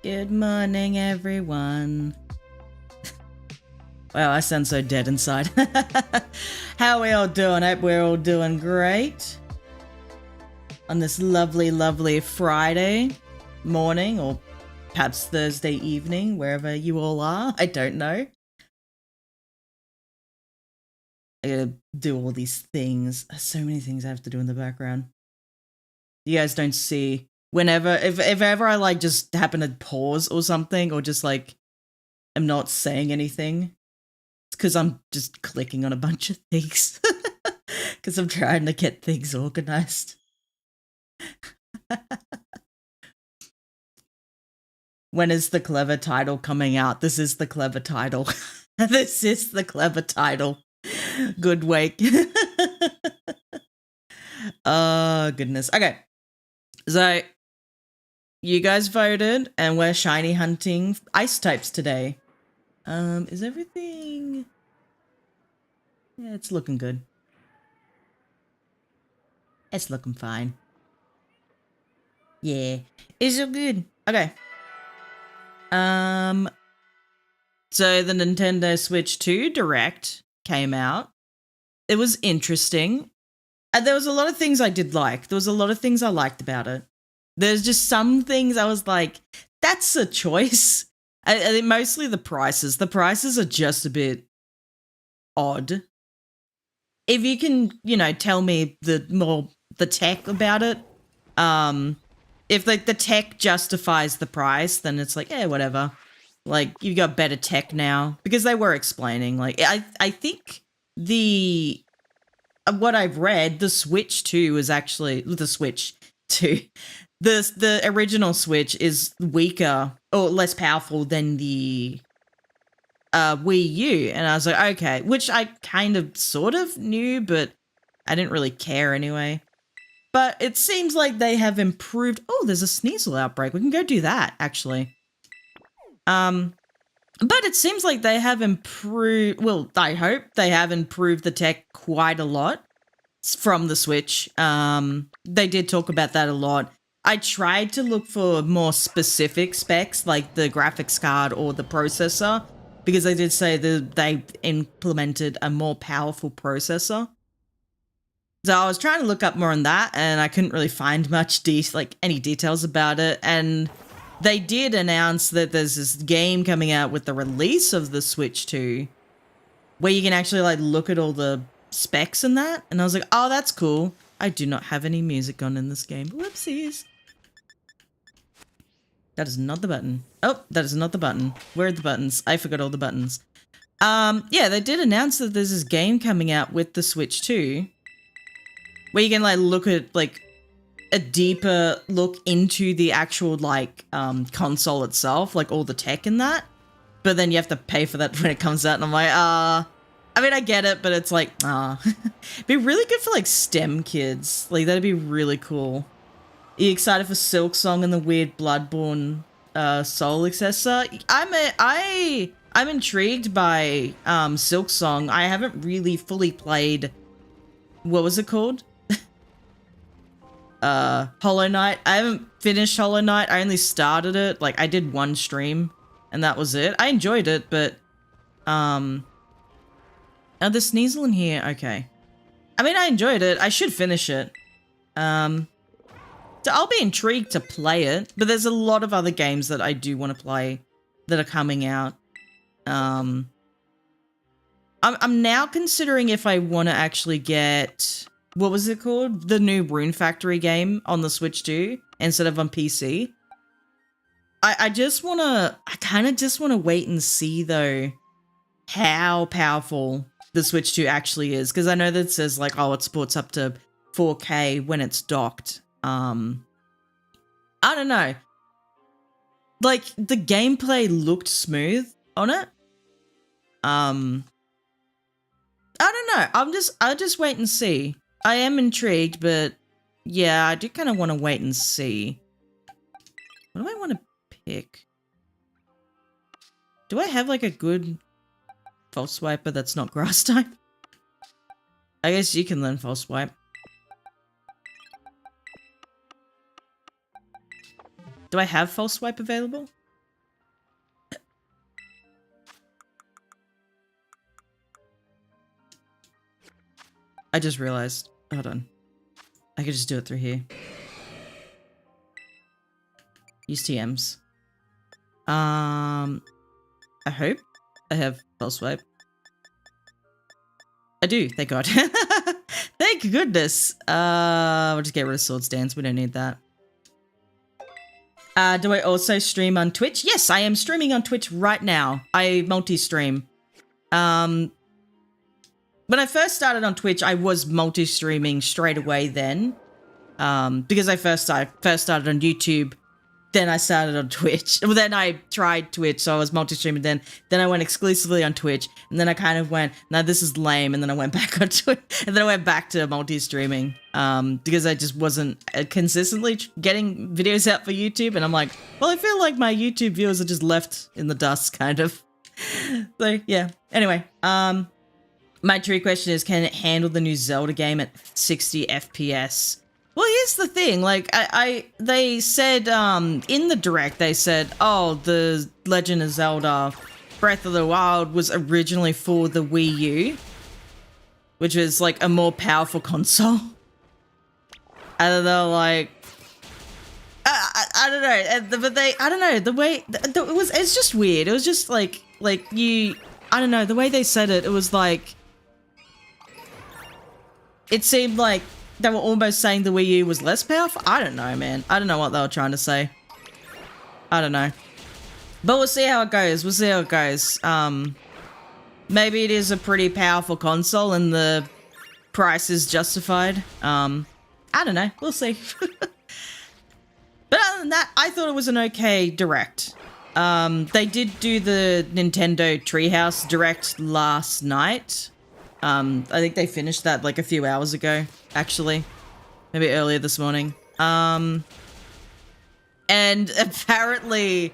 Good morning, everyone. Wow, I sound so dead inside. How are we all doing? I hope we're all doing great on this lovely, lovely Friday morning, or perhaps Thursday evening, wherever you all are. I don't know. I gotta do all these things. There's so many things I have to do in the background. You guys don't see. Whenever, if ever I like just happen to pause or something, or just like am not saying anything, it's because I'm just clicking on a bunch of things. Because I'm trying to get things organized. When is the clever title coming out? This is the clever title. This is the clever title. Good wake. Oh, goodness. Okay. So, you guys voted, and we're shiny hunting ice types today. Is everything... Yeah, it's looking good. It's looking fine. Yeah, it's so good. Okay. So the Nintendo Switch 2 Direct came out. It was interesting. And there was a lot of things I did like. There was a lot of things I liked about it. There's just some things I was like, that's a choice. I think mostly the prices. The prices are just a bit odd. If you can, tell me the tech about it, if like the tech justifies the price, then it's like, yeah, whatever. Like, you've got better tech now, because they were explaining. Like, I think what I've read, the Switch 2 is actually the Switch 2. The original Switch is weaker or less powerful than the Wii U, and I was like, okay, which I kind of sort of knew, but I didn't really care anyway. But it seems like they have improved. Oh, there's a Sneasel outbreak. We can go do that, actually. But it seems like they have improved. Well, I hope they have improved the tech quite a lot from the Switch. They did talk about that a lot. I tried to look for more specific specs, like the graphics card or the processor, because they did say that they implemented a more powerful processor. So I was trying to look up more on that, and I couldn't really find much any details about it. And they did announce that there's this game coming out with the release of the Switch 2, where you can actually like look at all the specs and that. And I was like, oh, that's cool. I do not have any music on in this game. Whoopsies. That is not the button. Oh, that is not the button. Where are the buttons? I forgot all the buttons. Yeah, they did announce that there's this game coming out with the Switch 2, where you can like look at like a deeper look into the actual like console itself, like all the tech in that. But then you have to pay for that when it comes out, and I'm like, I mean, I get it, but it's like, it'd be really good for like STEM kids. Like, that'd be really cool. Are you excited for Silk Song and the weird Bloodborne soul accessor? I'm intrigued by Silk Song. I haven't really fully played, what was it called? Hollow Knight. I haven't finished Hollow Knight. I only started it. Like, I did one stream and that was it. I enjoyed it, but oh, there's Sneasel in here. Okay. I mean, I enjoyed it. I should finish it. So I'll be intrigued to play it, but there's a lot of other games that I do want to play that are coming out. I'm now considering if I want to actually get, what was it called? The new Rune Factory game on the Switch 2 instead of on PC. I kind of just want to wait and see though how powerful the Switch 2 actually is, because I know that it says like, oh, it supports up to 4K when it's docked. I don't know. Like, the gameplay looked smooth on it. I don't know. I'll just wait and see. I am intrigued, but yeah, I do kind of want to wait and see. What do I want to pick? Do I have like a good false swiper that's not grass type? I guess you can learn false swipe. Do I have false swipe available? I just realized. Hold on. I could just do it through here. Use TMs. I hope I have false swipe. I do, thank God. Thank goodness. We'll just get rid of sword stance. We don't need that. Do I also stream on Twitch? Yes, I am streaming on Twitch right now. I multi-stream. When I first started on Twitch, I was multi-streaming straight away then. Because I first started on YouTube, then I started on Twitch. Well, then I tried Twitch, so I was multi-streaming then. Then I went exclusively on Twitch, and then I kind of went, no, this is lame, and then I went back on Twitch, and then I went back to multi-streaming, because I just wasn't consistently getting videos out for YouTube, and I'm like, well, I feel like my YouTube viewers are just left in the dust, kind of. So, yeah. Anyway, my true question is, can it handle the new Zelda game at 60 FPS? Well, here's the thing, like, they said, in the Direct, they said, oh, the Legend of Zelda Breath of the Wild was originally for the Wii U, which is, like, a more powerful console. And they're like, I don't know, but I don't know, the way, it's just weird. It was just, I don't know, the way they said it, it was like, it seemed like they were almost saying the Wii U was less powerful. I don't know, man. I don't know what they were trying to say. I don't know. But we'll see how it goes. We'll see how it goes. Maybe it is a pretty powerful console and the price is justified. I don't know. We'll see. But other than that, I thought it was an okay Direct. They did do the Nintendo Treehouse Direct last night. I think they finished that like a few hours ago, actually. Maybe earlier this morning. And apparently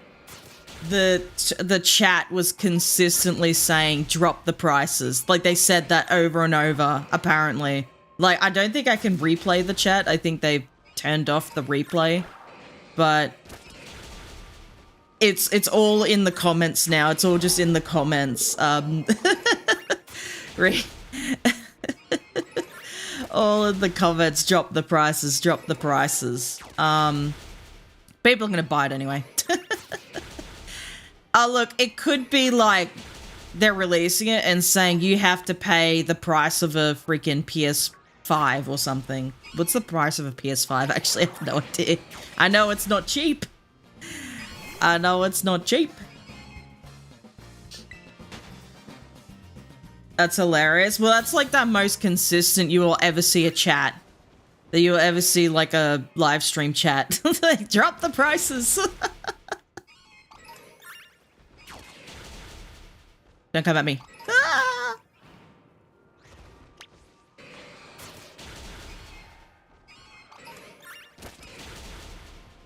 the chat was consistently saying drop the prices. Like they said that over and over, apparently. Like I don't think I can replay the chat. I think they've turned off the replay. But it's all in the comments now. It's all just in the comments. All in the comments, drop the prices, drop the prices. People are gonna buy it anyway. Oh, look, it could be like they're releasing it and saying you have to pay the price of a freaking PS5 or something. What's the price of a PS5? Actually, I have no idea. I know it's not cheap. I know it's not cheap. That's hilarious. Well, that's like the most consistent you will ever see a chat. That you'll ever see like a live stream chat. Like, drop the prices. Don't come at me. Ah!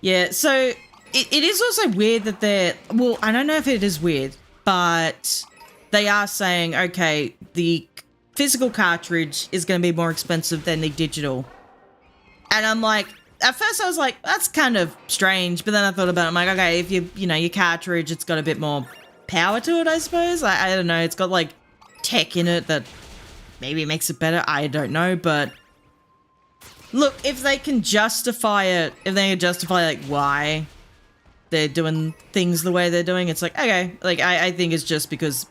Yeah, so it is also weird that they're... Well, I don't know if it is weird, but they are saying, okay, the physical cartridge is going to be more expensive than the digital. And I'm like, at first I was like, that's kind of strange, but then I thought about it, I'm like, okay, if you know, your cartridge, it's got a bit more power to it, I suppose. I don't know, it's got like tech in it that maybe makes it better, I don't know, but look, if they can justify it, if they can justify like why they're doing things the way they're doing, it's like, okay, like I think it's just because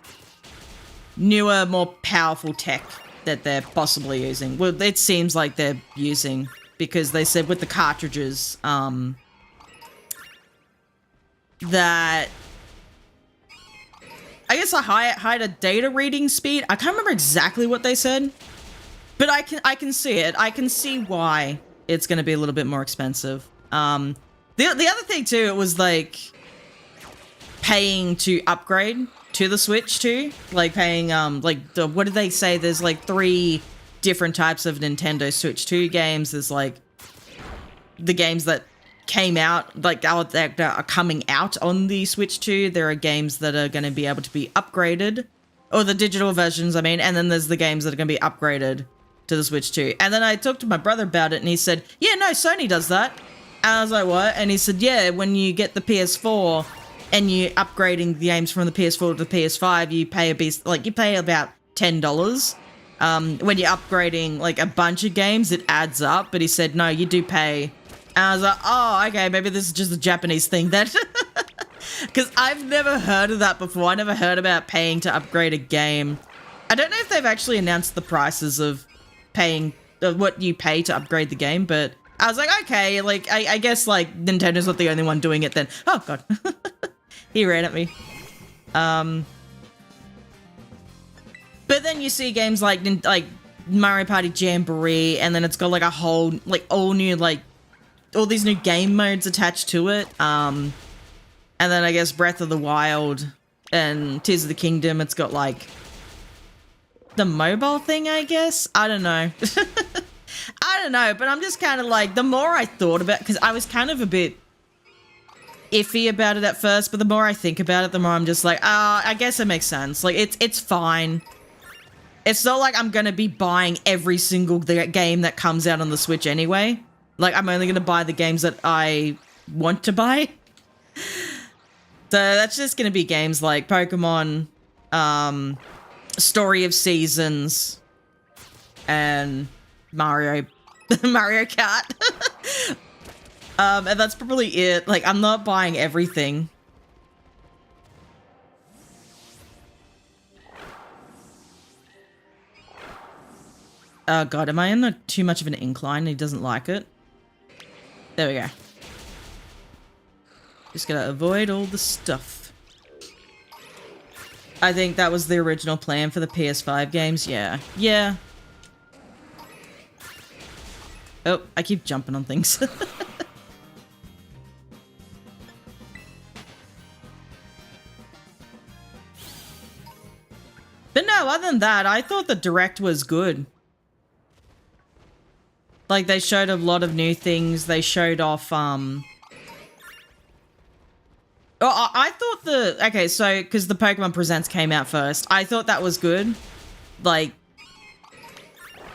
newer, more powerful tech that they're possibly using. Well, it seems like they're using, because they said with the cartridges, that I guess a higher data reading speed. I can't remember exactly what they said, but I can see it. I can see why it's going to be a little bit more expensive. The The other thing too, it was like paying to upgrade to the Switch too. Like paying what did they say? There's like 3 different types of Nintendo Switch 2 games. There's like the games that came out, like that are coming out on the Switch 2. There are games that are going to be able to be upgraded, or the digital versions, I mean, and then there's the games that are going to be upgraded to the Switch 2. And then I talked to my brother about it, and he said, yeah, no, Sony does that. And I was like, what? And he said, yeah, when you get the PS4 and you're upgrading the games from the PS4 to the PS5, you pay you pay about $10. When you're upgrading like a bunch of games, it adds up. But he said, no, you do pay. And I was like, oh, okay, maybe this is just a Japanese thing then. Because I've never heard of that before. I never heard about paying to upgrade a game. I don't know if they've actually announced the prices of paying, what you pay to upgrade the game, but I was like, okay, like, I guess, like, Nintendo's not the only one doing it then. Oh, God. He ran at me. But then you see games like Mario Party Jamboree, and then it's got, like, a whole, like, all these new game modes attached to it. And then I guess Breath of the Wild and Tears of the Kingdom, it's got, like, the mobile thing, I guess? I don't know. I don't know, but I'm just kind of like, the more I thought about it, because I was kind of a bit iffy about it at first, but the more I think about it, the more I'm just like, I guess it makes sense. Like, it's fine. It's not like I'm going to be buying every single game that comes out on the Switch anyway. Like, I'm only going to buy the games that I want to buy. So that's just going to be games like Pokemon, Story of Seasons, and Mario Kart. And that's probably it. Like, I'm not buying everything. Oh God, am I in too much of an incline? He doesn't like it. There we go. Just gotta avoid all the stuff. I think that was the original plan for the PS5 games. Yeah. Yeah. Oh, I keep jumping on things. But no, other than that, I thought the Direct was good. Like, they showed a lot of new things. They showed off, Oh, I thought okay, so, because the Pokemon Presents came out first. I thought that was good. Like,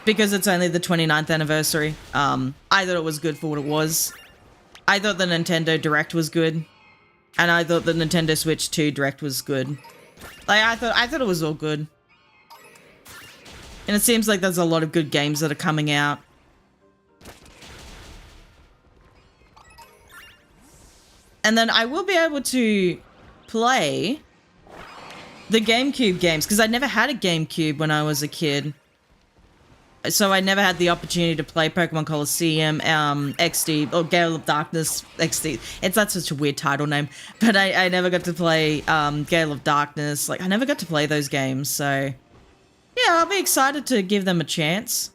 because it's only the 29th anniversary. I thought it was good for what it was. I thought the Nintendo Direct was good. And I thought the Nintendo Switch 2 Direct was good. Like, I thought it was all good. And it seems like there's a lot of good games that are coming out. And then I will be able to play the GameCube games, because I never had a GameCube when I was a kid. So I never had the opportunity to play Pokemon Colosseum, XD, or Gale of Darkness XD. That's such a weird title name. But I never got to play Gale of Darkness. Like, I never got to play those games, so... yeah, I'll be excited to give them a chance.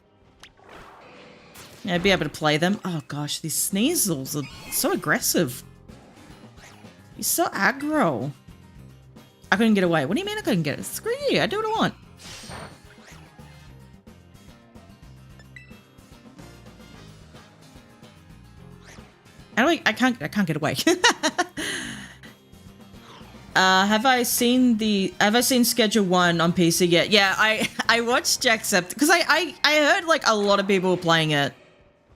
Yeah, be able to play them. Oh gosh, these Sneasels are so aggressive. He's so aggro. I couldn't get away. What do you mean I couldn't get it? Screw you, I do what I want. I can't get away. Have I seen Schedule 1 on PC yet? Yeah, I watched Jacksepticeye, because I heard like a lot of people were playing it,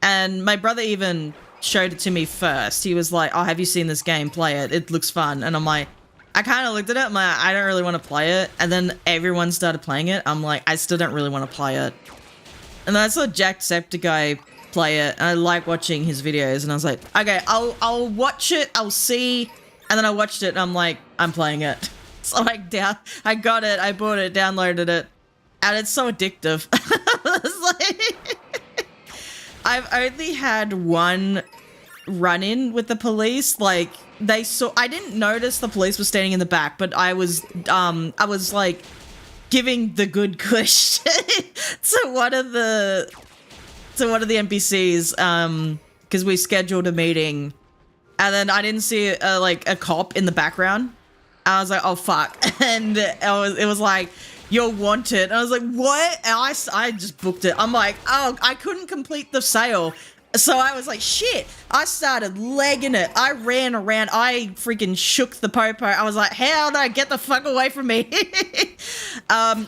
and my brother even showed it to me first. He was like, oh, have you seen this game? Play it. It looks fun. And I'm like, I kind of looked at it, I'm like, I don't really want to play it. And then everyone started playing it. I'm like, I still don't really want to play it. And then I saw Jacksepticeye play it, and I like watching his videos, and I was like, okay, I'll watch it, I'll see. And then I watched it, and I'm like, I'm playing it. So I got it, I bought it, downloaded it, and it's so addictive. It's like, I've only had one run-in with the police. Like, I didn't notice the police were standing in the back, but I was like giving the good cush to one of the NPCs, because we scheduled a meeting. and then I didn't see like a cop in the background. I was like, oh fuck, and it was like, you're wanted. And I was like, what? And I just booked it. I'm like, oh, I couldn't complete the sale. So I was like, shit. I started legging it. I ran around. I freaking shook the popo. I was like, hell no, get the fuck away from me.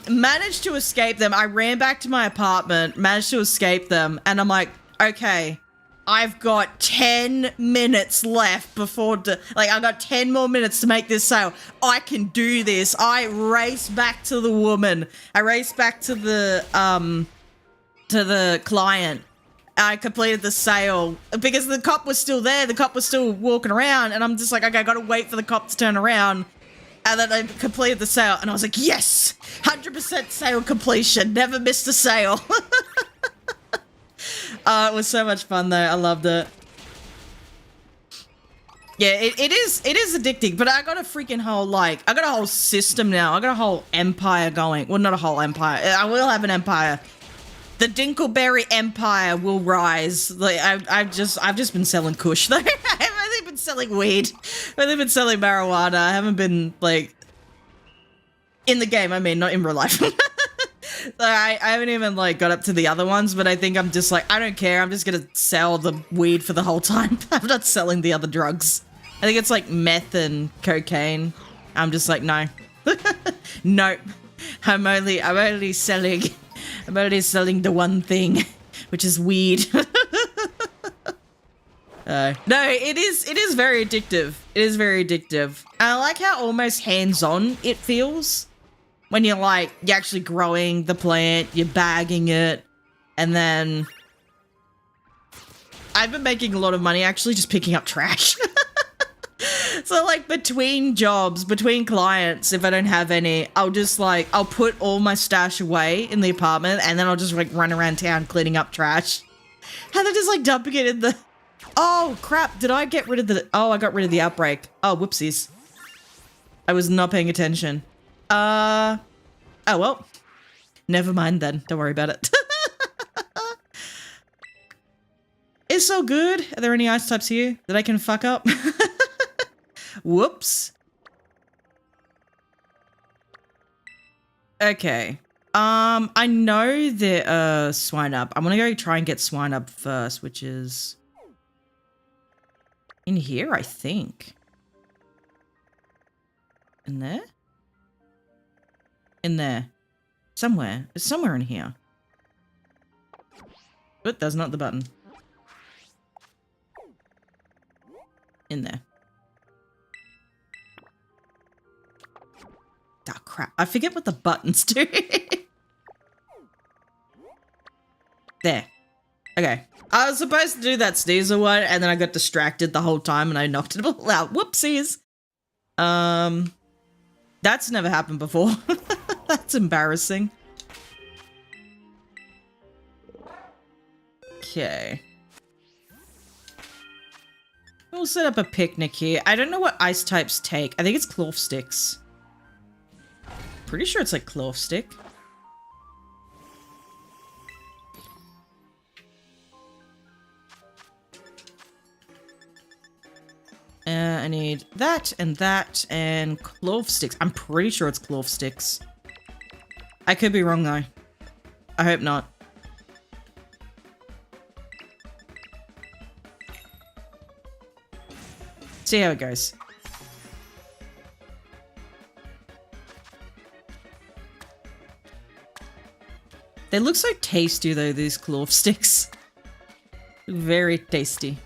Managed to escape them. I ran back to my apartment, managed to escape them. And I'm like, okay, I've got 10 minutes left before, I've got 10 more minutes to make this sale. I can do this. I raced back to the woman. I raced back to the client. I completed the sale because the cop was still there. The cop was still walking around, and I'm just like, okay, I gotta wait for the cop to turn around. And then I completed the sale, and I was like, yes, 100% sale completion. Never missed a sale. It was so much fun though. I loved it. Yeah, it is addicting, but I got a freaking whole, I got a whole system now. I got a whole empire going. Well, not a whole empire. I will have an empire. The Dinkleberry Empire will rise. I've just been selling kush though. I've only been selling weed. I've only been selling marijuana. I haven't been in the game. I mean, not in real life. I haven't even got up to the other ones, but I think I'm just I don't care. I'm just gonna sell the weed for the whole time. I'm not selling the other drugs. I think it's meth and cocaine. I'm just no. Nope. I'm only selling the one thing, which is weed. No, it is very addictive. It is very addictive. I like how almost hands-on it feels when you're you're actually growing the plant, you're bagging it, and then I've been making a lot of money actually just picking up trash. So between jobs, between clients, if I don't have any, I'll just I'll put all my stash away in the apartment, and then I'll just run around town cleaning up trash. And then just dumping it in the... Oh crap, did I get rid of the... Oh, I got rid of the outbreak. Oh, whoopsies. I was not paying attention. Oh well. Never mind then, don't worry about it. It's so good. Are there any ice types here that I can fuck up? Whoops. Okay. I know there swine up. I'm gonna go try and get swine up first, which is in here, I think. In there? In there. Somewhere. It's somewhere in here. But that's not the button. In there. Oh, crap. I forget what the buttons do. There. Okay. I was supposed to do that sneezer one, and then I got distracted the whole time, and I knocked it all out. Whoopsies. That's never happened before. That's embarrassing. Okay. We'll set up a picnic here. I don't know what ice types take. I think it's cloth sticks. Pretty sure it's cloth stick. I need that and clove sticks. I'm pretty sure it's clove sticks. I could be wrong though. I hope not. See how it goes. They look so tasty though, these clove sticks. Very tasty.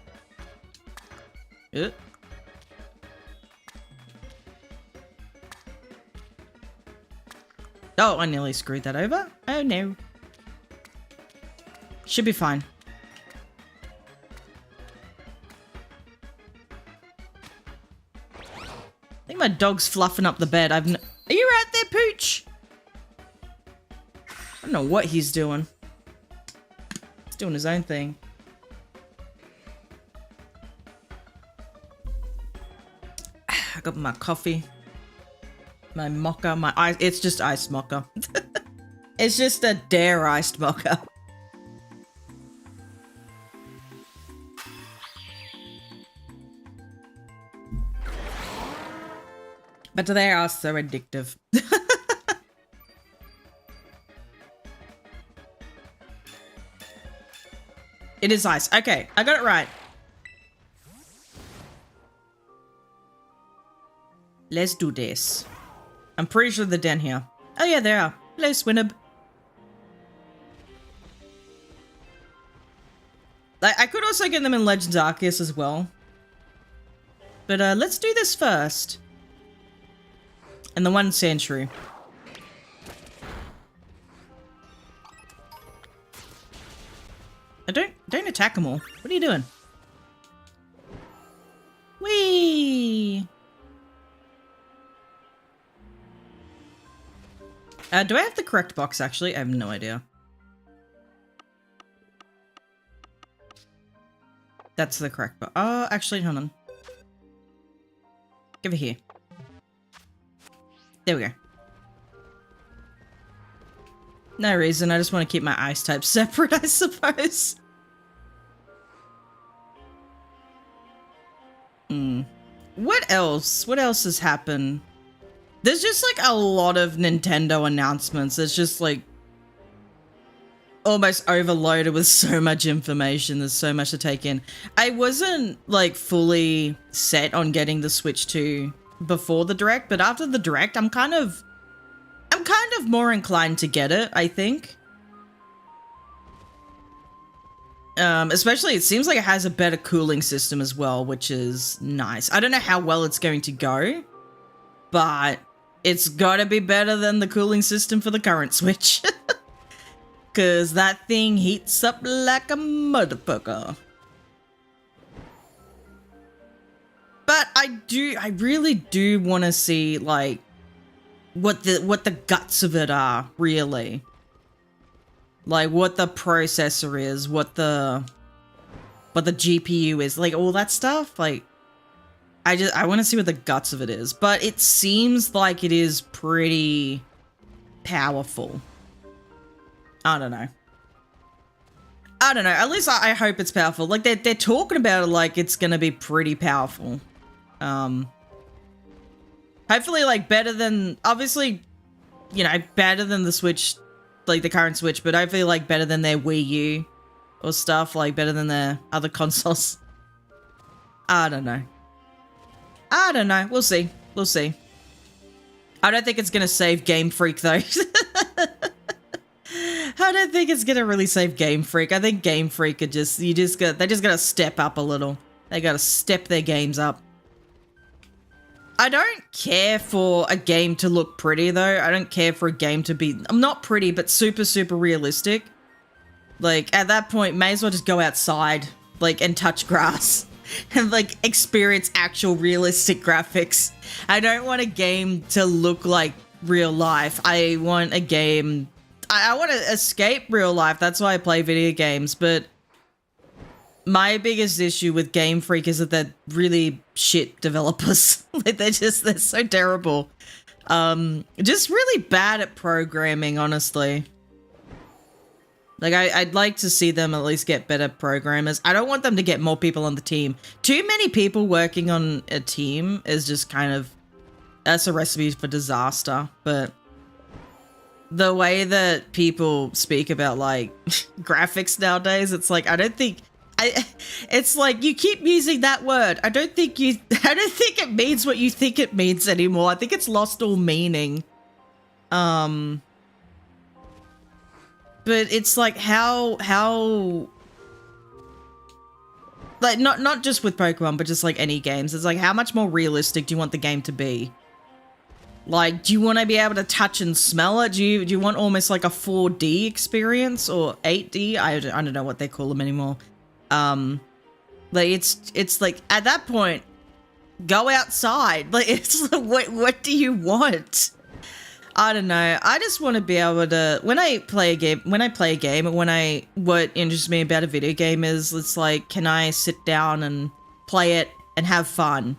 Oh, I nearly screwed that over. Oh no. Should be fine. I think my dog's fluffing up the bed. Are you right there, Pooch? I don't know what he's doing. He's doing his own thing. I got my coffee. My mocha, my ice. It's just iced mocha. It's just a dare iced mocha. But they are so addictive. It is ice. Okay, I got it right. Let's do this. I'm pretty sure they're down here. Oh yeah, they are. Hello, Swinub. I could also get them in Legends Arceus as well. But let's do this first. And the one Sandshrew. Don't attack them all. What are you doing? Whee! Do I have the correct box, actually? I have no idea. That's the correct box. Oh, actually, hold on. Give it here. There we go. No reason, I just want to keep my ice types separate, I suppose. What else? What else has happened? There's just like a lot of Nintendo announcements. It's just like almost overloaded with so much information. There's so much to take in. I wasn't like fully set on getting the Switch 2 before the Direct, but after the Direct, I'm kind of more inclined to get it, I think. Especially, it seems like it has a better cooling system as well, which is nice. I don't know how well it's going to go, but it's gotta be better than the cooling system for the current Switch. Because that thing heats up like a motherfucker. But I really do want to see, like, what the guts of it are, really. Like, what the processor is, what the GPU is, like, all that stuff. Like, I want to see what the guts of it is. But it seems like it is pretty powerful. I don't know. At least I hope it's powerful. Like, they're talking about it like it's going to be pretty powerful. Hopefully, like, better than, obviously, you know, better than the Switch, like the current Switch, but hopefully, like, better than their Wii U or stuff, like, better than their other consoles. I don't know. We'll see. We'll see. I don't think it's going to save Game Freak, though. I don't think it's going to really save Game Freak. I think Game Freak are they just got to step up a little. They got to step their games up. I don't care for a game to look pretty, though. I don't care for a game to be, not pretty, but super, super realistic. Like, at that point, may as well just go outside, like, and touch grass. And, like, experience actual realistic graphics. I don't want a game to look like real life. I want a game... I want to escape real life. That's why I play video games, but... my biggest issue with Game Freak is that they're really shit developers. Like, they're so terrible. Just really bad at programming, honestly. Like, I'd like to see them at least get better programmers. I don't want them to get more people on the team. Too many people working on a team is just kind of... that's a recipe for disaster. But the way that people speak about, like, graphics nowadays, it's like, I don't think... it's like, you keep using that word. I don't think it means what you think it means anymore. I think it's lost all meaning. But it's like, how like, not just with Pokemon, but just like any games. It's like, how much more realistic do you want the game to be? Like, do you want to be able to touch and smell it? Do you want almost like a 4D experience or 8D? I don't know what they call them anymore. Like, it's like, at that point, go outside. Like, it's like, what do you want? I don't know. I just want to be able to, when I play a game, what interests me about a video game is, it's like, can I sit down and play it and have fun?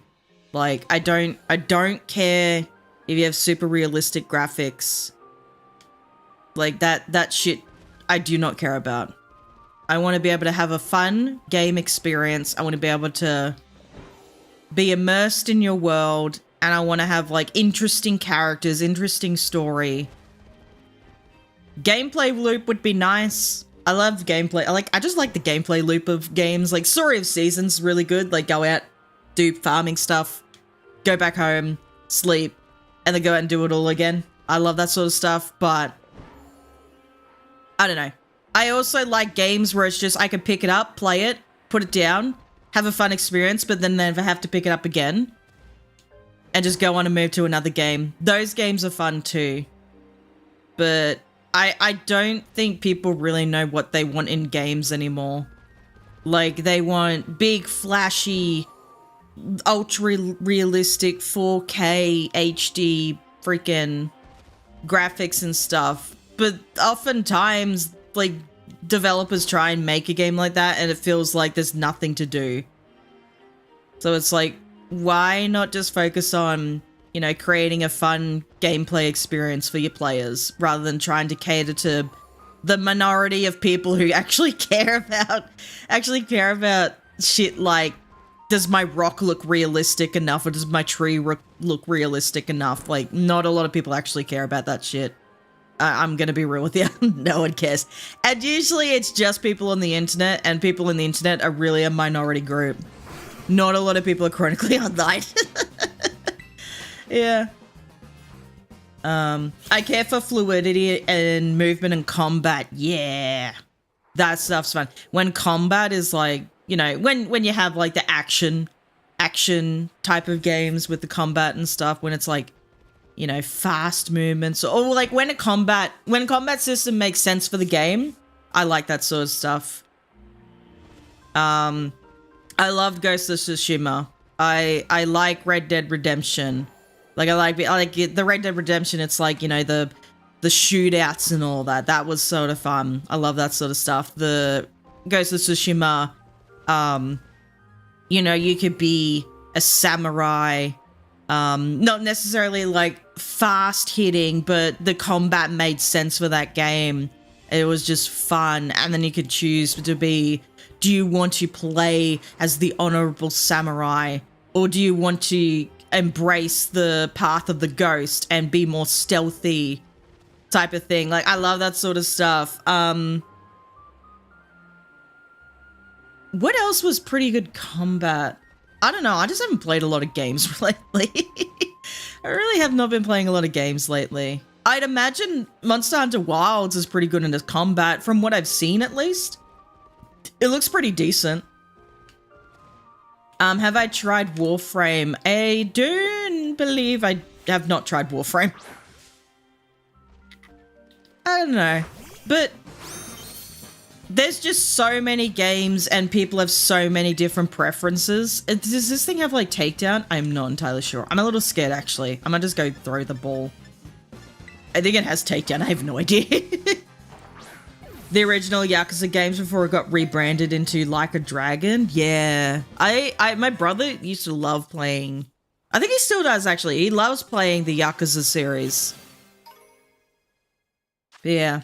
Like, I don't care if you have super realistic graphics. Like, that shit, I do not care about. I want to be able to have a fun game experience. I want to be able to be immersed in your world and I want to have like interesting characters, interesting story. Gameplay loop would be nice. I love gameplay. I just like the gameplay loop of games. Like Story of Seasons, really good. Like go out, do farming stuff, go back home, sleep, and then go out and do it all again. I love that sort of stuff, but I don't know. I also like games where it's just I can pick it up, play it, put it down, have a fun experience, but then never have to pick it up again and just go on and move to another game. Those games are fun too. But I don't think people really know what they want in games anymore. Like, they want big, flashy, ultra-realistic 4K HD freaking graphics and stuff. But oftentimes, like, developers try and make a game like that and it feels like there's nothing to do. So it's like, why not just focus on, you know, creating a fun gameplay experience for your players rather than trying to cater to the minority of people who actually care about shit like, does my rock look realistic enough or does my tree look realistic enough? Like, not a lot of people actually care about that shit. I'm gonna be real with you. No one cares. And usually it's just people on the internet, and people on the internet are really a minority group. Not a lot of people are chronically online. Yeah. I care for fluidity and movement and combat. Yeah. That stuff's fun. When combat is like, you know, when you have like the action type of games with the combat and stuff, when it's like, you know, fast movements, or like when combat system makes sense for the game, I like that sort of stuff. I loved Ghost of Tsushima. I like Red Dead Redemption. Like I like the Red Dead Redemption. It's like, you know, the shootouts and all that. That was sort of fun. I love that sort of stuff. The Ghost of Tsushima, you know, you could be a samurai. Not necessarily like fast hitting, but the combat made sense for that game. It was just fun. And then you could choose to be, do you want to play as the honorable samurai, or do you want to embrace the path of the ghost and be more stealthy type of thing? Like, I love that sort of stuff. What else was pretty good combat? I don't know. I just haven't played a lot of games lately. I really have not been playing a lot of games lately. I'd imagine Monster Hunter Wilds is pretty good in its combat, from what I've seen at least. It looks pretty decent. Have I tried Warframe? I don't believe I have not tried Warframe. I don't know. But there's just so many games and people have so many different preferences. Does this thing have like takedown? I'm not entirely sure. I'm a little scared actually. I might just go throw the ball. I think it has takedown. I have no idea. The original Yakuza games before it got rebranded into Like a Dragon. Yeah. My brother used to love playing. I think he still does actually. He loves playing the Yakuza series. But yeah.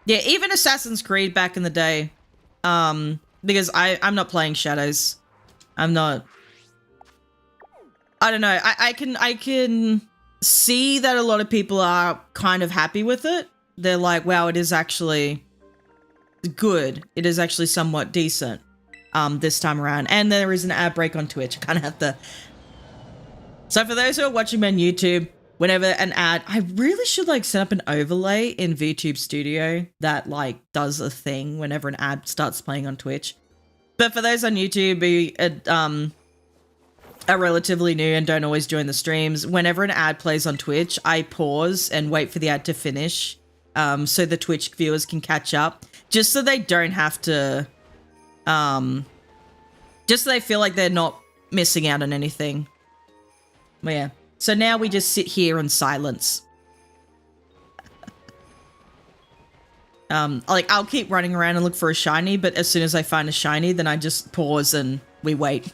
Yeah, even Assassin's Creed back in the day. Because I'm not playing Shadows. I'm not. I don't know. I can see that a lot of people are kind of happy with it. They're like, wow, it is actually good. It is actually somewhat decent this time around. And there is an ad break on Twitch. I kind of have to. So for those who are watching me on YouTube, whenever an ad, I really should like set up an overlay in VTube Studio that like does a thing whenever an ad starts playing on Twitch. But for those on YouTube who are relatively new and don't always join the streams, whenever an ad plays on Twitch, I pause and wait for the ad to finish so the Twitch viewers can catch up, just so they don't have to, just so they feel like they're not missing out on anything. But yeah. So now we just sit here in silence. Like, I'll keep running around and look for a shiny, but as soon as I find a shiny, then I just pause and we wait.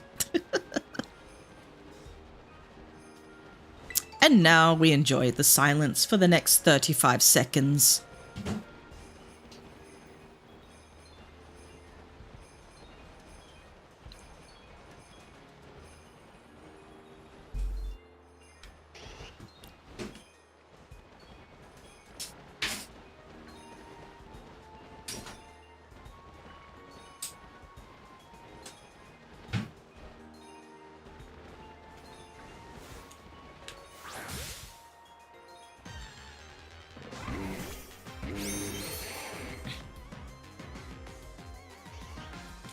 And now we enjoy the silence for the next 35 seconds.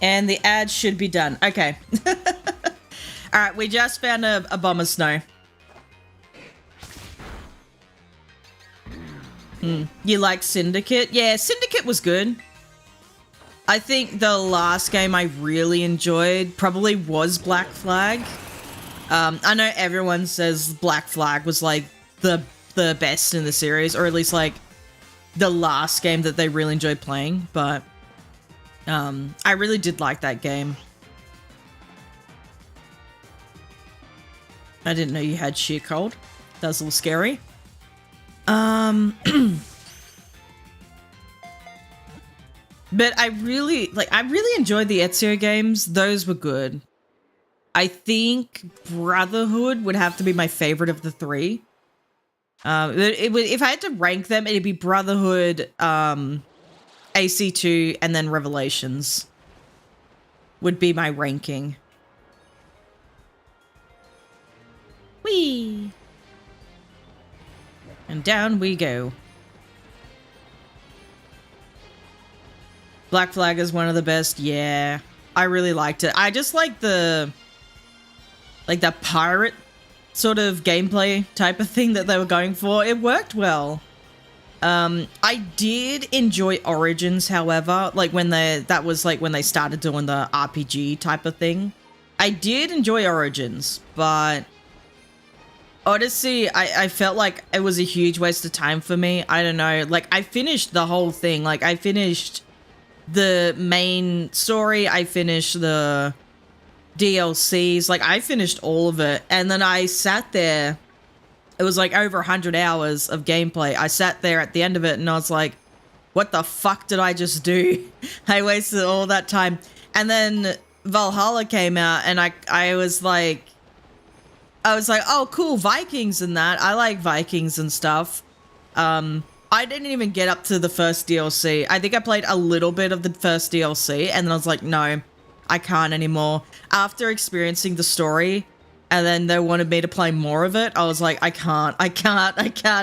And the ad should be done. Okay. All right, we just found a bomb of snow. You like Syndicate? Yeah, Syndicate was good. I think the last game I really enjoyed probably was Black Flag. I know everyone says Black Flag was like the best in the series, or at least like the last game that they really enjoyed playing, but I really did like that game. I didn't know you had sheer cold. That was a little scary. But I really enjoyed the Ezio games. Those were good. I think Brotherhood would have to be my favorite of the three. If I had to rank them, it'd be Brotherhood, AC2, and then Revelations would be my ranking. Whee! And down we go. Black Flag is one of the best. Yeah, I really liked it. I just like the pirate sort of gameplay type of thing that they were going for. It worked well. I did enjoy Origins, however, like when they started doing the RPG type of thing. I did enjoy Origins, but Odyssey, I felt like it was a huge waste of time for me. I don't know. Like, I finished the whole thing. Like, I finished the main story. I finished the DLCs. Like, I finished all of it. And then I sat there. It was like over 100 hours of gameplay. I sat there at the end of it and I was like, what the fuck did I just do? I wasted all that time. And then Valhalla came out and I was like, oh, cool, Vikings and that. I like Vikings and stuff. I didn't even get up to the first DLC. I think I played a little bit of the first DLC, and then I was like, no, I can't anymore. After experiencing the story, and then they wanted me to play more of it, I was like, I can't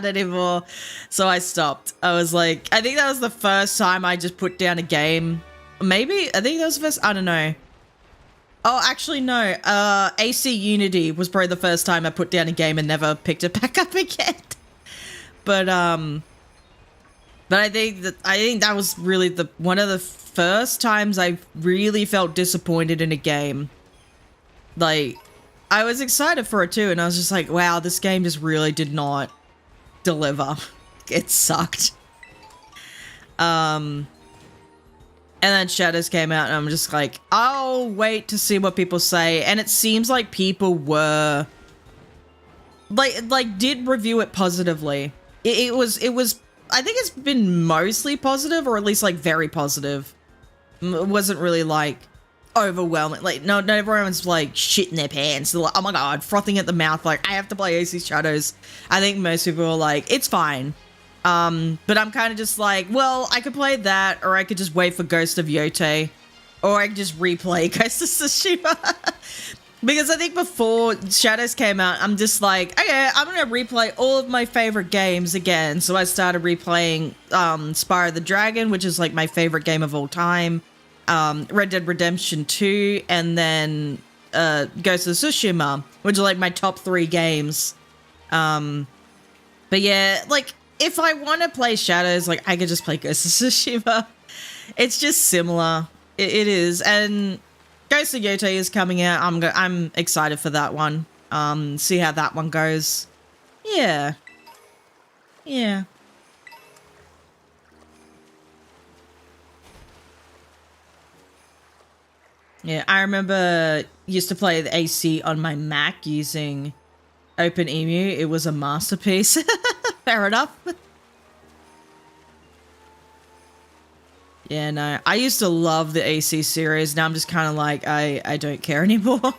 anymore. So I stopped. I was like, I think that was the first time I just put down a game. Maybe, I think that was the first, I don't know. Oh, actually, no. AC Unity was probably the first time I put down a game and never picked it back up again. But I think that was really one of the first times I really felt disappointed in a game. Like, I was excited for it too, and I was just like, wow, this game just really did not deliver. It sucked. And then Shadows came out, and I'm just like, I'll wait to see what people say. And it seems like people were did review it positively. It was I think it's been mostly positive, or at least like very positive. It wasn't really like overwhelming. Like, no, everyone's like shitting their pants. They're like, oh my god, frothing at the mouth. Like, I have to play AC Shadows. I think most people are like, it's fine. But I'm kind of just like, well, I could play that, or I could just wait for Ghost of Yote, or I could just replay Ghost of Tsushima. Because I think before Shadows came out, I'm just like, okay, I'm going to replay all of my favorite games again. So I started replaying Spyro the Dragon, which is like my favorite game of all time, Red Dead Redemption 2, and then Ghost of Tsushima, which are like my top 3 games. But yeah, like, if I want to play Shadows, like, I could just play Ghost of Tsushima. It's just similar. It is. And Ghost of Yote is coming out. I'm excited for that one. See how that one goes. Yeah. Yeah. Yeah, I remember used to play the AC on my Mac using OpenEMU. It was a masterpiece. Fair enough. Yeah, no, I used to love the AC series. Now I'm just kind of like, I don't care anymore.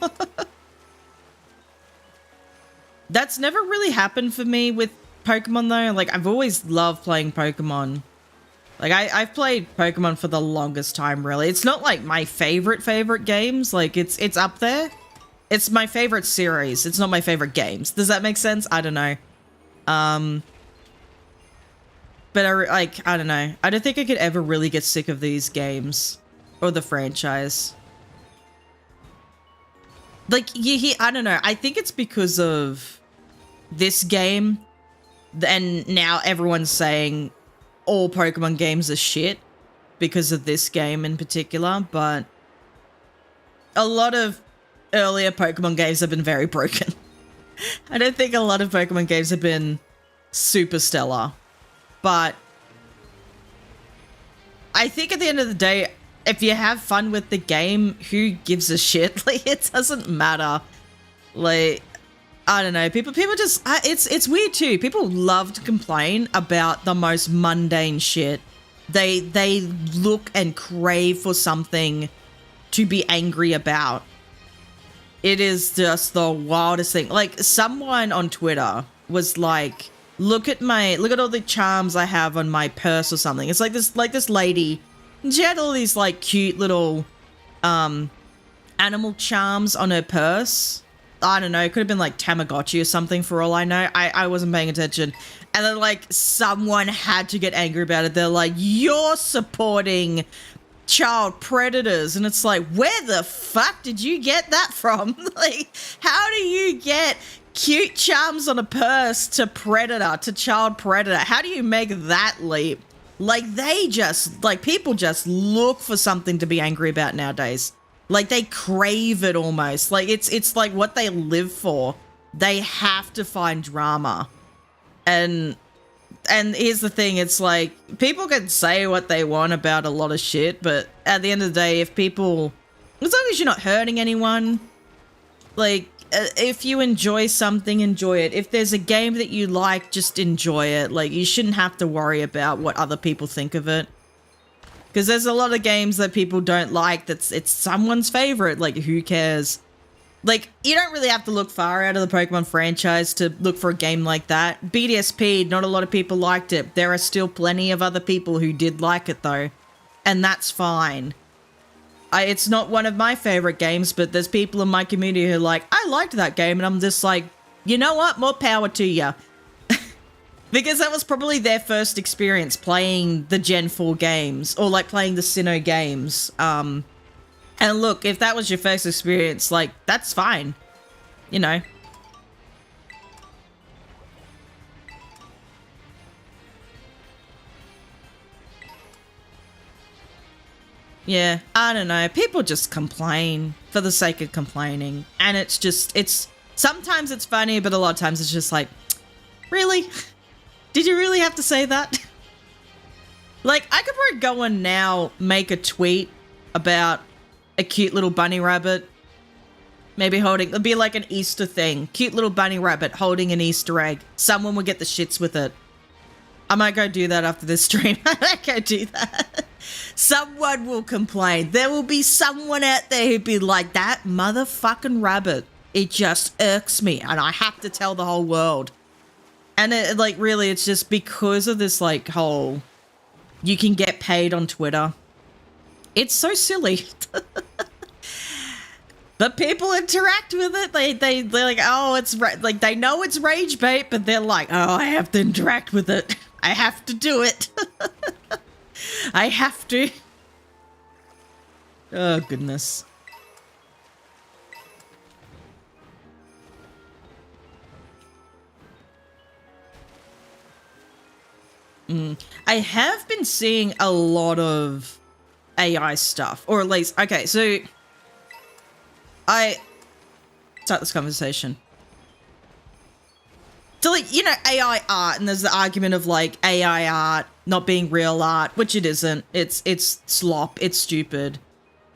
That's never really happened for me with Pokemon though. Like, I've always loved playing Pokemon. Like, I've played Pokemon for the longest time, really. It's not like my favorite games. Like, it's up there. It's my favorite series. It's not my favorite games. Does that make sense? I don't know. But I don't know. I don't think I could ever really get sick of these games. or the franchise. Like, you hear, I don't know, I think it's because of this game, and now everyone's saying all Pokemon games are shit because of this game in particular, but a lot of earlier Pokemon games have been very broken. I don't think a lot of Pokemon games have been super stellar, but I think at the end of the day, if you have fun with the game, who gives a shit? Like, it doesn't matter. Like, I don't know. People just, it's weird too. People love to complain about the most mundane shit. They look and crave for something to be angry about. It is just the wildest thing. Like, someone on Twitter was like, look at all the charms I have on my purse or something. It's like this lady, and she had all these like cute little animal charms on her purse. I don't know, it could have been like Tamagotchi or something for all I know. I wasn't paying attention. And then like someone had to get angry about it. They're like, you're supporting child predators. And it's like, where the fuck did you get that from? Like, how do you get cute charms on a purse to predator, to child predator? How do you make that leap? Like, people just look for something to be angry about nowadays. Like, they crave it almost. Like, it's like what they live for. They have to find drama. And here's the thing, it's like, people can say what they want about a lot of shit, but at the end of the day, as long as you're not hurting anyone, like, if you enjoy something, enjoy it. If there's a game that you like, just enjoy it. Like, you shouldn't have to worry about what other people think of it. Because there's a lot of games that people don't like it's someone's favorite. Like, who cares? Like, you don't really have to look far out of the Pokemon franchise to look for a game like that. BDSP, not a lot of people liked it. There are still plenty of other people who did like it, though. And that's fine. It's not one of my favorite games, but there's people in my community who are like, I liked that game, and I'm just like, you know what? More power to you. Because that was probably their first experience playing the Gen 4 games, or like playing the Sinnoh games. And look, if that was your first experience, like, that's fine. You know. Yeah, I don't know. People just complain for the sake of complaining. And sometimes it's funny, but a lot of times it's just like, really? Did you really have to say that? Like, I could probably go on now, make a tweet about a cute little bunny rabbit. Maybe it'd be like an Easter thing. Cute little bunny rabbit holding an Easter egg. Someone would get the shits with it. I might go do that after this stream. I might go do that. Someone will complain. There will be someone out there who'd be like, that motherfucking rabbit, it just irks me, and I have to tell the whole world. And really, it's just because of this, like, whole, you can get paid on Twitter. It's so silly. But people interact with it. They're like, oh, it's like, they know it's rage bait, but they're like, oh, I have to interact with it. I have to do it. I have to. Oh, goodness. I have been seeing a lot of AI stuff, or at least, okay, so I start this conversation. So, like, you know, AI art, and there's the argument of, like, AI art not being real art, which it isn't. It's slop. It's stupid.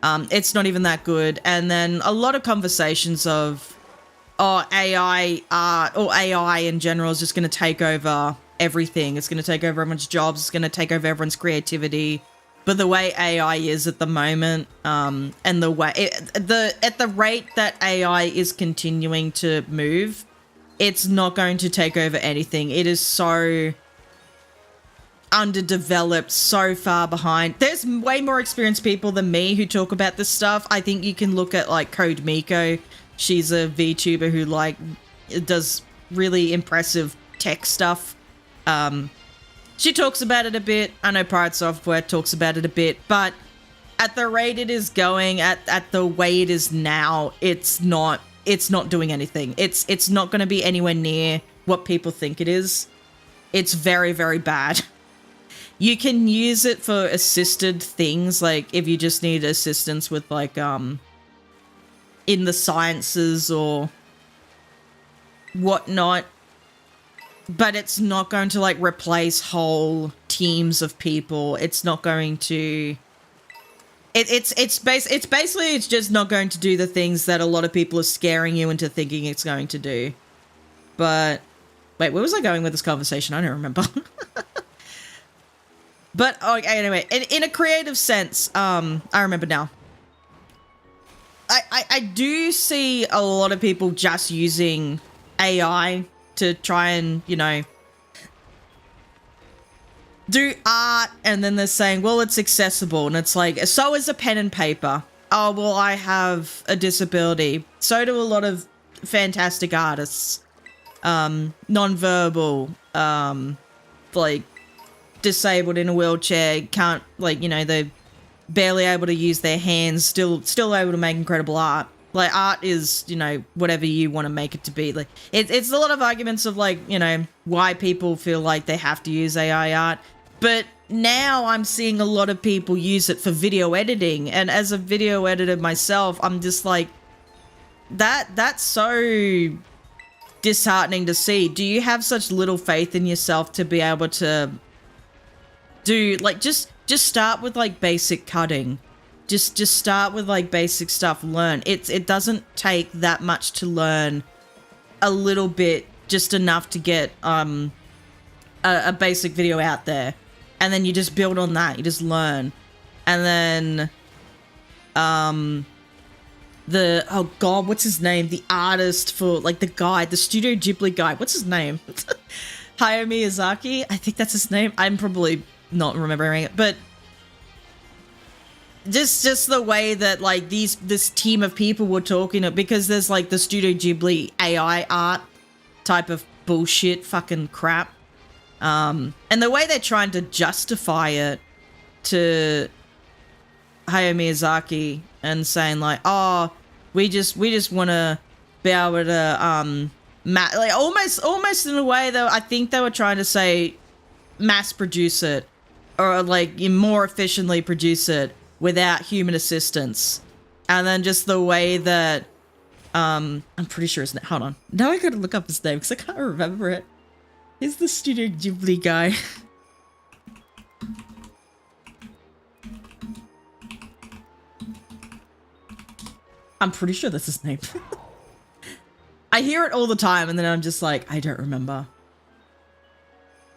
It's not even that good. And then a lot of conversations of, oh, AI art, or AI in general is just going to take over everything. It's going to take over everyone's jobs. It's going to take over everyone's creativity. But the way AI is at the moment, and the way at the rate that AI is continuing to move, it's not going to take over anything. It is so underdeveloped, so far behind. There's way more experienced people than me who talk about this stuff. I think you can look at like Code Miko. She's a VTuber who like does really impressive tech stuff. She talks about it a bit. I know Pirate Software talks about it a bit, but at the rate it is going, at the way it is now, it's not doing anything. It's not going to be anywhere near what people think it is. It's very, very bad. You can use it for assisted things, like if you just need assistance with like in the sciences or whatnot, but it's not going to like replace whole teams of people. It's not going to. It's basically just not going to do the things that a lot of people are scaring you into thinking it's going to do. But wait, where was I going with this conversation? I don't remember. But okay, anyway, in a creative sense, I remember now. I do see a lot of people just using AI to try and, you know, do art, and then they're saying, well, it's accessible, and it's like, so is a pen and paper. Oh, well, I have a disability. So do a lot of fantastic artists. Non-verbal, like, disabled in a wheelchair, can't, like, you know, they're barely able to use their hands, still able to make incredible art. Like, art is, you know, whatever you want to make it to be. Like, it's a lot of arguments of, like, you know, why people feel like they have to use AI art. But now I'm seeing a lot of people use it for video editing. And as a video editor myself, I'm just like, that's so disheartening to see. Do you have such little faith in yourself to be able to do, like, just start with, like, basic cutting. Just start with, like, basic stuff. Learn. It doesn't take that much to learn a little bit, just enough to get a basic video out there. And then you just build on that. You just learn. And then oh god, what's his name? The artist for, like, the guy, the Studio Ghibli guy. What's his name? Hayao Miyazaki? I think that's his name. I'm probably not remembering it, but just the way that, like, this team of people were talking, because there's, like, the Studio Ghibli AI art type of bullshit fucking crap, and the way they're trying to justify it to Hayao Miyazaki and saying, like, oh, we just want to be able to like, almost in a way though, I think they were trying to say mass produce it, or, like, you more efficiently produce it without human assistance. And then just the way that I'm pretty sure his name, hold on, now I gotta look up his name because I can't remember it. He's the Studio Ghibli guy. I'm pretty sure that's his name. I hear it all the time and then I'm just like, I don't remember.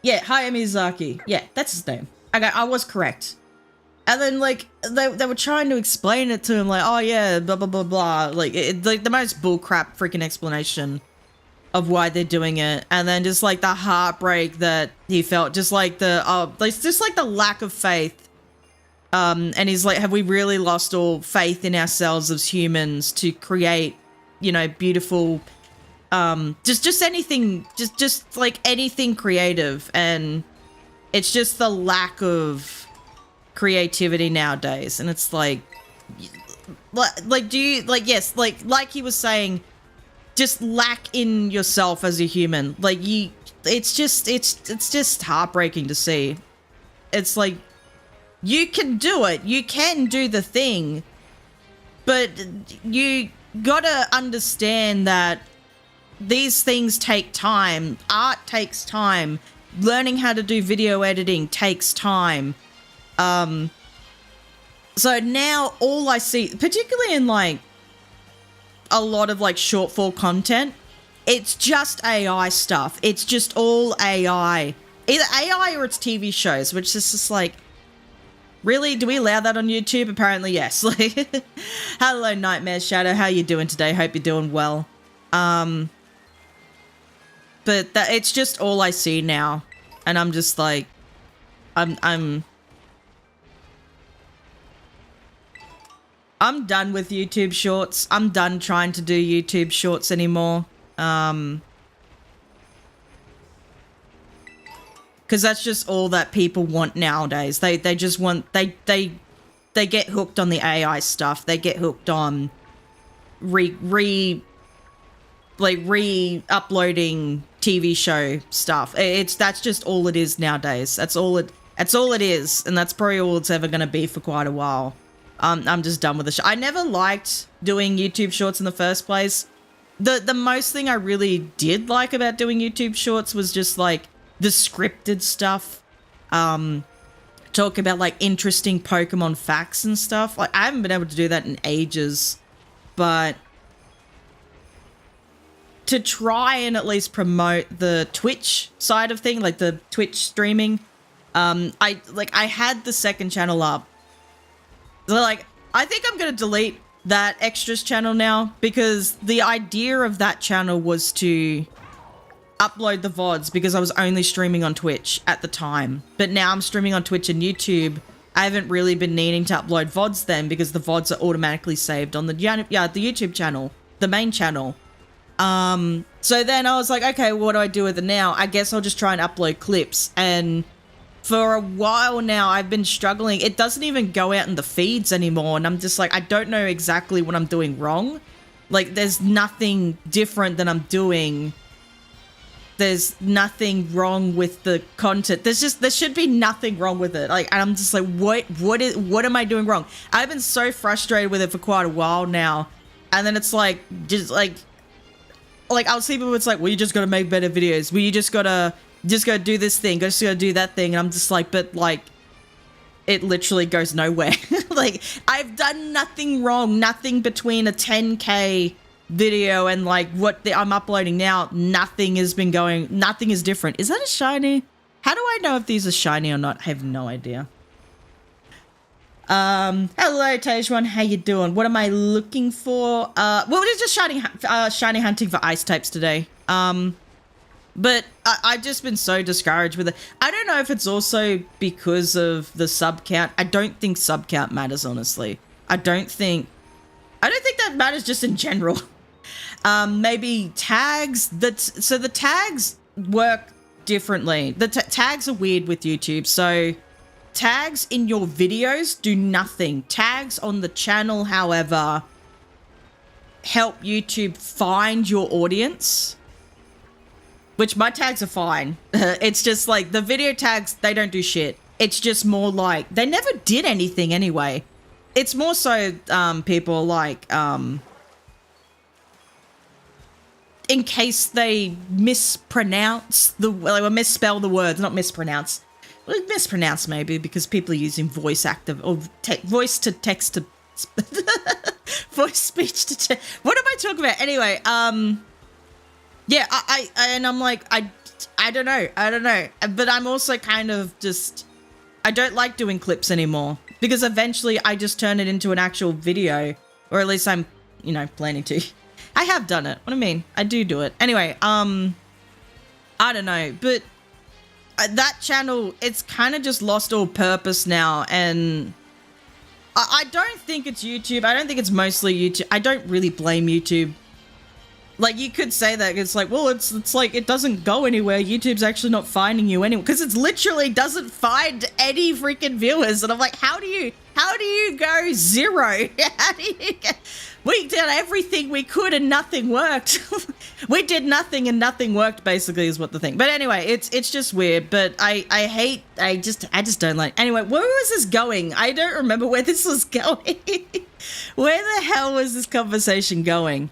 Yeah, Hayao Miyazaki. Yeah, that's his name. Okay, I was correct. And then, like, they were trying to explain it to him, like, oh yeah, blah, blah, blah, blah. Like, like the most bullcrap freaking explanation of why they're doing it. And then just, like, the heartbreak that he felt, just like just like the lack of faith. And he's like, have we really lost all faith in ourselves as humans to create, you know, beautiful, just anything, just like anything creative. And it's just the lack of creativity nowadays. And it's like do you, like, yes, like he was saying, just lack in yourself as a human. Like, it's just heartbreaking to see. It's like, you can do it, you can do the thing, but you gotta understand that these things take time. Art takes time. Learning how to do video editing takes time. So now all I see, particularly in, like, a lot of, like, short form content, it's just AI stuff. It's just all AI. Either AI or it's TV shows, which is just like, really? Do we allow that on YouTube? Apparently, yes. Like, hello, Nightmare Shadow. How you doing today? Hope you're doing well. But it's just all I see now. And I'm just like, I'm done with YouTube Shorts. I'm done trying to do YouTube Shorts anymore. Because that's just all that people want nowadays. They just want, they they get hooked on the AI stuff. They get hooked on re-uploading TV show stuff. That's just all it is nowadays. That's all it is, and that's probably all it's ever going to be for quite a while. I'm just done with the show. I never liked doing YouTube shorts in the first place. The most thing I really did like about doing YouTube shorts was just like the scripted stuff. Talk about like interesting Pokemon facts and stuff. Like I haven't been able to do that in ages, but to try and at least promote the Twitch side of thing, like the Twitch streaming, I had the second channel up. So like I think I'm gonna delete that extras channel now, because the idea of that channel was to upload the VODs because I was only streaming on Twitch at the time. But now I'm streaming on Twitch and YouTube. I haven't really been needing to upload VODs then, because the VODs are automatically saved on the YouTube channel, the main channel. So then I was like, okay, what do I do with it now? I guess I'll just try and upload clips. And for a while now, I've been struggling. It doesn't even go out in the feeds anymore. And I'm just like, I don't know exactly what I'm doing wrong. Like, there's nothing different that I'm doing. There's nothing wrong with the content. There should be nothing wrong with it. Like, and I'm just like, what am I doing wrong? I've been so frustrated with it for quite a while now. And then it's like, just like I'll see people, it's like, well, you just gotta make better videos. Well, you just gotta do this thing, just gotta do that thing. And I'm just like, but like, it literally goes nowhere. Like, I've done nothing wrong, nothing between a 10K video and like I'm uploading now. Nothing is different. Is that a shiny? How do I know if these are shiny or not? I have no idea. Hello Tajuan, how you doing? What am I looking for? Well, we're just shiny hunting for ice types today. But I've just been so discouraged with it. I don't know if it's also because of the sub count. I don't think sub count matters, honestly. I don't think that matters just in general. Maybe tags. So the tags work differently. The tags are weird with YouTube. So tags in your videos do nothing. Tags on the channel, however, help YouTube find your audience. Which my tags are fine. It's just like the video tags, they don't do shit. It's just more like, they never did anything anyway. It's more so people like, in case they misspell the words, not mispronounce. Well, mispronounce maybe, because people are using voice active or voice to text to voice speech to text. What am I talking about? Anyway, yeah, I'm like, I don't know. But I'm also kind of just, I don't like doing clips anymore, because eventually I just turn it into an actual video, or at least I'm, planning to. I have done it. What do I mean? I do it. Anyway, I don't know, but that channel, it's kind of just lost all purpose now, and I don't think it's YouTube. I don't think it's mostly YouTube. I don't really blame YouTube. Like, you could say that. It's like, well, it's like, it doesn't go anywhere. YouTube's actually not finding you anywhere. Because it literally doesn't find any freaking viewers. And I'm like, how do you go zero? We did everything we could and nothing worked. We did nothing and nothing worked, basically, is what the thing. But anyway, it's just weird. But I just don't like. Anyway, where was this going? I don't remember where this was going. Where the hell was this conversation going?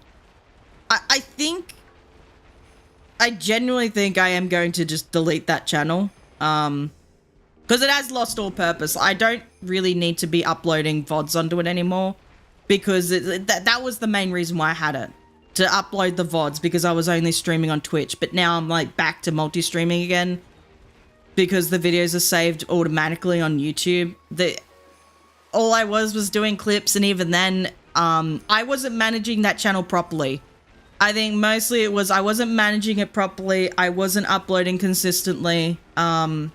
I genuinely think I am going to just delete that channel. Because it has lost all purpose. I don't really need to be uploading VODs onto it anymore. Because that was the main reason why I had it. To upload the VODs, because I was only streaming on Twitch. But now I'm like back to multi-streaming again. Because the videos are saved automatically on YouTube. All I was doing clips, and even then, I wasn't managing that channel properly. I think mostly it was I wasn't managing it properly. I wasn't uploading consistently. I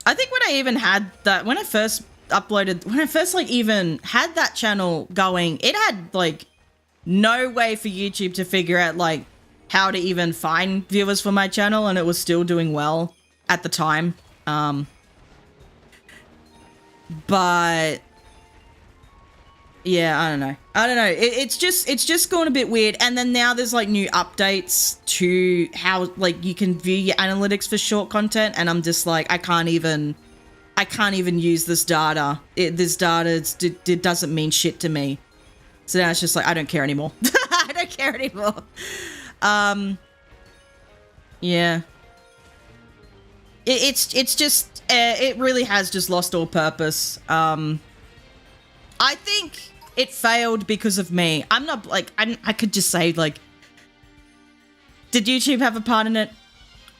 think when I even had that, when I first even had that channel going, it had like no way for YouTube to figure out like how to even find viewers for my channel, and it was still doing well at the time. But yeah, I don't know. It's just going a bit weird. And then now there's like new updates to how like you can view your analytics for short content, and I'm just like, I can't even use this data. This data it doesn't mean shit to me. So now it's just like, I don't care anymore. I don't care anymore. Yeah. It's just it really has just lost all purpose. I think it failed because of me. I'm not like I could just say like, did YouTube have a part in it?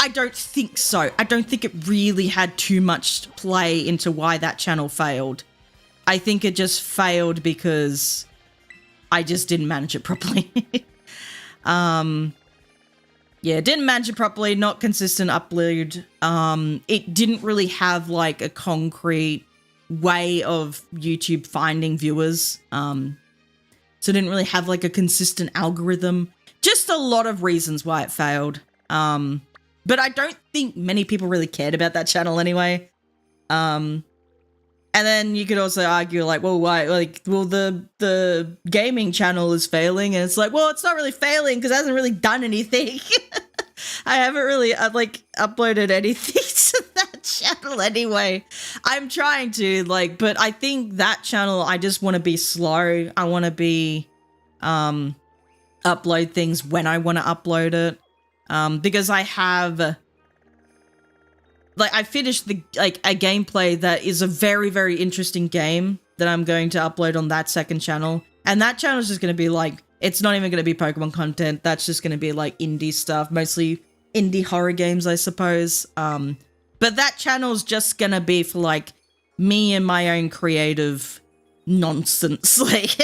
I don't think so. I don't think it really had too much play into why that channel failed. I think it just failed because I just didn't manage it properly. Yeah, didn't manage it properly, not consistent upload. It didn't really have like a concrete way of YouTube finding viewers. So it didn't really have like a consistent algorithm. Just a lot of reasons why it failed. But I don't think many people really cared about that channel anyway. And then you could also argue like, well, why? Like, well, the gaming channel is failing, and it's like, well, it's not really failing because it hasn't really done anything. I haven't really like uploaded anything to that channel anyway. I'm trying to like, but I think that channel, I just want to be slow. I want to be upload things when I want to upload it, because I have. Like, I finished a gameplay that is a very, very interesting game that I'm going to upload on that second channel. And that channel is just going to be like, it's not even going to be Pokemon content. That's just going to be like indie stuff, mostly indie horror games, I suppose. But that channel is just going to be for like me and my own creative nonsense. Like,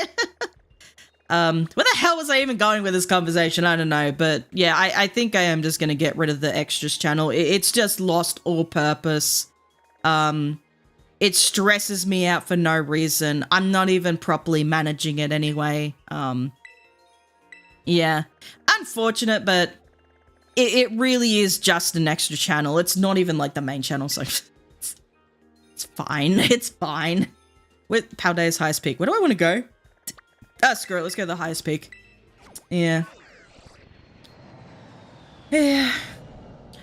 where the hell was I even going with this conversation? I don't know. But yeah, I think I am just going to get rid of the extras channel. It's just lost all purpose. It stresses me out for no reason. I'm not even properly managing it anyway. Yeah, unfortunate, but it really is just an extra channel. It's not even like the main channel, so it's fine. It's fine. With Paldea's highest peak. Where do I want to go? Screw it, let's go to the highest peak. Yeah. Yeah.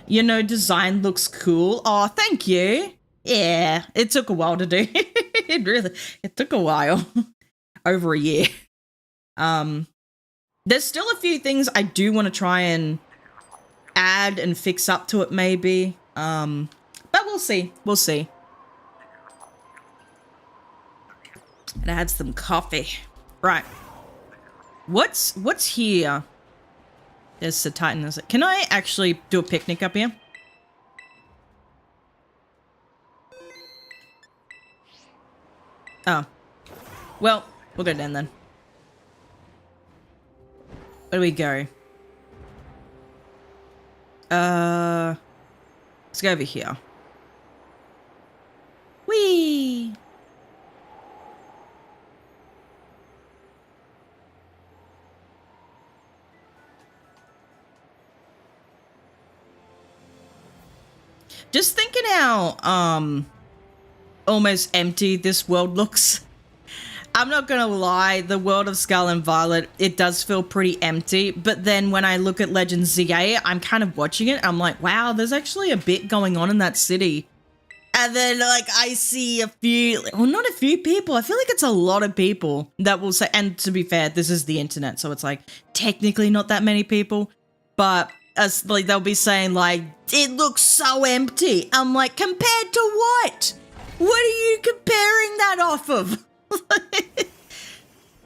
You know, design looks cool. Oh, thank you. Yeah, it took a while to do. It took a while. Over a year. There's still a few things I do want to try and add and fix up to it maybe. But we'll see. We'll see. And add some coffee. Right. What's here? There's the Titan. Can I actually do a picnic up here? Oh. Well, we'll go down then. Where do we go? Let's go over here. Whee! Just thinking how, almost empty this world looks. I'm not gonna lie, the world of Scarlet and Violet, it does feel pretty empty, but then when I look at Legend ZA, I'm kind of watching it, I'm like, wow, there's actually a bit going on in that city. And then, like, I see a few, well, not a few people, I feel like it's a lot of people that will say, and to be fair, this is the internet, so it's like, technically not that many people, but as like they'll be saying like, it looks so empty. I'm like, compared to what? What are you comparing that off of?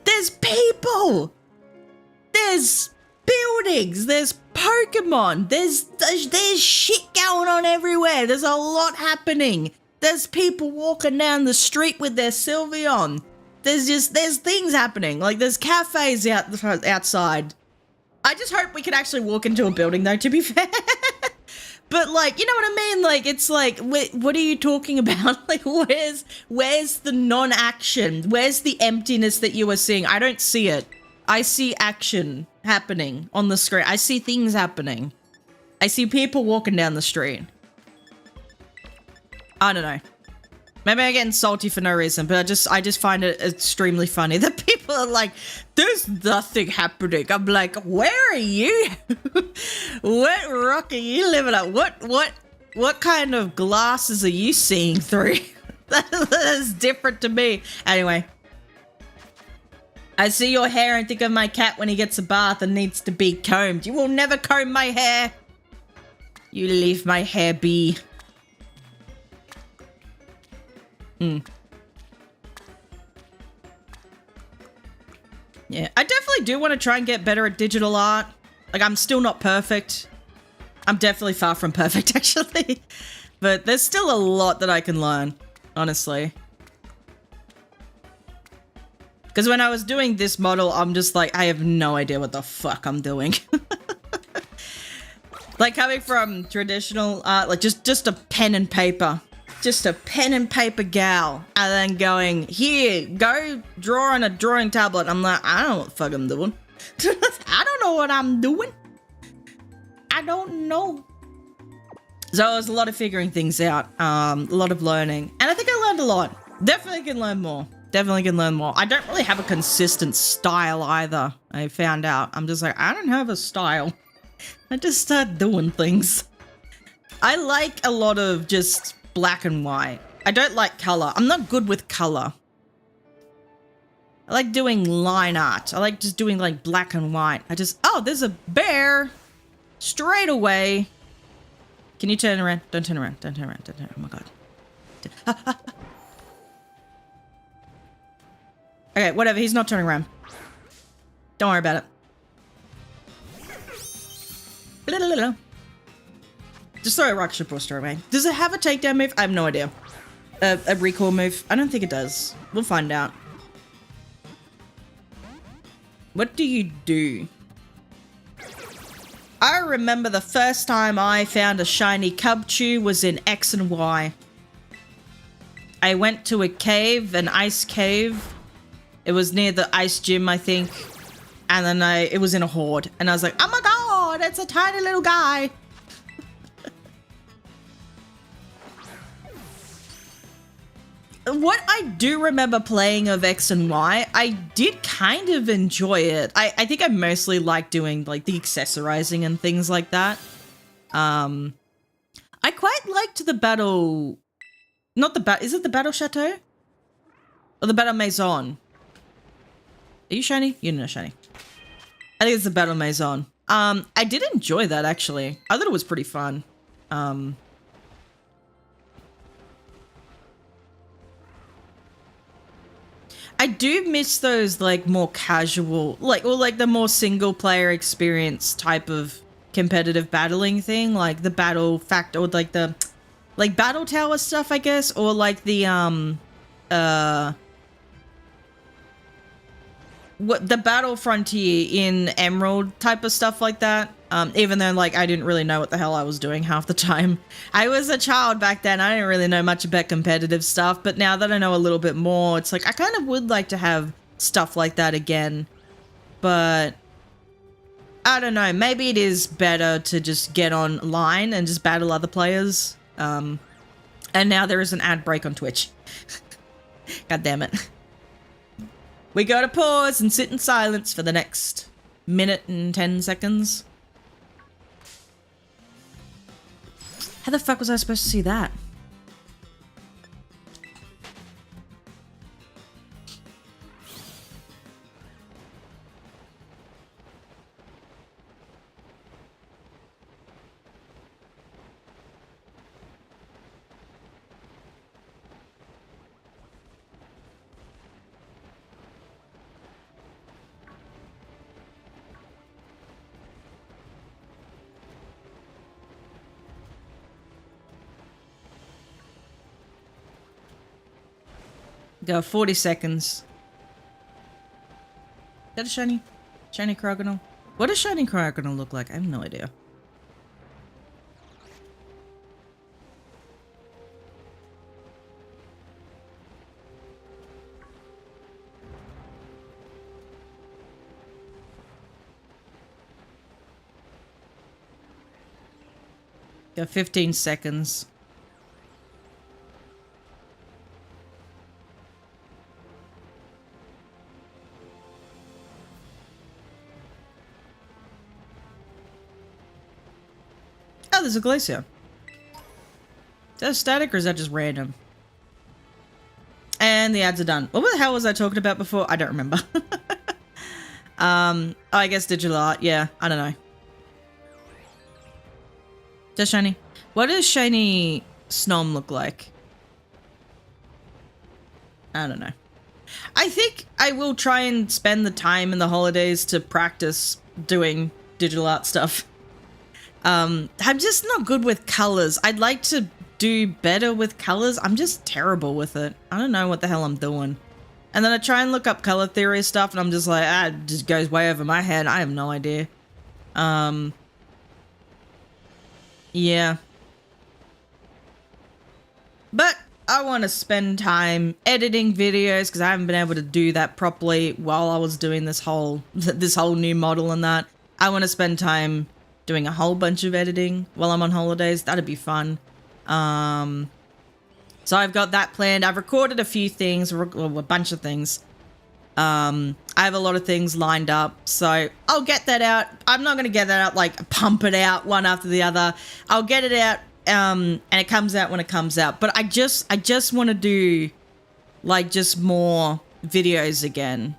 There's people. There's buildings. There's Pokemon. There's shit going on everywhere. There's a lot happening. There's people walking down the street with their Sylveon. There's things happening. Like there's cafes outside. I just hope we can actually walk into a building though, to be fair. But like, you know what I mean? Like, it's like, what are you talking about? Like, where's the non-action? Where's the emptiness that you are seeing? I don't see it. I see action happening on the screen. I see things happening. I see people walking down the street. I don't know. Maybe I'm getting salty for no reason, but I just find it extremely funny that people are like, there's nothing happening. I'm like, where are you? What rock are you living at? What kind of glasses are you seeing through? That is different to me. Anyway. I see your hair and think of my cat when he gets a bath and needs to be combed. You will never comb my hair. You leave my hair be. Yeah, I definitely do want to try and get better at digital art. Like, I'm still not perfect. I'm definitely far from perfect, actually. But there's still a lot that I can learn, honestly. Because when I was doing this model, I'm just like, I have no idea what the fuck I'm doing. Like, coming from traditional art, like just a pen and paper. Just a pen and paper gal, and then going, here, go draw on a drawing tablet. I'm like, I don't know what the fuck I'm doing. I don't know what I'm doing. I don't know. So it was a lot of figuring things out, a lot of learning. And I think I learned a lot. Definitely can learn more. Definitely can learn more. I don't really have a consistent style either, I found out. I'm just like, I don't have a style. I just start doing things. I like a lot of just black and white. I don't like color. I'm not good with color. I like doing line art. I like just doing like black and white. Oh, there's a bear. Straight away. Can you turn around? Don't turn around. Don't turn around. Don't turn around. Oh my god. Okay, whatever. He's not turning around. Don't worry about it. Just throw a rock, ship, or store away. Does it have a takedown move? I have no idea. A recall move? I don't think it does. We'll find out. What do you do? I remember the first time I found a shiny Cubchoo was in X and Y. I went to a cave, an ice cave. It was near the ice gym, I think. And then it was in a horde. And I was like, oh my god, it's a tiny little guy. What I do remember playing of X and Y, I did kind of enjoy it. I think I mostly like doing like the accessorizing and things like that. I quite liked the battle, not the battle, is it the Battle Chateau? Or the Battle Maison? Are you shiny? You're not shiny. I think it's the Battle Maison. I did enjoy that actually. I thought it was pretty fun. I do miss those like more casual, like the more single player experience type of competitive battling thing, like the battle fact or like the battle tower stuff, I guess, or like the what the battle frontier in Emerald type of stuff like that. Even though like I didn't really know what the hell I was doing half the time. I was a child back then. I didn't really know much about competitive stuff, but now that I know a little bit more, it's like I kind of would like to have stuff like that again. But I don't know, maybe it is better to just get online and just battle other players. And now there is an ad break on Twitch. God damn it. We gotta pause and sit in silence for the next minute and 10 seconds. How the fuck was I supposed to see that? Go 40 seconds. Is that a shiny? Shiny Crocodile? What does shiny Crocodile look like? I have no idea. Go 15 seconds. there's a glacier. Is that static or is that just random? And the ads are done. What the hell was I talking about before? I don't remember. I guess digital art. Yeah, I don't know. Does shiny? What does shiny Snom look like? I don't know. I think I will try and spend the time in the holidays to practice doing digital art stuff. I'm just not good with colors. I'd like to do better with colors. I'm just terrible with it. I don't know what the hell I'm doing. And then I try and look up color theory stuff and I'm just like, it just goes way over my head. I have no idea. Yeah. But I want to spend time editing videos because I haven't been able to do that properly while I was doing this whole new model and that. I want to spend time doing a whole bunch of editing while I'm on holidays. That'd be fun. So I've got that planned. I've recorded a few things, a bunch of things. I have a lot of things lined up, so I'll get that out. I'm not going to get that out, like pump it out one after the other. I'll get it out, and it comes out when it comes out. But I just want to do like just more videos again.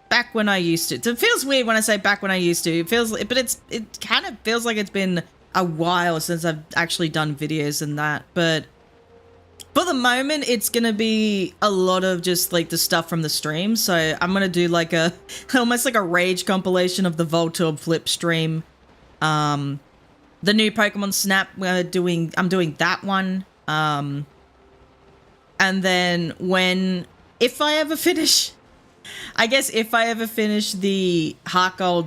Back when I used to. It feels weird when I say back when I used to. It kind of feels like it's been a while since I've actually done videos and that. But for the moment, it's going to be a lot of just like the stuff from the stream. So I'm going to do like almost like a rage compilation of the VTuber flip stream. The new Pokemon Snap, I'm doing that one. And then if I ever finish the Heart Gold,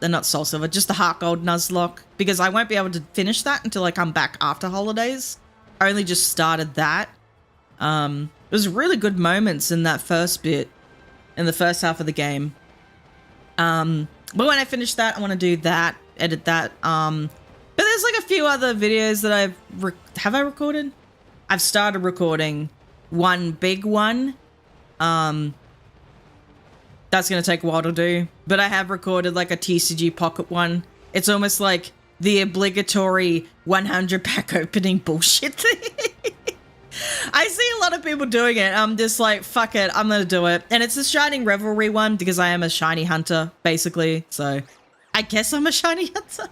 not Soul Silver, just the Heart Gold Nuzlocke, because I won't be able to finish that until I come back after holidays. I only just started that. There was really good moments in that first bit, in the first half of the game. But when I finish that, I want to do that, edit that. But there's like a few other videos that have I recorded? I've started recording one big one. That's going to take a while to do. But I have recorded like a TCG Pocket one. It's almost like the obligatory 100 pack opening bullshit thing. I see a lot of people doing it. I'm just like, fuck it, I'm going to do it. And it's a Shining Revelry one because I am a shiny hunter, basically. So I guess I'm a shiny hunter.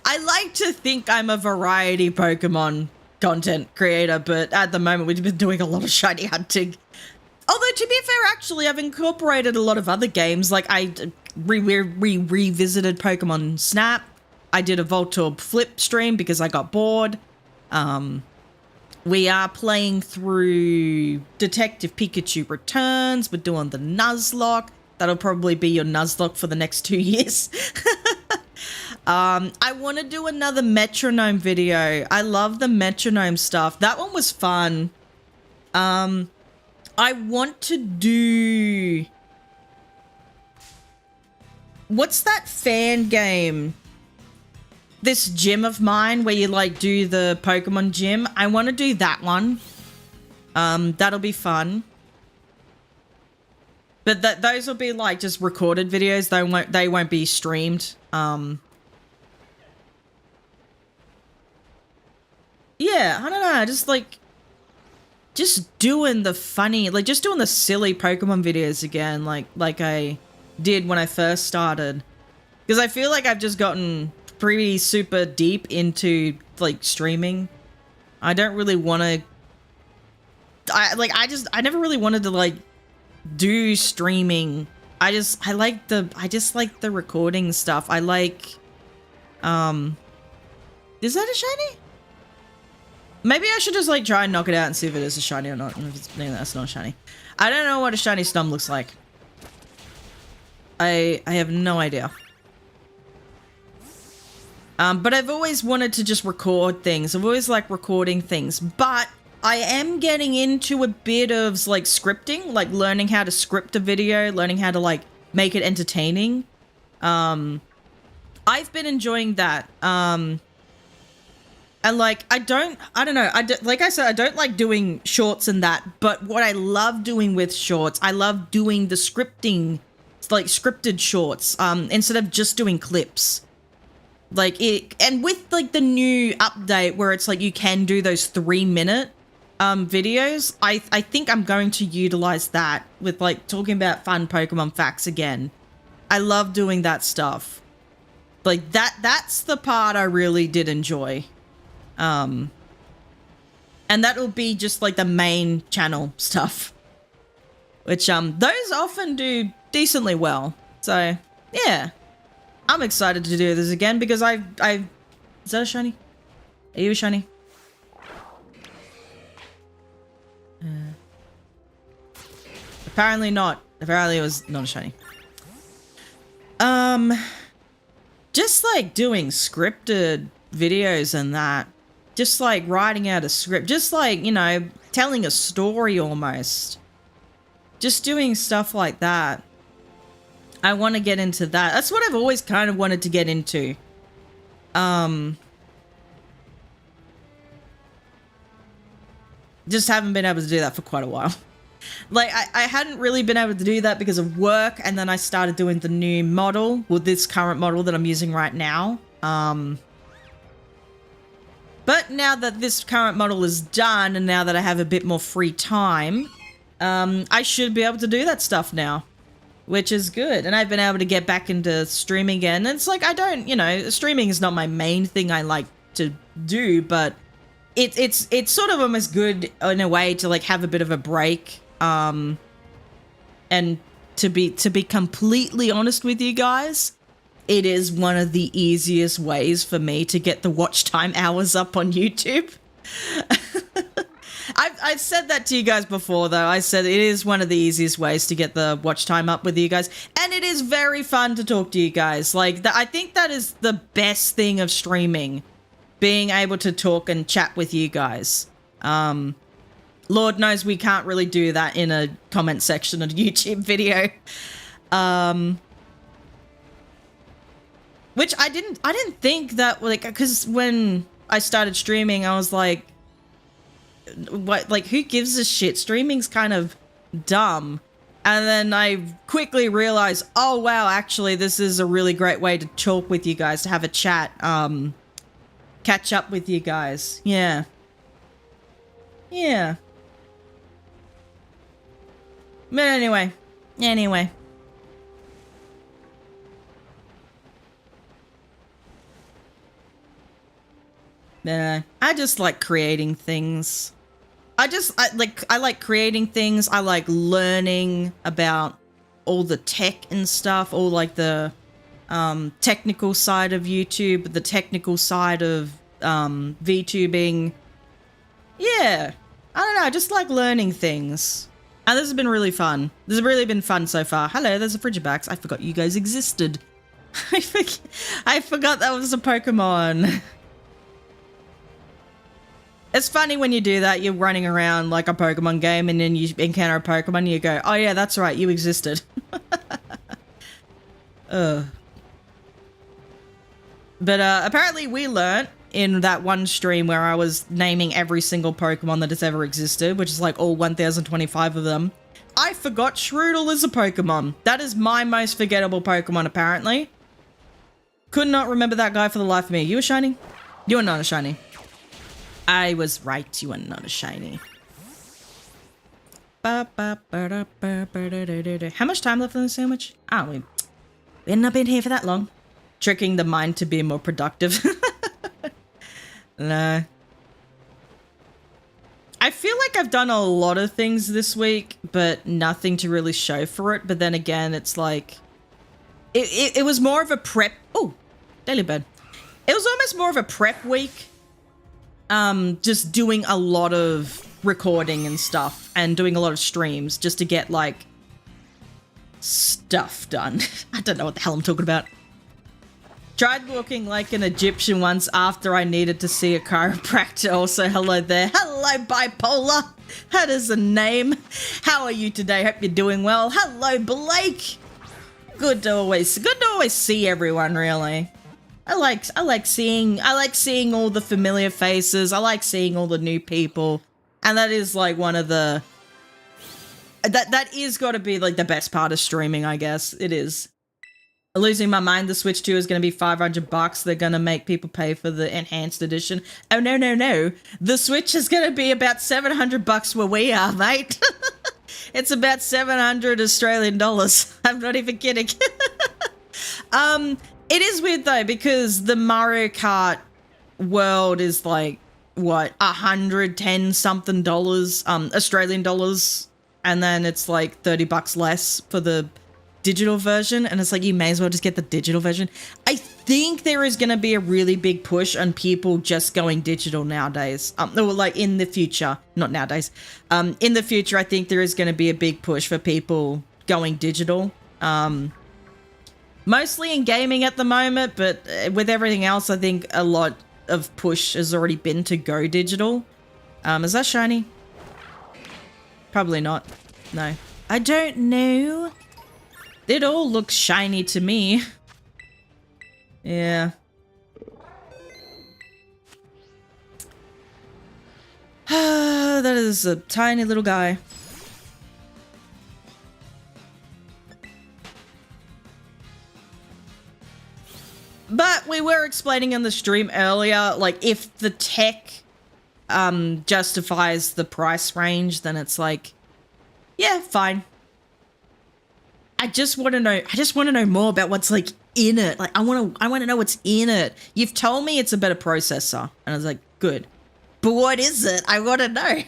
I like to think I'm a variety Pokemon content creator, but at the moment we've been doing a lot of shiny hunting. Although, to be fair, actually, I've incorporated a lot of other games. Like, I revisited Pokemon Snap. I did a VTuber flip stream because I got bored. We are playing through Detective Pikachu Returns. We're doing the Nuzlocke. That'll probably be your Nuzlocke for the next 2 years. I want to do another Metronome video. I love the Metronome stuff. That one was fun. I want to do... What's that fan game? This gym of mine where you like do the Pokemon gym. I want to do that one. That'll be fun. But those will be like just recorded videos. They won't be streamed. Yeah, I don't know. Just doing the funny, like just doing the silly Pokemon videos again, like I did when I first started. Because I feel like I've just gotten pretty super deep into like streaming. I don't really want to. I never really wanted to like do streaming. I just like the recording stuff. I like. Is that a shiny? Maybe I should just like try and knock it out and see if it is a shiny or not. Maybe that's not a shiny. I don't know what a shiny Snom looks like. I have no idea. But I've always wanted to just record things. I've always liked recording things. But I am getting into a bit of like scripting, like learning how to script a video, learning how to like make it entertaining. I've been enjoying that. And like, I don't know. Like I said, I don't like doing shorts and that, but what I love doing with shorts, I love doing the scripting, like scripted shorts, instead of just doing clips. Like it, and with like the new update where it's like you can do those 3-minute videos, I think I'm going to utilize that with like talking about fun Pokemon facts again. I love doing that stuff. Like that's the part I really did enjoy. And that'll be just like the main channel stuff, which those often do decently well. So yeah, I'm excited to do this again because I is that a shiny? Are you a shiny? Apparently not. Apparently it was not a shiny. Just like doing scripted videos and that. Just like writing out a script. Just like, you know, telling a story almost. Just doing stuff like that. I want to get into that. That's what I've always kind of wanted to get into. Just haven't been able to do that for quite a while. Like, I hadn't really been able to do that because of work, and then I started doing the new model, well, this current model that I'm using right now. But now that this current model is done, and now that I have a bit more free time, I should be able to do that stuff now, which is good. And I've been able to get back into streaming again. And it's like, I don't, you know, streaming is not my main thing I like to do, but it's sort of almost good in a way to like have a bit of a break. And to be completely honest with you guys, it is one of the easiest ways for me to get the watch time hours up on YouTube. I've said that to you guys before, though. I said it is one of the easiest ways to get the watch time up with you guys. And it is very fun to talk to you guys. Like, I think that is the best thing of streaming. Being able to talk and chat with you guys. Lord knows we can't really do that in a comment section of a YouTube video. Which I didn't think that, like, because when I started streaming, I was like, what, like, who gives a shit? Streaming's kind of dumb. And then I quickly realized, oh wow, actually this is a really great way to talk with you guys, to have a chat, catch up with you guys. Yeah. Yeah. But anyway. I just like creating things. I like creating things. I like learning about all the tech and stuff, all like the technical side of YouTube, the technical side of VTubing. Yeah. I don't know, I just like learning things. And this has been really fun. This has really been fun so far. Hello, there's a Frigibax. I forgot you guys existed. I forgot that was a Pokemon. It's funny when you do that. You're running around like a Pokemon game and then you encounter a Pokemon and you go, oh yeah, that's right, you existed. But apparently we learnt in that one stream where I was naming every single Pokemon that has ever existed, which is like all 1025 of them. I forgot Shroodle is a Pokemon. That is my most forgettable Pokemon, apparently. Could not remember that guy for the life of me. You a shiny? You are not a shiny. I was right, you are not a shiny. How much time left on the sandwich? Oh, we've not been here for that long. Tricking the mind to be more productive. No. I feel like I've done a lot of things this week, but nothing to really show for it. But then again, it's like... It was more of a prep... Oh, Daily Bird. It was almost more of a prep week. Just doing a lot of recording and stuff. And doing a lot of streams just to get, like, stuff done. I don't know what the hell I'm talking about. Tried walking like an Egyptian once after I needed to see a chiropractor. Also, hello there. Hello, Bipolar. That is a name. How are you today? Hope you're doing well. Hello, Blake. Good to always see everyone, really. I like seeing all the familiar faces. I like seeing all the new people. And that is like one of the... That is got to be like the best part of streaming, I guess. It is. Losing my mind, the Switch 2 is going to be $500. They're going to make people pay for the enhanced edition. Oh, no, no, no. The Switch is going to be about $700 where we are, mate. It's about 700 Australian dollars. I'm not even kidding. It is weird, though, because the Mario Kart world is like, what, 110 something dollars, Australian dollars. And then it's like $30 less for the digital version, and it's like you may as well just get the digital version. I think there is going to be a really big push on people just going digital nowadays. Or like in the future, not nowadays. In the future, I think there is going to be a big push for people going digital. Mostly in gaming at the moment, but with everything else, I think a lot of push has already been to go digital. Is that shiny? Probably not. No. I don't know. It all looks shiny to me. Yeah. That is a tiny little guy. But we were explaining in the stream earlier, like, if the tech justifies the price range, then it's like, yeah, fine. I just want to know more about what's like in it. Like I want to know what's in it. You've told me it's a better processor, and I was like, good. But what is it? I want to know.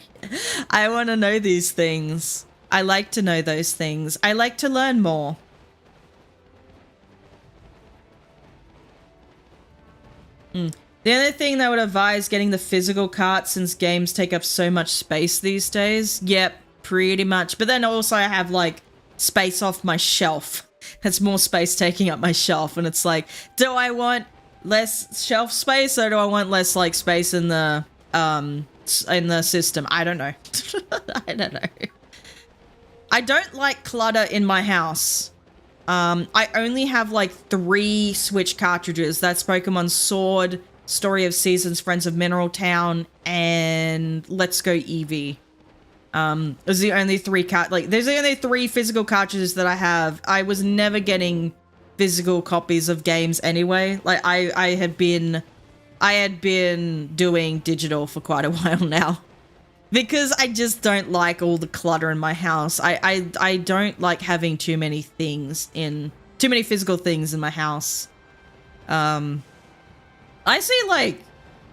I want to know these things. I like to know those things. I like to learn more. The other thing that I would advise getting the physical cart, since games take up so much space these days. Yep, pretty much. But then also I have like space off my shelf. That's more space taking up my shelf, and it's like, do I want less shelf space, or do I want less like space in the system? I don't know. I don't know. I don't like clutter in my house. I only have like 3 Switch cartridges. That's Pokemon Sword, Story of Seasons, Friends of Mineral Town, and Let's Go Eevee. There's the only 3 there's the only 3 physical cartridges that I have. I was never getting physical copies of games anyway. Like I had been doing digital for quite a while now, because I just don't like all the clutter in my house. I don't like having too many physical things in my house. I see like,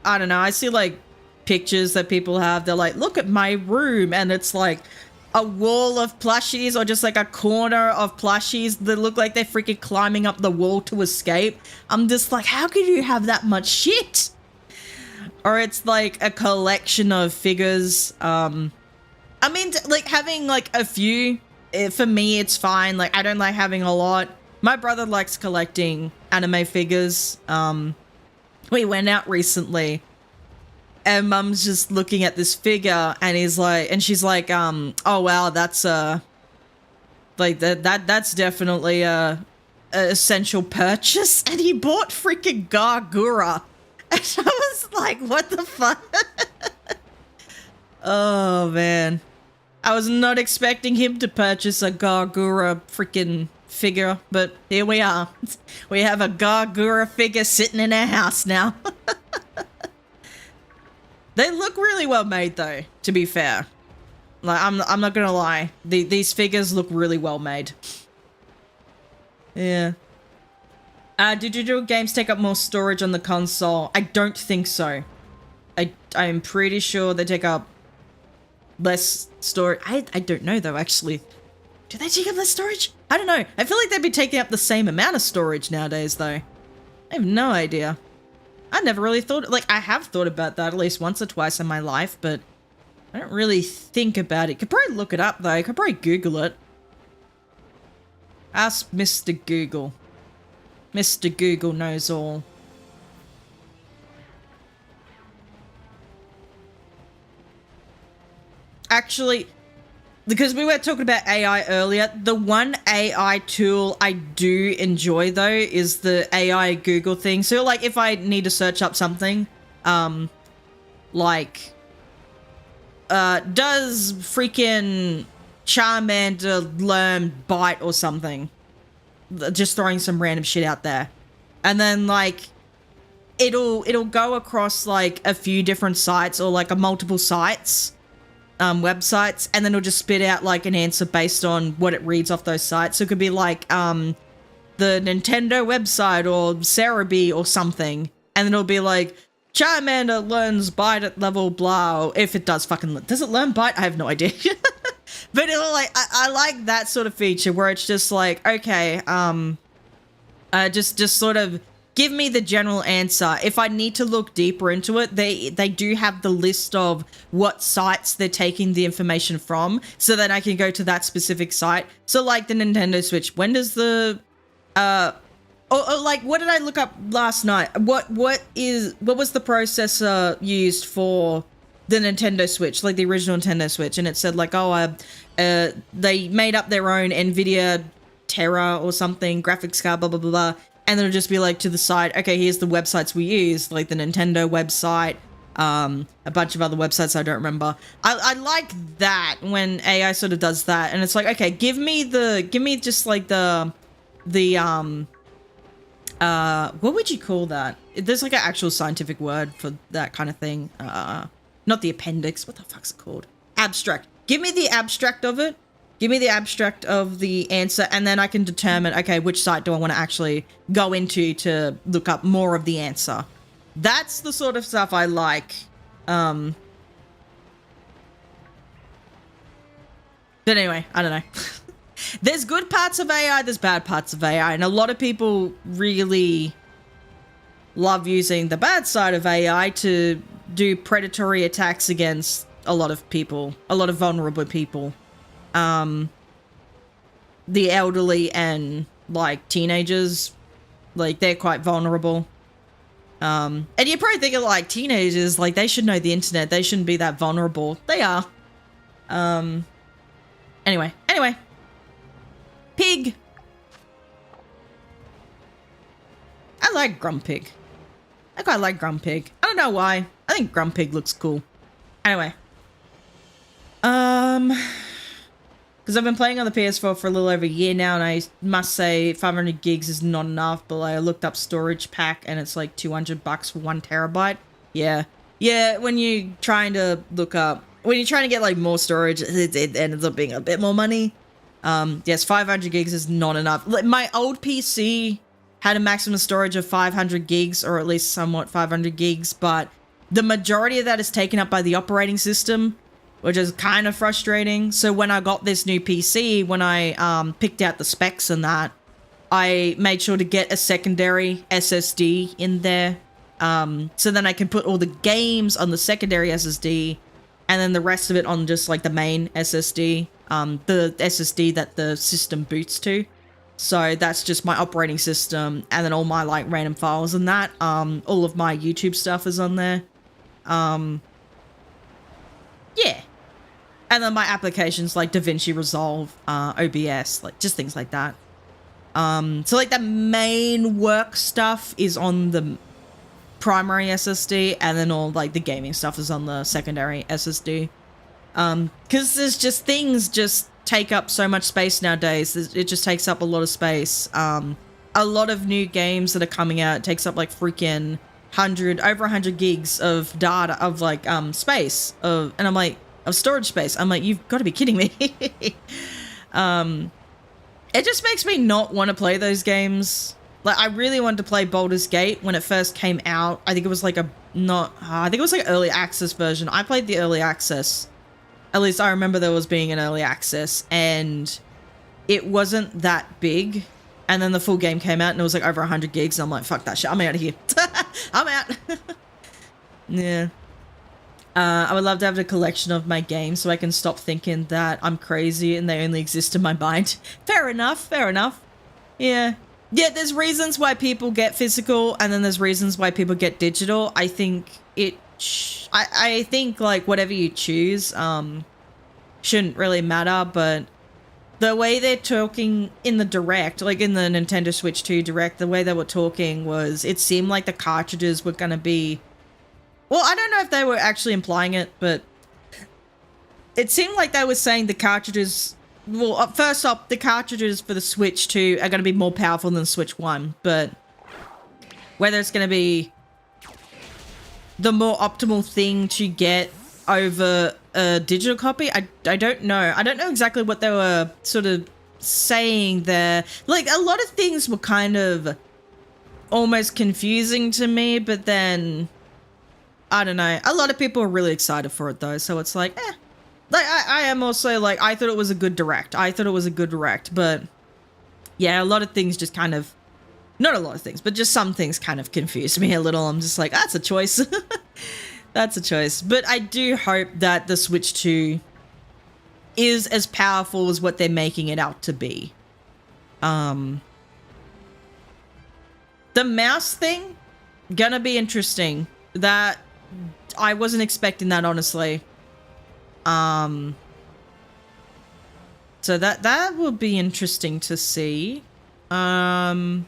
I don't know, I see like pictures that people have. They're like, look at my room, and it's like a wall of plushies, or just like a corner of plushies that look like they're freaking climbing up the wall to escape. I'm just like, how could you have that much shit? Or it's like a collection of figures. I mean, like having like a few, for me it's fine. Like I don't like having a lot. My brother likes collecting anime figures. We went out recently, and Mum's just looking at this figure, and she's like, oh wow, that's like that's definitely a essential purchase. And he bought freaking Gargura, and I was like, what the fuck? Oh man, I was not expecting him to purchase a Gargura freaking figure, but here we are. We have a Gargura figure sitting in our house now. They look really well made, though, to be fair. Like, I'm not gonna lie. These figures look really well made. Yeah. Do digital games take up more storage on the console? I don't think so. I'm pretty sure they take up less storage. I don't know, though, actually. Do they take up less storage? I don't know. I feel like they'd be taking up the same amount of storage nowadays, though. I have no idea. I never really thought, like, I have thought about that at least once or twice in my life, but I don't really think about it. Could probably look it up, though. Could probably Google it. Ask Mr. Google. Mr. Google knows all. Actually, because we were talking about AI earlier, the one AI tool I do enjoy, though, is the AI Google thing. So, like, if I need to search up something, like, does freaking Charmander learn Bite or something? just throwing some random shit out there. And then like it'll go across like a few different sites or like a multiple sites, websites, and then it'll just spit out like an answer based on what it reads off those sites. So it could be like the Nintendo website or Cerebi or something, and then it'll be like Charmander learns bite at level blah. Or if it does does it learn bite? I have no idea. But it'll like I like that sort of feature where it's just like, okay, just sort of give me the general answer. If I need to look deeper into it, they do have the list of what sites they're taking the information from, so that I can go to that specific site. So like the Nintendo Switch, when does the like what did I look up last night? What was the processor used for the Nintendo Switch, like the original Nintendo Switch? And it said like, oh, they made up their own NVIDIA Terra or something, graphics card, blah, blah, blah, blah. And then it'll just be like to the side, okay, here's the websites we use, like the Nintendo website, a bunch of other websites I don't remember. I like that when AI sort of does that. And it's like, okay, give me just like the what would you call that? There's like an actual scientific word for that kind of thing. Not the appendix. What the fuck's it called? Abstract. Give me the abstract of it. Give me the abstract of the answer, and then I can determine, okay, which site do I want to actually go into to look up more of the answer. That's the sort of stuff I like. But anyway, I don't know. There's good parts of AI, there's bad parts of AI, and a lot of people really love using the bad side of AI to do predatory attacks against a lot of people, a lot of vulnerable people. The elderly and like teenagers, like they're quite vulnerable. And you're probably thinking like teenagers, like they should know the internet, they shouldn't be that vulnerable. They are. Anyway. Pig. I like Grumpig. I quite like Grumpig. I don't know why. I think Grumpig looks cool. Anyway. Because I've been playing on the PS4 for a little over a year now, and I must say 500 gigs is not enough, but I looked up storage pack, and it's like $200 for 1 terabyte. Yeah, when you're trying to get like more storage, it ends up being a bit more money. Yes, 500 gigs is not enough. My old PC had a maximum storage of 500 gigs, or at least somewhat 500 gigs, but the majority of that is taken up by the operating system, which is kind of frustrating. So when I got this new PC, when I picked out the specs and that, I made sure to get a secondary SSD in there. So then I can put all the games on the secondary SSD, and then the rest of it on just like the main SSD, the SSD that the system boots to. So that's just my operating system, and then all my like random files and that. All of my YouTube stuff is on there. Yeah. And then my applications like DaVinci Resolve, OBS, like just things like that. So like the main work stuff is on the primary SSD, and then all like the gaming stuff is on the secondary SSD. Because there's just things just take up so much space nowadays. It just takes up a lot of space. A lot of new games that are coming out takes up like freaking over 100 gigs of data, of like space, and I'm like, of storage space. I'm like, you've got to be kidding me. It just makes me not want to play those games. Like, I really wanted to play Baldur's Gate when it first came out. I think it was like I think it was like an early access version. I played the early access. At least I remember there was being an early access, and it wasn't that big. And then the full game came out and it was like over 100 gigs. And I'm like, fuck that shit. I'm out of here. I'm out. Yeah. I would love to have a collection of my games so I can stop thinking that I'm crazy and they only exist in my mind. Fair enough. Yeah. Yeah, there's reasons why people get physical, and then there's reasons why people get digital. I think I think like whatever you choose shouldn't really matter, but the way they're talking in the direct, like in the Nintendo Switch 2 direct, the way they were talking was, it seemed like the cartridges were going to be, well, I don't know if they were actually implying it, but it seemed like they were saying the cartridges well, first off, the cartridges for the Switch 2 are going to be more powerful than the Switch 1, but whether it's going to be the more optimal thing to get over a digital copy, I don't know. I don't know exactly what they were sort of saying there. Like, a lot of things were kind of almost confusing to me, but then, I don't know. A lot of people are really excited for it, though, so it's like, eh. Like, I am also, like, I thought it was a good direct. But yeah, a lot of things just kind of, not a lot of things, but just some things kind of confused me a little. I'm just like, that's a choice. That's a choice. But I do hope that the Switch 2 is as powerful as what they're making it out to be. The mouse thing, gonna be interesting. That, I wasn't expecting that, honestly. So that will be interesting to see. The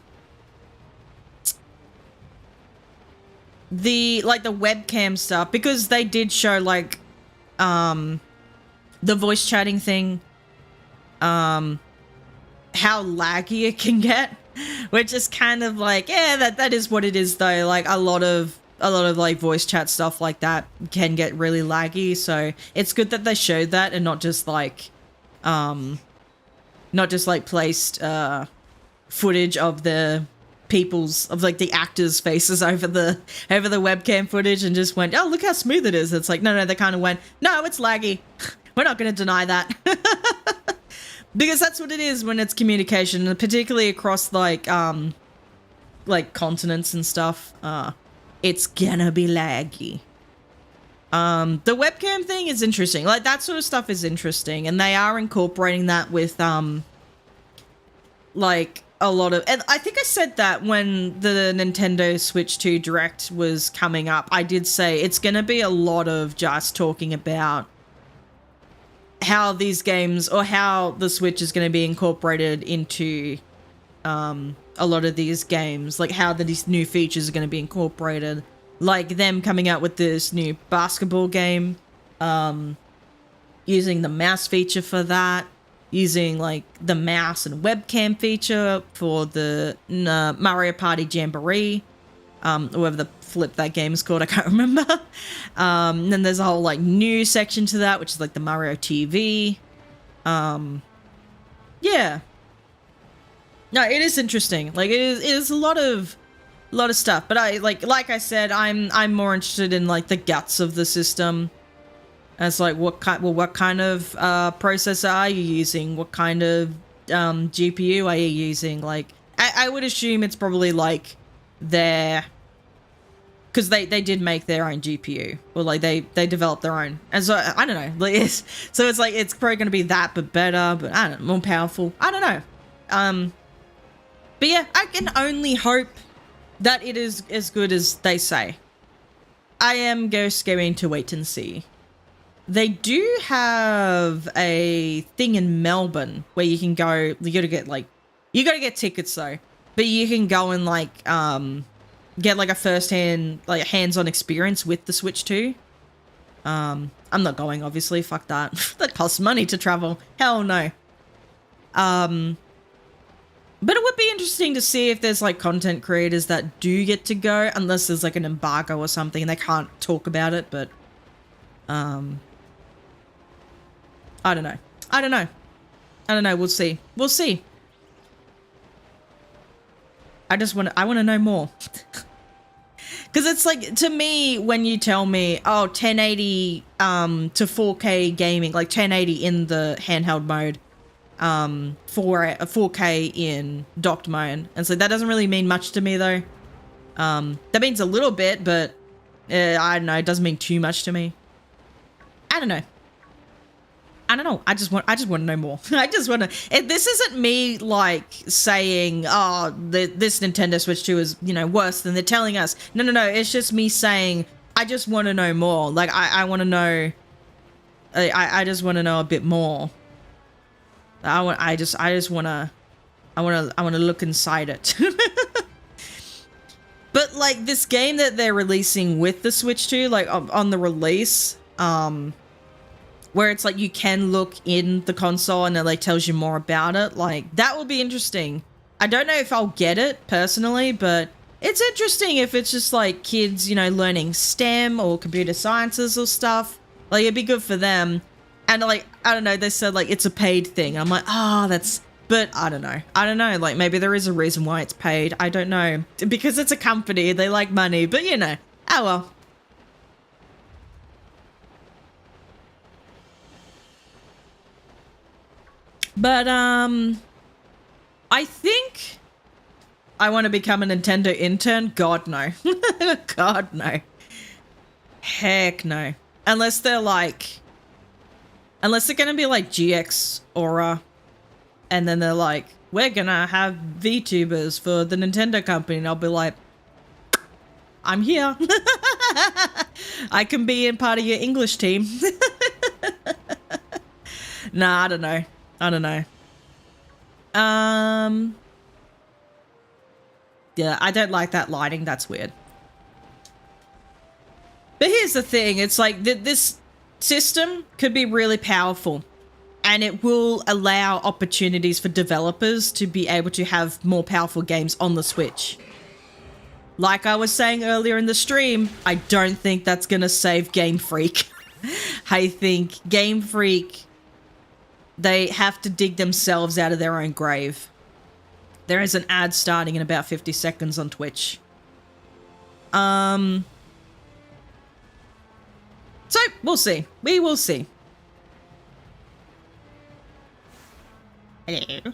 webcam stuff, because they did show like the voice chatting thing, how laggy it can get, which is kind of like, yeah, that is what it is though. Like a lot of like voice chat stuff like that can get really laggy, so it's good that they showed that and not just like placed footage of the the actors' faces over the webcam footage and just went, oh, look how smooth it is. It's like, no, they kind of went, no, it's laggy. We're not going to deny that. Because that's what it is when it's communication, particularly across like continents and stuff. It's gonna be laggy. The webcam thing is interesting. Like, that sort of stuff is interesting, and they are incorporating that with like a lot of, and I think I said that when the Nintendo Switch 2 Direct was coming up, I did say it's gonna be a lot of just talking about how these games, or how the Switch is going to be incorporated into a lot of these games, like how these new features are going to be incorporated, like them coming out with this new basketball game, using the mouse feature for that, using like the mouse and webcam feature for the Mario Party Jamboree, whatever the flip that game is called, I can't remember. And then there's a whole like new section to that, which is like the Mario TV. Yeah. No, it is interesting. Like it is a lot of stuff. But I like I said, I'm more interested in like the guts of the system. As like what kind of processor are you using? What kind of GPU are you using? Like I would assume it's probably like their, because they did make their own GPU, or like they developed their own, and so I don't know. Like so it's like it's probably going to be that, but better, but I don't know, more powerful. I don't know. But yeah, I can only hope that it is as good as they say. I am going to wait and see. They do have a thing in Melbourne where you can go. You got to get tickets though, but you can go and like get like a first-hand, like hands-on experience with the Switch 2. I'm not going, obviously. Fuck that. That costs money to travel. Hell no. But it would be interesting to see if there's like content creators that do get to go, unless there's like an embargo or something and they can't talk about it. But I don't know. We'll see. I want to know more. Because it's like, to me, when you tell me, oh, 1080 to 4K gaming, like 1080 in the handheld mode, 4K in docked mode, and so that doesn't really mean much to me though. That means a little bit, but I don't know, it doesn't mean too much to me. I don't know. I just want to know more. This isn't me like saying, oh, this Nintendo Switch 2 is, worse than they're telling us. No. It's just me saying, I just want to know more. Like, I want to know. I just want to know a bit more. I want to look inside it. But like this game that they're releasing with the Switch 2, like on the release, where it's like you can look in the console and it like tells you more about it. Like that would be interesting. I don't know if I'll get it personally, but it's interesting if it's just like kids, you know, learning STEM or computer sciences or stuff. Like it'd be good for them. And like, I don't know, they said like it's a paid thing. I'm like, that's, but I don't know. I don't know. Like maybe there is a reason why it's paid. I don't know. Because it's a company, they like money, but you know, oh well. But I think I want to become a Nintendo intern. God no. God no. Heck no. Unless they're going to be like GX Aura, and then they're like, we're going to have VTubers for the Nintendo company, and I'll be like, I'm here. I can be in part of your English team. Nah, I don't know. I don't know. Yeah, I don't like that lighting. That's weird. But here's the thing. It's like this system could be really powerful, and it will allow opportunities for developers to be able to have more powerful games on the Switch. Like I was saying earlier in the stream, I don't think that's going to save Game Freak. I think Game Freak, they have to dig themselves out of their own grave. There is an ad starting in about 50 seconds on Twitch. So, we'll see. We will see. Hello.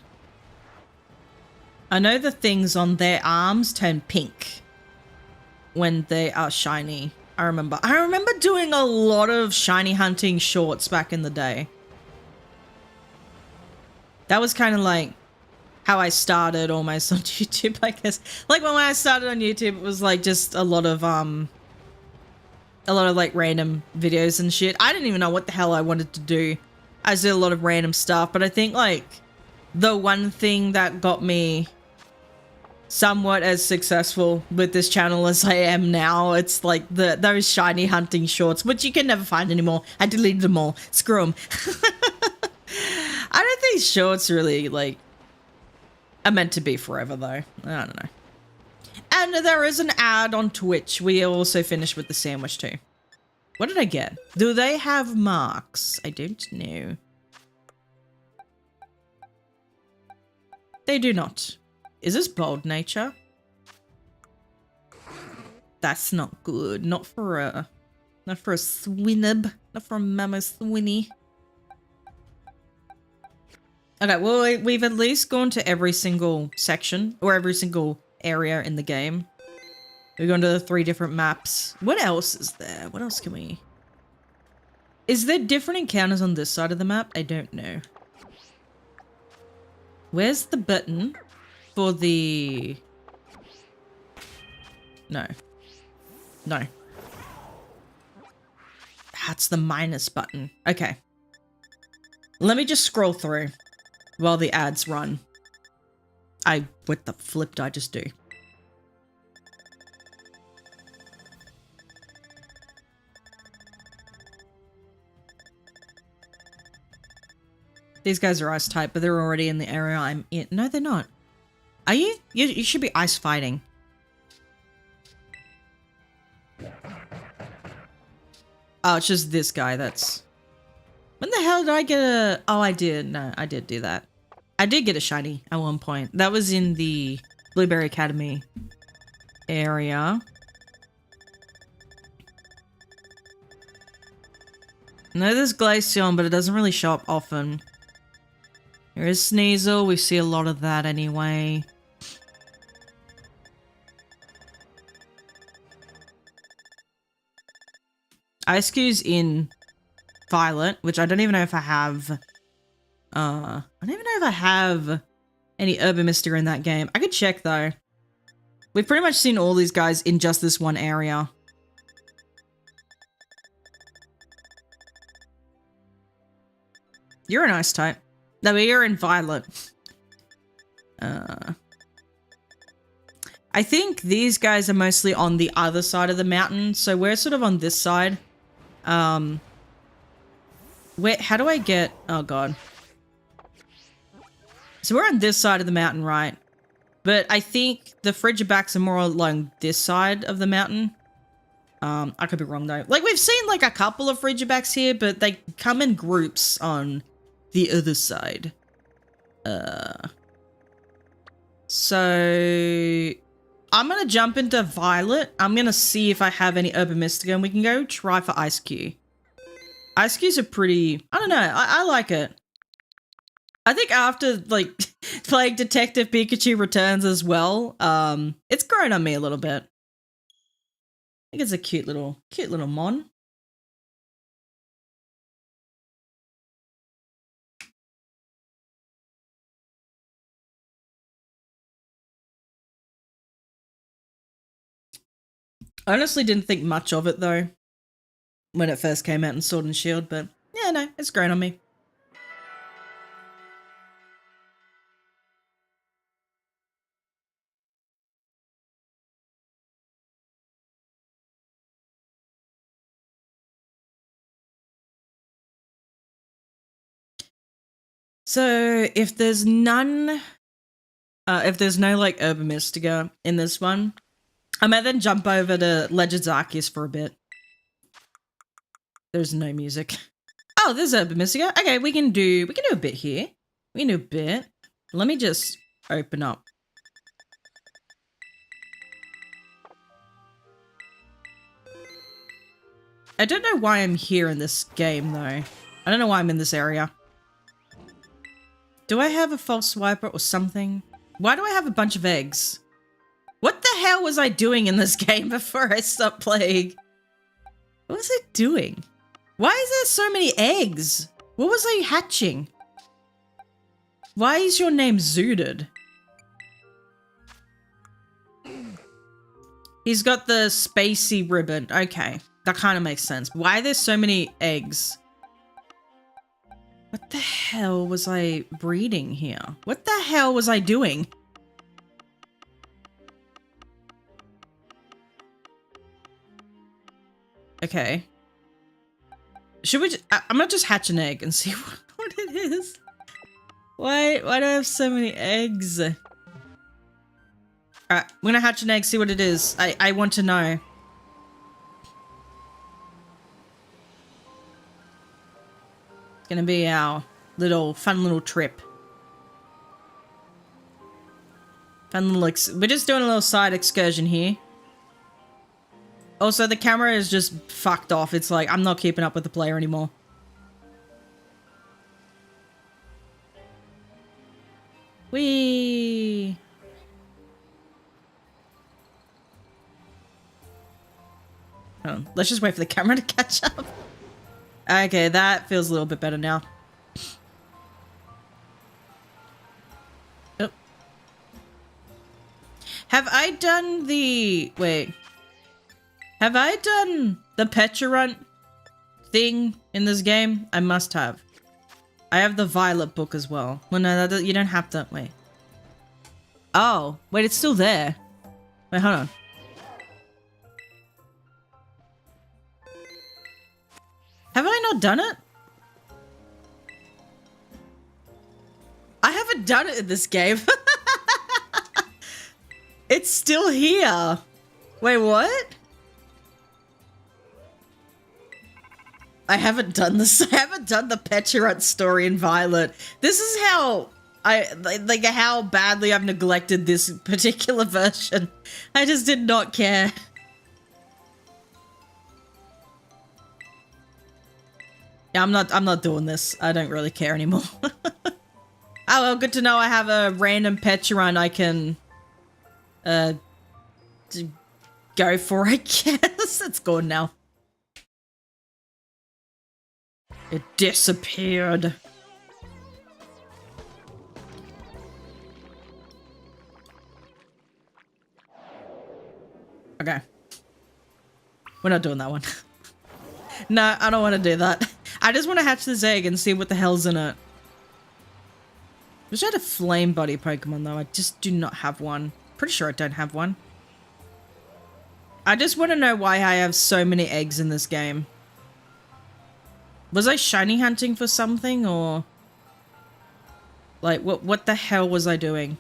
I know the things on their arms turn pink when they are shiny. I remember doing a lot of shiny hunting shorts back in the day. That was kind of like how I started almost on YouTube, I guess. Like when I started on YouTube, it was like just a lot of like random videos and shit. I didn't even know what the hell I wanted to do. I just did a lot of random stuff, but I think like the one thing that got me somewhat as successful with this channel as I am now, it's like those shiny hunting shorts, which you can never find anymore. I deleted them all. Screw them. I don't think shorts really like are meant to be forever though. I don't know. And there is an ad on Twitch. We also finished with the sandwich too. What did I get? Do they have marks? I don't know. They do not. Is this bold nature? That's not good. Not for a swinub. Not for a mama swinny. Okay, well, we've at least gone to every single section or every single area in the game. We've gone to the 3 different maps. What else is there? What else can we... Is there different encounters on this side of the map? I don't know. Where's the button for the... No. No. That's the minus button. Okay. Let me just scroll through while the ads run. What the flip did I just do? These guys are ice type, but they're already in the area I'm in. No, they're not. Are you? You should be ice fighting. Oh, it's just this guy that's... When the hell did I get a... Oh, I did. No, I did do that. I did get a shiny at one point. That was in the Blueberry Academy area. No, there's Glaceon, but it doesn't really show up often. There is Sneasel. We see a lot of that anyway. Ice-Cube's in Violet, which I don't even know if I have... I don't even know if I have any Urban Mystery in that game. I could check, though. We've pretty much seen all these guys in just this one area. You're an ice type. No, you're in Violet. I think these guys are mostly on the other side of the mountain, so we're sort of on this side. Wait, how do I get... Oh, God. So we're on this side of the mountain, right? But I think the Frigibacks are more along this side of the mountain. I could be wrong, though. Like, we've seen, like, a couple of Frigibacks here, but they come in groups on the other side. So... I'm going to jump into Violet. I'm going to see if I have any Herba Mystica, and we can go try for Ice Cube. Ice Cubes are pretty... I don't know. I like it. I think after, like, playing Detective Pikachu Returns as well, it's grown on me a little bit. I think it's a cute little mon. I honestly didn't think much of it, though, when it first came out in Sword and Shield, but yeah, no, it's grown on me. So if there's none, if there's no like Herba Mystica in this one, I might then jump over to Legends Arceus for a bit. There's no music. Oh, there's Herba Mystica. Okay, we can do a bit here. We can do a bit. Let me just open up. I don't know why I'm here in this game, though. I don't know why I'm in this area. Do I have a false swiper or something? Why do I have a bunch of eggs? What the hell was I doing in this game before I stopped playing? What was I doing? Why is there so many eggs? What was I hatching? Why is your name Zooted? He's got the spacey ribbon. Okay, that kind of makes sense. Why are there so many eggs? What the hell was I breeding here? What the hell was I doing? Okay. Should we I'm gonna just hatch an egg and see what it is. Why do I have so many eggs? Alright, I'm gonna hatch an egg, see what it is. I want to know. It's gonna be our fun little trip. We're just doing a little side excursion here. Also, the camera is just fucked off. It's like, I'm not keeping up with the player anymore. Whee! Oh, let's just wait for the camera to catch up. Okay, that feels a little bit better now. Oh. Have I done the... Wait. Have I done the Pecharunt thing in this game? I must have. I have the Violet book as well. Well, no, you don't have to. Wait. Oh, wait, it's still there. Wait, hold on. Have I not done it? I haven't done it in this game. It's still here. Wait, what? I haven't done this. I haven't done the Pecharunt story in Violet. This is how how badly I've neglected this particular version. I just did not care. Yeah, I'm not doing this. I don't really care anymore. Oh well, good to know I have a random Pecharunt I can go for, I guess. It's gone now. It disappeared. Okay. We're not doing that one. No, I don't want to do that. I just want to hatch this egg and see what the hell's in it. I wish I had a flame body Pokemon though. I just do not have one. Pretty sure I don't have one. I just want to know why I have so many eggs in this game. Was I shiny hunting for something, or like what the hell was I doing?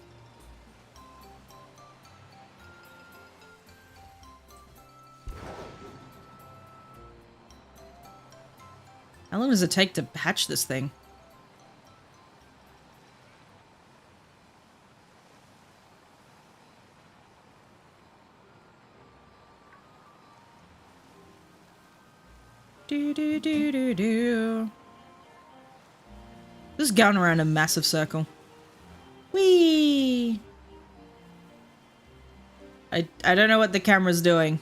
How long does it take to hatch this thing? Do do do do do. Just going around a massive circle. Whee! I don't know what the camera's doing.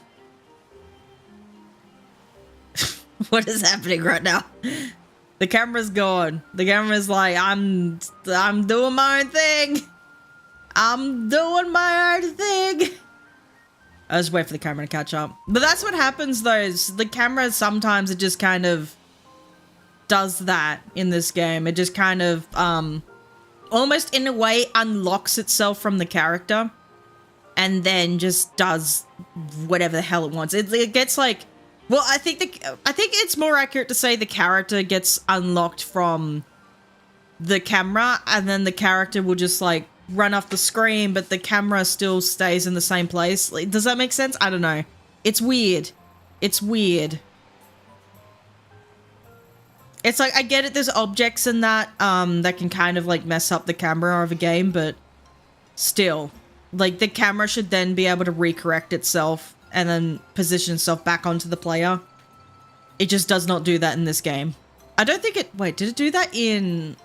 What is happening right now? The camera's gone. The camera's like, I'm doing my own thing. I'm doing my own thing. I just wait for the camera to catch up. But that's what happens though. The camera sometimes it just kind of does that in this game. It just kind of almost in a way unlocks itself from the character and then just does whatever the hell it wants. It gets like, well, I think it's more accurate to say the character gets unlocked from the camera and then the character will just like run off the screen, but the camera still stays in the same place. Like, does that make sense? I don't know. It's weird. It's weird. It's like, I get it, there's objects in that that can kind of like mess up the camera of a game, but still, like the camera should then be able to recorrect itself and then position itself back onto the player. It just does not do that in this game. I don't think it, wait, did it do that in...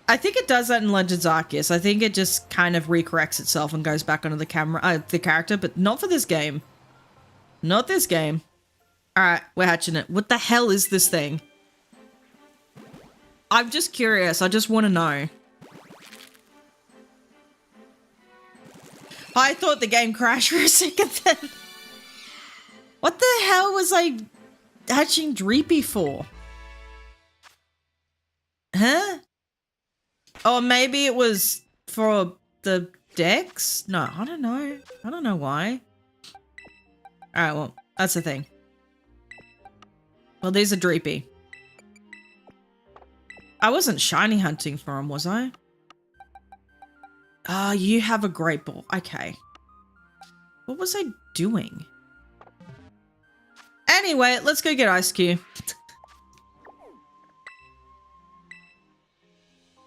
I think it does that in Legends Arceus. I think it just kind of recorrects itself and goes back onto the camera, the character, but not for this game. Not this game. All right, we're hatching it. What the hell is this thing? I'm just curious. I just want to know. I thought the game crashed for a second then. What the hell was I hatching Dreepy for? Huh? Oh, maybe it was for the decks? No, I don't know. I don't know why. Alright, well, that's the thing. Well, these are Dreepy. I wasn't shiny hunting for them, was I? Ah, you have a great ball. Okay. What was I doing? Anyway, let's go get Ice Cube.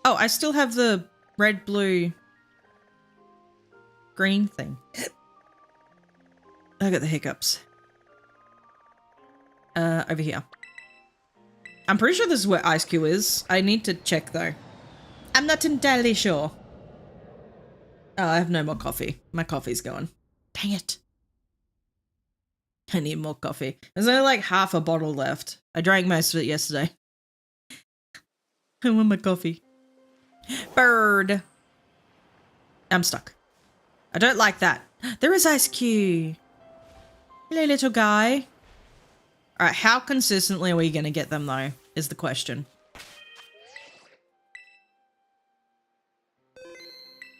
Oh, I still have the red, blue, green thing. I got the hiccups. Over here. I'm pretty sure this is where Ice Cube is. I need to check though. I'm not entirely sure. Oh, I have no more coffee. My coffee's gone. Dang it. I need more coffee. There's only like half a bottle left. I drank most of it yesterday. I want my coffee. Bird. I'm stuck. I don't like that. There is Ice Cube. Hello, little guy. All right, how consistently are we going to get them, though, is the question.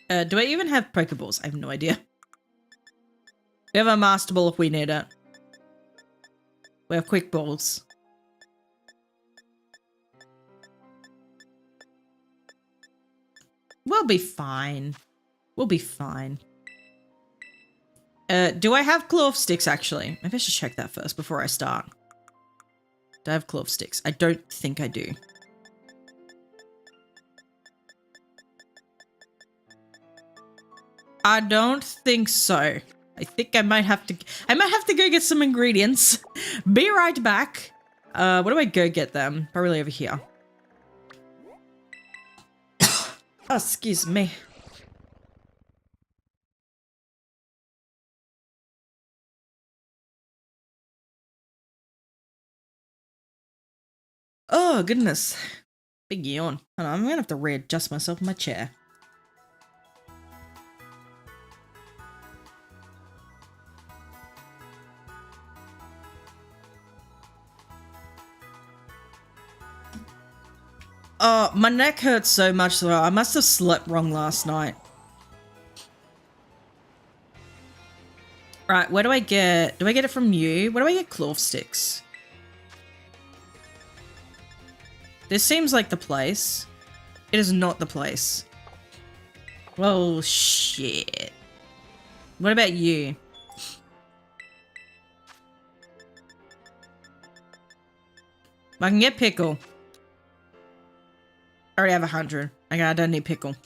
Do I even have Pokeballs? I have no idea. We have a Master Ball if we need it. We have Quick Balls. We'll be fine. We'll be fine. Do I have Clove Sticks, actually? Maybe I should check that first before I start. Do I have Clove Sticks? I don't think I do. I don't think so. I think I might have to go get some ingredients. Be right back. Where do I go get them? Probably over here. Oh, excuse me. Oh, goodness. Big yawn. Hold on, I'm gonna have to readjust myself in my chair. Oh, my neck hurts so much, so I must have slept wrong last night. Right, where do I get it from you? Where do I get Clove Sticks? This seems like the place. It is not the place. Well, shit. What about you? I can get pickle. I already have 100. Okay, I don't need pickle.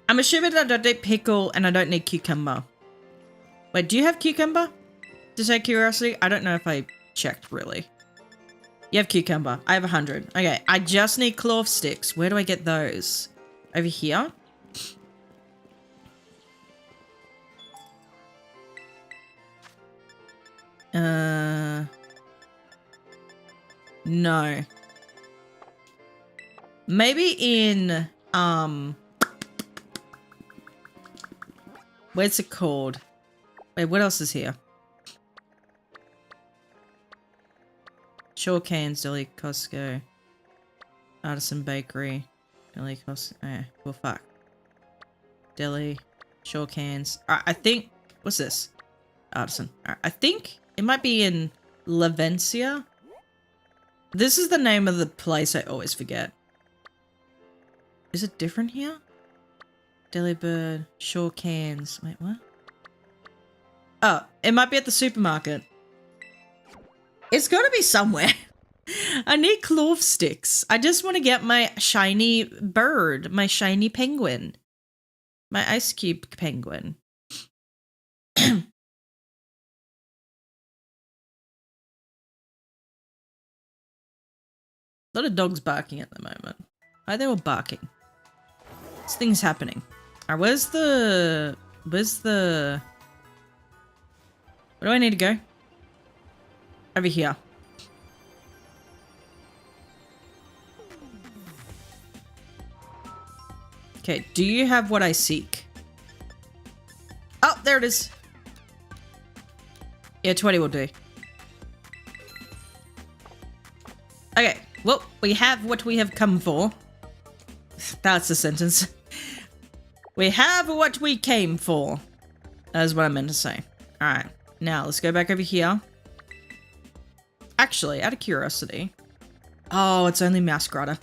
I'm assuming I don't need pickle and I don't need cucumber. Wait, do you have cucumber? Just out of curiosity, I don't know if I checked really. You have cucumber. I have 100. Okay, I just need clove sticks. Where do I get those? Over here? No. Maybe in, where's it called? Wait, what else is here? Shore Cans, Deli, Costco, Artisan Bakery, Deli, Costco, well, fuck. Deli, Shore Cans. Alright, I think, what's this? Artisan. Alright, I think it might be in Lavencia. This is the name of the place I always forget. Is it different here? Deli Bird, Shore Cans. Wait, what? Oh, it might be at the supermarket. It's gotta be somewhere. I need clove sticks. I just want to get my shiny bird, my shiny penguin. My ice cube penguin. A lot of dogs barking at the moment. Why they were barking? This thing's happening. Alright, where's the... Where do I need to go? Over here. Okay, do you have what I seek? Oh, there it is. Yeah, 20 will do. Okay, well, we have what we have come for. That's the sentence. We have what we came for. That's what I meant to say. Alright, now let's go back over here. Actually, out of curiosity. Oh, it's only Masquerada.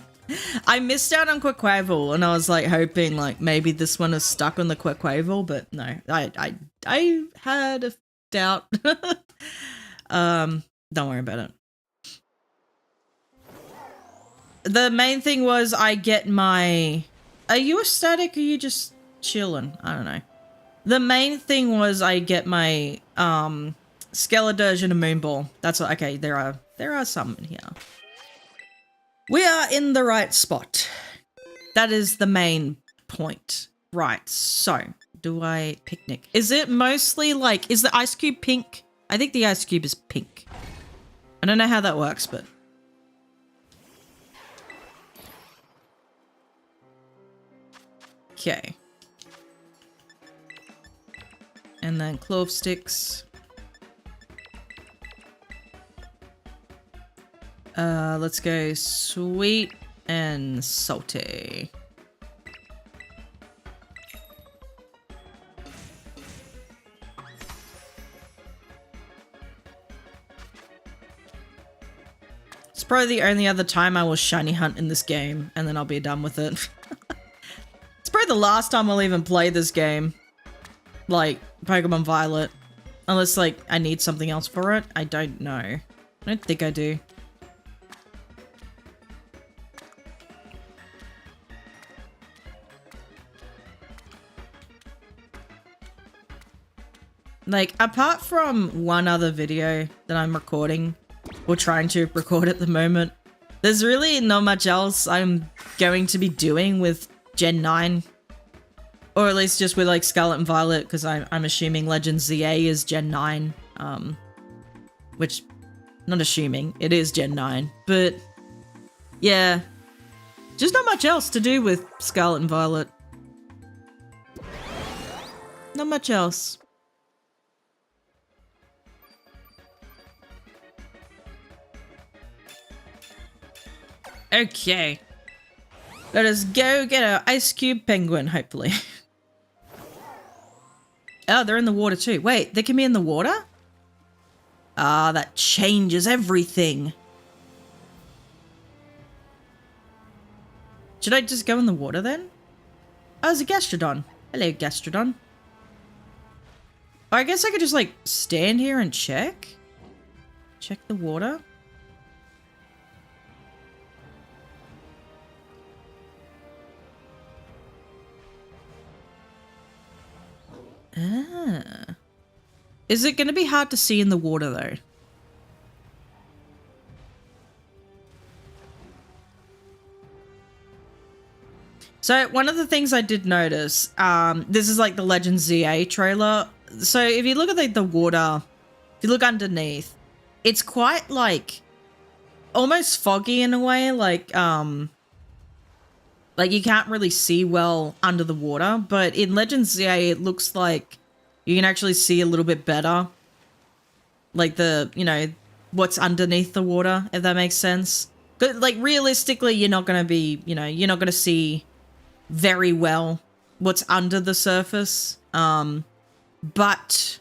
I missed out on Quaquaval and I was like hoping like maybe this one is stuck on the Quaquaval, but no. I had a doubt. Don't worry about it. The main thing was I get my... Are you ecstatic or are you just chilling? I don't know. The main thing was I get my Skeledirge and a Moonball. That's what... Okay, there are some in here. We are in the right spot. That is the main point. Right, so do I picnic? Is it mostly like... Is the ice cube pink? I think the ice cube is pink. I don't know how that works, but... Okay. And then clove sticks. Let's go sweet and salty. It's probably the only other time I will shiny hunt in this game, and then I'll be done with it. It's probably the last time I'll even play this game. Like, Pokemon Violet. Unless, like, I need something else for it. I don't know. I don't think I do. Like, apart from one other video that I'm recording, or trying to record at the moment, there's really not much else I'm going to be doing with Gen 9. Or at least just with, like, Scarlet and Violet, because I'm assuming Legend ZA is Gen 9. Which, not assuming, it is Gen 9. But, yeah. Just not much else to do with Scarlet and Violet. Not much else. Okay. Let us go get our ice cube penguin, hopefully. Oh, they're in the water too. Wait, they can be in the water? Ah, that changes everything. Should I just go in the water then? Oh, it's a gastrodon. Hello, gastrodon. Or I guess I could just like stand here and check. Check the water. Ah. Is it going to be hard to see in the water though? So one of the things I did notice, this is like the Legend ZA trailer. So if you look at like the water, if you look underneath, it's quite like almost foggy in a way, like you can't really see well under the water, but in Legend ZA it looks like you can actually see a little bit better. Like the, you know, what's underneath the water, if that makes sense. But like realistically, you're not going to be, you know, you're not going to see very well what's under the surface. But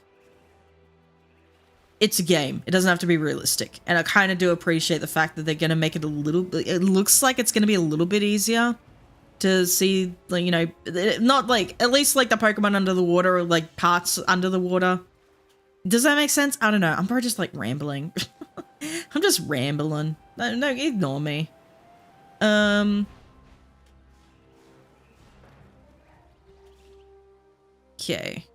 it's a game. It doesn't have to be realistic. And I kind of do appreciate the fact that they're going to make it a little bit, it looks like it's going to be a little bit easier to see, like, you know, not like, at least like the Pokemon under the water or like parts under the water. Does that make sense? I don't know. I'm probably just like rambling. I'm just rambling. No, ignore me. Okay.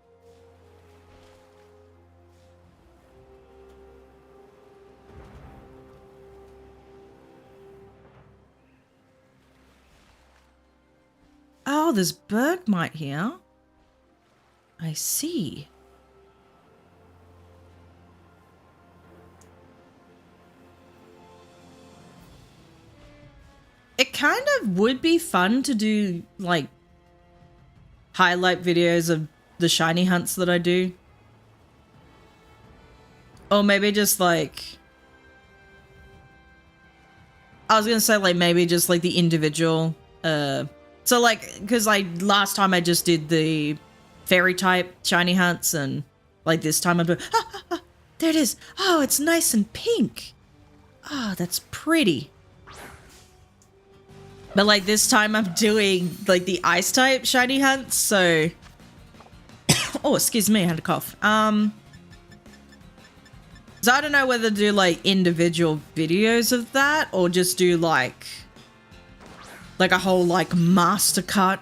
Oh, there's Bergmite here. I see. It kind of would be fun to do, like, highlight videos of the shiny hunts that I do. Or maybe just, like... I was gonna say, like, maybe just, like, the individual, So, like, because last time I just did the fairy type shiny hunts, and, like, this time I'm doing, there it is. Oh, it's nice and pink. Oh, that's pretty. But, like, this time I'm doing, like, the ice type shiny hunts, so... oh, excuse me, I had a cough. So I don't know whether to do, like, individual videos of that, or just do, like a whole, like, master cut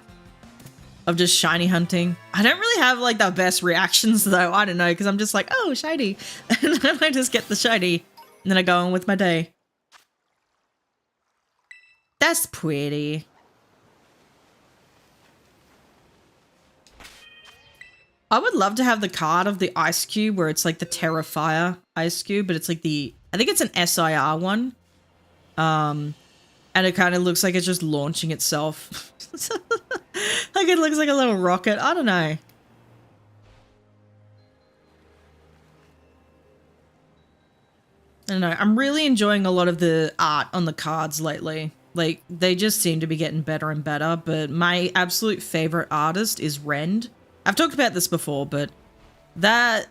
of just shiny hunting. I don't really have, like, the best reactions, though. I don't know, because I'm just like, oh, shiny. And then I just get the shiny, and then I go on with my day. That's pretty. I would love to have the card of the Ice Cube where it's like the Terrafire Ice Cube, but it's like the, I think it's an SIR one. And it kind of looks like it's just launching itself. Like it looks like a little rocket. I don't know. I don't know. I'm really enjoying a lot of the art on the cards lately. Like, they just seem to be getting better and better, but my absolute favorite artist is Rend. I've talked about this before, but that...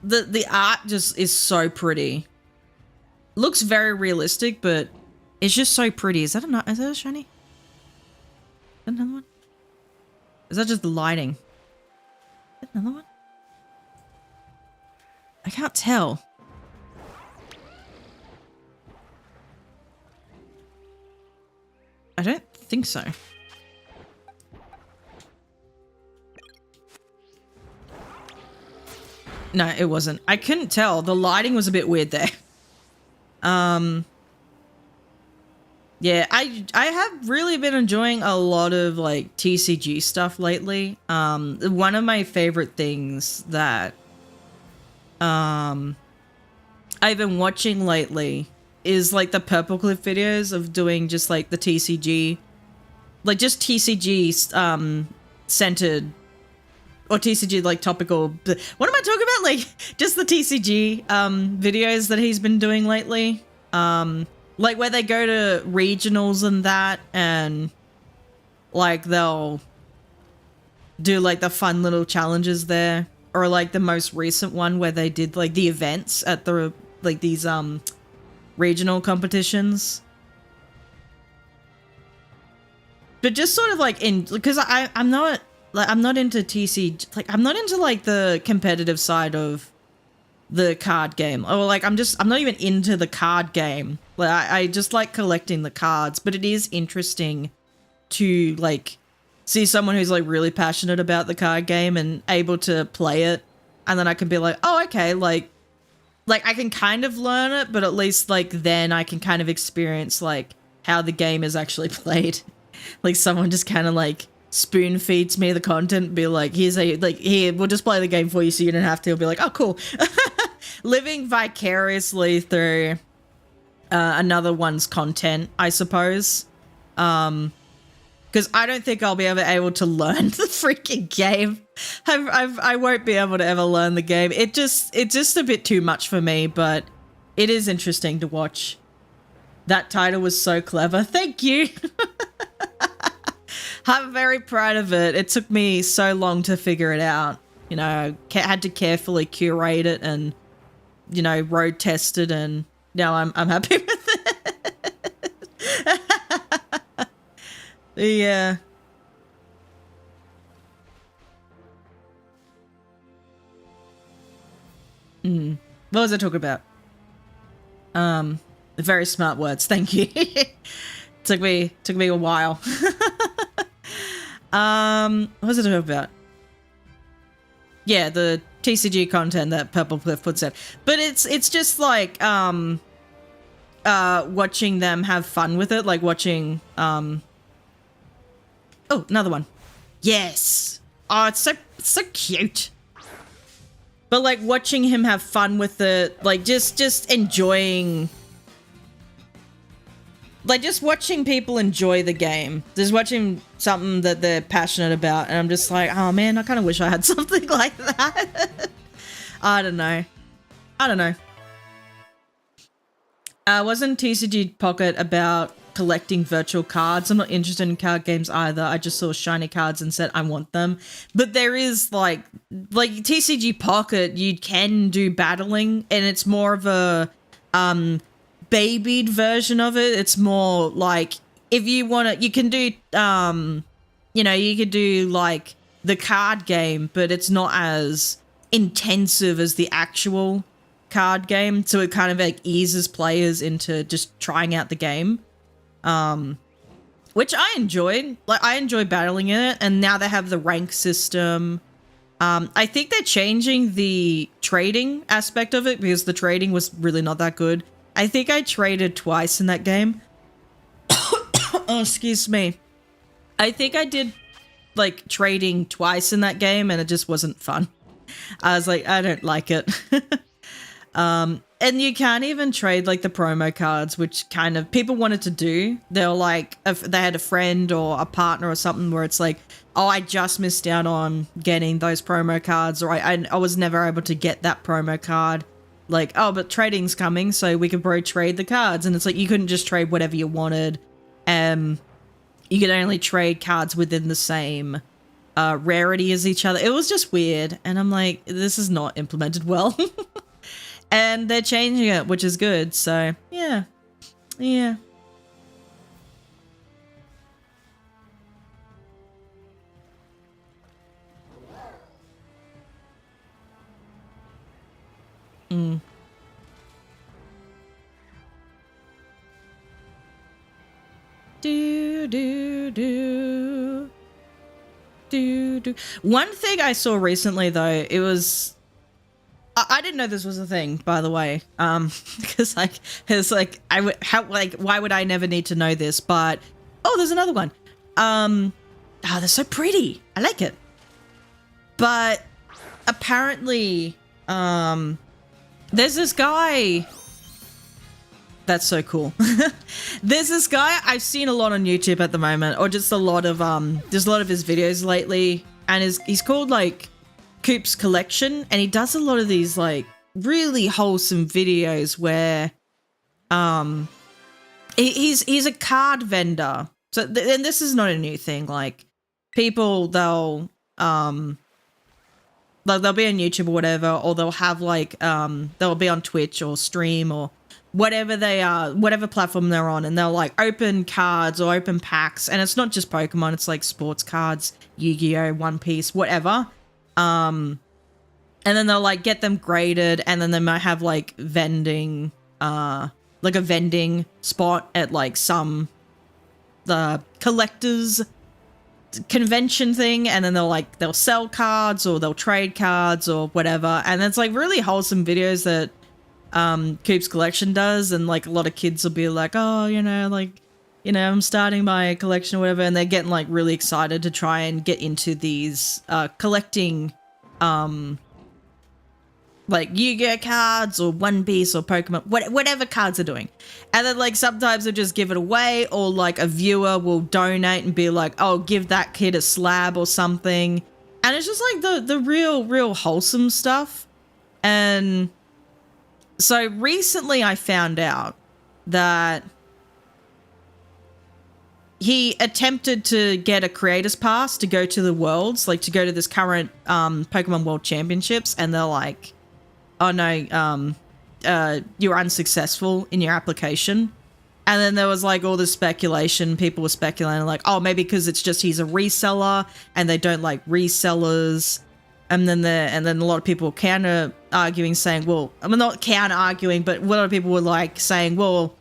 The art just is so pretty. Looks very realistic, but it's just so pretty. Is that a shiny? Is that another one? Is that just the lighting? Is that another one? I can't tell. I don't think so. No, it wasn't. I couldn't tell. The lighting was a bit weird there. Yeah, I have really been enjoying a lot of, like, TCG stuff lately. One of my favorite things that I've been watching lately is, like, the Purple Cliff videos of doing just, like, the TCG, like, just TCG centered, or TCG, like, topical. What am I talking about? Like, just the TCG videos that he's been doing lately. Like, where they go to regionals and that, and, like, they'll do, like, the fun little challenges there. Or, like, the most recent one where they did, like, the events at the, like, these, regional competitions. but just sort of like because I'm not like I'm not into TCG, like I'm not into like the competitive side of the card game, or like I'm not even into the card game. Like I just like collecting the cards, but it is interesting to like see someone who's like really passionate about the card game and able to play it, and then I can be like, oh, okay, like I can kind of learn it, but at least like then I can kind of experience like how the game is actually played. Like someone just kind of like spoon feeds me the content, be like, here, we'll just play the game for you so you don't have to. I'll be like, oh, cool. Living vicariously through another one's content, I suppose. Because I don't think I'll be ever able to learn the freaking game. I won't be able to ever learn the game. It's just a bit too much for me, but it is interesting to watch. That title was so clever. Thank you. I'm very proud of it. It took me so long to figure it out. You know, I had to carefully curate it and, you know, road test it, and now I'm happy with it. Yeah. What was I talking about? Very smart words. Thank you. Took me a while. What was I talking about? Yeah, the TCG content that Purple Cliff puts out. But it's just like watching them have fun with it, like watching oh, another one. Yes. Oh, it's so cute. But like watching him have fun with it, like just enjoying, like just watching people enjoy the game, just watching something that they're passionate about, and I'm just like, oh man, I kind of wish I had something like that. I don't know. Wasn't TCG Pocket about collecting virtual cards? I'm not interested in card games either. I just saw shiny cards and said I want them. But there is like TCG Pocket, you can do battling, and it's more of a babied version of it. It's more like if you want to, you can do you know, you could do like the card game, but it's not as intensive as the actual card game, so it kind of like eases players into just trying out the game, which I enjoyed. Like I enjoy battling in it, and now they have the rank system. I think they're changing the trading aspect of it because the trading was really not that good. I think I traded twice in that game. Oh, excuse me. I think I did like trading twice in that game, and it just wasn't fun. I was like, I don't like it. And you can't even trade like the promo cards, which kind of people wanted to do. They were like, if they had a friend or a partner or something where it's like, oh, I just missed out on getting those promo cards, or I was never able to get that promo card. Like, oh, but trading's coming, so we could probably trade the cards. And it's like, you couldn't just trade whatever you wanted. You could only trade cards within the same rarity as each other. It was just weird. And I'm like, this is not implemented well. And they're changing it, which is good. So, yeah. Yeah. Mm. Do. One thing I saw recently, though, it was... I didn't know this was a thing, by the way, because like it's like why would I never need to know this? But oh, there's another one. They're so pretty. I like it. But apparently, there's this guy. That's so cool. There's this guy I've seen a lot on YouTube at the moment, or just a lot of there's a lot of his videos lately, and he's called like Coop's Collection, and he does a lot of these like really wholesome videos where he's a card vendor. So and this is not a new thing. Like people, they'll like they'll be on YouTube or whatever, or they'll have like they'll be on Twitch or stream or whatever they are, whatever platform they're on, and they'll like open cards or open packs, and it's not just Pokemon, it's like sports cards, Yu-Gi-Oh, One Piece, whatever. And then they'll like get them graded, and then they might have like vending, like a vending spot at like some the collectors convention thing, and then they'll sell cards or they'll trade cards or whatever, and it's like really wholesome videos that Coop's Collection does, and like a lot of kids will be like, oh, I'm starting my collection or whatever, and they're getting like really excited to try and get into these collecting like Yu-Gi-Oh cards or One Piece or Pokemon, whatever cards they're doing. And then like sometimes they'll just give it away, or like a viewer will donate and be like, oh, give that kid a slab or something. And it's just like the real wholesome stuff. And so recently I found out that he attempted to get a creator's pass to go to the worlds, like to go to this current Pokemon World Championships, and they're like, oh no, you're unsuccessful in your application. And then there was like all this speculation. People were speculating like, oh, maybe because it's just he's a reseller and they don't like resellers. And then a lot of people were counter arguing, saying, well, I mean, not counter arguing, but a lot of people were like saying, well,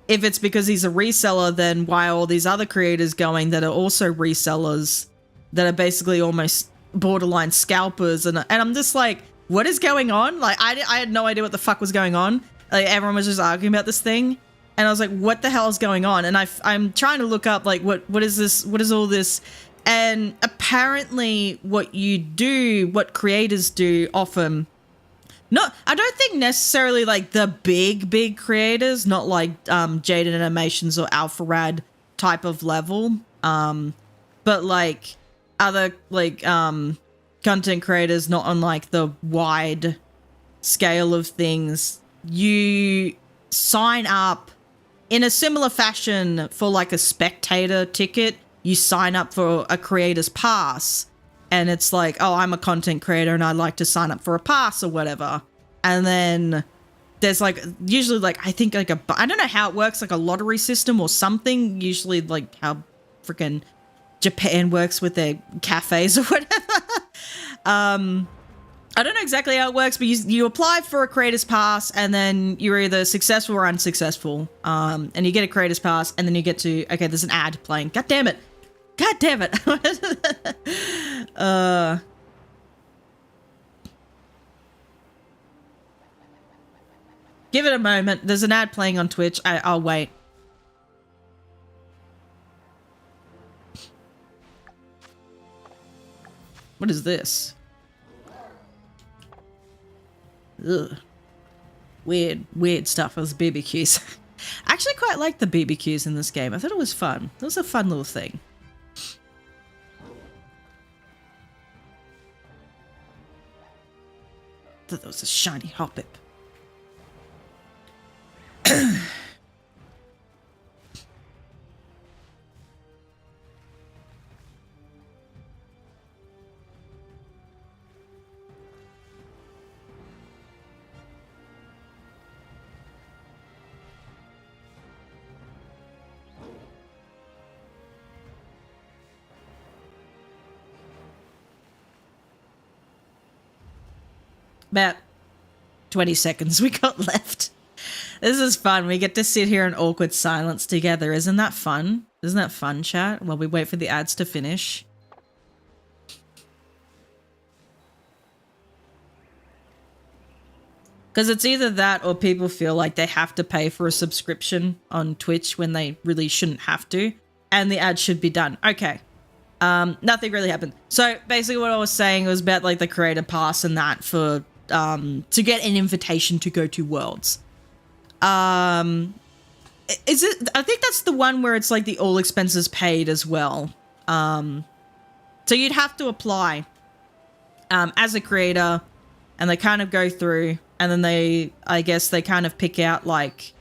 if it's because he's a reseller, then why are all these other creators going that are also resellers that are basically almost borderline scalpers? And I'm just like, what is going on? Like, I had no idea what the fuck was going on. Like, everyone was just arguing about this thing. And I was like, what the hell is going on? And I'm trying to look up, like, what is this? What is all this? And apparently what creators do often, I don't think necessarily like the big creators, not like Jaden Animations or Alpha Rad type of level, but like other like content creators, not on like the wide scale of things. You sign up in a similar fashion for like a spectator ticket. You sign up for a creator's pass, and it's like, oh, I'm a content creator and I'd like to sign up for a pass or whatever. And then there's like, usually like, I think like I don't know how it works, like a lottery system or something, usually like how freaking Japan works with their cafes or whatever. I don't know exactly how it works, but you apply for a creator's pass, and then you're either successful or unsuccessful. And you get a creator's pass, and then you get to, okay, there's an ad playing. God damn it. Give it a moment. There's an ad playing on Twitch. I'll wait. What is this? Ugh. Weird stuff as BBQs. I actually quite like the BBQs in this game. I thought it was fun. It was a fun little thing. I thought that was a shiny Hoppip. About 20 seconds we got left. This is fun. We get to sit here in awkward silence together. Isn't that fun? Isn't that fun, chat? While we wait for the ads to finish. Because it's either that or people feel like they have to pay for a subscription on Twitch when they really shouldn't have to. And the ad should be done. Okay. Nothing really happened. So basically what I was saying was about like the creator pass and that for to get an invitation to go to Worlds. Is it? I think that's the one where it's like the all expenses paid as well. So you'd have to apply as a creator, and they kind of go through, and then I guess they kind of pick out like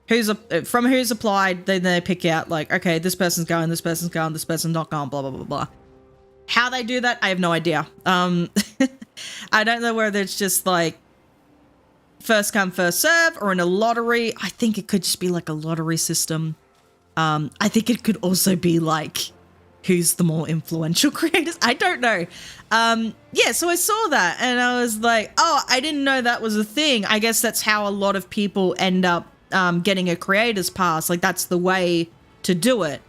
who's applied. Then they pick out like, okay, this person's going, this person's going, this person's not going, blah blah blah blah. How they do that, I have no idea. I don't know whether it's just like first come, first serve, or in a lottery. I think it could just be like a lottery system. I think it could also be like who's the more influential creators. I don't know. Yeah, so I saw that and I was like, oh, I didn't know that was a thing. I guess that's how a lot of people end up getting a creator's pass. Like that's the way to do it.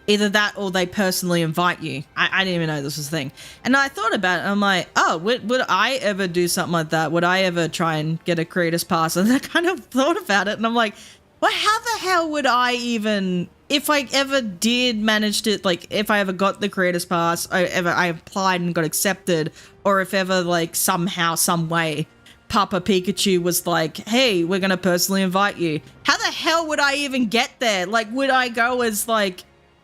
Either that or they personally invite you. I didn't even know this was a thing. And I thought about it. I'm like, oh, would I ever do something like that? Would I ever try and get a creator's pass? And I kind of thought about it and I'm like, well, how the hell would I even, if I ever did manage to, like, if I ever got the creator's pass, or ever I applied and got accepted, or if ever, like, somehow, some way, Papa Pikachu was like, hey, we're going to personally invite you. How the hell would I even get there? Like, would I go as, like,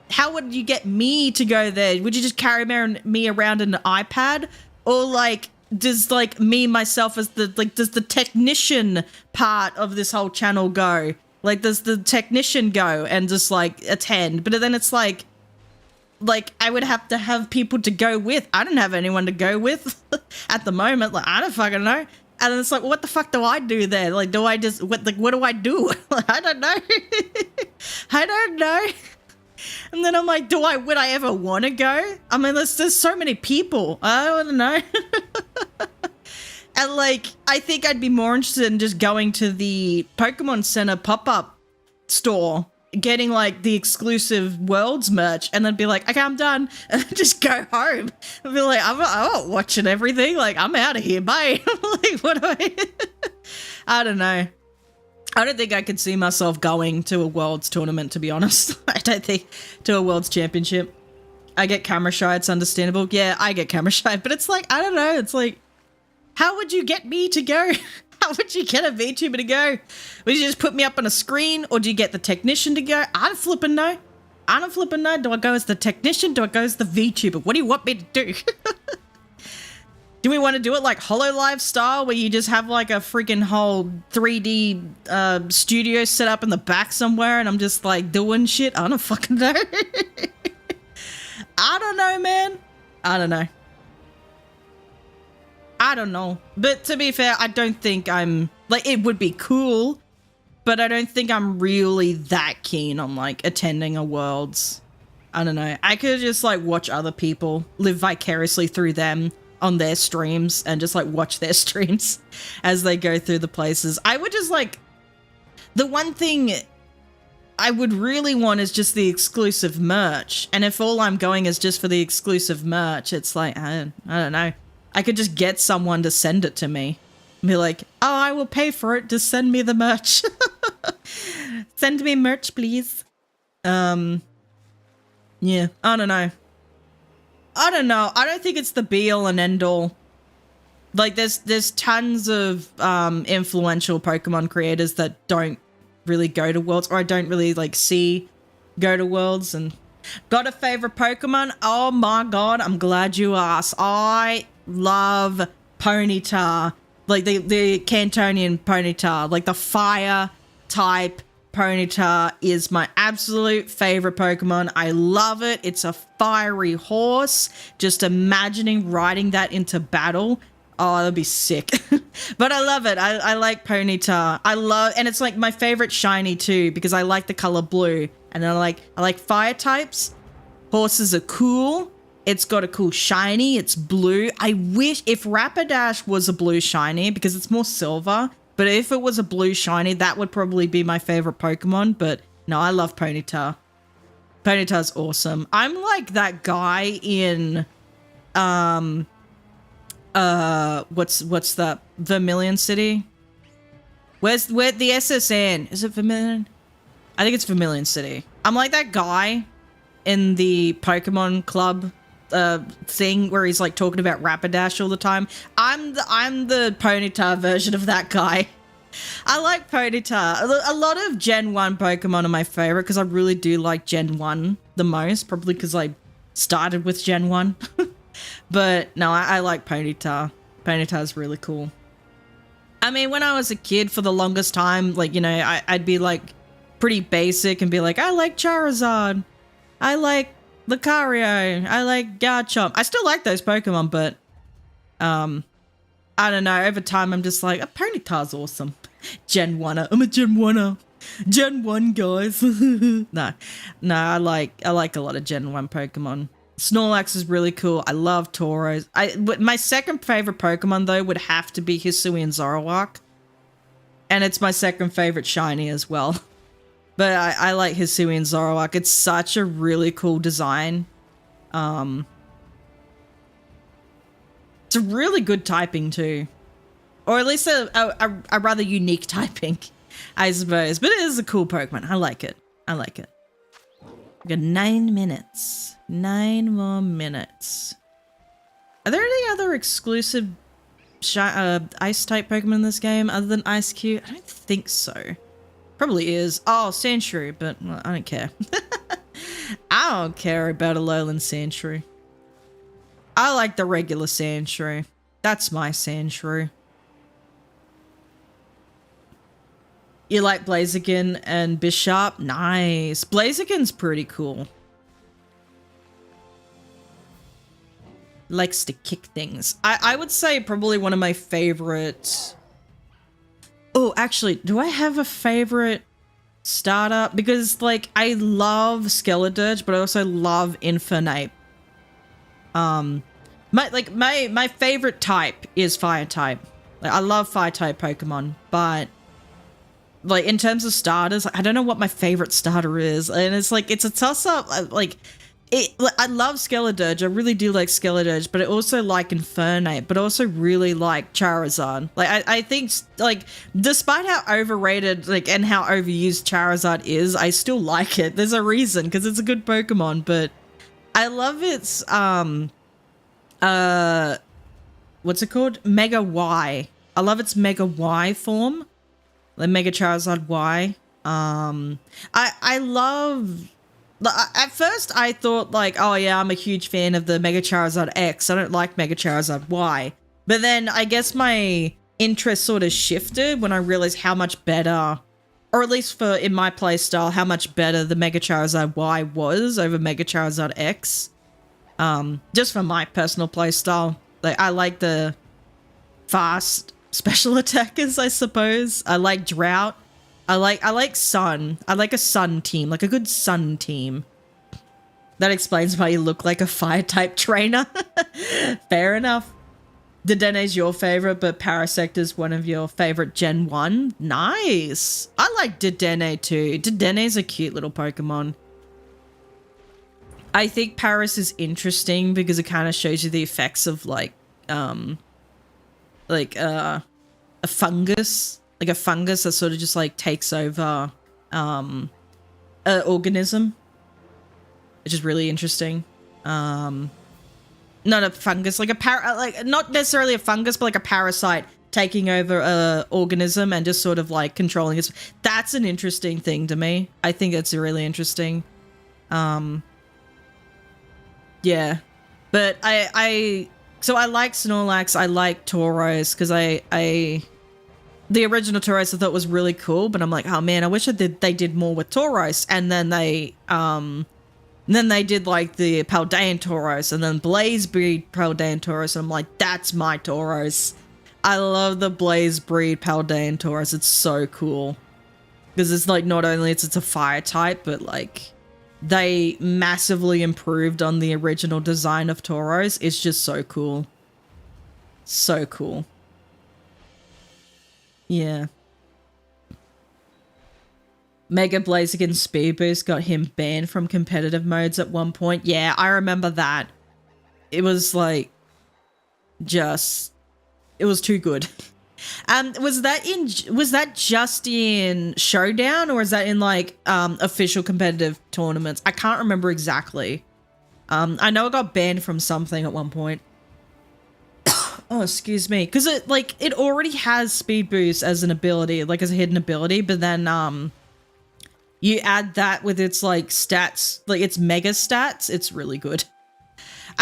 how would you get me to go there? Would you just carry me around an iPad? Or, like, does, like, me, myself, as the, like, does the technician part of this whole channel go? Like, does the technician go and just, like, attend? But then it's like, I would have to have people to go with. I don't have anyone to go with at the moment. Like, I don't fucking know. And then it's like, what the fuck do I do there? Like, do I just, what do I do? Like, I don't know. I don't know. And then I'm like, would I ever want to go? I mean, there's so many people. I don't know. And, like, I think I'd be more interested in just going to the Pokemon Center pop-up store, getting, like, the exclusive Worlds merch, and then be like, okay, I'm done, and then just go home. And be like, I'm not watching everything. Like, I'm out of here. Bye. Like, what do I don't know. I don't think I could see myself going to a Worlds tournament, to be honest. I don't think to a Worlds Championship. I get camera shy. It's understandable. Yeah, I get camera shy, but it's like, I don't know. It's like, how would you get me to go? How would you get a VTuber to go? Would you just put me up on a screen, or do you get the technician to go? I don't flipping know. I don't flipping know. Do I go as the technician? Do I go as the VTuber? What do you want me to do? Do we want to do it like HoloLive style, where you just have like a freaking whole 3D studio set up in the back somewhere, and I'm just like doing shit? I don't fucking know. I don't know, man. I don't know. I don't know. But to be fair, I don't think I'm, like, it would be cool, but I don't think I'm really that keen on, like, attending a Worlds. I don't know. I could just, like, watch other people, live vicariously through them on their streams, and just, like, watch their streams as they go through the places. I would just, like, the one thing I would really want is just the exclusive merch. And if all I'm going is just for the exclusive merch, it's like, I don't know. I could just get someone to send it to me. Be like, oh, I will pay for it. Just send me the merch. Send me merch, please. Yeah, I don't know. I don't know. I don't think it's the be all and end all. Like, there's tons of influential Pokemon creators that don't really go to Worlds, or I don't really, like, see go to Worlds. And got a favorite Pokemon? Oh my god, I'm glad you asked. I love Ponyta, like the Cantonian Ponyta, like the fire type Ponyta is my absolute favorite Pokemon. I love it. It's a fiery horse. Just imagining riding that into battle. Oh, that'd be sick. But I love it. I like Ponyta. And it's like my favorite shiny too, because I like the color blue. And I like fire types. Horses are cool. It's got a cool shiny. It's blue. I wish if Rapidash was a blue shiny, because it's more silver, but if it was a blue shiny, that would probably be my favorite Pokemon. But no, I love Ponyta. Ponyta's awesome. I'm like that guy in what's that? Vermilion City? Where the SSN? Is it Vermilion? I think it's Vermilion City. I'm like that guy in the Pokemon Club thing where he's like talking about Rapidash all the time. I'm the Ponyta version of that guy. I like Ponyta. A lot of Gen 1 Pokemon are my favorite because I really do like Gen 1 the most, probably because I started with Gen 1. But no, I like Ponyta. Ponyta's really cool. I mean, when I was a kid, for the longest time, like, you know, I'd be like pretty basic and be like, I like Charizard. I like Lucario. I like Garchomp. I still like those Pokemon, but I don't know. Over time, I'm just like, a Ponyta's awesome. Gen 1er. I'm a Gen 1er. Gen 1, guys. No, I like a lot of Gen 1 Pokemon. Snorlax is really cool. I love Tauros. My second favorite Pokemon, though, would have to be Hisuian Zoroark. And it's my second favorite shiny as well. But I like Hisuian Zoroark. It's such a really cool design. It's a really good typing too. Or at least a rather unique typing, I suppose. But it is a cool Pokemon. I like it. We got 9 minutes. 9 more minutes. Are there any other exclusive ice-type Pokemon in this game other than Ice-Q? I don't think so. Probably is. Oh, Sandshrew, but well, I don't care. I don't care about a Alolan Sandshrew. I like the regular Sandshrew. That's my Sandshrew. You like Blaziken and Bisharp? Nice. Blaziken's pretty cool. Likes to kick things. I would say probably one of my favorite... Oh, actually, do I have a favorite starter? Because, like, I love Skeledirge, but I also love Infernape. My favorite type is Fire type. Like, I love Fire type Pokemon, but like in terms of starters, I don't know what my favorite starter is, and it's like it's a toss up. I love Skeledirge. I really do like Skeledirge, but I also like Infernape, but I also really like Charizard. Like I think like despite how overrated and how overused Charizard is, I still like it. There's a reason because it's a good Pokemon, but I love its what's it called? Mega Y. I love its Mega Y form. The Mega Charizard Y. I love... At first, I thought, like, oh yeah, I'm a huge fan of the Mega Charizard X. I don't like Mega Charizard Y. But then, I guess my interest sort of shifted when I realized how much better, or at least in my playstyle, how much better the Mega Charizard Y was over Mega Charizard X. Just for my personal playstyle. Like, I like the fast special attackers, I suppose. I like Drought. I like Sun. I like a Sun team, like a good Sun team. That explains why you look like a Fire-type trainer. Fair enough. Dedene's your favorite, but Parasector's one of your favorite Gen 1. Nice. I like Dedenne too. Dedene's a cute little Pokemon. I think Paras is interesting because it kind of shows you the effects of a fungus. Like a fungus that sort of just like takes over an organism, which is really interesting. Not a fungus, like not necessarily a fungus, but like a parasite taking over a organism and just sort of like controlling it. That's an interesting thing to me. I think it's really interesting. Yeah, but so I like Snorlax, I like Tauros, because the original Tauros I thought was really cool, but I'm like, oh man, I wish they did more with Tauros, and then they did like the Paldean Tauros, and then Blaze breed Paldean Tauros, and I'm like, that's my Tauros. I love the Blaze breed Paldean Tauros, it's so cool. Because it's like, not only it's a fire type, but like, they massively improved on the original design of Tauros. It's just so cool. So cool. Yeah. Mega Blaziken Speed Boost got him banned from competitive modes at one point. Yeah, I remember that. It was like, it was too good. Was that just in Showdown, or is that in like official competitive tournaments? I can't remember exactly. I know it got banned from something at one point. Oh, excuse me. Because it already has Speed Boost as an ability, like as a hidden ability, but then you add that with its like stats, like its mega stats, it's really good.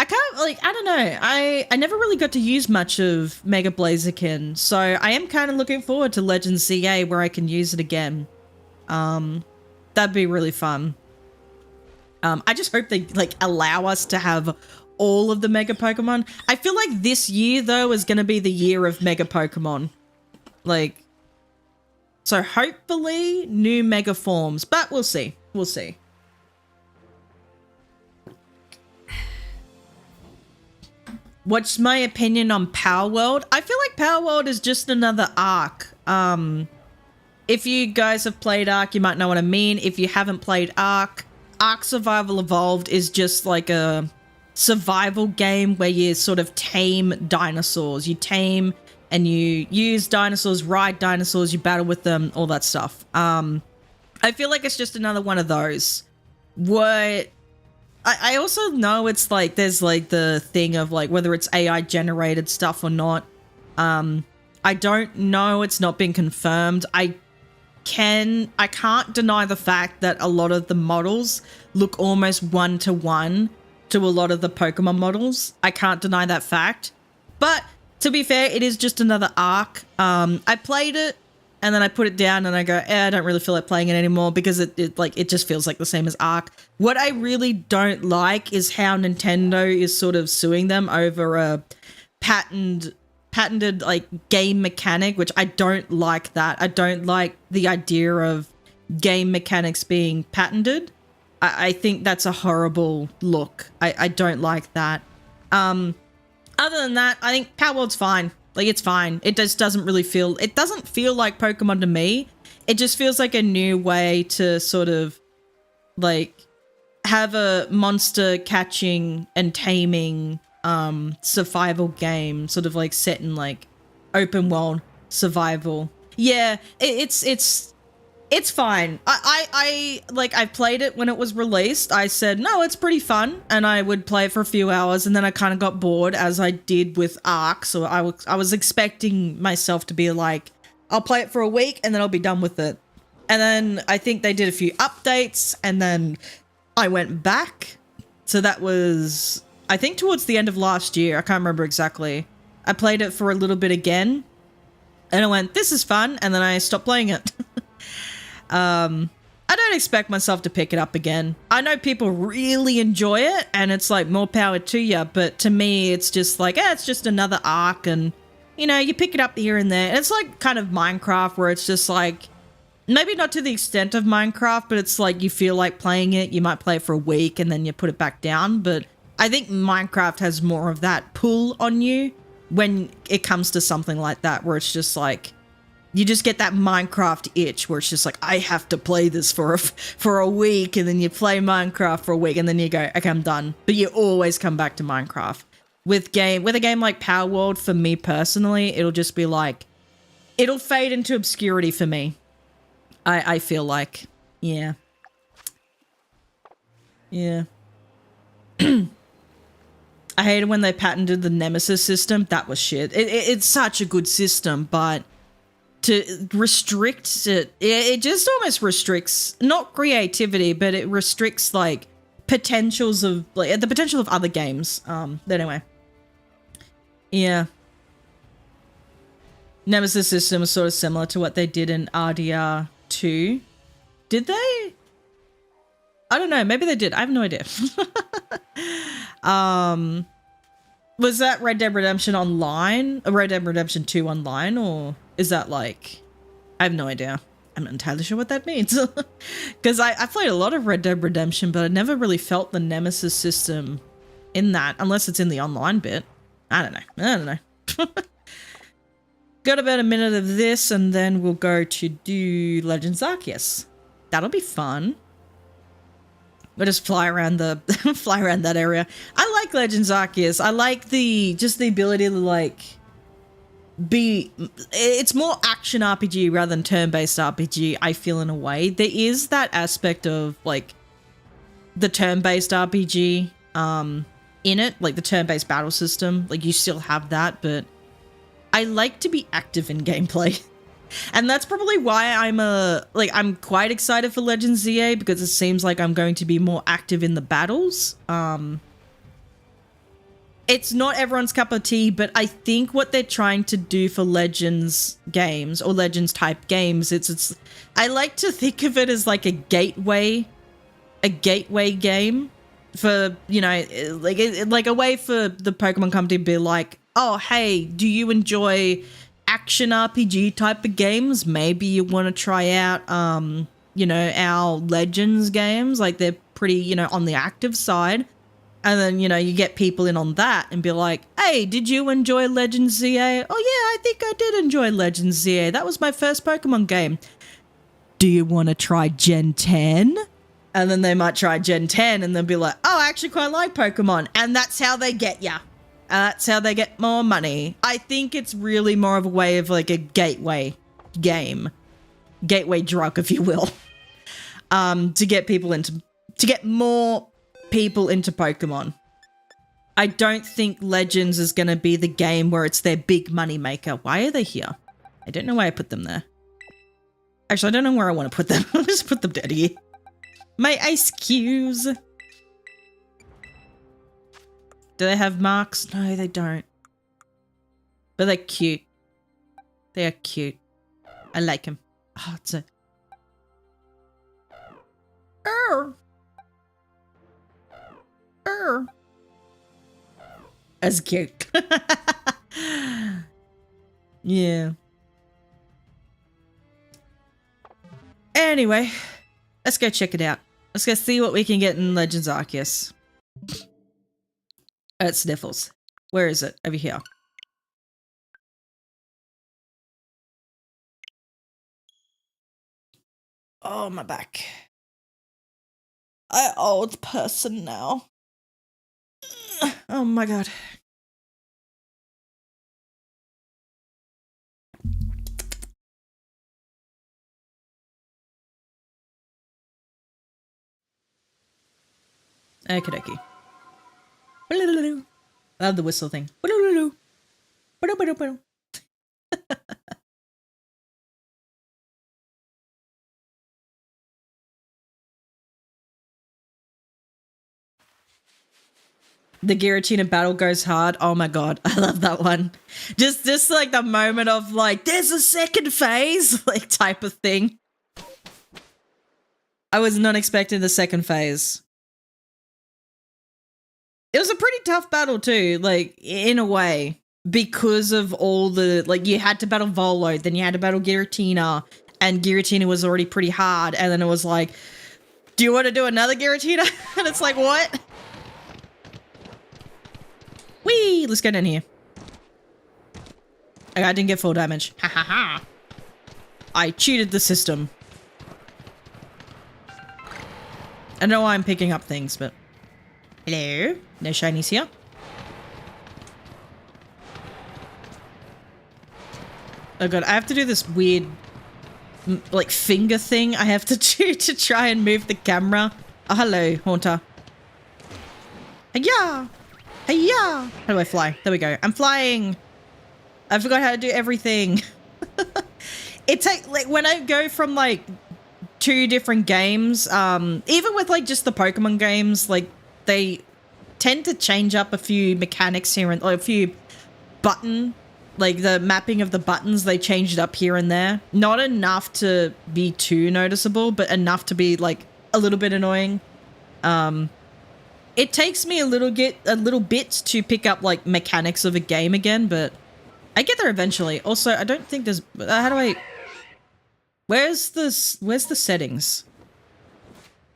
I don't know. I never really got to use much of Mega Blaziken, so I am kind of looking forward to Legends CA where I can use it again. That'd be really fun. I just hope they like allow us to have all of the Mega Pokemon. I feel like this year though is going to be the year of Mega Pokemon. Like, so hopefully new Mega forms, but we'll see. We'll see. What's my opinion on Power World? I feel like Power World is just another Arc. If you guys have played Arc, you might know what I mean. If you haven't played Arc, Arc Survival Evolved is just like a survival game where you sort of tame dinosaurs. You tame and you use dinosaurs, ride dinosaurs, you battle with them, all that stuff. I feel like it's just another one of those. What I also know it's like there's like the thing of like whether it's AI generated stuff or not. I don't know, it's not been confirmed. I can't deny the fact that a lot of the models look almost one-to-one to a lot of the Pokemon models. I can't deny that fact. But to be fair, it is just another Arc. I played it and then I put it down and I go, I don't really feel like playing it anymore because it just feels like the same as Arc. What I really don't like is how Nintendo is sort of suing them over a patented like game mechanic, which I don't like that. I don't like the idea of game mechanics being patented. I think that's a horrible look. I don't like that. Other than that, I think Power World's fine. Like, it's fine. It just doesn't feel like Pokemon to me. It just feels like a new way to sort of like have a monster catching and taming survival game, sort of like set in like open world survival. Yeah, it's fine. I played it when it was released. I said, no, it's pretty fun. And I would play it for a few hours and then I kind of got bored as I did with Arc. So I was expecting myself to be like, I'll play it for a week and then I'll be done with it. And then I think they did a few updates and then I went back. So that was, I think towards the end of last year. I can't remember exactly. I played it for a little bit again and I went, this is fun. And then I stopped playing it. I don't expect myself to pick it up again. I know people really enjoy it and it's like more power to you, but to me it's just like, it's just another Arc and, you know, you pick it up here and there. And it's like kind of Minecraft where it's just like, maybe not to the extent of Minecraft, but it's like you feel like playing it. You might play it for a week and then you put it back down. But I think Minecraft has more of that pull on you when it comes to something like that, where it's just like, you just get that Minecraft itch where it's just like, I have to play this for a week, and then you play Minecraft for a week and then you go, okay, I'm done. But you always come back to Minecraft. With a game like Power World, for me personally, it'll just be like, it'll fade into obscurity for me. I feel like, yeah. Yeah. I hated when they patented the Nemesis system. That was shit. It's such a good system, but to restrict it just almost restricts not creativity, but it restricts like potentials of like the potential of other games. Anyway, yeah, Nemesis system was sort of similar to what they did in RDR2. Did they? I don't know. Maybe they did. I have no idea. Was that Red Dead Redemption Online? Red Dead Redemption 2 Online? Or is that like... I have no idea. I'm not entirely sure what that means. Because I played a lot of Red Dead Redemption, but I never really felt the Nemesis system in that, unless it's in the online bit. I don't know. Got about a minute of this, and then we'll go to do Legends Arceus. That'll be fun. We'll just fly around that area. I like Legends Arceus. I like the ability to like it's more action RPG rather than turn-based RPG, I feel, in a way. There is that aspect of like the turn-based RPG in it, like the turn-based battle system. Like you still have that, but I like to be active in gameplay. And that's probably why I'm quite excited for Legends ZA, because it seems like I'm going to be more active in the battles. It's not everyone's cup of tea, but I think what they're trying to do for Legends games or Legends type games, I like to think of it as like a gateway a gateway game for, you know, like a way for the Pokemon company to be like, oh, hey, do you enjoy action RPG type of games? Maybe you want to try out, you know, our Legends games. Like, they're pretty, you know, on the active side. And then, you know, you get people in on that and be like, hey, did you enjoy Legends ZA? Oh, yeah, I think I did enjoy Legends ZA. That was my first Pokemon game. Do you want to try Gen 10? And then they might try Gen 10 and then be like, oh, I actually quite like Pokemon. And that's how they get ya. That's how they get more money. I think it's really more of a way of like a gateway game. Gateway drug, if you will. To get people into, to get more people into Pokemon. I don't think Legends is going to be the game where it's their big money maker. Why are they here? I don't know why I put them there. Actually, I don't know where I want to put them. I'll just put them down here. My ice cubes. Do they have marks? No, they don't. But they're cute. They are cute. I like them. Oh, it's a... That's cute. Yeah. Anyway, let's go check it out. Let's go see what we can get in Legends Arceus. It's Sniffles. Where is it? Over here. Oh, my back. I'm an old person now. Oh my god. Okie dokie. I love the whistle thing. The Giratina battle goes hard. Oh my god, I love that one. Just like the moment of like, there's a second phase, like type of thing. I was not expecting the second phase. It was a pretty tough battle too, like in a way, because of all the, like you had to battle Volo, then you had to battle Giratina, and Giratina was already pretty hard, and then it was like, do you want to do another Giratina? And it's like, what? Whee! Let's get in here. Okay, I didn't get full damage. Ha ha ha. I cheated the system. I know I'm picking up things, but... Hello? No shinies here. Oh god, I have to do this weird, like, finger thing I have to do to try and move the camera. Oh, hello, Haunter. Hiya! Hiya! How do I fly? There we go. I'm flying! I forgot how to do everything. It takes, like, when I go from, like, 2 different games, even with, like, just the Pokemon games, like, they tend to change up a few mechanics here and, or a few button, like, the mapping of the buttons, they changed it up here and there. Not enough to be too noticeable, but enough to be, like, a little bit annoying. It takes me a little bit to pick up, like, mechanics of a game again, but I get there eventually. Also, I don't think there's... how do I... Where's the settings?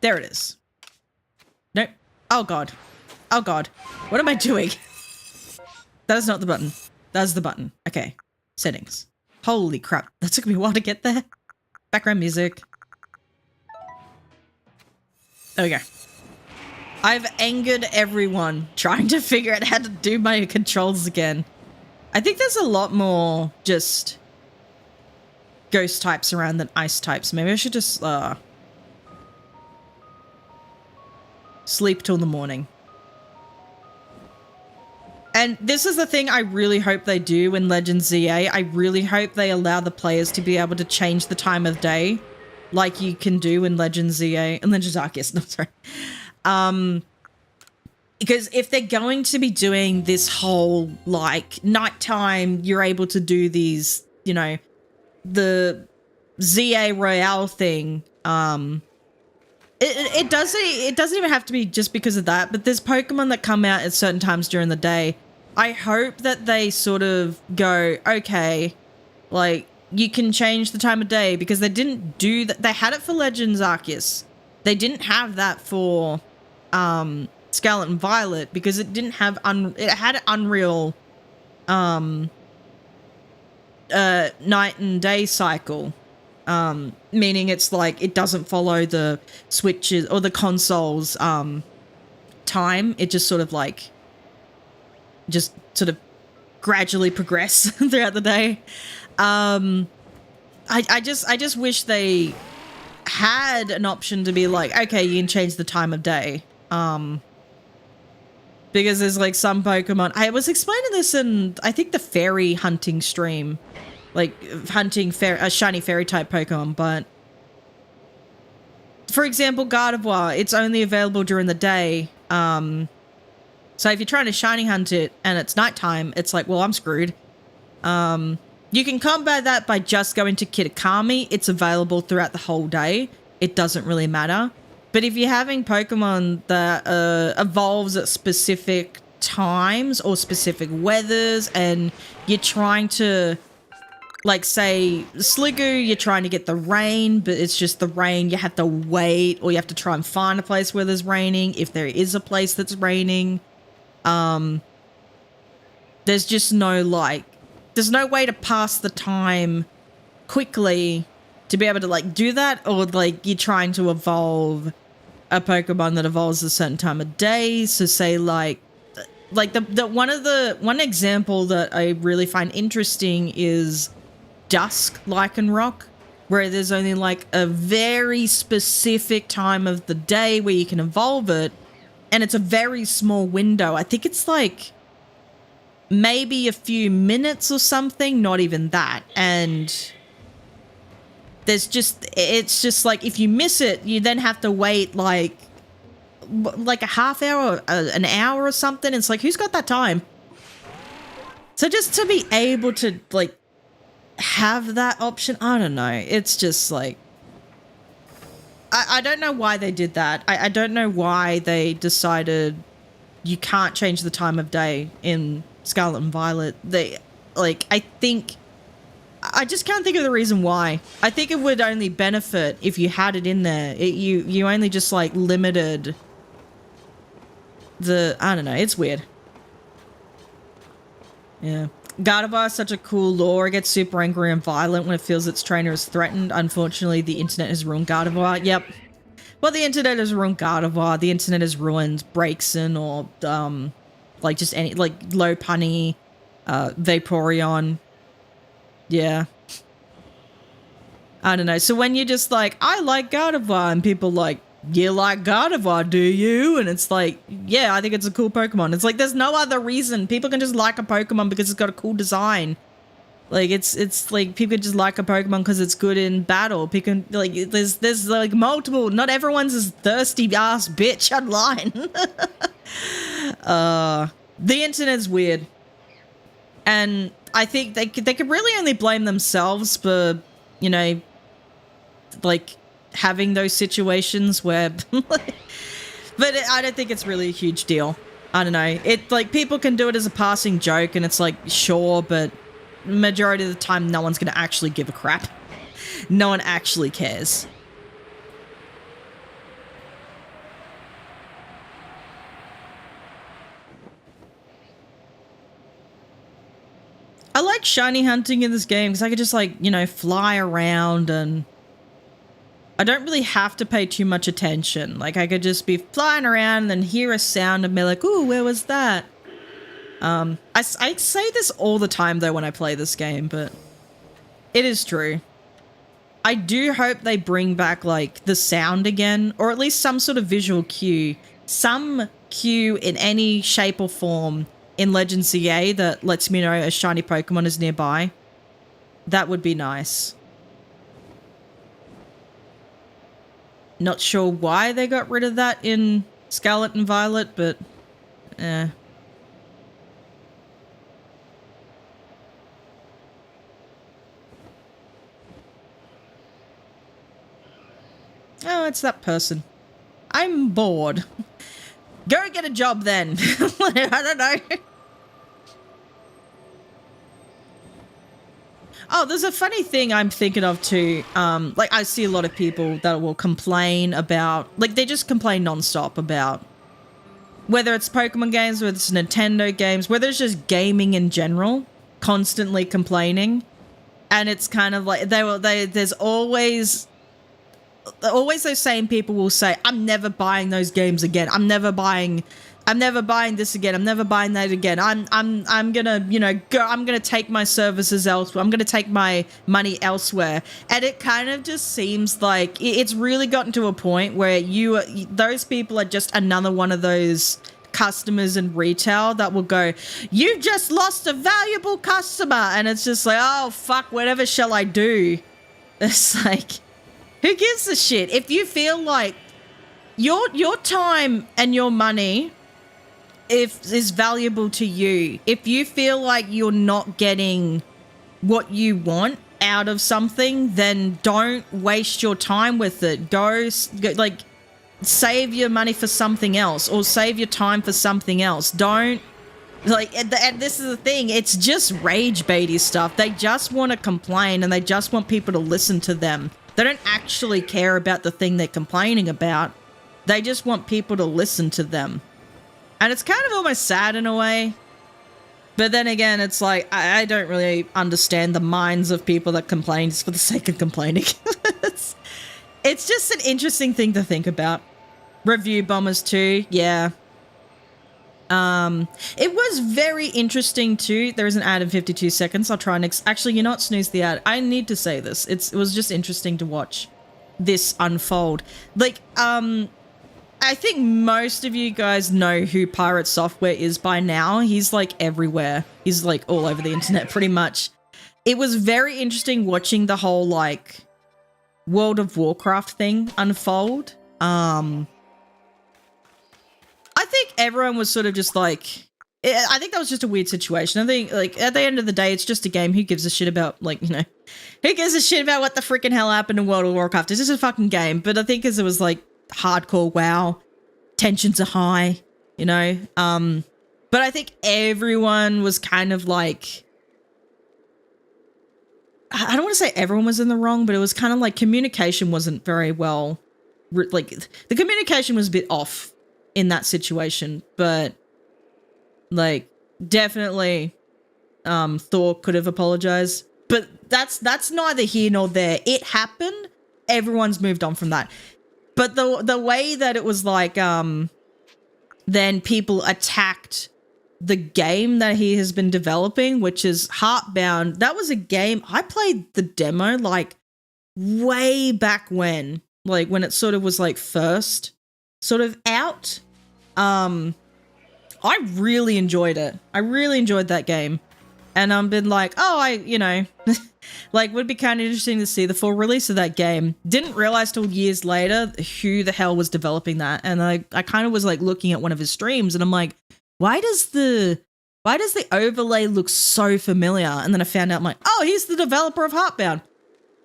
There it is. Nope. Oh, God. Oh, God. What am I doing? That is not the button. That's the button. Okay. Settings. Holy crap. That took me a while to get there. Background music. There we go. I've angered everyone trying to figure out how to do my controls again. I think there's a lot more just ghost types around than ice types. Maybe I should just sleep till the morning. And this is the thing I really hope they do in Legends ZA. I really hope they allow the players to be able to change the time of day like you can do in Legends ZA. And Legends Arceus, no, sorry. Because if they're going to be doing this whole, like, nighttime, you're able to do these, you know, the ZA Royale thing, It doesn't even have to be just because of that, but there's Pokemon that come out at certain times during the day. I hope that they sort of go, okay, like, you can change the time of day, because they didn't do that. They had it for Legends Arceus. They didn't have that for Scarlet and Violet, because it didn't have it had an Unreal night and day cycle. Meaning it's like it doesn't follow the Switches or the console's time. It just sort of like gradually progress throughout the day. I just wish they had an option to be like, okay, you can change the time of day. Because there's like some Pokemon. I was explaining this in, I think, the fairy hunting stream. Like hunting a shiny fairy type Pokemon, but for example, Gardevoir, it's only available during the day. So if you're trying to shiny hunt it and it's nighttime, it's like, well, I'm screwed. You can combat that by just going to Kitakami. It's available throughout the whole day. It doesn't really matter. But if you're having Pokemon that evolves at specific times or specific weathers, and you're trying to, like, say, Sliggoo, you're trying to get the rain, but it's just the rain. You have to wait, or you have to try and find a place where there's raining, if there is a place that's raining. There's just no, like, there's no way to pass the time quickly to be able to, like, do that, or, like, you're trying to evolve a Pokemon that evolves a certain time of day. So say, like the one example that I really find interesting is Dusk Lycanroc, where there's only like a very specific time of the day where you can evolve it, and it's a very small window. I think it's like maybe a few minutes or something, not even that. And it's just like, if you miss it, you then have to wait like a half hour, an hour or something. It's like, who's got that time? So just to be able to, like, have that option, I don't know. It's just like, I don't know why they did that. I don't know why they decided you can't change the time of day in Scarlet and Violet. I just can't think of the reason why. I think it would only benefit if you had it in there. You only just, like, limited the, I don't know, it's weird. Yeah. Gardevoir is such a cool lore. It gets super angry and violent when it feels its trainer is threatened. Unfortunately, the internet has ruined Gardevoir. Yep. Well, the internet has ruined Gardevoir. The internet has ruined Braixen, or, like, just any, like, Lopunny, Vaporeon. Yeah. I don't know. So when you're just like, I like Gardevoir, and people like, you like Gardevoir, do you? And it's like, yeah, I think it's a cool Pokemon. It's like, there's no other reason. People can just like a Pokemon because it's got a cool design. Like, it's like, people just like a Pokemon because it's good in battle. People, like, there's like multiple, not everyone's this thirsty ass bitch online. The internet's weird. And I think they could really only blame themselves for, you know, like, having those situations where, but I don't think it's really a huge deal. I don't know. It, like, people can do it as a passing joke, and it's like, sure, but majority of the time, no one's going to actually give a crap. No one actually cares. I like shiny hunting in this game because I could just, like, you know, fly around, and I don't really have to pay too much attention. Like, I could just be flying around and then hear a sound and be like, ooh, where was that? I say this all the time, though, when I play this game, but it is true. I do hope they bring back, like, the sound again, or at least some sort of visual cue. Some cue in any shape or form in Legend CA that lets me know a shiny Pokemon is nearby. That would be nice. Not sure why they got rid of that in Scarlet and Violet, but eh. Oh, it's that person. I'm bored. Go get a job then. I don't know. Oh, there's a funny thing I'm thinking of too. Like I see a lot of people that will complain about, like they just complain nonstop about whether it's Pokemon games, whether it's Nintendo games, whether it's just gaming in general, constantly complaining. And it's kind of like there's always those same people will say, I'm never buying those games again. I'm never buying this again. I'm never buying that again. I'm gonna, you know, I'm gonna take my services elsewhere. I'm gonna take my money elsewhere. And it kind of just seems like it's really gotten to a point where those people are just another one of those customers in retail that will go, you just lost a valuable customer. And it's just like, oh fuck, whatever shall I do? It's like, who gives a shit? If you feel like your time and your money is valuable to you, if you feel like you're not getting what you want out of something, then don't waste your time with it. Go like save your money for something else, or save your time for something else. Don't like, and this is the thing, it's just rage baity stuff. They just want to complain and they just want people to listen to them. They don't actually care about the thing they're complaining about. They just want people to listen to them. And it's kind of almost sad in a way. But then again, it's like, I don't really understand the minds of people that complain just for the sake of complaining. It's just an interesting thing to think about. Review bombers too, yeah. It was very interesting too. There is an ad in 52 seconds. I'll try and actually, you know what? Snooze the ad. I need to say this. It was just interesting to watch this unfold. Like, I think most of you guys know who Pirate Software is by now. He's like everywhere. He's like all over the internet pretty much. It was very interesting watching the whole like World of Warcraft thing unfold. I think everyone was sort of just like, I think that was just a weird situation. I think like at the end of the day, it's just a game. Who gives a shit about, like, you know, who gives a shit about what the freaking hell happened in World of Warcraft? It's just a fucking game. But I think as it was like hardcore WoW, tensions are high, you know. But I think everyone was kind of like, I don't want to say everyone was in the wrong, but it was kind of like communication wasn't very well, like the communication was a bit off in that situation. But like definitely Thor could have apologized, but that's neither here nor there. It happened, everyone's moved on from that. But the way that it was like then people attacked the game that he has been developing, which is Heartbound. That was a game I played the demo like way back when it sort of was like first sort of out. I really enjoyed it. I really enjoyed that game. And I've been like, oh, you know, like would be kind of interesting to see the full release of that game. Didn't realize till years later who the hell was developing that. And I kind of was like looking at one of his streams and I'm like, why does the overlay look so familiar? And then I found out, I'm like, oh, he's the developer of Heartbound.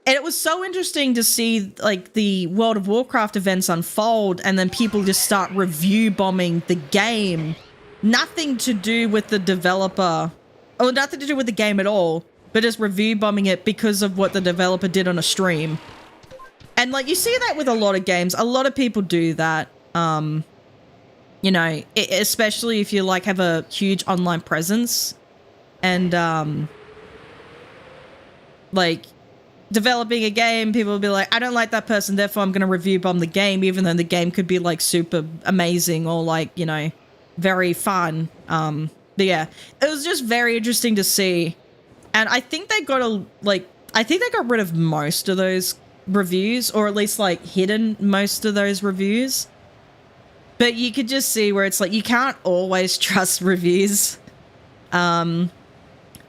And it was so interesting to see like the World of Warcraft events unfold and then people just start review bombing the game. Nothing to do with the developer, or nothing to do with the game at all, but just review bombing it because of what the developer did on a stream. And like you see that with a lot of games. A lot of people do that. You know, especially if you like have a huge online presence and like developing a game, people will be like, I don't like that person, therefore I'm going to review bomb the game, even though the game could be like super amazing or like, you know, very fun. But yeah, it was just very interesting to see. And I think they got rid of most of those reviews, or at least like hidden most of those reviews. But you could just see where it's like, you can't always trust reviews. To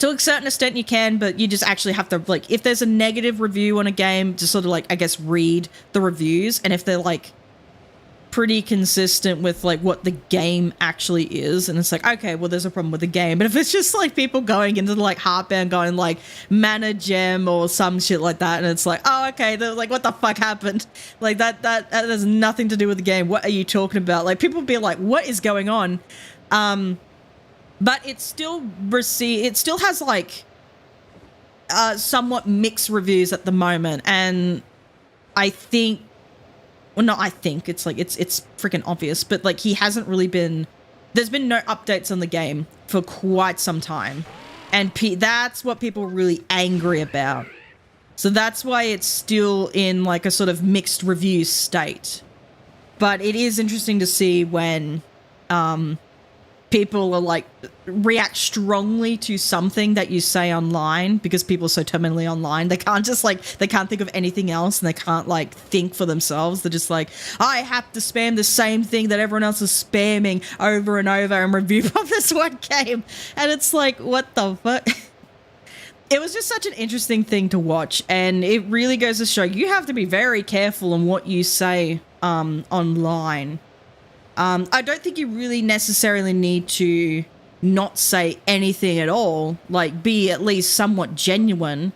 a certain extent you can, but you just actually have to, like, if there's a negative review on a game, just sort of like, I guess, read the reviews. And if they're like pretty consistent with like what the game actually is, and it's like, okay, well, there's a problem with the game. But if it's just like people going into like Heartbound going like mana gem or some shit like that, and it's like, oh, okay, they're like, what the fuck happened? Like that has nothing to do with the game. What are you talking about? Like people be like, what is going on? But it still has like somewhat mixed reviews at the moment, and I think, well, no, I think it's like it's freaking obvious, but like he hasn't really been. There's been no updates on the game for quite some time, and that's what people are really angry about. So that's why it's still in like a sort of mixed review state. But it is interesting to see when people are like react strongly to something that you say online, because people are so terminally online. They can't just like, they can't think of anything else, and they can't like think for themselves. They're just like, I have to spam the same thing that everyone else is spamming over and over and review from this one game. And it's like, what the fuck? It was just such an interesting thing to watch, and it really goes to show you have to be very careful on what you say online. I don't think you really necessarily need to not say anything at all, like be at least somewhat genuine.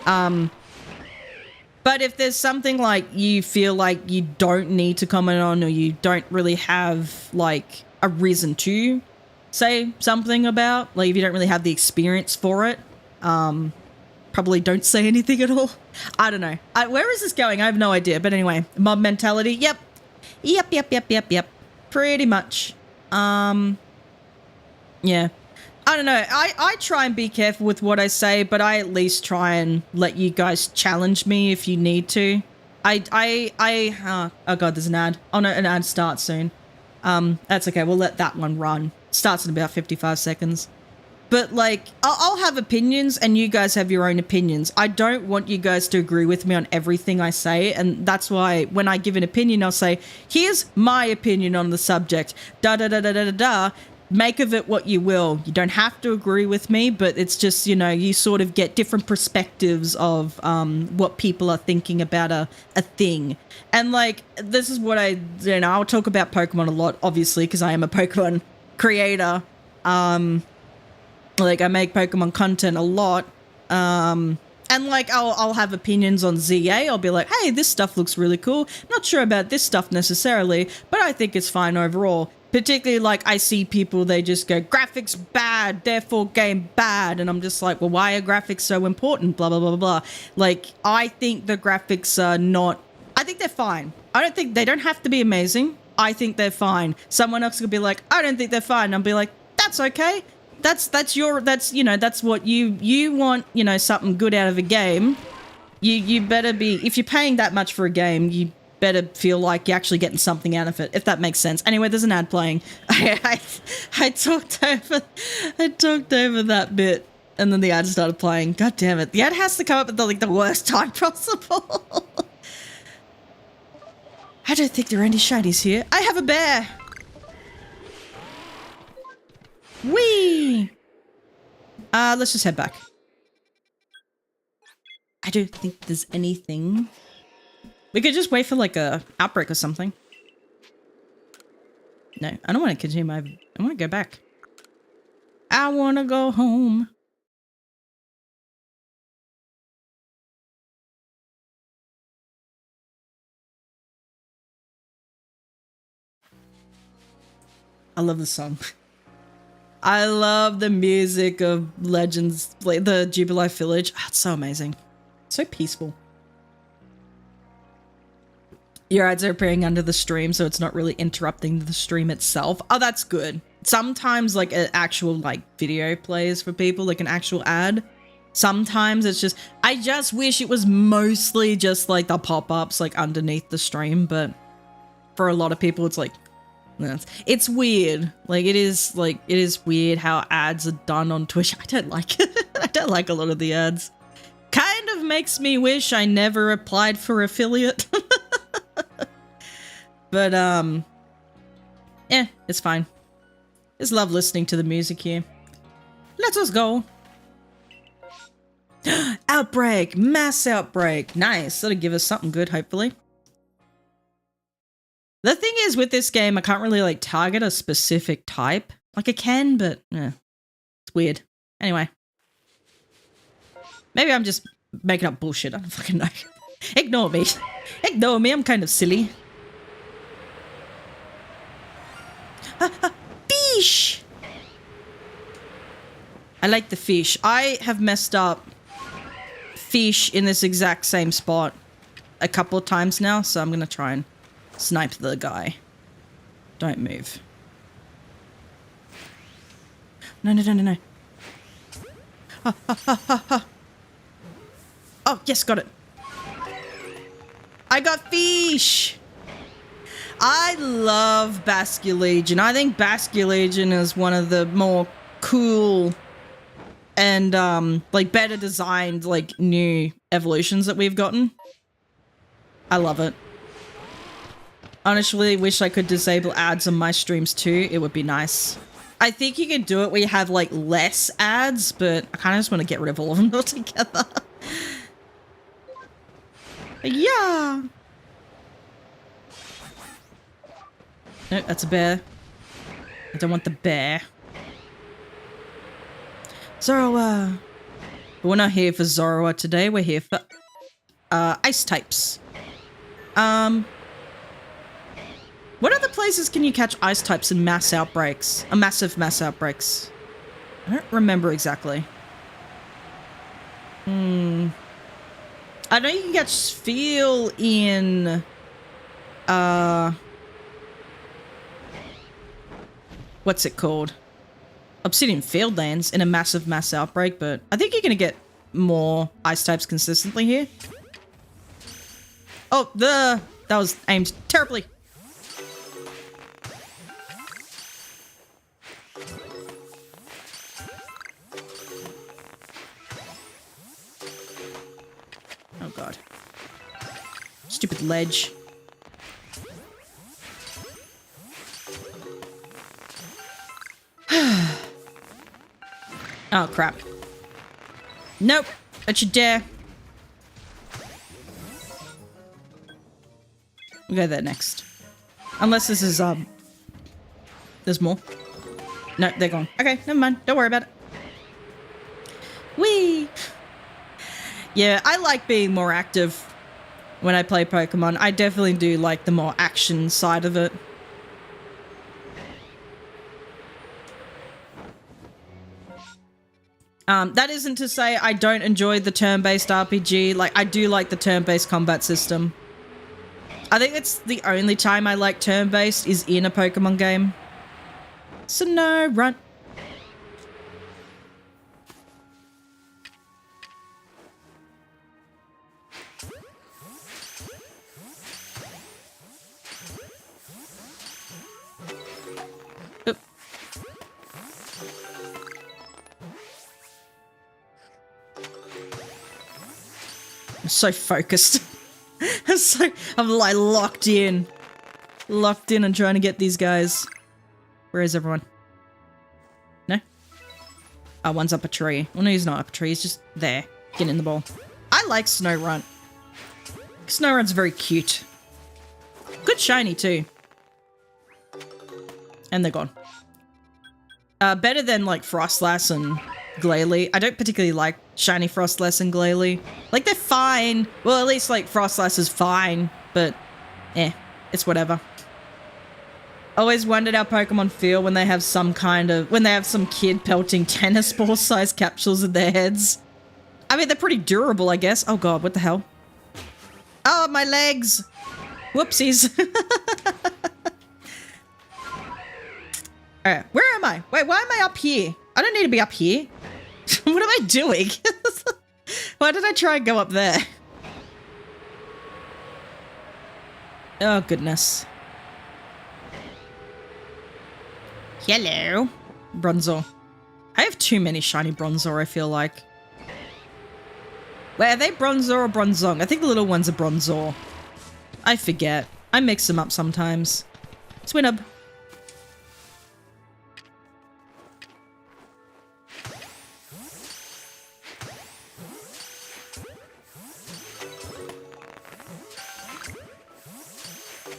But if there's something like you feel like you don't need to comment on, or you don't really have like a reason to say something about, like if you don't really have the experience for it, probably don't say anything at all. I don't know. Where is this going? I have no idea. But anyway, mob mentality. Yep. Pretty much. Yeah. I don't know. I try and be careful with what I say, but I at least try and let you guys challenge me if you need to. Oh god, there's an ad. Oh no, an ad starts soon. That's okay. We'll let that one run. Starts in about 55 seconds. But like, I'll have opinions, and you guys have your own opinions. I don't want you guys to agree with me on everything I say, and that's why when I give an opinion, I'll say, here's my opinion on the subject. Da-da-da-da-da-da-da. Make of it what you will. You don't have to agree with me, but it's just, you know, you sort of get different perspectives of what people are thinking about a thing. And like, this is what I'll talk about Pokemon a lot, obviously, because I am a Pokemon creator. Like, I make Pokemon content a lot, and like, I'll have opinions on ZA. I'll be like, hey, this stuff looks really cool. Not sure about this stuff necessarily, but I think it's fine overall. Particularly, like, I see people, they just go, graphics bad, therefore game bad, and I'm just like, well, why are graphics so important? Blah, blah, blah, blah. Like, I think the graphics are not, I think they're fine. I don't think, they don't have to be amazing. I think they're fine. Someone else could be like, I don't think they're fine. I'll be like, that's okay. That's you know, that's what you want, you know, something good out of a game. You better be, if you're paying that much for a game, you better feel like you're actually getting something out of it, if that makes sense. Anyway, there's an ad playing. I talked over that bit, and then the ad started playing. God damn it. The ad has to come up at the worst time possible. I don't think there are any shinies here. I have a bear. Whee! Let's just head back. I don't think there's anything. We could just wait for like a outbreak or something. No, I don't want to continue I want to go back. I want to go home. I love this song. I love the music of Legends, like the Jubilife Village. Oh, it's so amazing. So peaceful. Your ads are appearing under the stream, so it's not really interrupting the stream itself. Oh, that's good. Sometimes like an actual like video plays for people, like an actual ad. Sometimes it's just, I just wish it was mostly just like the pop-ups like underneath the stream, but for a lot of people it's like, it's weird. Like it is weird how ads are done on Twitch. I don't like it. I don't like a lot of the ads. Kind of makes me wish I never applied for affiliate. But yeah, it's fine. Just love listening to the music here. Let us go. Outbreak, mass outbreak. Nice. That'll give us something good, hopefully. The thing is with this game, I can't really like target a specific type. Like I can, but it's weird. Anyway. Maybe I'm just making up bullshit. I don't fucking know. Ignore me. Ignore me. I'm kind of silly. Fish! I like the fish. I have messed up fish in this exact same spot a couple of times now, so I'm going to try and snipe the guy. Don't move. No, no, no, no, no. Ha, ha, ha, ha, ha. Oh, yes, got it. I got fish! I love Basculegion. I think Basculegion is one of the more cool and, like, better designed, like, new evolutions that we've gotten. I love it. Honestly, wish I could disable ads on my streams too. It would be nice. I think you can do it where you have, like, less ads, but I kind of just want to get rid of all of them altogether. Yeah. No, that's a bear. I don't want the bear. Zorua. But we're not here for Zorua today. We're here for ice types. What other places can you catch ice types in mass outbreaks? Massive mass outbreaks. I don't remember exactly. I know you can catch Spheal in what's it called? Obsidian Fieldlands in a massive mass outbreak, but I think you're gonna get more ice types consistently here. Oh, that was aimed terribly. Oh god. Stupid ledge. Oh crap. Nope. Don't you dare. We'll go there next. Unless this is, there's more. No, they're gone. Okay, never mind. Don't worry about it. Whee! Yeah, I like being more active when I play Pokemon. I definitely do like the more action side of it. That isn't to say I don't enjoy the turn-based RPG. Like, I do like the turn-based combat system. I think it's the only time I like turn-based is in a Pokemon game. So no, run. Oop. I'm so focused. I'm like locked in. Locked in and trying to get these guys. Where is everyone? No? Oh, one's up a tree. Well, no, he's not up a tree. He's just there. Getting in the ball. I like Snorunt. Snorunt's very cute. Good shiny, too. And they're gone. Better than, like, Frostlass and Glalie. I don't particularly like shiny Frostlass and Glalie. Like, they're fine. Well, at least, like, Frostlass is fine. But, it's whatever. Always wondered how Pokemon feel when they have some kind of... when they have some kid pelting tennis ball-sized capsules in their heads. I mean, they're pretty durable, I guess. Oh, God, what the hell? Oh, my legs! Whoopsies. Alright, where am I? Wait, why am I up here? I don't need to be up here. What am I doing? Why did I try and go up there? Oh, goodness. Hello. Bronzor. I have too many shiny Bronzor, I feel like. Wait, are they Bronzor or Bronzong? I think the little ones are Bronzor. I forget. I mix them up sometimes. Swinub.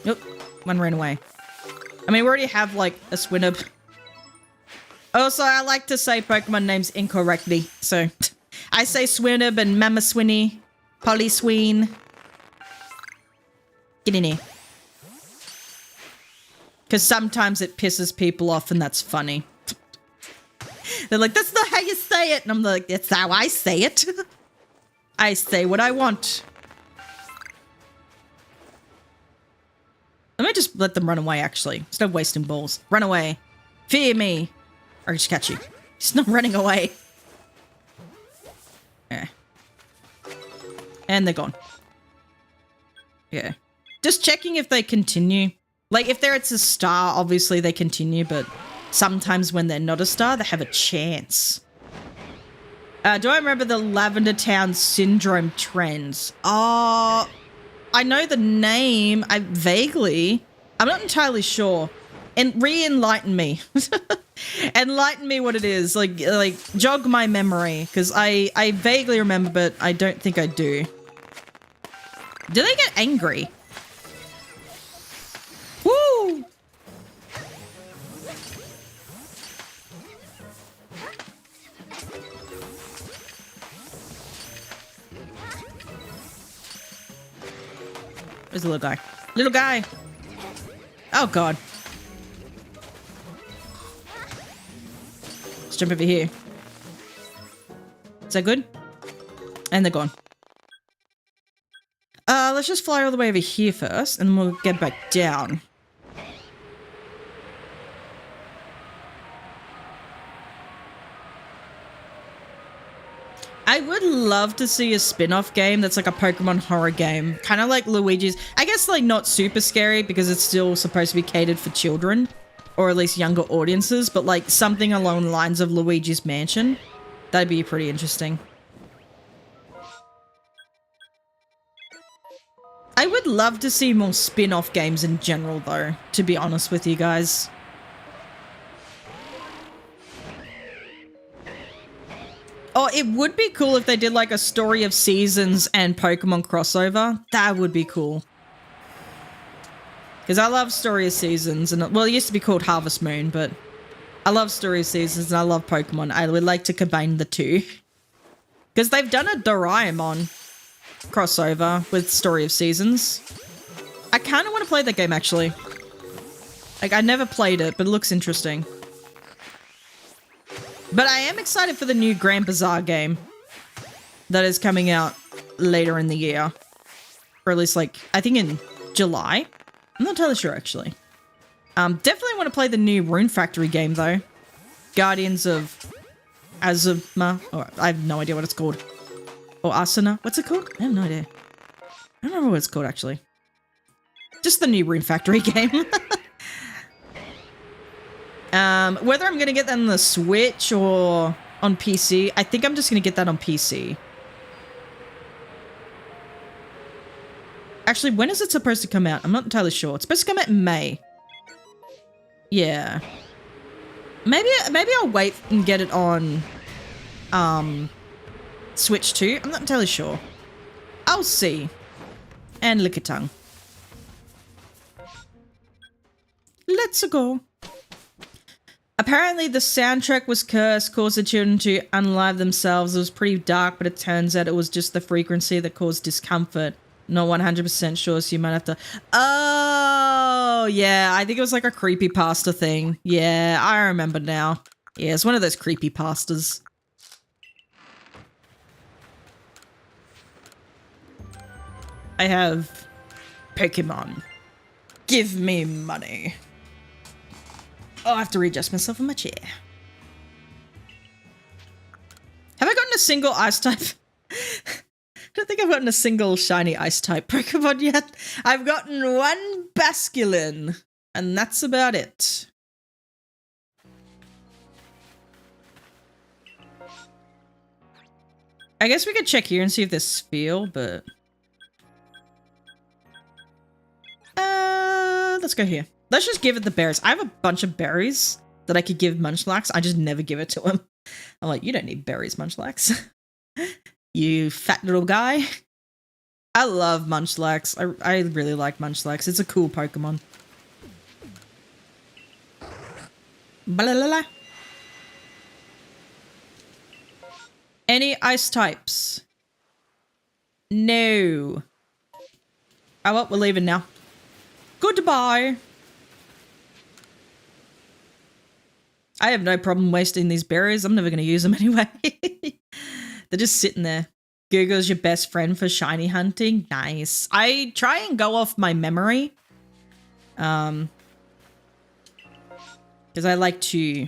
Nope. one ran away. I mean, we already have, like, a Swinub. Also, I like to say Pokemon names incorrectly. So, I say Swinub and Mamaswinny, Polysween. Get in here. Because sometimes it pisses people off and that's funny. They're like, that's not how you say it. And I'm like, that's how I say it. I say what I want. Let me just let them run away, actually. Instead of wasting balls. Run away. Fear me. Or just catch you. He's not running away. Yeah. And they're gone. Yeah. Just checking if they continue. Like, if they're at a star, obviously they continue, but sometimes when they're not a star, they have a chance. Do I remember the Lavender Town Syndrome trends? Oh, I know the name. Vaguely. I'm not entirely sure. And re-enlighten me. Enlighten me what it is. Like jog my memory. Because I vaguely remember, but I don't think I do. Do they get angry? Woo! Where's the little guy? Little guy! Oh, God. Let's jump over here. Is that good? And they're gone. Let's just fly all the way over here first, and we'll get back down. I would love to see a spin-off game that's like a Pokemon horror game. Kind of like Luigi's. I guess like not super scary because it's still supposed to be catered for children. Or at least younger audiences. But like something along the lines of Luigi's Mansion. That'd be pretty interesting. I would love to see more spin-off games in general though. To be honest with you guys. Oh, it would be cool if they did like a Story of Seasons and Pokemon crossover. That would be cool. Because I love Story of Seasons. And well, it used to be called Harvest Moon, but I love Story of Seasons and I love Pokemon. I would like to combine the two. Because they've done a Doraemon crossover with Story of Seasons. I kind of want to play that game, actually. Like, I never played it, but it looks interesting. But I am excited for the new Grand Bazaar game that is coming out later in the year. Or at least, like, I think in July. I'm not entirely sure, actually. Definitely want to play the new Rune Factory game, though. Guardians of Azuma. Or I have no idea what it's called. Or Asuna. What's it called? I have no idea. I don't remember what it's called, actually. Just the new Rune Factory game. Whether I'm going to get that on the Switch or on PC, I think I'm just going to get that on PC. Actually, when is it supposed to come out? I'm not entirely sure. It's supposed to come out in May. Yeah. Maybe I'll wait and get it on Switch too. I'm not entirely sure. I'll see. And lick a tongue. Let's go. Apparently, the soundtrack was cursed, caused the children to unalive themselves. It was pretty dark, but it turns out it was just the frequency that caused discomfort. Not 100% sure, so you might have to... Oh, yeah. I think it was like a creepypasta thing. Yeah, I remember now. Yeah, it's one of those creepypastas. I have Pokemon. Give me money. Oh, I have to readjust myself in my chair. Have I gotten a single ice type? I don't think I've gotten a single shiny ice type Pokemon yet. I've gotten one Basculin, and that's about it. I guess we could check here and see if there's Spheal, but... let's go here. Let's just give it the berries. I have a bunch of berries that I could give Munchlax. I just never give it to him. I'm like, you don't need berries, Munchlax. You fat little guy. I love Munchlax. I really like Munchlax. It's a cool Pokemon. Blah, blah, blah. Any ice types? No. Oh, well, we're leaving now. Goodbye. I have no problem wasting these berries. I'm never going to use them anyway. They're just sitting there. Google's your best friend for shiny hunting. Nice. I try and go off my memory. Because I like to...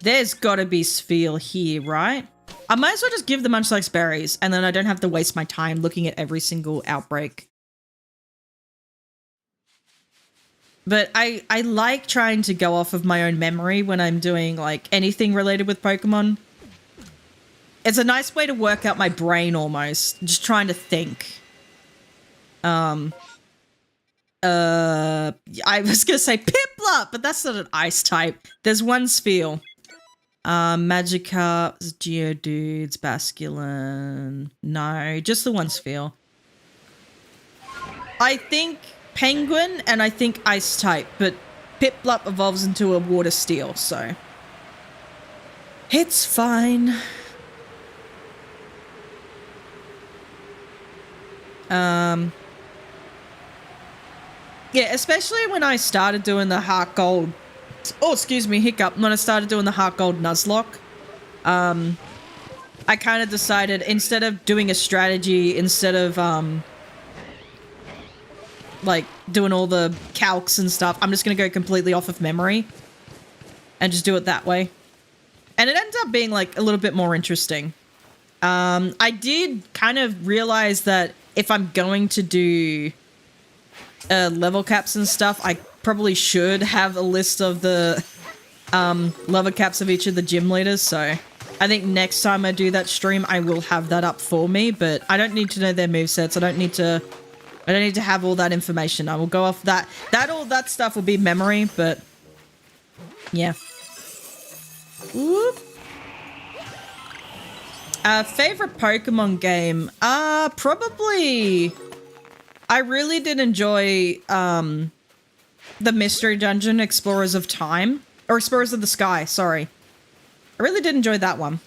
There's got to be Sphere here, right? I might as well just give the Munchlax berries, and then I don't have to waste my time looking at every single outbreak. But I like trying to go off of my own memory when I'm doing, like, anything related with Pokemon. It's a nice way to work out my brain, almost. Just trying to think. I was gonna say Piplup, but that's not an ice type. There's one Sphere. Magikarp, Geodudes, Basculin. No, just the one Sphere. I think Penguin and I think Ice type, but Piplup evolves into a Water Steel, so it's fine. Yeah, especially when I started doing the Heart Gold. Oh, excuse me, hiccup. When I started doing the Heart Gold Nuzlocke, I kind of decided instead of doing a strategy, instead of, like, doing all the calcs and stuff, I'm just going to go completely off of memory and just do it that way. And it ends up being, like, a little bit more interesting. I did kind of realize that if I'm going to do level caps and stuff, I probably should have a list of the level caps of each of the gym leaders, so I think next time I do that stream, I will have that up for me, but I don't need to know their movesets. I don't need to have all that information. I will go off that. All that stuff will be memory, but yeah. Whoop. Favorite Pokemon game? Probably... I really did enjoy the Mystery Dungeon Explorers of Time. Or Explorers of the Sky, sorry. I really did enjoy that one.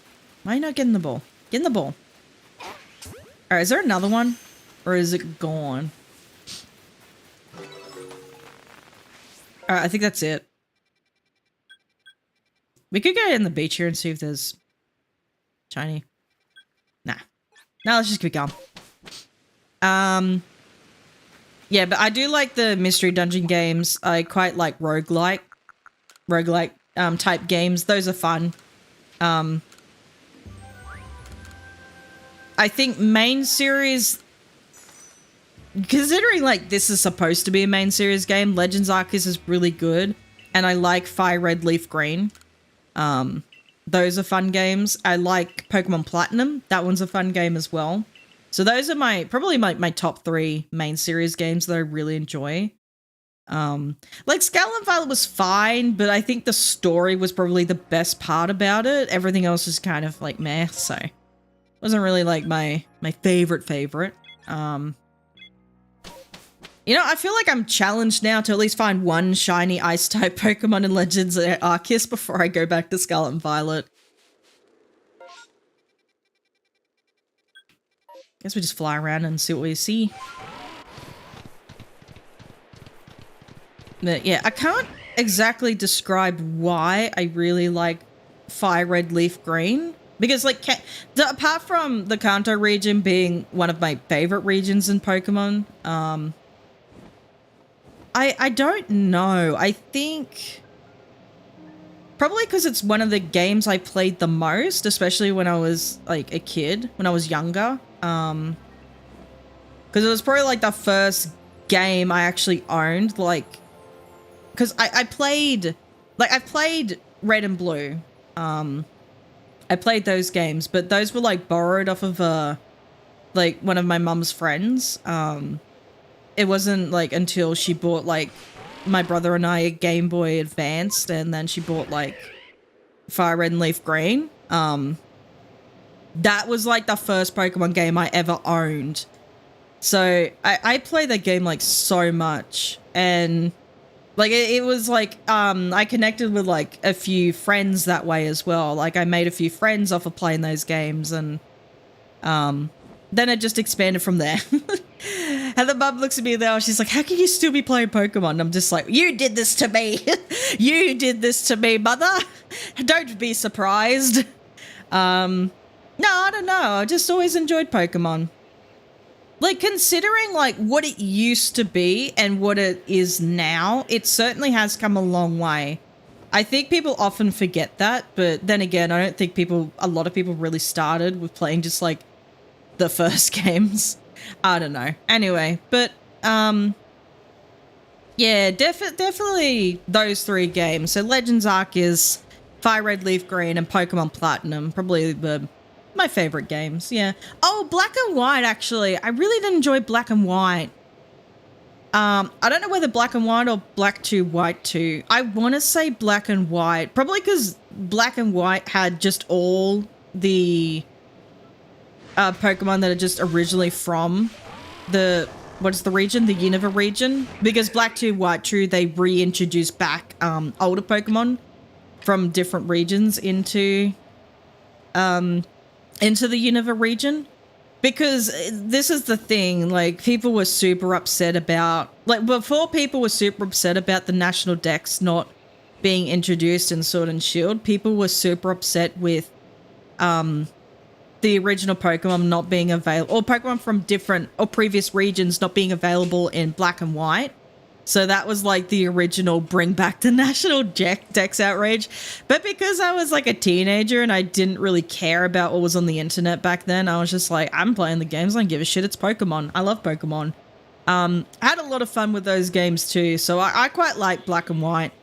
Why are you not getting the ball? Get in the ball. Alright, is there another one? Or is it gone? Alright, I think that's it. We could go in the beach here and see if there's... shiny. Nah. Nah, let's just keep going. Yeah, but I do like the Mystery Dungeon games. I quite like roguelike type games. Those are fun. I think main series, considering like this is supposed to be a main series game, Legends Arceus is really good. And I like Fire Red, Leaf Green. Those are fun games. I like Pokemon Platinum. That one's a fun game as well. So those are probably my top 3 main series games that I really enjoy. Like Scarlet and Violet was fine, but I think the story was probably the best part about it. Everything else is kind of like meh, so it wasn't really like my favorite. You know, I feel like I'm challenged now to at least find one shiny ice type Pokemon in Legends Arceus before I go back to Scarlet and Violet. Guess we just fly around and see what we see. But yeah, I can't exactly describe why I really like Fire Red, Leaf Green. Because, like, apart from the Kanto region being one of my favorite regions in Pokemon, I don't know. I think... probably because it's one of the games I played the most, especially when I was, like, a kid, when I was younger. Because it was probably, like, the first game I actually owned, like... because I played... like, I played Red and Blue. I played those games, but those were, like, borrowed off of, like, one of my mum's friends. It wasn't, like, until she bought, like, my brother and I a Game Boy Advanced, and then she bought, like, Fire Red and Leaf Green. That was, like, the first Pokemon game I ever owned. So, I played that game, like, so much, and Like it was like I connected with like a few friends that way as well. Like I made a few friends off of playing those games, and then it just expanded from there. And the mum looks at me now, she's like, how can you still be playing Pokemon? And I'm just like, you did this to me. You did this to me, mother. Don't be surprised. No, I don't know. I just always enjoyed Pokemon. Like, considering, like, what it used to be and what it is now, it certainly has come a long way. I think people often forget that, but then again, I don't think a lot of people really started with playing just, like, the first games. I don't know. Anyway, but, yeah, definitely those 3 games. So Legends Arceus, Fire Red, Leaf Green, and Pokemon Platinum, probably my favorite games, yeah. Oh, Black and White, actually. I really did enjoy Black and White. I don't know whether Black and White or Black 2, White 2. I want to say Black and White. Probably because Black and White had just all the Pokemon that are just originally from what's the region? The Unova region. Because Black 2, White 2, they reintroduced back older Pokemon from different regions into the Unova region. Because this is the thing, like, people were super upset about, like, before people were super upset about the National Dex not being introduced in Sword and Shield, people were super upset with the original Pokemon not being available, or Pokemon from different or previous regions not being available in Black and White. So that was like the original bring back the National Dex outrage. But because I was like a teenager and I didn't really care about what was on the internet back then, I was just like, I'm playing the games, I don't give a shit, it's Pokemon. I love Pokemon. I had a lot of fun with those games too, so I quite like Black and White.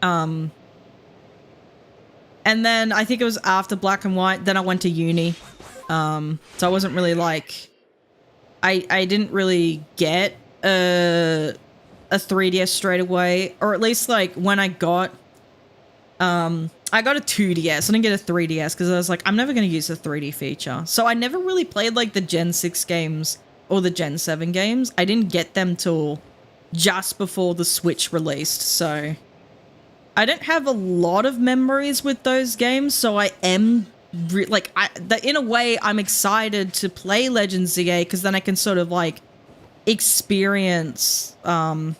And then I think it was after Black and White, then I went to uni. So I wasn't really like, I didn't really get a 3DS straight away, or at least like when I got a 2DS. I didn't get a 3DS because I was like, I'm never going to use the 3D feature. So I never really played like the Gen 6 games or the Gen 7 games. I didn't get them till just before the Switch released. So I don't have a lot of memories with those games. So I am in a way, I'm excited to play Legends ZA because then I can sort of like experience not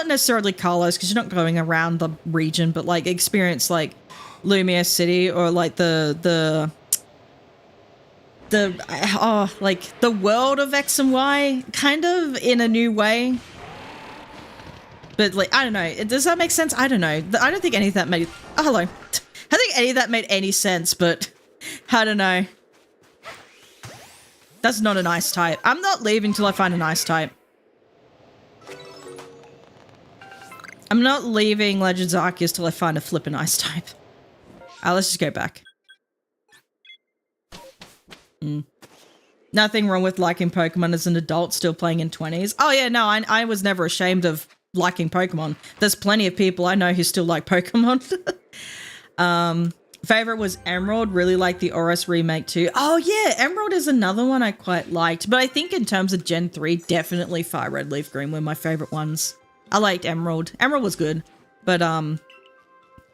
necessarily Kalos because you're not going around the region, but like experience like Lumia City or like the world of X and Y kind of in a new way. But like, I don't know, does that make sense? I don't know. I don't think any of that made hello I think any of that made any sense, but I don't know. That's not an ice type. I'm not leaving till I find an ice type. I'm not leaving Legends Arceus till I find a flippin' ice type. Let's just go back. Nothing wrong with liking Pokemon as an adult, still playing in 20s. Oh yeah, no, I was never ashamed of liking Pokemon. There's plenty of people I know who still like Pokemon. Favorite was Emerald. Really like the Oris remake too. Oh yeah, Emerald is another one I quite liked. But I think in terms of Gen 3, definitely Fire Red, Leaf Green were my favorite ones. I liked Emerald. Emerald was good. But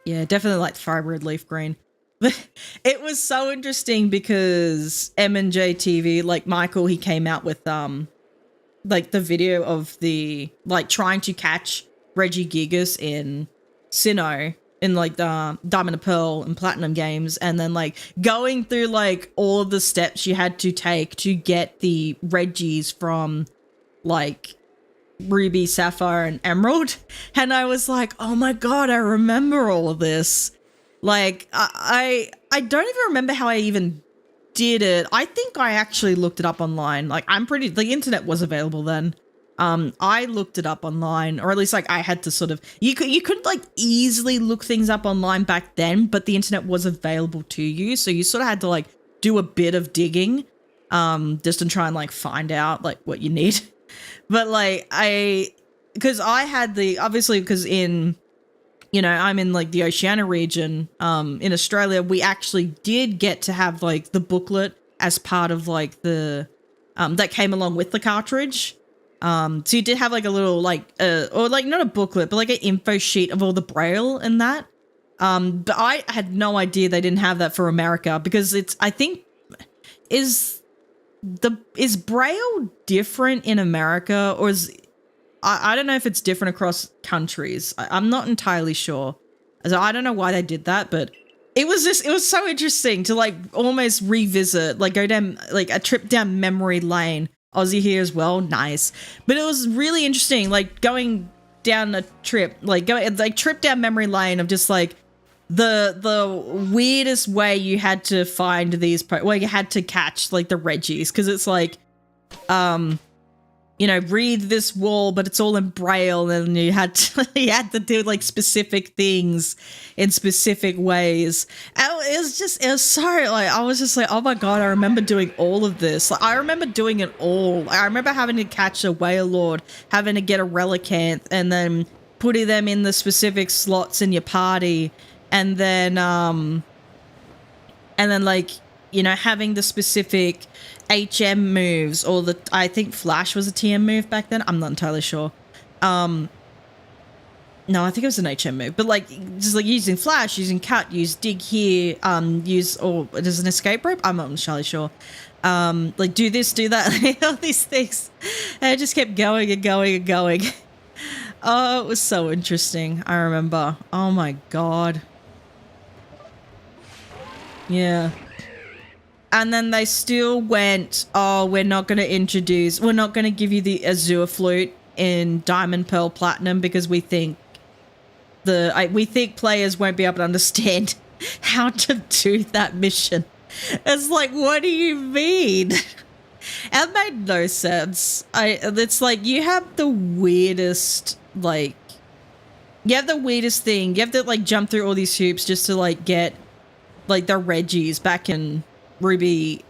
yeah, definitely liked Fire Red, Leaf Green. It was so interesting because M&J TV, like Michael, he came out with like the video of the like trying to catch Regigigas in Sinnoh. In like the Diamond and Pearl and Platinum games, and then like going through like all of the steps you had to take to get the Reggies from like Ruby, Sapphire, and Emerald. And I was like, oh my god, I remember all of this. Like I don't even remember how I even did it. I think I actually looked it up online. Like the internet was available then. I looked it up online, or at least like I had to sort of, you could like easily look things up online back then, but the internet was available to you. So you sort of had to like do a bit of digging, just to try and like find out like what you need. But like because I had obviously because in, you know, I'm in like the Oceania region, in Australia, we actually did get to have like the booklet as part of like the, that came along with the cartridge. So you did have like a little like or like not a booklet, but like an info sheet of all the Braille and that. But I had no idea they didn't have that for America, because I think is Braille different in America, or I don't know if it's different across countries. I'm not entirely sure. So I don't know why they did that, but it was so interesting to like almost revisit, like go down like a trip down memory lane. Aussie here as well, nice. But it was really interesting, like going down a trip, like trip down memory lane of just like the weirdest way you had to find these, you had to catch like the Reggies, because it's like, you know, read this wall, but it's all in Braille, and you had to do like specific things in specific ways. And it was so like, I was just like, oh my God, I remember doing all of this. Like, I remember doing it all. I remember having to catch a Whale Lord, having to get a Relicanth, and then putting them in the specific slots in your party, and then like, you know, having the specific HM moves, or I think Flash was a TM move back then. I'm not entirely sure. No, I think it was an HM move, but like just like using Flash, using Cut, use Dig here, there's an escape rope. I'm not entirely sure. Like do this, do that, all these things. And I just kept going and going and going. Oh, it was so interesting. I remember. Oh my God. Yeah. And then they still went, oh, we're not going to give you the Azure Flute in Diamond, Pearl, Platinum, because we think players won't be able to understand how to do that mission. It's like, what do you mean? It made no sense. It's like, you have the weirdest thing. You have to like jump through all these hoops just to like get like the Reggies back in Ruby,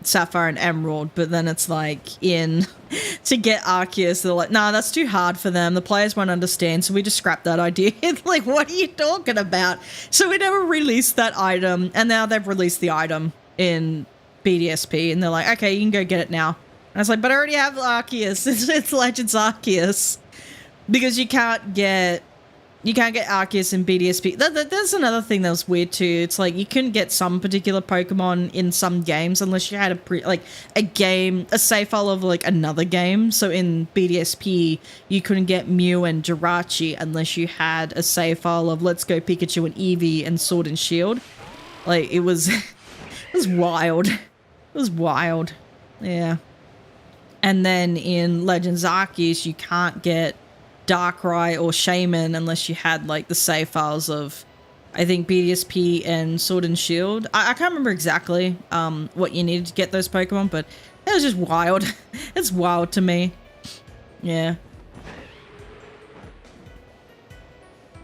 Sapphire, and Emerald, but then it's like to get Arceus, they're like, nah, that's too hard for them. The players won't understand, so we just scrapped that idea. It's like, what are you talking about? So we never released that item, and now they've released the item in BDSP, and they're like, okay, you can go get it now. And I was like, but I already have Arceus. It's Legends Arceus, because you can't get Arceus in BDSP. There's another thing that was weird too. It's like you couldn't get some particular Pokemon in some games unless you had a save file of like another game. So in BDSP, you couldn't get Mew and Jirachi unless you had a save file of Let's Go Pikachu and Eevee and Sword and Shield. Like it was, it was wild. It was wild. Yeah. And then in Legends Arceus, you can't get Darkrai or Shaman unless you had like the save files of, I think, BDSP and Sword and Shield. I can't remember exactly what you needed to get those Pokemon, but it was just wild. It's wild to me. Yeah.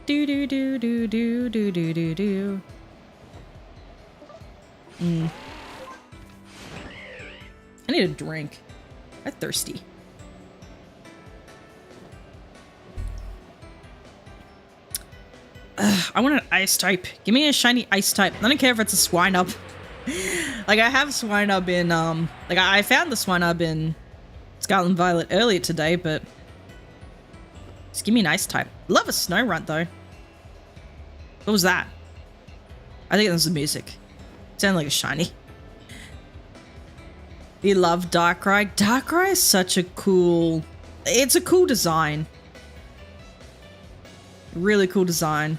Do do do do do do do do do. I need a drink. I'm thirsty. I want an ice type. Give me a shiny ice type. I don't care if it's a Swinub. Like I have Swinub in like I found the Swinub in Scarlet and Violet earlier today, but just give me an ice type. Love a Snorunt though. What was that? I think that was the music. It sounded like a shiny. You love Darkrai. Darkrai is such a cool, it's a cool design. Really cool design.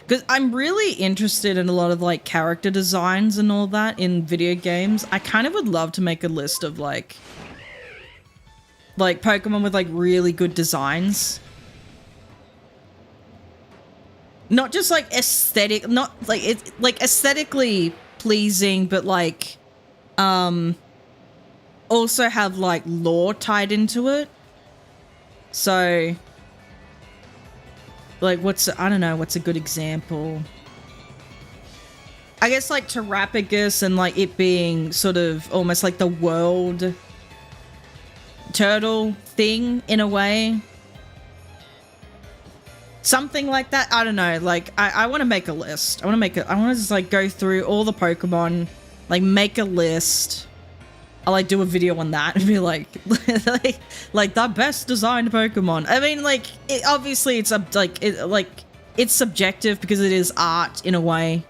Because I'm really interested in a lot of like character designs and all that in video games. I kind of would love to make a list of like Pokemon with like really good designs. Not just like aesthetic, not like it's like aesthetically pleasing, but like also have like lore tied into it. So like I don't know, what's a good example? I guess like Terrapagus and like it being sort of almost like the world turtle thing in a way. Something like that. I don't know. Like, I want to make a list. I want to just like go through all the Pokemon, like make a list. I'll like do a video on that and be like, like the best designed Pokemon. I mean, like, obviously it's it's subjective because it is art in a way.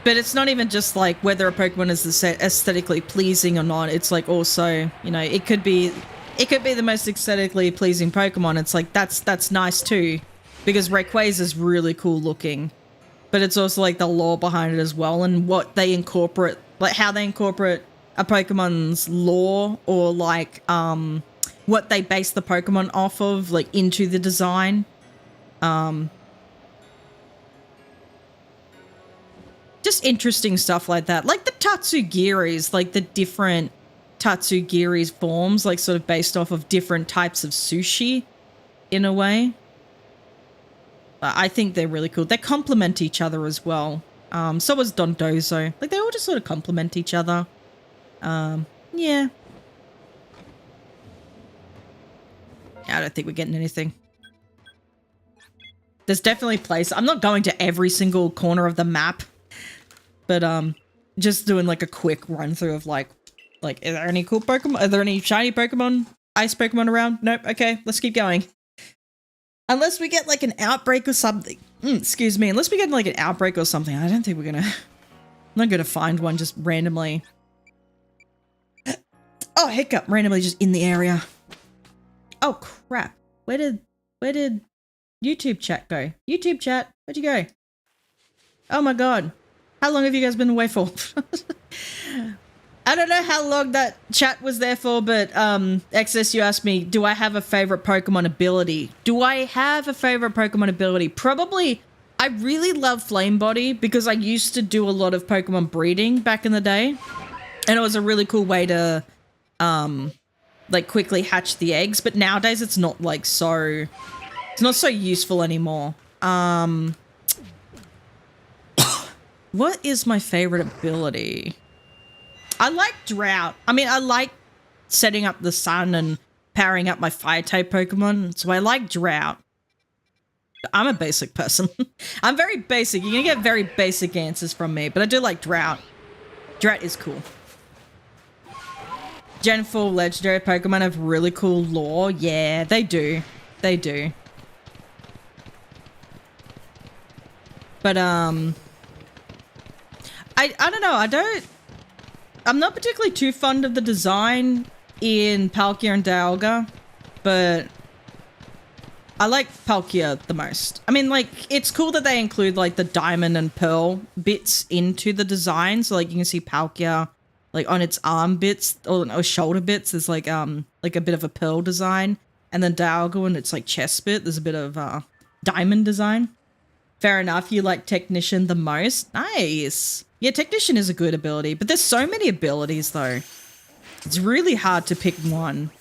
But it's not even just like whether a Pokemon is aesthetically pleasing or not. It's like also, you know, it could be the most aesthetically pleasing Pokemon. It's like, that's nice too, because Rayquaza is really cool looking, but it's also like the lore behind it as well, and what they incorporate, like how they incorporate a Pokemon's lore, or like what they base the Pokemon off of, like into the design. Just interesting stuff like that, like the Tatsugiris, like the different Tatsugiri's forms, like sort of based off of different types of sushi in a way. I think they're really cool. They complement each other as well. So was Dondozo. Like, they all just sort of complement each other. Yeah. I don't think we're getting anything. There's definitely place. I'm not going to every single corner of the map, but just doing like a quick run through of like, are there any cool Pokemon? Are there any shiny Pokemon? Ice Pokemon around? Nope. Okay, let's keep going. Unless we get like an outbreak or something. Excuse me. Unless we get like an outbreak or something, I don't think we're gonna... I'm not gonna find one just randomly. Oh, hiccup. Randomly just in the area. Oh, crap. Where did YouTube chat go? YouTube chat, where'd you go? Oh my god. How long have you guys been away for? I don't know how long that chat was there for, but XS, you asked me, do I have a favorite Pokemon ability? Do I have a favorite Pokemon ability? Probably, I really love Flame Body because I used to do a lot of Pokemon breeding back in the day. And it was a really cool way to like quickly hatch the eggs, but nowadays it's not like so, it's not so useful anymore. What is my favorite ability? I like Drought. I mean, I like setting up the sun and powering up my fire-type Pokemon, so I like Drought. I'm a basic person. I'm very basic. You're gonna get very basic answers from me, but I do like Drought. Drought is cool. Gen 4 legendary Pokemon have really cool lore. Yeah, they do. They do. But, I don't know. I'm not particularly too fond of the design in Palkia and Dialga, but I like Palkia the most. I mean, like, it's cool that they include, like, the diamond and pearl bits into the design. So, like, you can see Palkia, like, on its arm bits or shoulder bits, there's, like a bit of a pearl design. And then Dialga, and its, like, chest bit, there's a bit of diamond design. Fair enough, you like Technician the most. Nice. Yeah, Technician is a good ability, but there's so many abilities, though. It's really hard to pick one.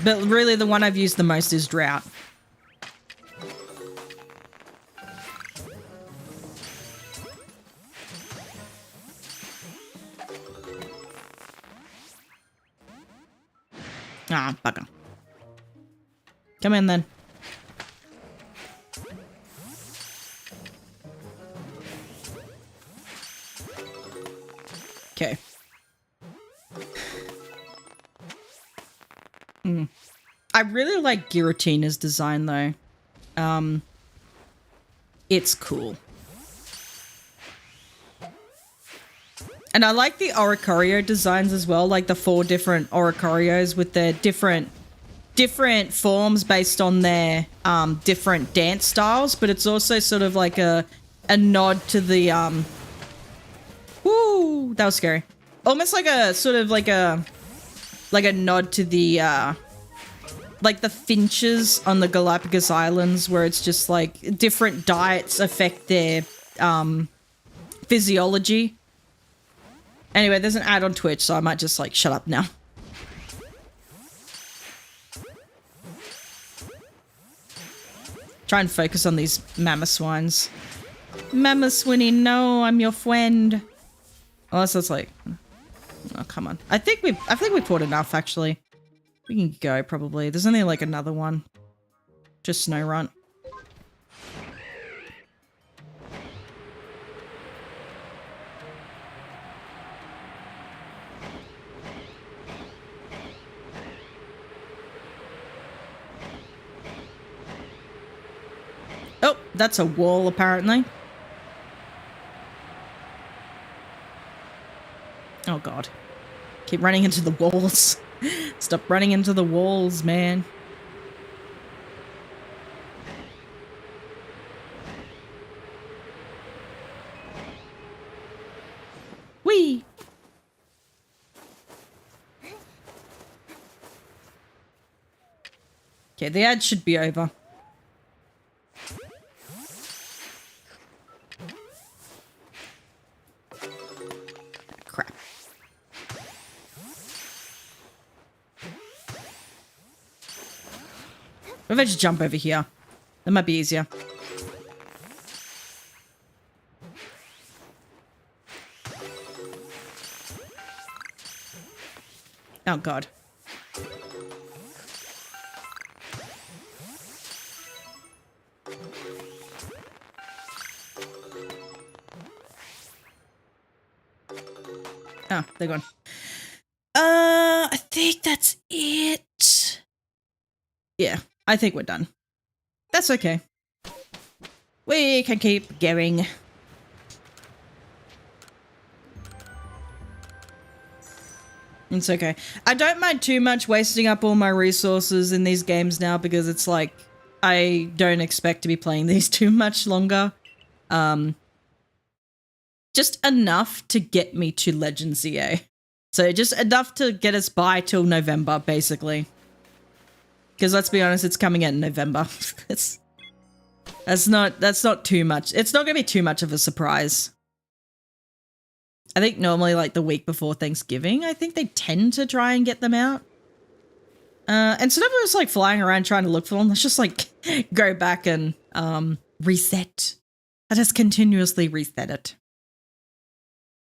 But really, the one I've used the most is Drought. Ah, bugger. Come in, then. Okay. I really like Giratina's design, though. It's cool. And I like the Oricorio designs as well, like the 4 different Oricorios with their different forms based on their different dance styles, but it's also sort of like a nod to the woo, that was scary. Almost like a sort of like a nod to the like the finches on the Galapagos Islands, where it's just like different diets affect their physiology. Anyway, there's an ad on Twitch, so I might just like shut up now. Try and focus on these Mamoswines. Mamoswinny, no, I'm your friend. Unless it's like... Oh, come on. I think we fought enough, actually. We can go, probably. There's only, like, another one. Just Snow Runt. Oh, that's a wall, apparently. Oh, God. Keep running into the walls. Stop running into the walls, man. Whee! Okay, the ad should be over. Crap. What if I just jump over here? That might be easier. Oh, God. Oh, they're gone. I think that's it. Yeah, I think we're done. That's okay. We can keep going. It's okay. I don't mind too much wasting up all my resources in these games now because it's like I don't expect to be playing these too much longer. Just enough to get me to Legend ZA. So just enough to get us by till November, basically. Because let's be honest, it's coming out in November. That's not too much. It's not going to be too much of a surprise. I think normally like the week before Thanksgiving, I think they tend to try and get them out. Instead of just like flying around trying to look for them, let's just like go back and reset. I just continuously reset it.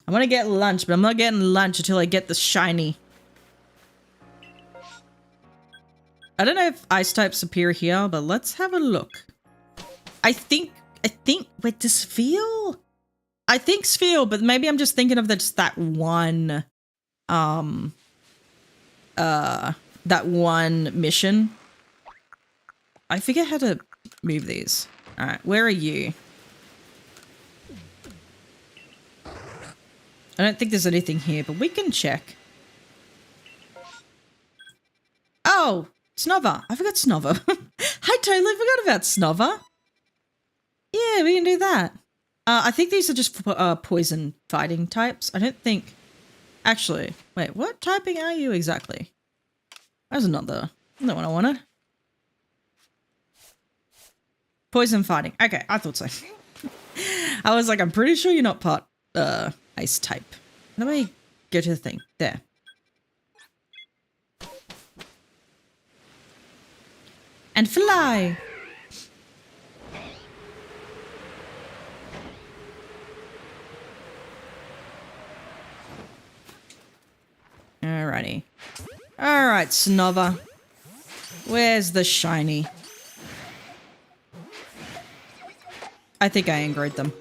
I want to get lunch, but I'm not getting lunch until I get the shiny. I don't know if ice types appear here, but let's have a look. I think, wait, does Sphere? I think Sphere, but maybe I'm just thinking of just that one, that one mission. I forget how to move these. All right, where are you? I don't think there's anything here, but we can check. Oh, Snover. I forgot Snover. I totally forgot about Snover. Yeah, we can do that. I think these are just poison fighting types. I don't think... Actually, wait, what typing are you exactly? That's not the one I wanted. Poison fighting. Okay, I thought so. I was like, I'm pretty sure you're not part ice type. Let me go to the thing. There. And fly! Alrighty. Alright, Snover. Where's the shiny? I think I angered them.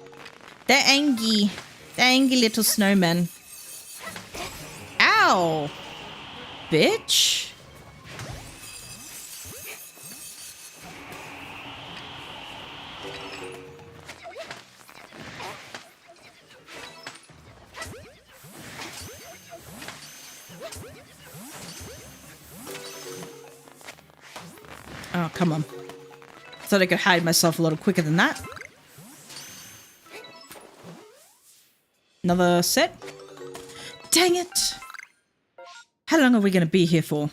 They're angry. They're angry little snowmen. Ow! Bitch. Oh, come on. Thought I could hide myself a little quicker than that. Another set. Dang it. How long are we going to be here for?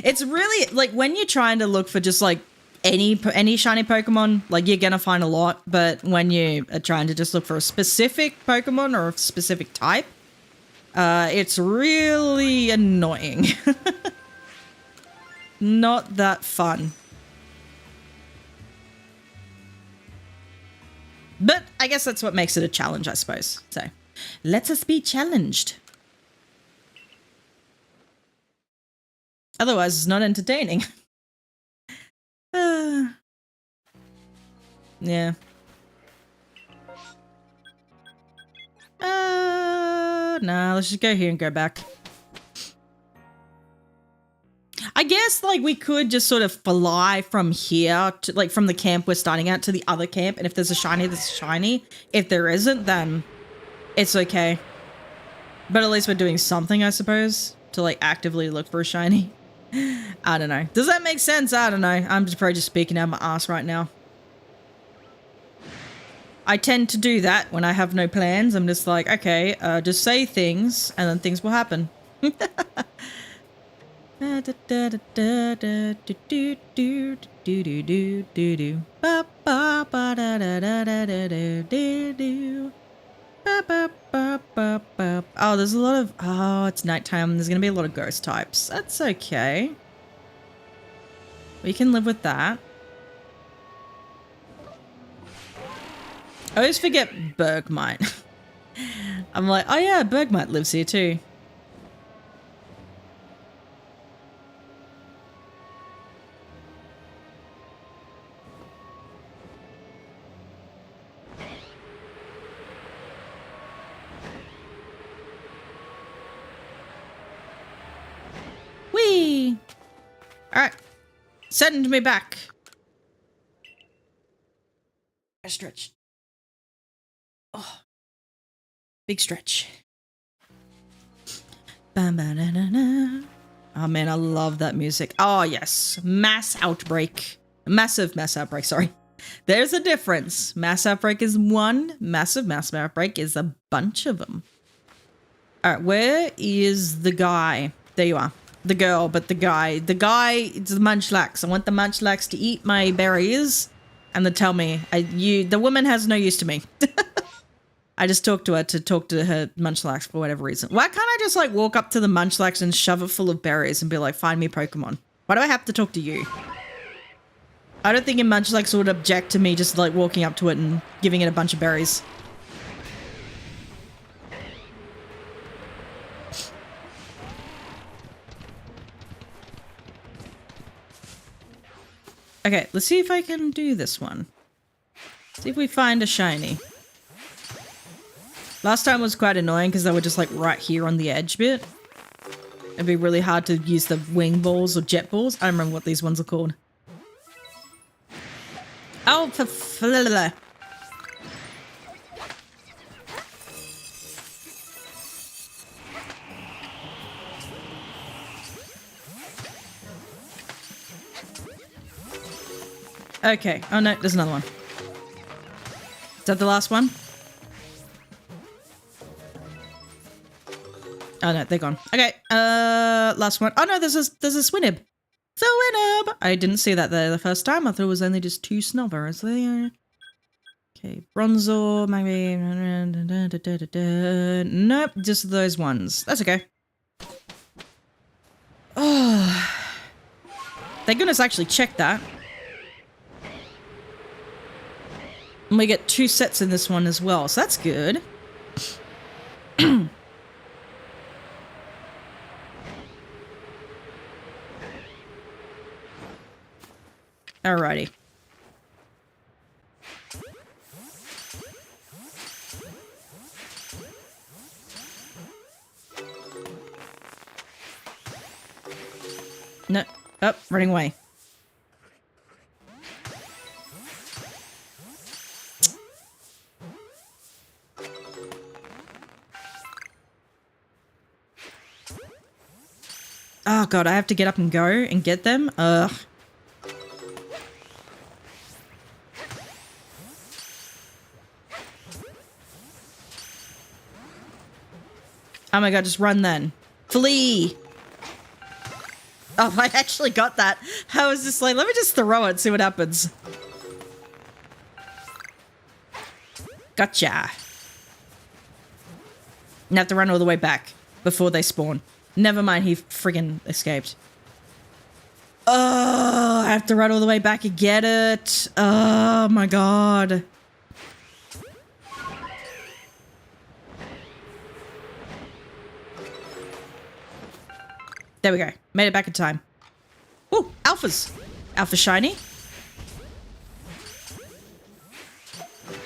It's really, like, when you're trying to look for just, like, any shiny Pokemon, like, you're going to find a lot. But when you are trying to just look for a specific Pokemon or a specific type, it's really annoying. Not that fun. But I guess that's what makes it a challenge, I suppose. So, let us be challenged. Otherwise, it's not entertaining. Yeah. Nah, let's just go here and go back. I guess, like, we could just sort of fly from here to, like, from the camp we're starting at to the other camp. And if there's a shiny, there's a shiny. If there isn't, then it's okay. But at least we're doing something, I suppose, to, like, actively look for a shiny. I don't know. Does that make sense? I don't know. I'm just probably just speaking out my ass right now. I tend to do that when I have no plans. I'm just like, okay, just say things and then things will happen. Oh, there's a lot of... Oh, it's nighttime. There's going to be a lot of ghost types. That's okay. We can live with that. I always forget Bergmite. I'm like, oh yeah, Bergmite lives here too. Whee! Alright. Send me back. A stretch. Oh. Big stretch. Oh man, I love that music. Oh yes. Mass outbreak. Massive mass outbreak, sorry. There's a difference. Mass outbreak is one. Massive mass outbreak is a bunch of them. Alright, where is the guy? There you are. The girl, but the guy. The guy, it's the Munchlax. I want the Munchlax to eat my berries and then tell me, the woman has no use to me. I just talked to her Munchlax for whatever reason. Why can't I just like walk up to the Munchlax and shove it full of berries and be like, find me Pokemon? Why do I have to talk to you? I don't think a Munchlax would object to me just like walking up to it and giving it a bunch of berries. Okay, let's see if I can do this one. See if we find a shiny. Last time was quite annoying because they were just like right here on the edge bit. It'd be really hard to use the wing balls or jet balls. I don't remember what these ones are called. Oh, okay. Oh no, there's another one. Is that the last one? Oh no, they're gone. Okay, last one. Oh no, there's a Swinub. Swinub! I didn't see that there the first time. I thought it was only just 2 Snobbers there. Okay, Bronzor, maybe. Nope, just those ones. That's okay. Oh. Thank goodness I actually checked that. And we get 2 sets in this one as well, so that's good. Alrighty. No. Oh, running away. Oh god, I have to get up and go and get them? Ugh. Oh my god, just run then. Flee! Oh, I actually got that. I was just like, let me just throw it, see what happens. Gotcha. You have to run all the way back before they spawn. Never mind, he friggin' escaped. Oh, I have to run all the way back and get it. Oh my god. There we go. Made it back in time. Alphas. Alpha shiny.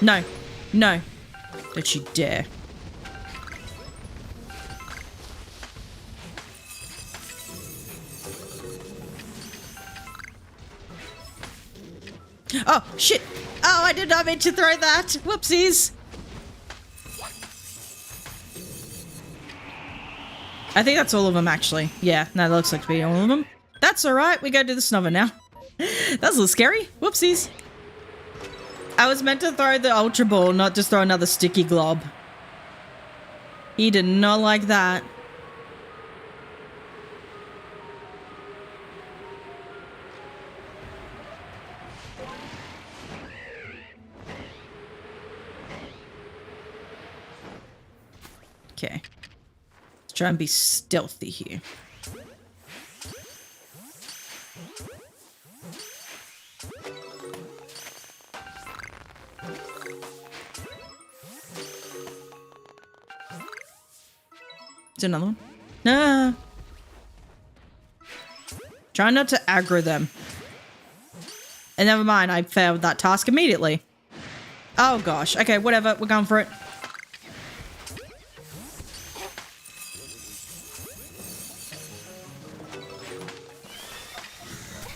No. No. Don't you dare. Oh, shit. Oh, I did not mean to throw that. Whoopsies. I think that's all of them, actually. Yeah, no, that looks like to be all of them. That's all right. We go do the Snover now. That was a little scary. Whoopsies. I was meant to throw the Ultra Ball, not just throw another sticky glob. He did not like that. Okay. Let's try and be stealthy here. Is there another one? No. Try not to aggro them. And never mind, I failed that task immediately. Oh gosh. Okay, whatever. We're going for it.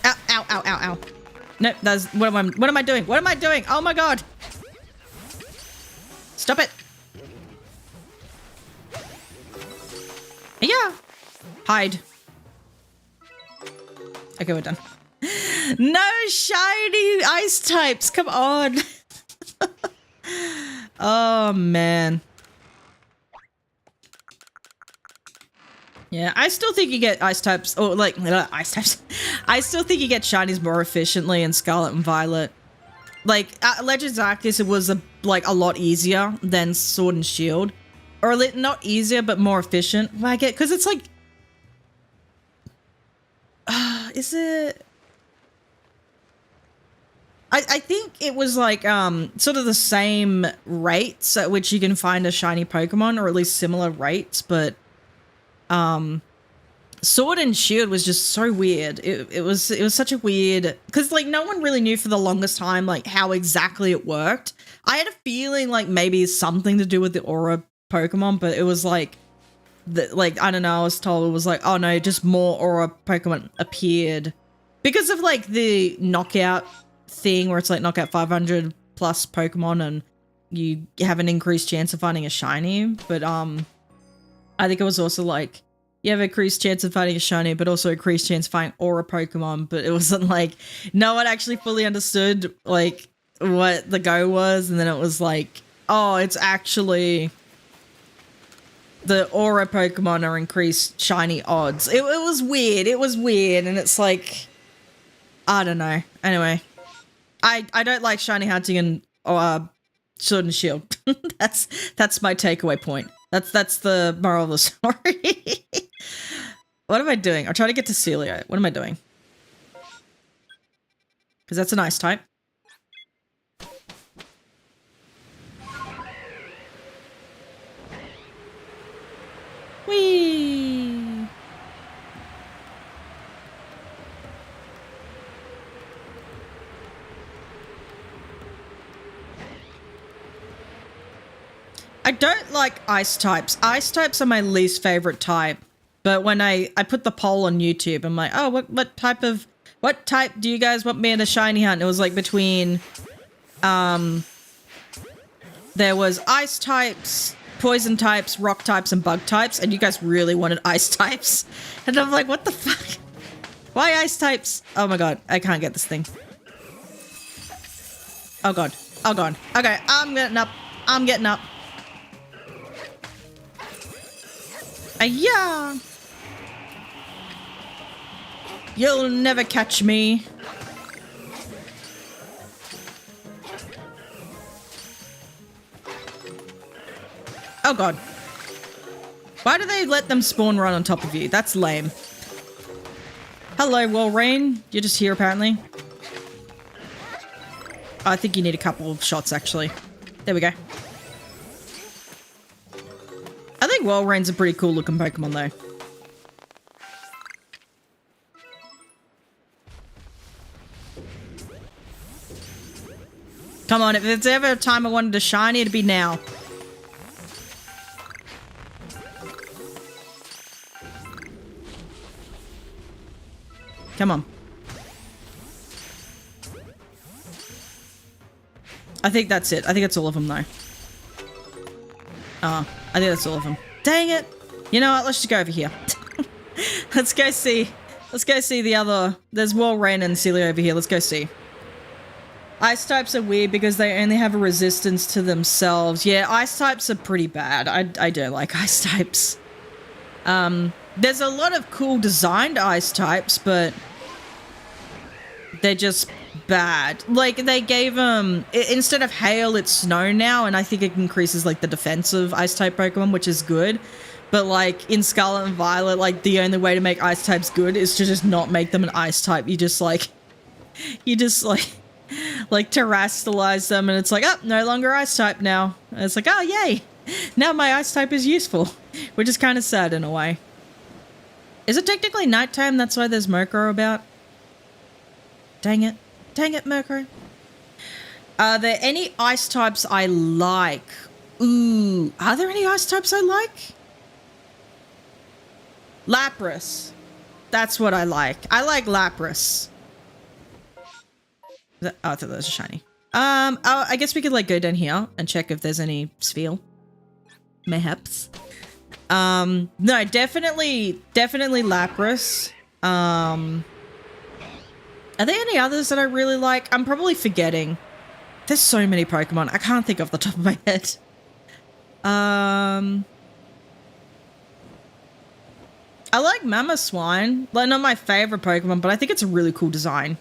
Ow, ow, ow, ow, ow. No, that's what am I doing? What am I doing? Oh my god. Stop it. Yeah. Hide. Okay, we're done. No shiny ice types. Come on. Oh, man. Yeah, I still think you get ice types, or like, ice types. I still think you get shinies more efficiently in Scarlet and Violet. Like, Legends Arceus, it was a lot easier than Sword and Shield. Or not easier, but more efficient. Like it, because it's like, is it? I think it was like sort of the same rates at which you can find a shiny Pokemon, or at least similar rates, but Sword and Shield was just so weird. It was such a weird, because like no one really knew for the longest time like how exactly it worked. I had a feeling like maybe something to do with the aura Pokemon, but it was like I don't know, I was told it was like, oh no, just more aura Pokemon appeared because of like the knockout thing where it's like knockout 500 plus Pokemon and you have an increased chance of finding a shiny. But I think it was also like you have an increased chance of finding a shiny, but also increased chance of finding aura Pokemon. But it wasn't like no one actually fully understood like what the go was, and then it was like, oh, it's actually the aura Pokemon are increased shiny odds. It was weird. It was weird, and it's like, I don't know. Anyway, I don't like shiny hunting and Sword and Shield. that's my takeaway point. That's the moral of the story. What am I doing? I'm trying to get to Celio. What am I doing? Because that's an ice type. Whee! I don't like ice types. Ice types are my least favorite type. But when I put the poll on YouTube, I'm like, oh, what type do you guys want me to shiny hunt? It was like between, there was ice types, poison types, rock types, and bug types, and you guys really wanted ice types. And I'm like, what the fuck? Why ice types? Oh my god, I can't get this thing. Oh god. Oh god. Okay, I'm getting up. I'm getting up. Yeah. You'll never catch me. Oh god. Why do they let them spawn right on top of you? That's lame. Hello, Walrein. You're just here apparently. I think you need a couple of shots actually. There we go. I think Walrein's a pretty cool looking Pokemon though. Come on, if there's ever a time I wanted a shiny, it'd be now. Come on. I think that's it. I think that's all of them, though. Oh, I think that's all of them. Dang it. You know what? Let's just go over here. Let's go see the other... There's Walrein and Celia over here. Let's go see. Ice types are weird because they only have a resistance to themselves. Yeah, ice types are pretty bad. I don't like ice types. There's a lot of cool designed ice types, but they're just bad. Like, they gave them... Instead of hail, it's snow now, and I think it increases, like, the defensive ice type Pokemon, which is good. But, like, in Scarlet and Violet, like, the only way to make ice types good is to just not make them an ice type. You just, like, terrestrialize them, and it's like, oh, no longer ice type now. And it's like, oh, yay. Now my ice type is useful, which is kind of sad in a way. Is it technically nighttime? That's why there's Murkrow about? Dang it. Dang it, Murkrow. Are there any ice types I like? Ooh, are there any ice types I like? Lapras. That's what I like. I like Lapras. Oh, I thought that was a shiny. Oh, I guess we could like go down here and check if there's any Spheal. Mayhaps. No, definitely Lapras. Are there any others that I really like? I'm probably forgetting. There's so many Pokemon. I can't think off the top of my head. I like Mamoswine. Like, not my favorite Pokemon, but I think it's a really cool design.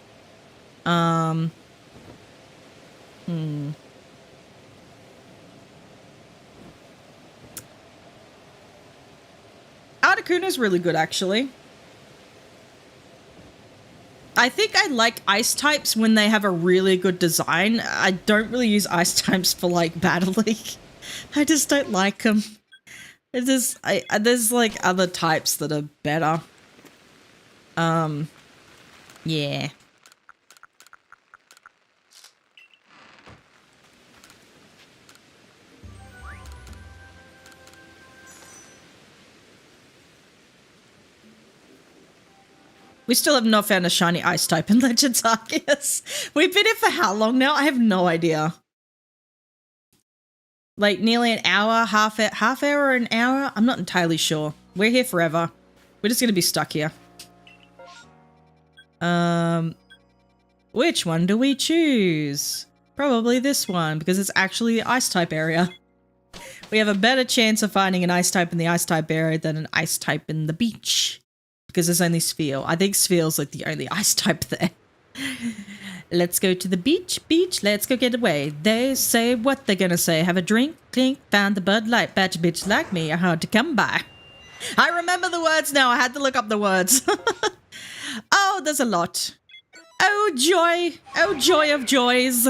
Articuno's really good, actually. I think I like ice types when they have a really good design. I don't really use ice types for, like, battling. I just don't like them. It's just, there's, like, other types that are better. Yeah. We still have not found a shiny ice type in Legends Arceus. We've been here for how long now? I have no idea. Like nearly an hour, half hour or an hour? I'm not entirely sure. We're here forever. We're just going to be stuck here. Which one do we choose? Probably this one because it's actually the ice type area. We have a better chance of finding an ice type in the ice type area than an ice type in the beach. Because there's only Spheal. I think Spheal's like the only ice type there. Let's go to the beach. Let's go get away. They say what they're gonna say. Have a drink, clink, found the Bud Light. Batch bitch like me are hard to come by. I remember the words now. I had to look up the words. Oh, there's a lot. Oh, joy. Oh, joy of joys.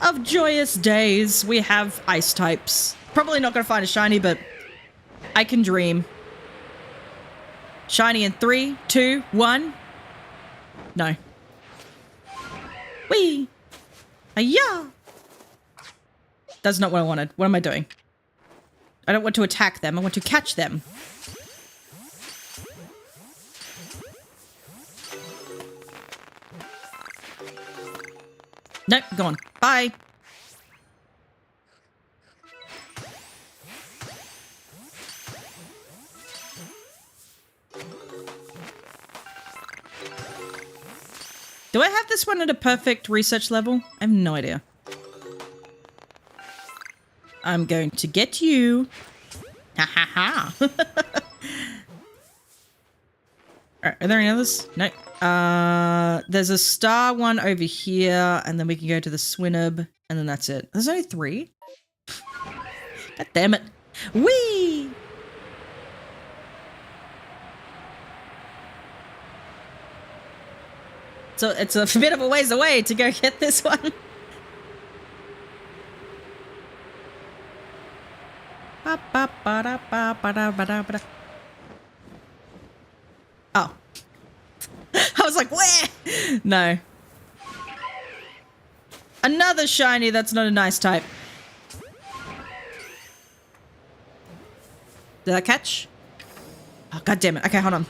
Of joyous days. We have ice types. Probably not gonna find a shiny, but I can dream. Shiny in 3, 2, 1. No. Whee! Hiya! That's not what I wanted. What am I doing? I don't want to attack them. I want to catch them. Nope, gone. Bye. Do I have this one at a perfect research level? I have no idea. I'm going to get you. Ha ha ha. Alright, are there any others? No. There's a star one over here, and then we can go to the Swinub, and then that's it. There's only 3? God damn it. Whee! So it's a bit of a ways away to go get this one. Oh. I was like, where? No. Another shiny that's not a nice type. Did that catch? Oh, God damn it. Okay, hold on.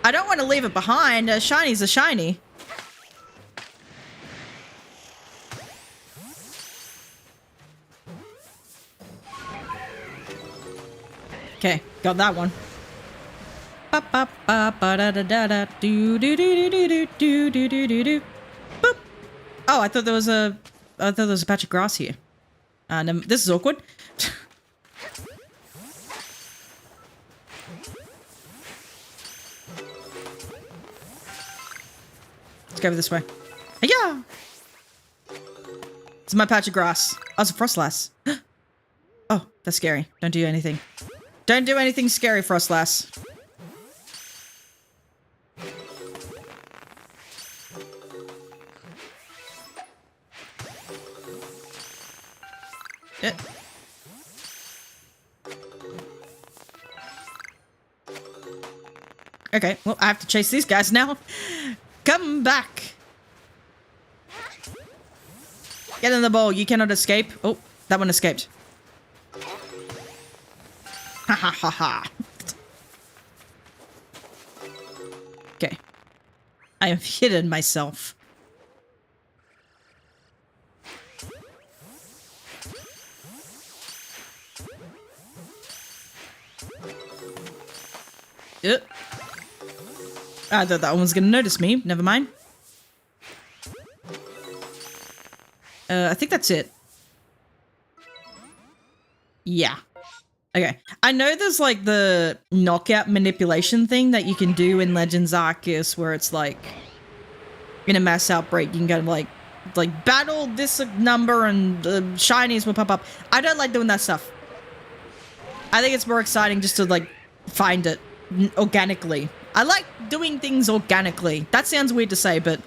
I don't want to leave it behind. A shiny's a shiny. Okay, got that one. Ba ba ba ba da da da da do do do do do do do do do do. Boop. Oh, I thought there was a patch of grass here. And this is awkward. Let's go over this way. Yeah. It's my patch of grass. Oh, it's a Frostlass. Oh, that's scary. Don't do anything. Don't do anything scary, Frostlass. Yeah. Okay, well, I have to chase these guys now. Come back. Get in the ball. You cannot escape. Oh, that one escaped. Ha ha ha ha. Okay. I have hidden myself. I thought that one was going to notice me. Never mind. I think that's it. Yeah. Okay. I know there's like the knockout manipulation thing that you can do in Legends Arceus where it's like in a mass outbreak you can go like battle this number and the shinies will pop up. I don't like doing that stuff. I think it's more exciting just to like find it organically. I like doing things organically. That sounds weird to say, but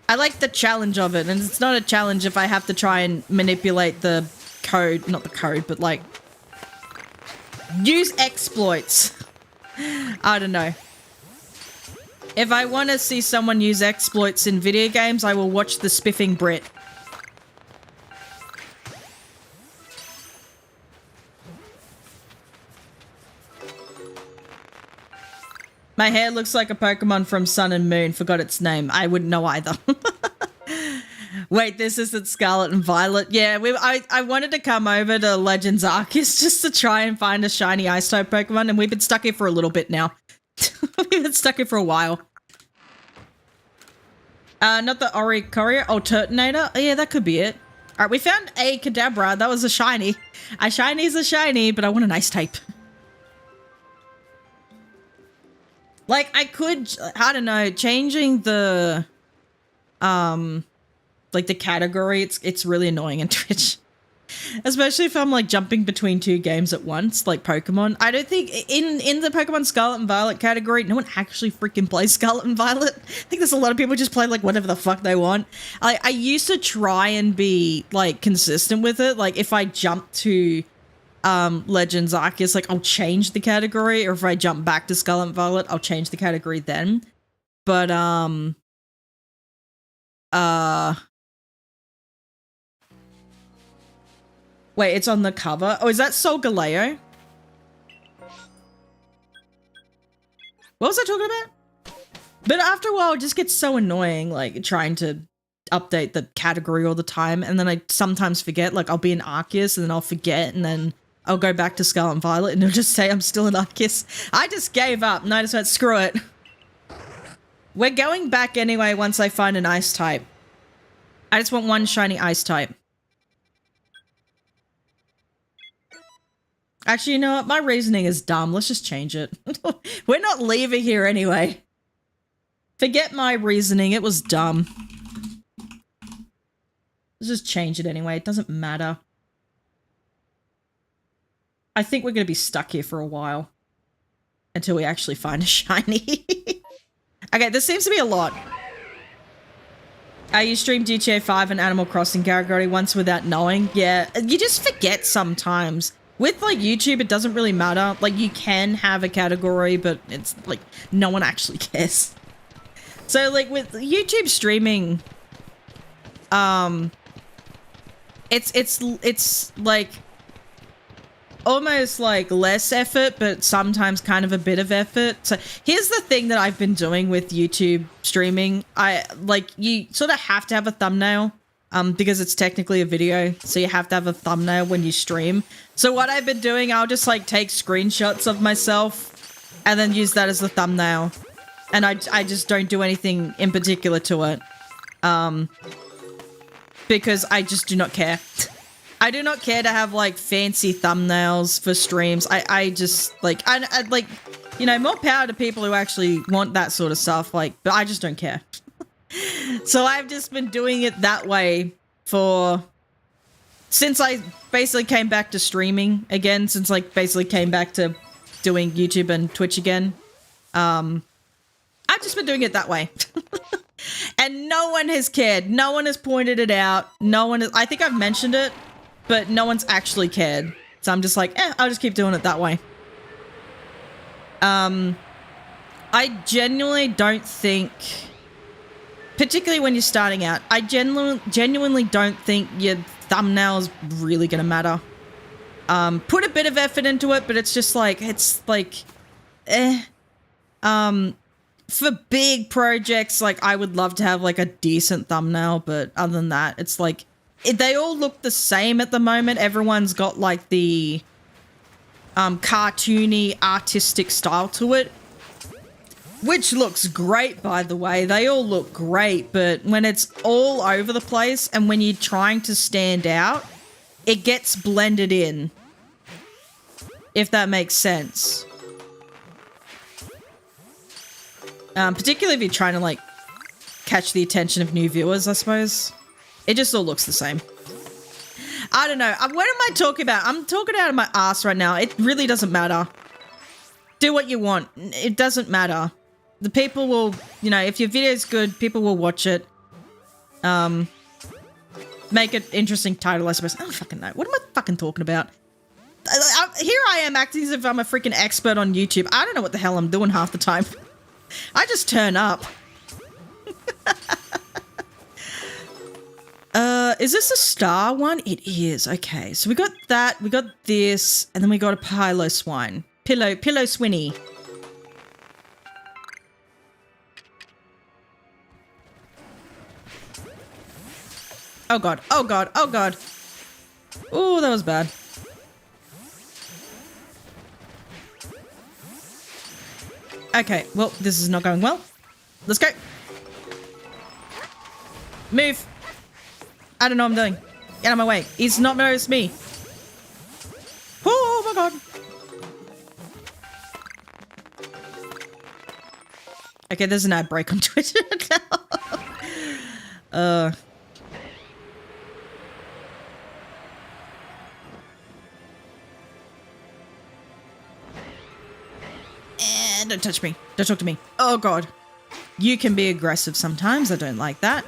I like the challenge of it. And it's not a challenge if I have to try and manipulate the code. Not the code, but like use exploits. I don't know. If I want to see someone use exploits in video games, I will watch the Spiffing Brit. My hair looks like a Pokemon from Sun and Moon. Forgot its name. I wouldn't know either. Wait, this isn't Scarlet and Violet. Yeah, I wanted to come over to Legends Arceus just to try and find a shiny Ice-type Pokemon, and we've been stuck here for a little bit now. We've been stuck here for a while. Not the Oricorio. Oh, Turtonator? Oh, yeah, that could be it. All right, we found a Kadabra. That was a shiny. A shiny is a shiny, but I want an Ice-type. Like, I could, I don't know, changing the, like the category, it's really annoying in Twitch. Especially if I'm like jumping between two games at once, like Pokemon. I don't think, in the Pokemon Scarlet and Violet category, no one actually freaking plays Scarlet and Violet. I think there's a lot of people just play like whatever the fuck they want. I used to try and be like consistent with it. Like if I jump to Legends Arceus, like I'll change the category, or if I jump back to Scarlet and Violet, I'll change the category then. But wait, it's on the cover. Oh, is that Solgaleo? What was I talking about? But after a while, it just gets so annoying, like trying to update the category all the time, and then I sometimes forget. Like I'll be in Arceus and then I'll forget, and then I'll go back to Scarlet and Violet and it'll just say I'm still in Arceus. I just gave up and I just went, screw it. We're going back anyway once I find an Ice type. I just want one shiny Ice type. Actually, you know what? My reasoning is dumb. Let's just change it. We're not leaving here anyway. Forget my reasoning. It was dumb. Let's just change it anyway. It doesn't matter. I think we're going to be stuck here for a while. Until we actually find a shiny. Okay, this seems to be a lot. You streamed GTA 5 and Animal Crossing category once without knowing. Yeah, you just forget sometimes. With, like, YouTube, it doesn't really matter. Like, you can have a category, but it's, like, no one actually cares. So, like, with YouTube streaming, It's like almost like less effort, but sometimes kind of a bit of effort. So here's the thing that I've been doing with YouTube streaming. You sort of have to have a thumbnail because it's technically a video. So you have to have a thumbnail when you stream. So what I've been doing, I'll just like take screenshots of myself and then use that as the thumbnail. And I just don't do anything in particular to it. Because I just do not care. I do not care to have like fancy thumbnails for streams. I just like, I like, you know, more power to people who actually want that sort of stuff. Like, but I just don't care. So I've just been doing it that way since I basically came back to streaming again, since like basically came back to doing YouTube and Twitch again. I've just been doing it that way. And no one has cared. No one has pointed it out. I think I've mentioned it, but no one's actually cared. So I'm just like, I'll just keep doing it that way. I genuinely don't think, particularly when you're starting out, I genuinely don't think your thumbnail's really gonna matter. Put a bit of effort into it, but it's just like, for big projects, like I would love to have like a decent thumbnail, but other than that, it's like, they all look the same at the moment. Everyone's got like the cartoony artistic style to it, which looks great, by the way. They all look great, but when it's all over the place and when you're trying to stand out, it gets blended in, if that makes sense. Particularly if you're trying to like catch the attention of new viewers, I suppose. It just all looks the same. I don't know. What am I talking about? I'm talking out of my ass right now. It really doesn't matter. Do what you want. It doesn't matter. The people will, you know, if your video's good, people will watch it. Make an interesting title, I suppose. I don't fucking know. What am I fucking talking about? Here I am acting as if I'm a freaking expert on YouTube. I don't know what the hell I'm doing half the time. I just turn up. Is this a star one? It is. Okay, so we got that, we got this, and then we got a pillow swine. Pillow swinny. Oh god, oh god, oh god. Oh, that was bad. Okay, well, this is not going well. Let's go. Move. I don't know what I'm doing. Get out of my way. He's not noticed me. Oh my god. Okay, there's an ad break on Twitter now. Don't touch me. Don't talk to me. Oh god. You can be aggressive sometimes. I don't like that.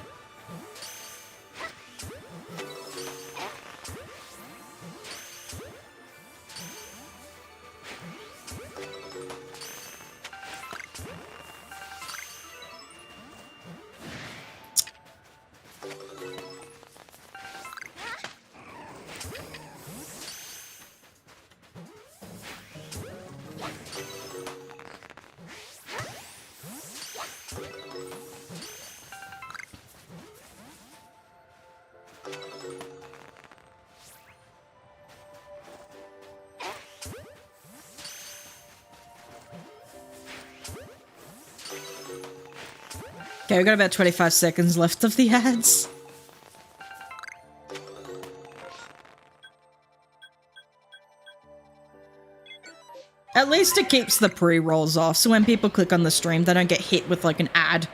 Okay, we've got about 25 seconds left of the ads. At least it keeps the pre-rolls off, so when people click on the stream, they don't get hit with like an ad.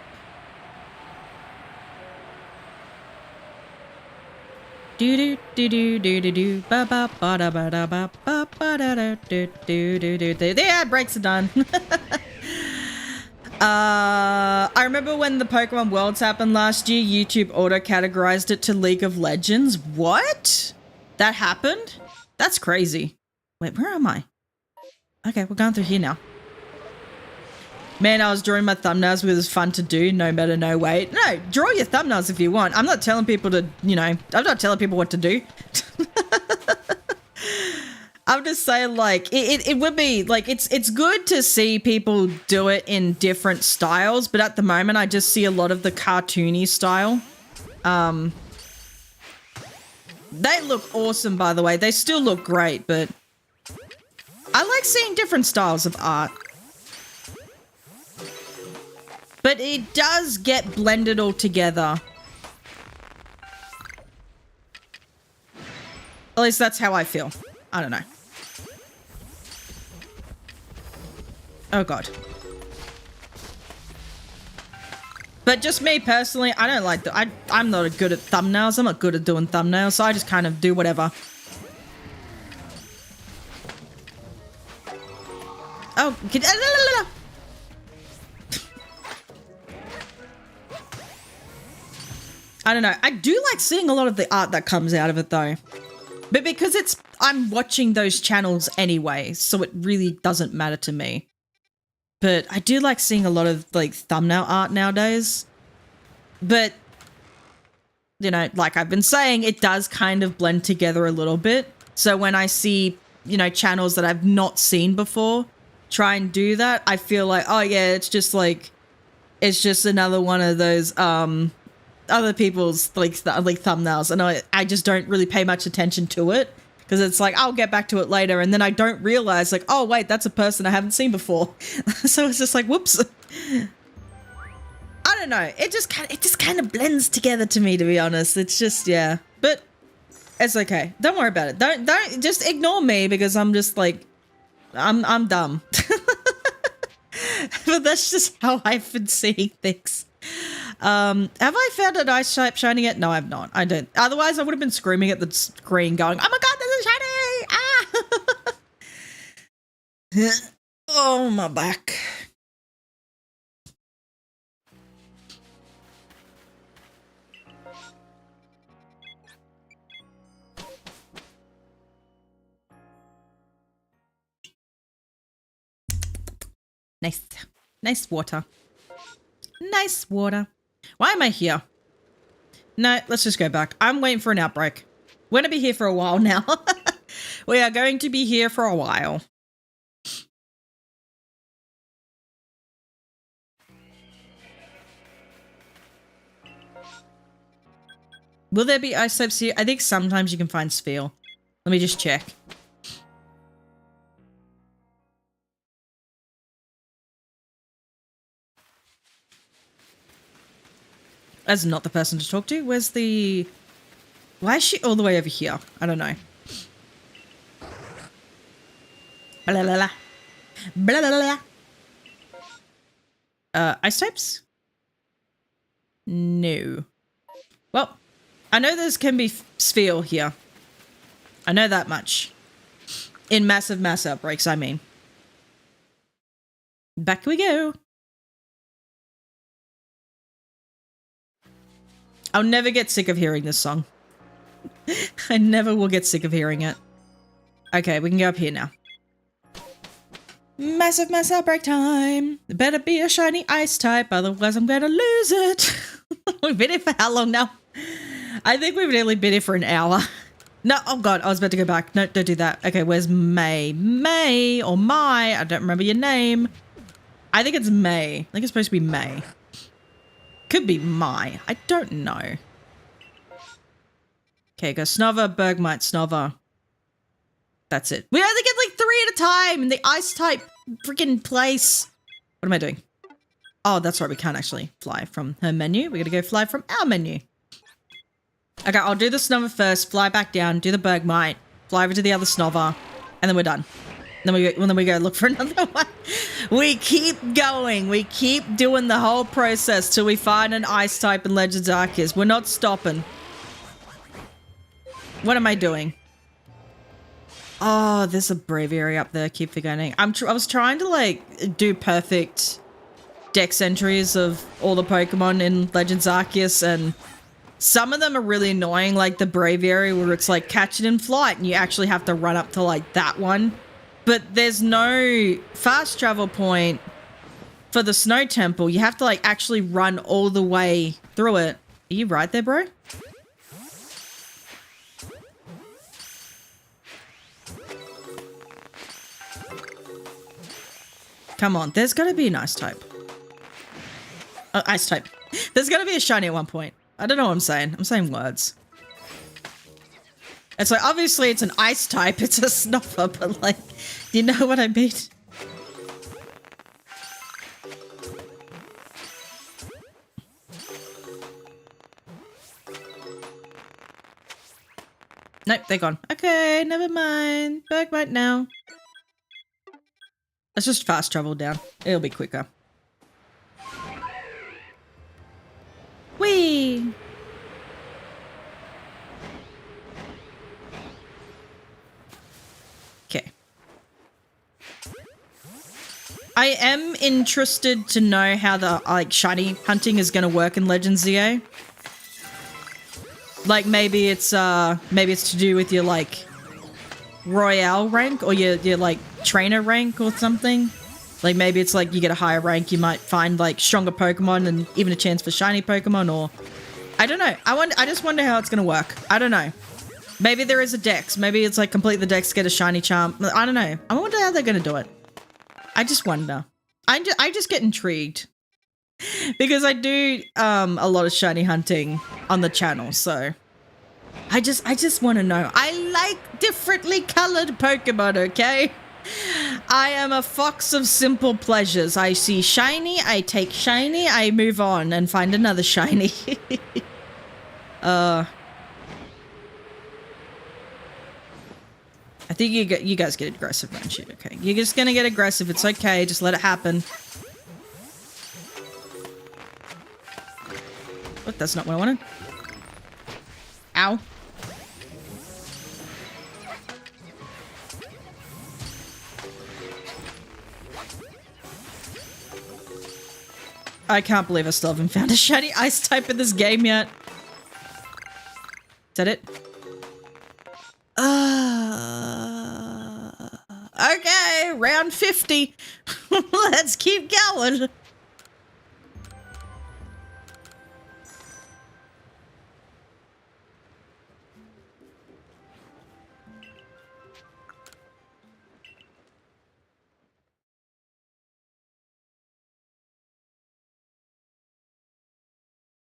Do do do do do do do ba ba ba da ba da ba ba ba da da do do do do. The ad breaks are done. I remember when the Pokemon Worlds happened last year, YouTube auto-categorized it to League of Legends. What? That happened? That's crazy. Wait, where am I? Okay, we're going through here now. Man, I was drawing my thumbnails because it's fun to do, no matter no weight. No, draw your thumbnails if you want. I'm not telling people to, you know, I'm not telling people what to do. I'm just saying, like, it would be, like, it's good to see people do it in different styles, but at the moment I just see a lot of the cartoony style. They look awesome, by the way. They still look great, but I like seeing different styles of art. But it does get blended all together. At least that's how I feel. I don't know. Oh, God. But just me personally, I don't like the... I'm not good at thumbnails. I'm not good at doing thumbnails, so I just kind of do whatever. Oh, I don't know. I do like seeing a lot of the art that comes out of it, though. But because I'm watching those channels anyway, so it really doesn't matter to me. But I do like seeing a lot of, like, thumbnail art nowadays. But, you know, like I've been saying, it does kind of blend together a little bit. So when I see, you know, channels that I've not seen before try and do that, I feel like, oh yeah, it's just another one of those, other people's like thumbnails, and I just don't really pay much attention to it because it's like I'll get back to it later, and then I don't realize like, oh wait, that's a person I haven't seen before. So it's just like, whoops. I don't know. It just kind of blends together to me, to be honest. It's just, yeah, but it's okay. Don't worry about it. Don't just ignore me because I'm just like, I'm dumb. But that's just how I've been seeing things. Have I found an ice type shiny yet? No, I've not. I don't. Otherwise, I would have been screaming at the screen going, oh my God, this is shiny! Ah! Oh, my back. Nice. Nice water. Nice water. Why am I here? No, let's just go back. I'm waiting for an outbreak. We're going to be here for a while now. We are going to be here for a while. Will there be ice types here? I think sometimes you can find Sphere. Let me just check. That's not the person to talk to. Where's the... Why is she all the way over here? I don't know. Blah, blah, blah. Blah, blah, blah. Ice types? No. Well, I know there can be Sphere here. I know that much. In massive mass outbreaks, I mean. Back we go. I'll never get sick of hearing this song. I never will get sick of hearing it. Okay, we can go up here now. Massive mass outbreak time. There better be a shiny ice type, otherwise I'm going to lose it. We've been here for how long now? I think we've nearly been here for an hour. No, oh God, I was about to go back. No, don't do that. Okay, where's May? May or Mai? I don't remember your name. I think it's May. I think it's supposed to be May. Could be Mai. I don't know. Okay, go Snover, Bergmite, Snover. That's it. We only get like 3 at a time in the ice type freaking place. What am I doing? Oh, that's right. We can't actually fly from her menu. We're going to go fly from our menu. Okay, I'll do the Snover first, fly back down, do the Bergmite, fly over to the other Snover, and then we're done. Then we go look for another one. We keep going. We keep doing the whole process till we find an ice type in Legends Arceus. We're not stopping. What am I doing? Oh, there's a Braviary up there. I keep forgetting. I was trying to like do perfect dex entries of all the Pokemon in Legends Arceus, and some of them are really annoying, like the Braviary where it's like catch it in flight and you actually have to run up to like that one. But there's no fast travel point for for the snow temple, you have to like actually run all the way through it. Are you right there, bro? Come on, there's got to be an ice type. Ice type. There's got to be a shiny at one point. I don't know what I'm saying. I'm saying words. It's like, obviously it's an ice type. It's a snuffer, but like, you know what I mean? Nope, they're gone. Okay, never mind. Back right now. Let's just fast travel down. It'll be quicker. Whee! Okay. I am interested to know how the like shiny hunting is going to work in Legends ZA. Like maybe it's to do with your like Royale rank or your like trainer rank or something. Like maybe it's like you get a higher rank, you might find like stronger Pokemon and even a chance for shiny Pokemon, or I don't know. I just wonder how it's gonna work. I don't know. Maybe there is a dex. Maybe it's like complete the dex, get a shiny charm. I don't know. I wonder how they're gonna do it. I just wonder. I just get intrigued because I do a lot of shiny hunting on the channel, so I just want to know. I like differently colored Pokemon, okay? I am a fox of simple pleasures. I see shiny, I take shiny, I move on and find another shiny. I think you guys get aggressive, don't you? Okay, you're just gonna get aggressive. It's okay. Just let it happen. What? That's not what I wanted. Ow. I can't believe I still haven't found a shiny ice type in this game yet. Is that it? Okay, round 50. Let's keep going.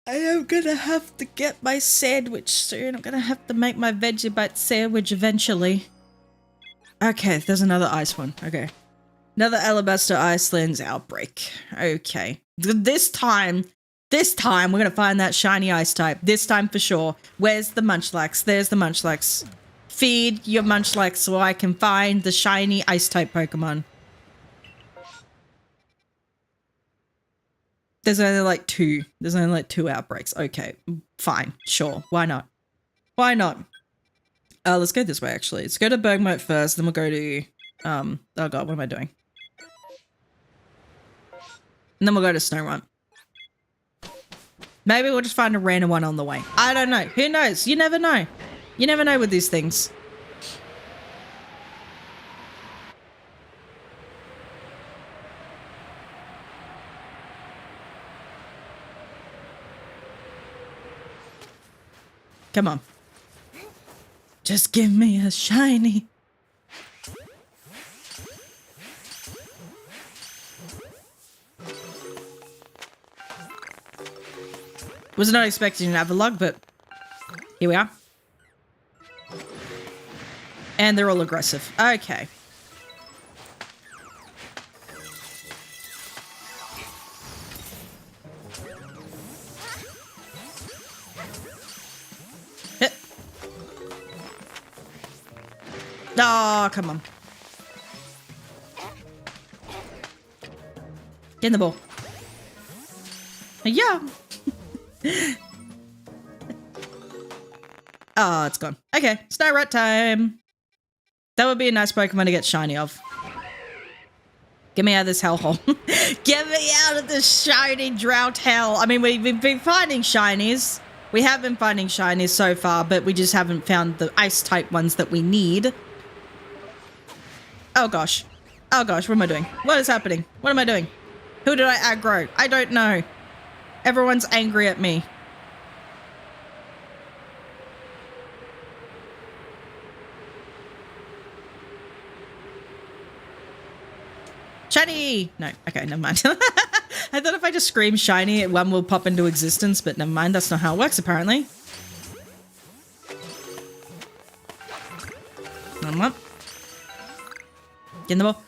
I am gonna have to get my sandwich soon. I'm gonna have to make my Vegemite sandwich eventually. Okay, there's another ice one. Okay. Another Alabaster Icelands outbreak. Okay. This time, we're gonna find that shiny ice type. This time for sure. Where's the Munchlax? There's the Munchlax. Feed your Munchlax so I can find the shiny ice type Pokemon. There's only like two. There's only like 2 outbreaks. Okay, fine, sure. Why not? Why not? Let's go this way, actually. Let's go to Bergmote first, then we'll go to, oh god, what am I doing? And then we'll go to Snorunt. Maybe we'll just find a random one on the way. I don't know. Who knows? You never know. You never know with these things. Come on. Just give me a shiny. Was not expecting an Avalugg, but here we are. And they're all aggressive. Okay. Oh, come on. Get in the ball. Yeah. Oh, it's gone. Okay, Snorunt time. That would be a nice Pokemon to get shiny of. Get me out of this hellhole. Get me out of this shiny drought hell. I mean, we've been finding shinies. We have been finding shinies so far, but we just haven't found the ice type ones that we need. Oh gosh. Oh gosh, what am I doing? What is happening? What am I doing? Who did I aggro? I don't know. Everyone's angry at me. Shiny! No, okay, never mind. I thought if I just scream shiny, one will pop into existence, but never mind. That's not how it works, apparently. Come on. Get in the ball.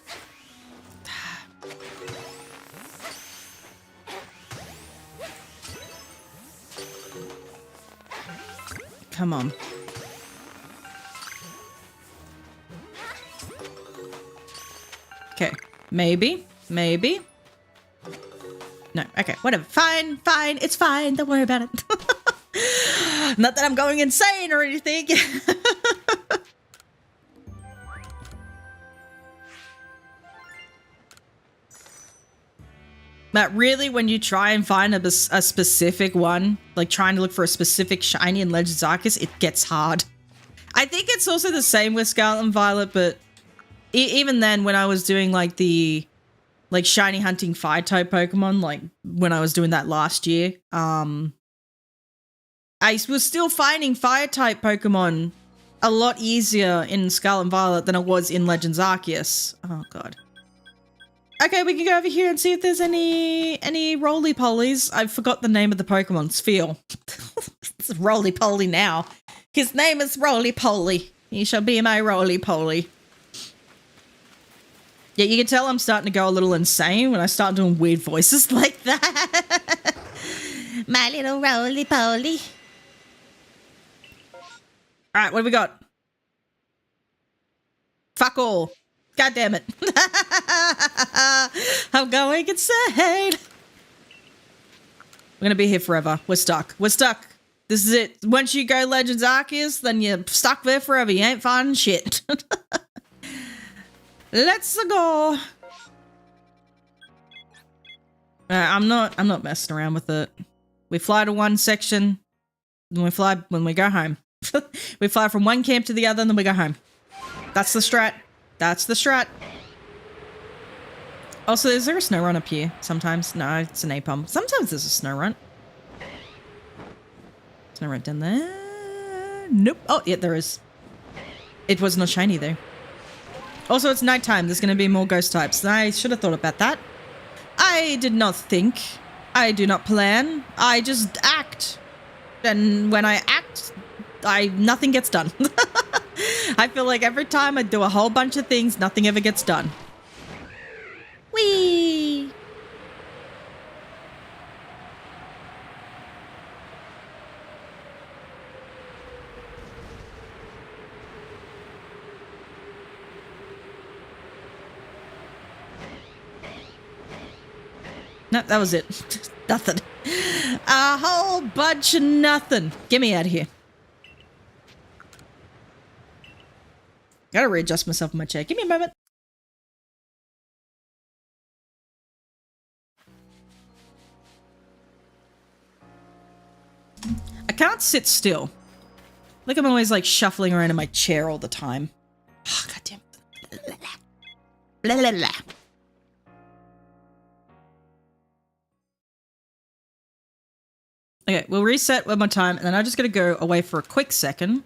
Come on. Okay. Maybe. Maybe. No. Okay. Whatever. Fine. Fine. It's fine. Don't worry about it. Not that I'm going insane or anything. But really, when you try and find a specific one, like trying to look for a specific shiny in Legends Arceus, it gets hard. I think it's also the same with Scarlet and Violet, but even then, when I was doing like the shiny hunting fire type Pokemon, like when I was doing that last year, I was still finding fire type Pokemon a lot easier in Scarlet and Violet than it was in Legends Arceus. Oh god. Okay, we can go over here and see if there's any roly-polies. I forgot the name of the Pokemon. Sphere. It's roly-poly now. His name is Roly-Poly. He shall be my roly-poly. Yeah, you can tell I'm starting to go a little insane when I start doing weird voices like that. My little roly-poly. All right, what do we got? Fuck all. God damn it. I'm going insane. We're going to be here forever. We're stuck. We're stuck. This is it. Once you go Legends Arceus, then you're stuck there forever. You ain't finding shit. Let's go. I'm not messing around with it. We fly to one section, then we fly when we go home. We fly from one camp to the other, and then we go home. That's the strat. That's the strat. Also, is there a snow run up here? Sometimes. No, it's an Apom. Sometimes there's a snow run. Snow run down there. Nope. Oh, yeah, there is. It was not shiny, though. Also, it's nighttime. There's going to be more ghost types. I should have thought about that. I did not think. I do not plan. I just act. And when I act, nothing gets done. I feel like every time I do a whole bunch of things, nothing ever gets done. Whee! No, that was it. Nothing. A whole bunch of nothing. Get me out of here. Gotta readjust myself in my chair. Give me a moment. I can't sit still. Like I'm always like shuffling around in my chair all the time. Oh, goddamn. Blah, blah, blah. Okay, we'll reset one more time, and then I'm just gonna go away for a quick second.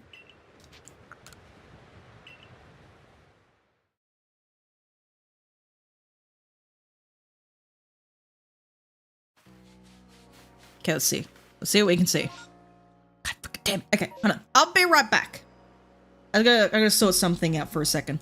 Okay, let's see. Let's see what we can see. God damn. Okay, hold on. I'll be right back. I'm gonna sort something out for a second.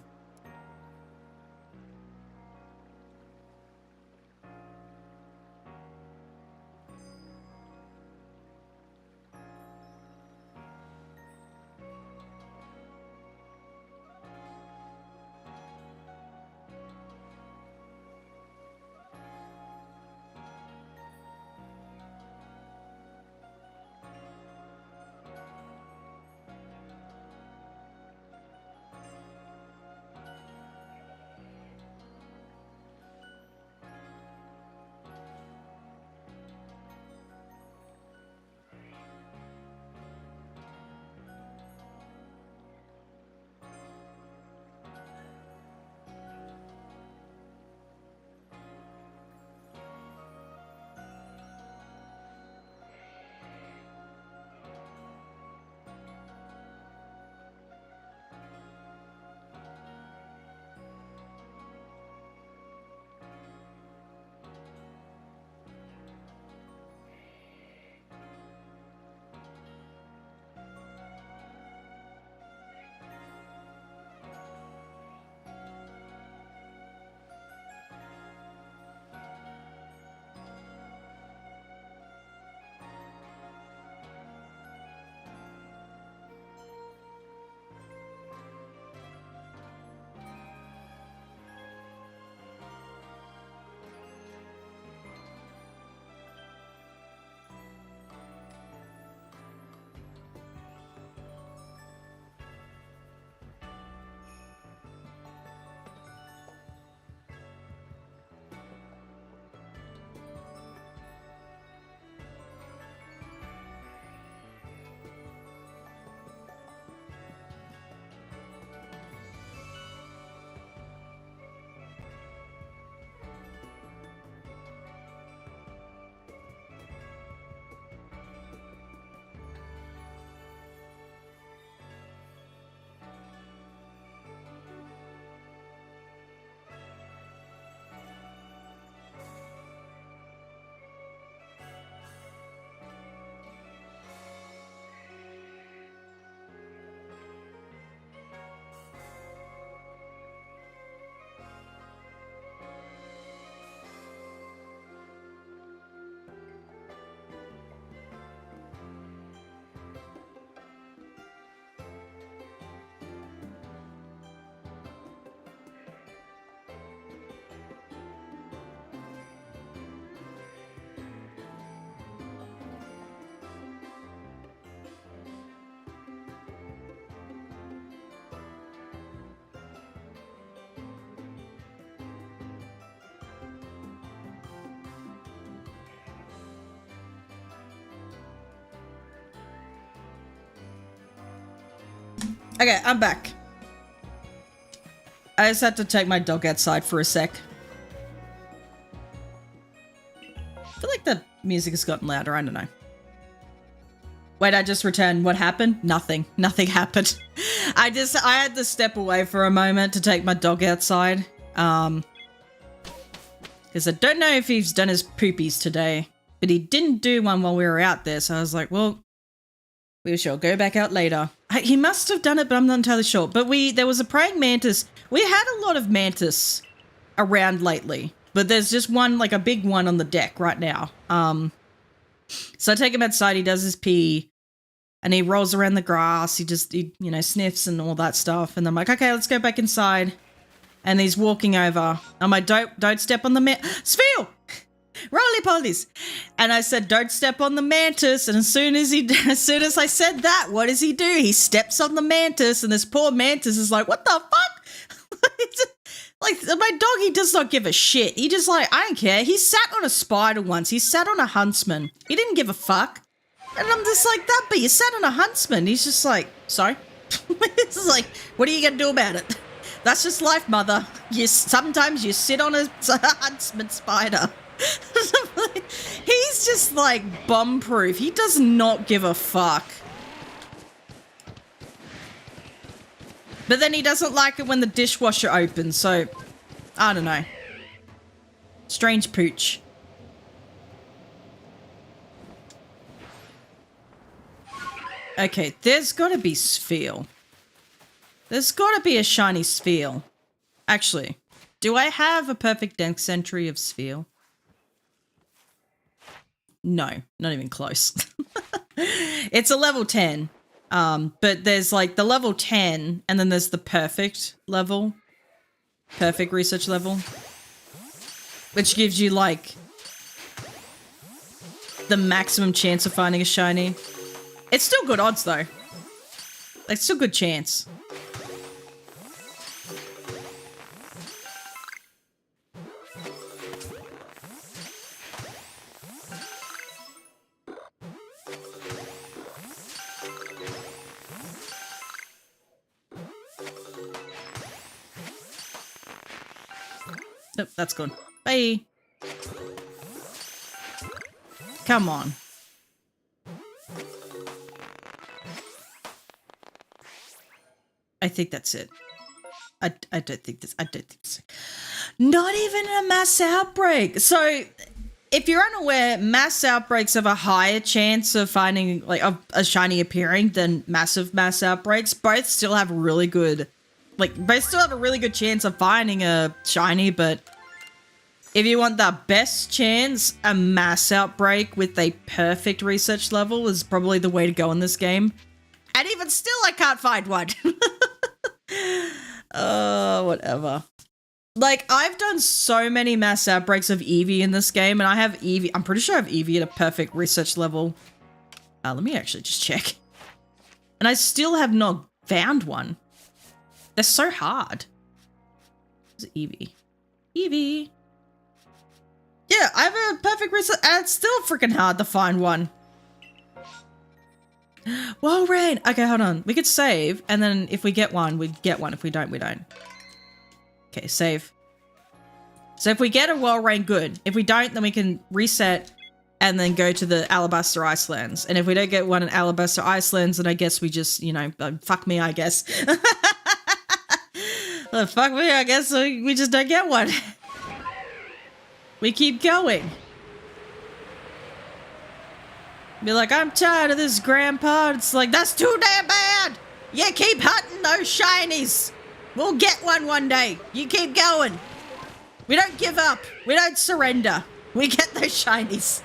Okay, I'm back. I just had to take my dog outside for a sec. I feel like the music has gotten louder. I don't know. Wait, I just returned. What happened? Nothing. Nothing happened. I had to step away for a moment to take my dog outside. Because I don't know if he's done his poopies today. But he didn't do one while we were out there. So I was like, well, we shall go back out later. He must have done it, but I'm not entirely sure. But there was a praying mantis. We had a lot of mantis around lately. But there's just one, like a big one on the deck right now. So I take him outside, he does his pee, and he rolls around the grass, he sniffs and all that stuff, and I'm like, okay, let's go back inside. And he's walking over. I'm like, don't step on the Sphere! Roly polies! And I said, don't step on the mantis, and as soon as I said that, what does he do? He steps on the mantis, and this poor mantis is like, what the fuck? Like, my dog, he does not give a shit. He just like, I don't care. He sat on a spider once. He sat on a huntsman. He didn't give a fuck. And I'm just like, that, but you sat on a huntsman. He's just like, sorry? It's just like, what are you going to do about it? That's just life, mother. Sometimes you sit on a huntsman spider. He's just like bomb-proof. He does not give a fuck. But then he doesn't like it when the dishwasher opens, so I don't know. Strange pooch. Okay, there's gotta be Sphere. There's gotta be a shiny Sphere. Actually, do I have a perfect dex entry of Sphere? No, not even close. It's a level 10. But there's like the level 10 and then there's the perfect level. Perfect research level. Which gives you like the maximum chance of finding a shiny. It's still good odds though. Like still good chance. Nope, that's gone. Bye. Come on. I think that's it. I don't think this. Not even a mass outbreak. So, if you're unaware, mass outbreaks have a higher chance of finding like a shiny appearing than massive mass outbreaks. Both still have really good. They still have a really good chance of finding a shiny, but if you want the best chance, a mass outbreak with a perfect research level is probably the way to go in this game. And even still, I can't find one. Whatever. Like, I've done so many mass outbreaks of Eevee in this game, and I have Eevee. I'm pretty sure I have Eevee at a perfect research level. Let me actually just check. And I still have not found one. They're so hard. Where's Eevee? Eevee. Yeah, I have a perfect research, and it's still freaking hard to find one. Well, Rain. Okay, hold on. We could save, and then if we get one, we get one. If we don't, we don't. Okay, save. So if we get a Well Rain, good. If we don't, then we can reset and then go to the Alabaster Icelands. And if we don't get one in Alabaster Icelands, then I guess we just, fuck me, I guess. Fuck me, I guess we just don't get one. We keep going. Be like, I'm tired of this, Grandpa. It's like, that's too damn bad. Yeah, keep hunting those shinies. We'll get one day. You keep going. We don't give up. We don't surrender. We get those shinies.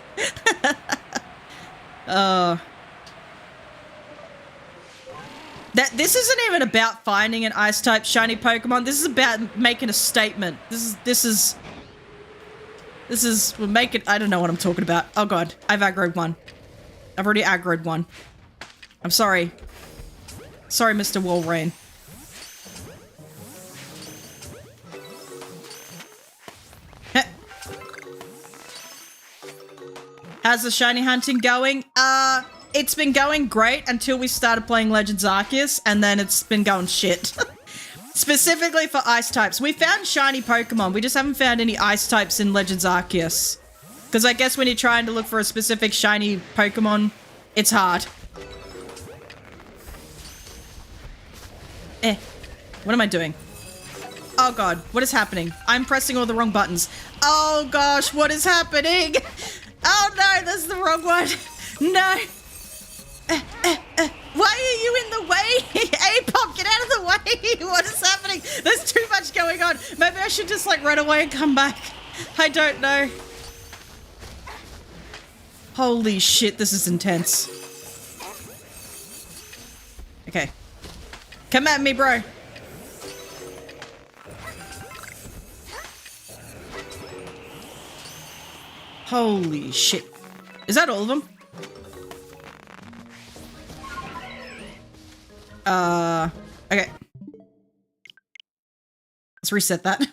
This isn't even about finding an ice-type shiny Pokemon. This is about making a statement. This is we're making. I don't know what I'm talking about. Oh god, I've aggroed one. I've already aggroed one. I'm sorry. Sorry, Mr. Walrein. How's the shiny hunting going? it's been going great until we started playing Legends Arceus, and then it's been going shit. Specifically for ice types. We found shiny Pokemon. We just haven't found any ice types in Legends Arceus. Because I guess when you're trying to look for a specific shiny Pokemon, it's hard. What am I doing? Oh god, what is happening? I'm pressing all the wrong buttons. Oh gosh, what is happening? Oh no, that's the wrong one. No. Why are you in the way? A-Pop, get out of the way. What is happening? There's too much going on. Maybe I should just like run away and come back. I don't know. Holy shit, this is intense. Okay. Come at me, bro. Holy shit. Is that all of them? Okay. Let's reset that.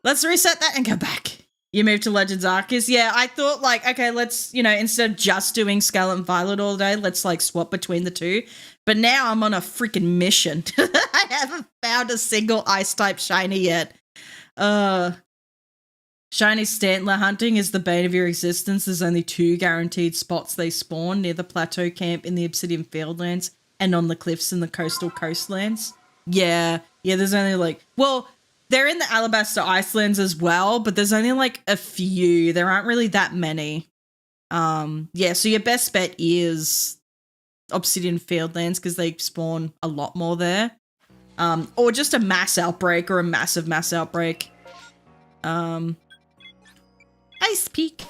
Let's reset that and go back. You moved to Legends Arceus? Yeah, I thought like, okay, let's, instead of just doing Scarlet and Violet all day, let's like swap between the two. But now I'm on a freaking mission. I haven't found a single ice type shiny yet. Shiny Stantler hunting is the bane of your existence. There's only 2 guaranteed spots they spawn, near the plateau camp in the Obsidian Fieldlands and on the cliffs in the coastal coastlands. Yeah, there's only like, well, they're in the Alabaster Icelands as well, but there's only like a few. There aren't really that many. Yeah, so your best bet is Obsidian Fieldlands because they spawn a lot more there. Or just a mass outbreak or a massive mass outbreak. Ice Peak.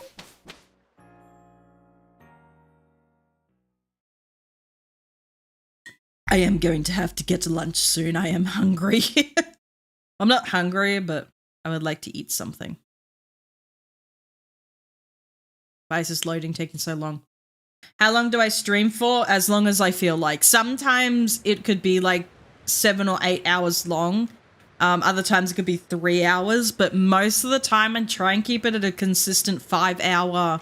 I am going to have to get to lunch soon. I am hungry. I'm not hungry, but I would like to eat something. Why is this loading taking so long? How long do I stream for? As long as I feel like. Sometimes it could be like 7 or 8 hours long. Other times it could be 3 hours, but most of the time I try and keep it at a consistent 5-hour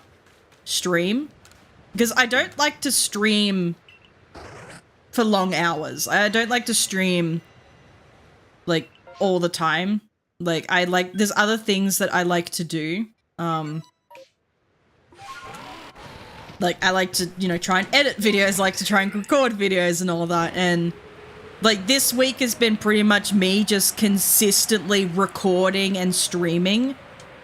stream. Because I don't like to stream for long hours. I don't like to stream like all the time. Like there's other things that I like to do. Like I like to, try and edit videos, like to try and record videos and all that. And like this week has been pretty much me just consistently recording and streaming.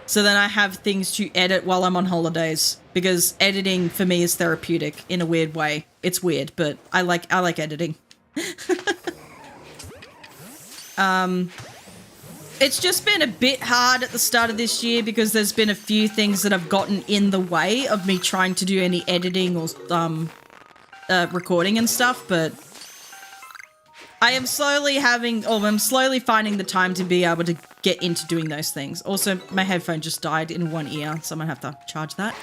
So then I have things to edit while I'm on holidays, because editing for me is therapeutic in a weird way. It's weird, but I like editing. It's just been a bit hard at the start of this year because there's been a few things that have gotten in the way of me trying to do any editing or recording and stuff, but I'm slowly finding the time to be able to get into doing those things. Also, my headphone just died in one ear, so I'm gonna have to charge that.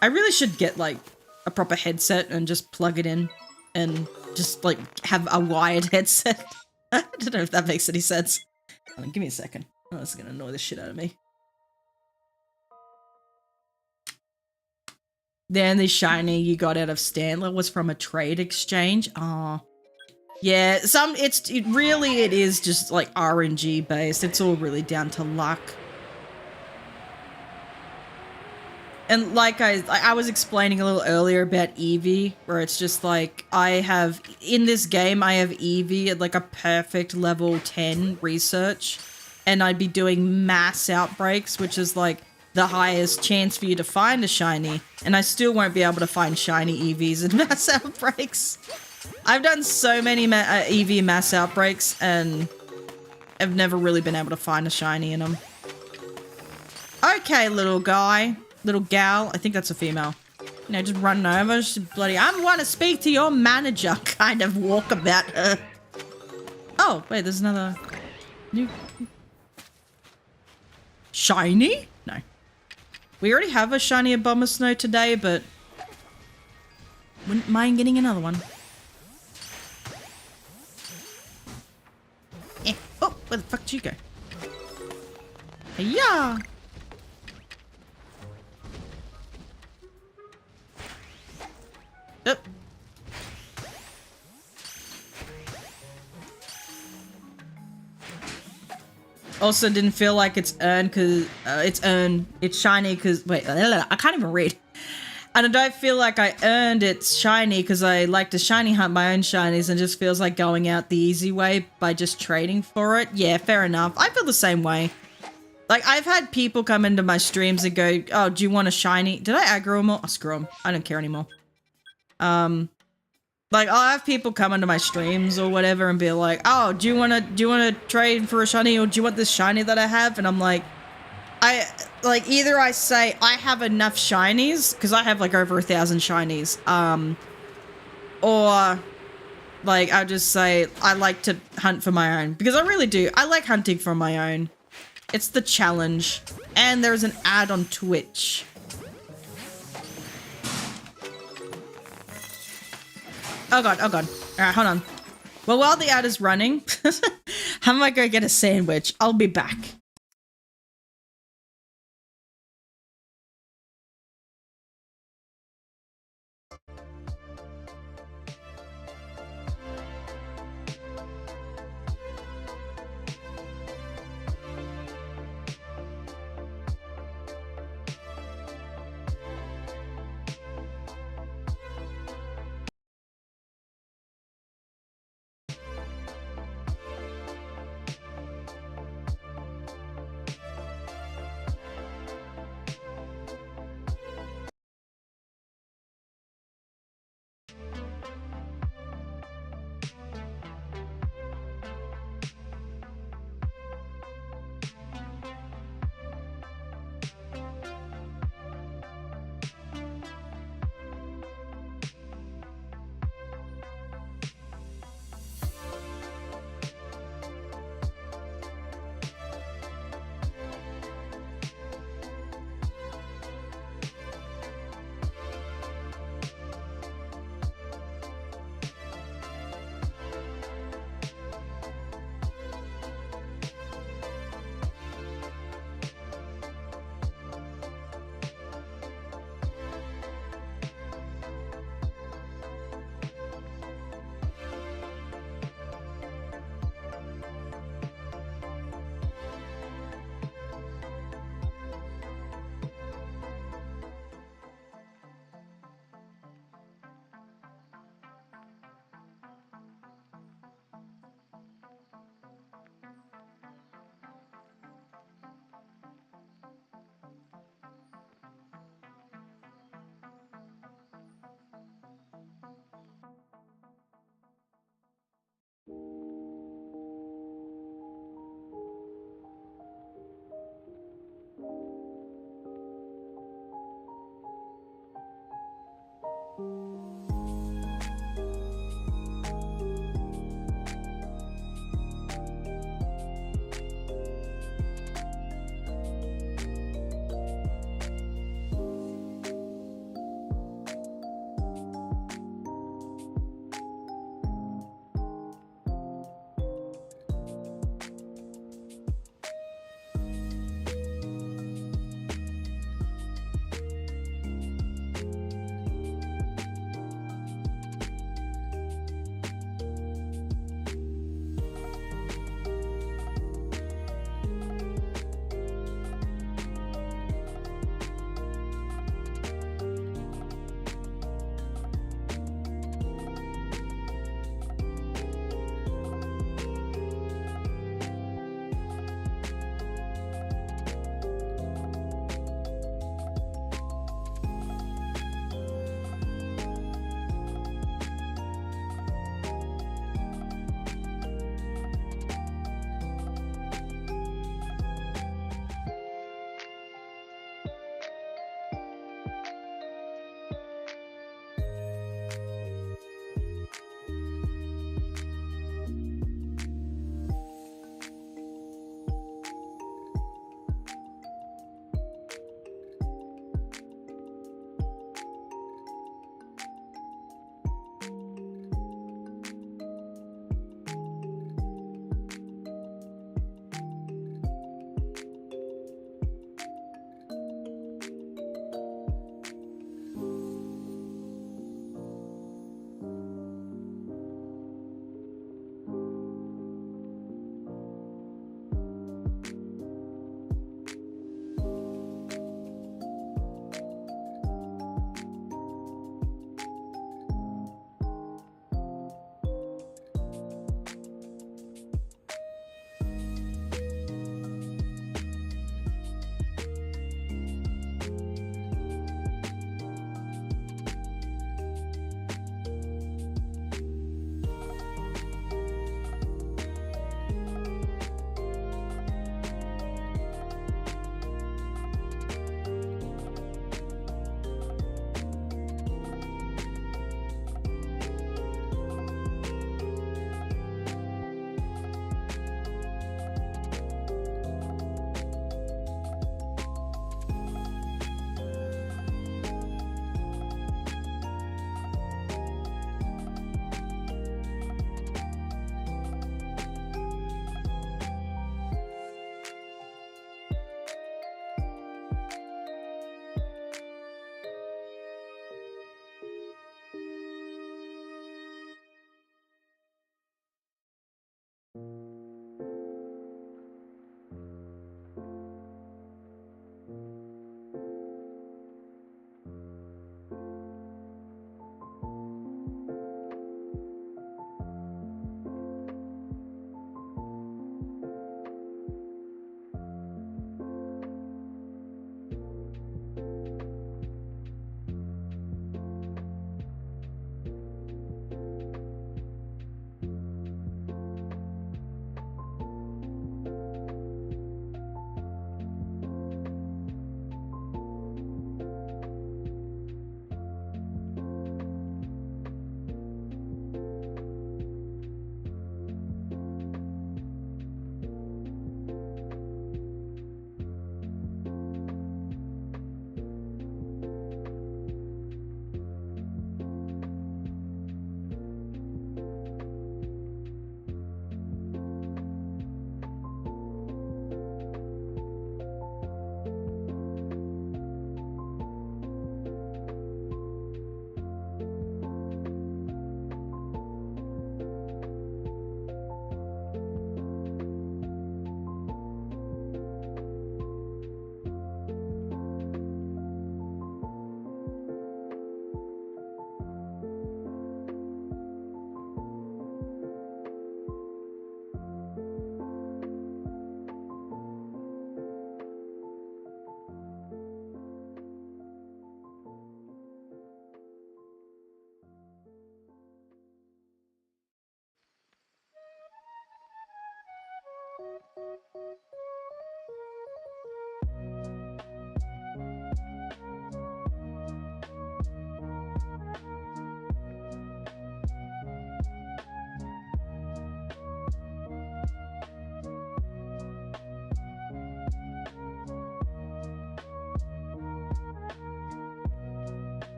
I really should get like a proper headset and just plug it in and just like have a wired headset. I don't know if that makes any sense. Hold on, give me a second. Oh, this is gonna annoy the shit out of me. Then the shiny you got out of Stantler was from a trade exchange. Oh, yeah. It really is just like RNG based. It's all really down to luck. And like I was explaining a little earlier about Eevee, where it's just like in this game I have Eevee at like a perfect level 10 research, and I'd be doing mass outbreaks, which is like the highest chance for you to find a shiny, and I still won't be able to find shiny Eevees in mass outbreaks. I've done so many Eevee mass outbreaks and I've never really been able to find a shiny in them. Okay, little guy. Little gal, I think that's a female. Just running over, just bloody, I want to speak to your manager kind of walkabout her. Oh, wait, there's another new shiny? No. We already have a shiny Abomasnow today, but wouldn't mind getting another one. Oh, where the fuck did you go? Hey-ya! Yep. Also didn't feel like it's earned because it's shiny because wait, I can't even read. And I don't feel like I earned its shiny because I like to shiny hunt my own shinies and just feels like going out the easy way by just trading for it. Yeah, fair enough. I feel the same way. Like, I've had people come into my streams and go, oh, do you want a shiny? Did I aggro them all? Oh, screw them. I don't care anymore. Like, I'll have people come into my streams or whatever and be like, oh, do you want to trade for a shiny or do you want this shiny that I have? And I'm like, either I say I have enough shinies because I have like over 1,000 shinies, or like I just say I like to hunt for my own because I really do. I like hunting for my own. It's the challenge, and there's an ad on Twitch. Oh god, oh god. Alright, hold on. Well, while the ad is running, I might go get a sandwich. I'll be back.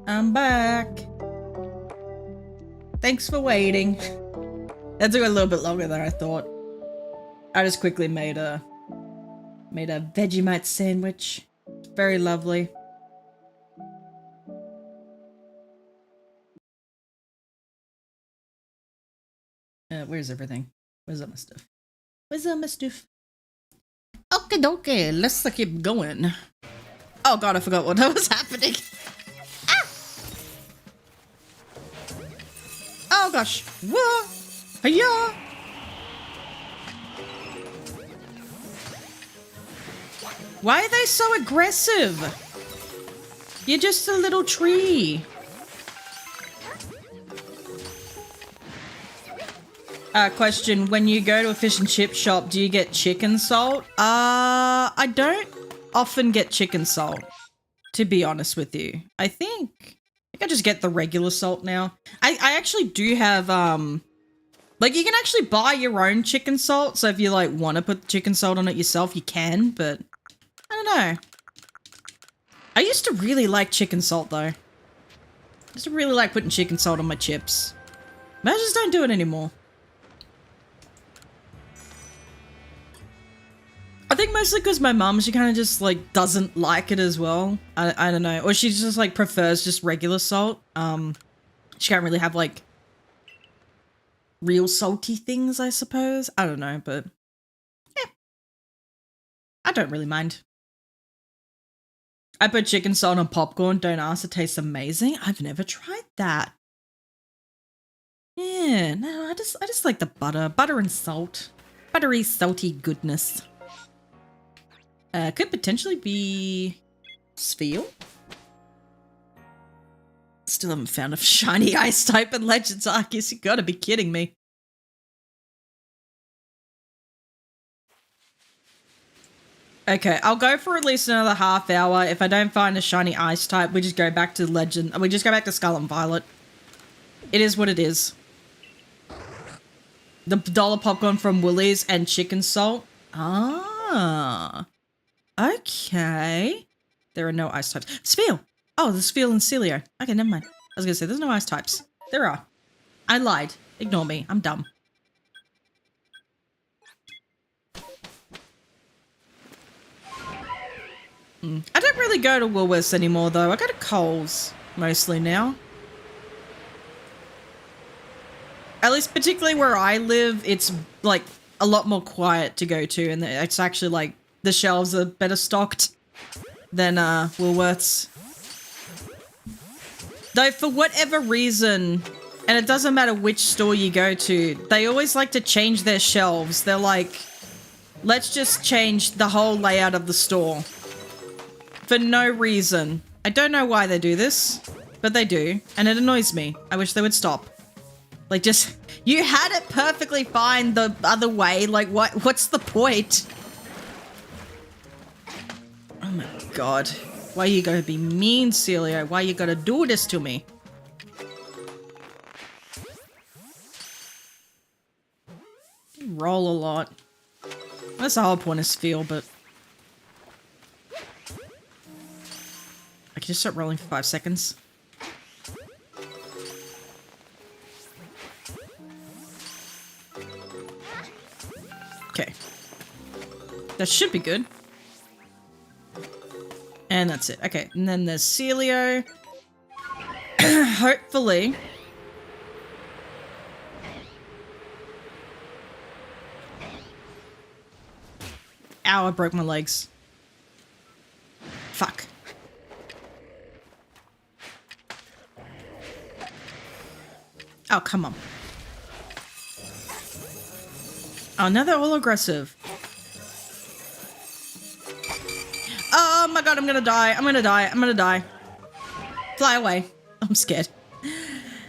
I'm back. Thanks for waiting. That took a little bit longer than I thought. I just quickly made a Vegemite sandwich. It's very lovely. Where's everything? Where's all my stuff? Where's all my stuff? Okay, dokie, let's keep going. Oh god, I forgot what was happening. Ah! Oh gosh. Whoa! Hiya! Why are they so aggressive? You're just a little tree. Question, when you go to a fish and chip shop, do you get chicken salt? I don't often get chicken salt, to be honest with you. I think I just get the regular salt now. I actually do have, like you can actually buy your own chicken salt. So if you like want to put chicken salt on it yourself, you can, but I don't know. I used to really like chicken salt though. I used to really like putting chicken salt on my chips. But I just don't do it anymore. I think mostly because my mum, she kind of just like doesn't like it as well. I don't know. Or she just like prefers just regular salt. She can't really have like real salty things, I suppose. I don't know, but yeah. I don't really mind. I put chicken salt on popcorn. Don't ask, it tastes amazing. I've never tried that. Yeah, no, I just like the butter and salt, buttery, salty goodness. Could potentially be Sphere. Still haven't found a shiny ice type in Legends Arceus. You gotta be kidding me. Okay, I'll go for at least another half hour. If I don't find a shiny ice type, we just go back to Legend. We just go back to Scarlet and Violet. It is what it is. The dollar popcorn from Woolies and chicken salt. Ah. Okay. There are no ice types. Sphere! Oh, there's Sphere and Celio. Okay, never mind. I was gonna say, there's no ice types. There are. I lied. Ignore me. I'm dumb. I don't really go to Woolworths anymore, though. I go to Coles mostly now. At least particularly where I live, it's like a lot more quiet to go to, and it's actually like the shelves are better stocked than Woolworths. Though for whatever reason, and it doesn't matter which store you go to, they always like to change their shelves. They're like, let's just change the whole layout of the store. For no reason. I don't know why they do this, but they do, and it annoys me. I wish they would stop. Like, just, you had it perfectly fine the other way. Like, what's the point? Oh my god. Why you gotta be mean, Celio? Why you gotta do this to me? You roll a lot. That's the whole point of Sphere, but I can just start rolling for 5 seconds. Okay. That should be good. And that's it. Okay, and then there's Celio. Hopefully. Ow, I broke my legs. Fuck. Oh, come on. Oh, now they're all aggressive. Oh my god, I'm gonna die. I'm gonna die. I'm gonna die. Fly away. I'm scared.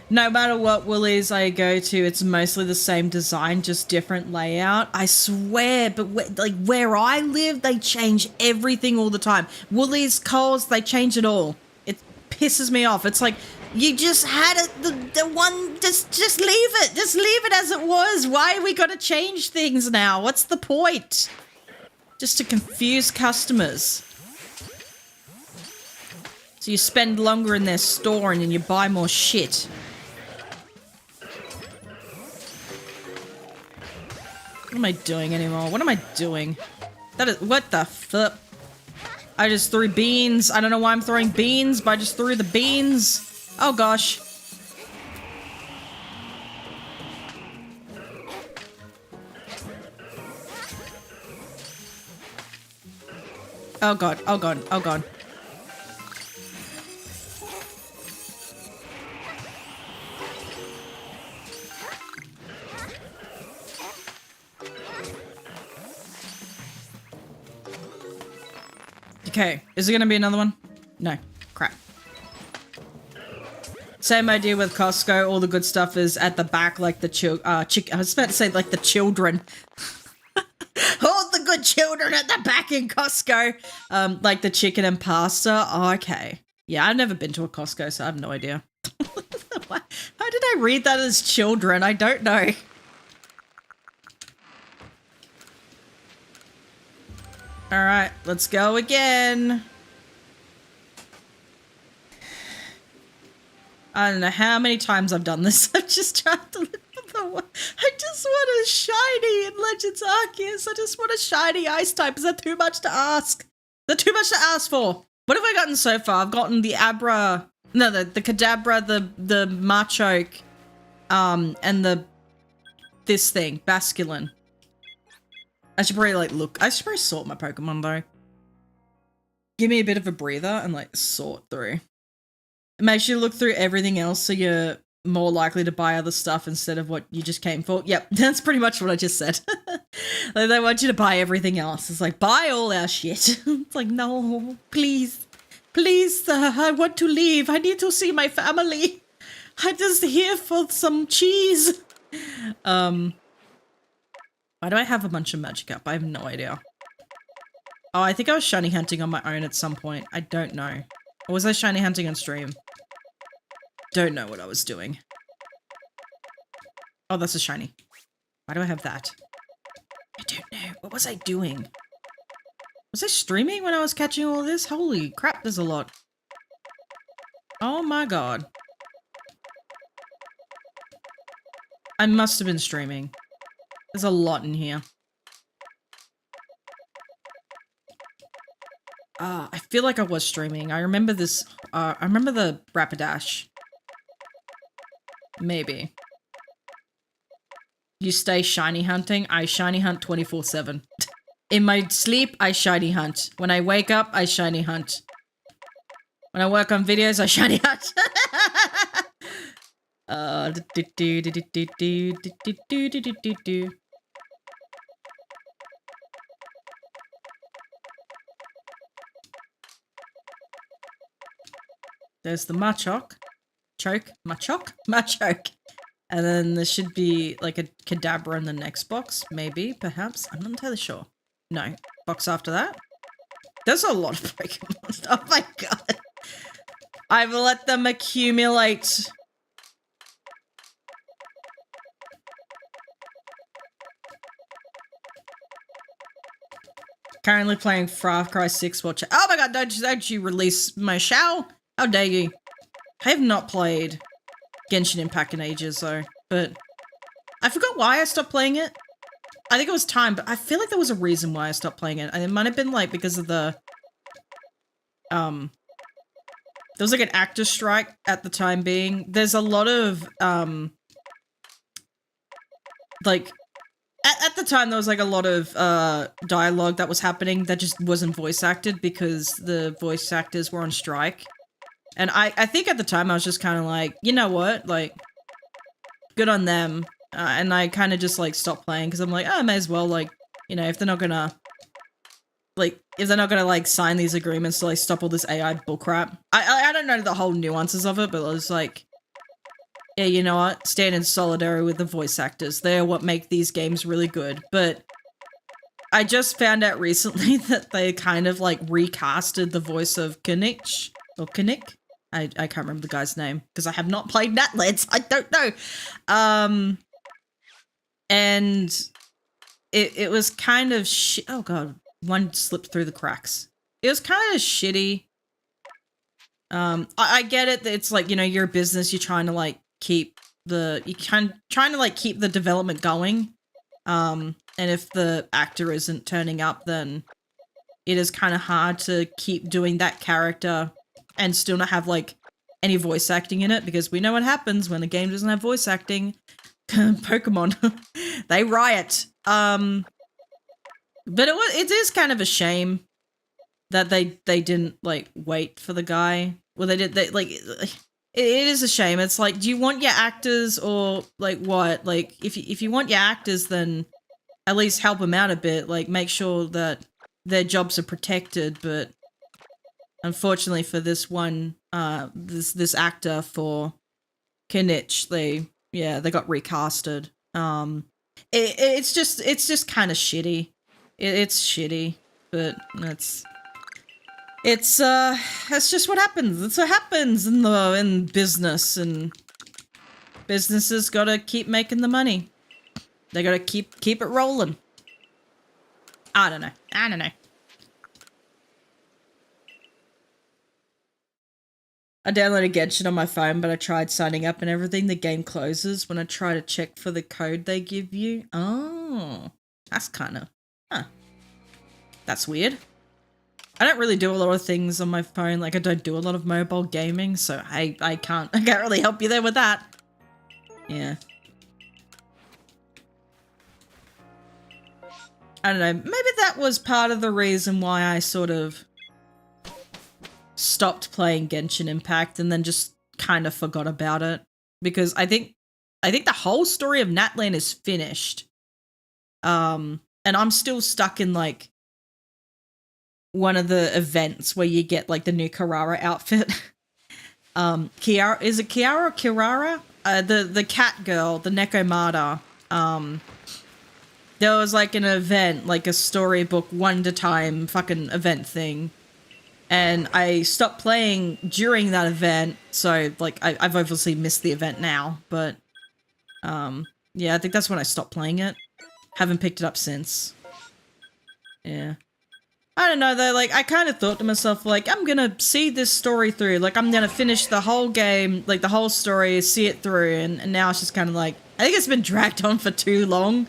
No matter what Woolies I go to, it's mostly the same design, just different layout. I swear, but where I live, they change everything all the time. Woolies, Coles, they change it all. It pisses me off. It's like, you just had it, the one, just leave it. Just leave it as it was. Why are we gonna change things now? What's the point? Just to confuse customers. So you spend longer in their store and then you buy more shit. What am I doing anymore? What am I doing? That is, what the fuck? I just threw beans. I don't know why I'm throwing beans, but I just threw the beans. Oh gosh. Oh god, oh god, oh god. Okay, is it gonna be another one? No, crap. Same idea with Costco. All the good stuff is at the back, like the I was about to say like the children. All the good children at the back in Costco. Like the chicken and pasta. Oh, okay. Yeah, I've never been to a Costco, so I have no idea. How did I read that as children? I don't know. All right, let's go again. I don't know how many times I've done this. I've just tried to look for the one. I just want a shiny in Legends Arceus. I just want a shiny ice type. Is that too much to ask? Is that too much to ask for? What have I gotten so far? I've gotten the Abra, no, the Kadabra, the Machoke, and this thing, Basculin. I should probably I should probably sort my Pokemon though. Give me a bit of a breather and like sort through. It makes you look through everything else so you're more likely to buy other stuff instead of what you just came for. Yep, that's pretty much what I just said. Like, they want you to buy everything else. It's like, buy all our shit. It's like, no, please. Please, I want to leave. I need to see my family. I'm just here for some cheese. Why do I have a bunch of magic up? I have no idea. Oh, I think I was shiny hunting on my own at some point. I don't know. Or was I shiny hunting on stream? Don't know what I was doing. Oh, that's a shiny. Why do I have that? I don't know. What was I doing? Was I streaming when I was catching all this? Holy crap, there's a lot. Oh my god. I must have been streaming. There's a lot in here. I feel like I was streaming. I remember this. I remember the Rapidash. Maybe. You stay shiny hunting. I shiny hunt 24/7. In my sleep, I shiny hunt. When I wake up, I shiny hunt. When I work on videos, I shiny hunt. There's the Machoke. Machoke. And then there should be like a Kadabra in the next box. Maybe, perhaps. I'm not entirely sure. No. Box after that. There's a lot of Pokemon. Oh my god. I've let them accumulate. Currently playing Far Cry 6 watch. Oh my god, don't you release my Shao? How dare you? I have not played Genshin Impact in ages though, but I forgot why I stopped playing it. I think it was time, but I feel like there was a reason why I stopped playing it. And it might have been like because of the there was like an actor strike at the time being. There's a lot of like at the time there was like a lot of dialogue that was happening that just wasn't voice acted because the voice actors were on strike. And I think at the time I was just kind of like, you know what, like, good on them. And I kind of just like stopped playing because I'm like, oh, I may as well, like, you know, if they're not gonna like sign these agreements to like stop all this AI bullcrap. I don't know the whole nuances of it, but I was like, yeah, you know what, stand in solidarity with the voice actors. They're what make these games really good. But I just found out recently that they kind of like recasted the voice of Kinnick. I can't remember the guy's name because I have not played Natlands. I don't know. And it was kind of oh god, one slipped through the cracks. It was kind of shitty. I get it that it's like, you know, you're a business, you're trying to like keep the trying to like keep the development going. And if the actor isn't turning up, then it is kind of hard to keep doing that character and still not have like any voice acting in it, because we know what happens when a game doesn't have voice acting. Pokemon, they riot. But it is kind of a shame that they didn't like wait for the guy. Well, they did. It is a shame. It's like, do you want your actors or like what? Like if you want your actors, then at least help them out a bit. Like make sure that their jobs are protected. But unfortunately for this one, this actor for Kinnick, they got recasted. It's just kind of shitty. It's shitty, but that's just what happens. That's what happens in business, and businesses gotta keep making the money. They gotta keep it rolling. I don't know. I downloaded Genshin on my phone, but I tried signing up and everything. The game closes when I try to check for the code they give you. Oh, that's kind of, that's weird. I don't really do a lot of things on my phone. Like I don't do a lot of mobile gaming, so I can't really help you there with that. Yeah. I don't know. Maybe that was part of the reason why I sort of stopped playing Genshin Impact and then just kind of forgot about it. because I think the whole story of Natlan is finished. And I'm still stuck in like one of the events where you get like the new Kirara outfit. Kiara, is it Kiara or Kirara? The cat girl, the Nekomata. There was like an event, like a storybook one at a time fucking event thing. And I stopped playing during that event, so like I've obviously missed the event now, but yeah, I think that's when I stopped playing it. Haven't picked it up since. Yeah. I don't know though, like I kind of thought to myself, like, I'm gonna see this story through, like I'm gonna finish the whole game, like the whole story, see it through, and now it's just kind of like, I think it's been dragged on for too long,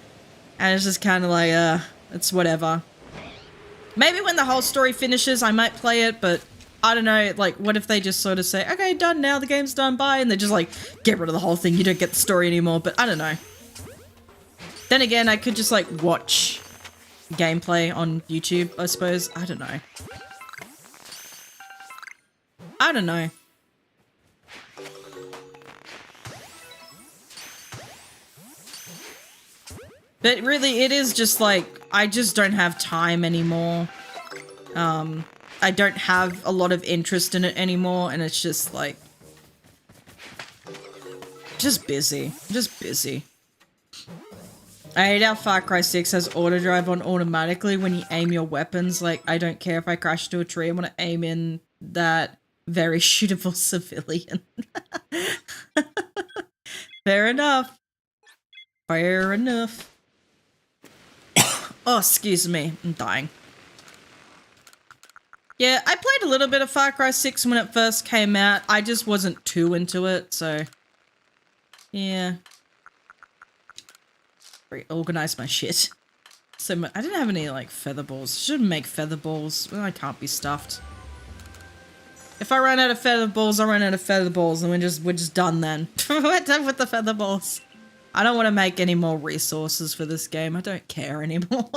and it's just kind of like, it's whatever. Maybe when the whole story finishes, I might play it, but I don't know, like, what if they just sort of say, okay, done now, the game's done, bye, and they just like, get rid of the whole thing, you don't get the story anymore, but I don't know. Then again, I could just like watch gameplay on YouTube, I suppose. I don't know. I don't know. But really, it is just like, I just don't have time anymore. I don't have a lot of interest in it anymore, and it's just like, just busy. Just busy. I hate how Far Cry 6 has auto drive on automatically when you aim your weapons. Like, I don't care if I crash into a tree, I want to aim in that very shootable civilian. Fair enough. Fair enough. Oh, excuse me. I'm dying. Yeah, I played a little bit of Far Cry 6 when it first came out. I just wasn't too into it, so... yeah. Reorganize my shit. So I didn't have any, like, feather balls. Shouldn't make feather balls. Well, I can't be stuffed. If I run out of feather balls, I run out of feather balls, and we're just done then. We're done with the feather balls. I don't want to make any more resources for this game. I don't care anymore.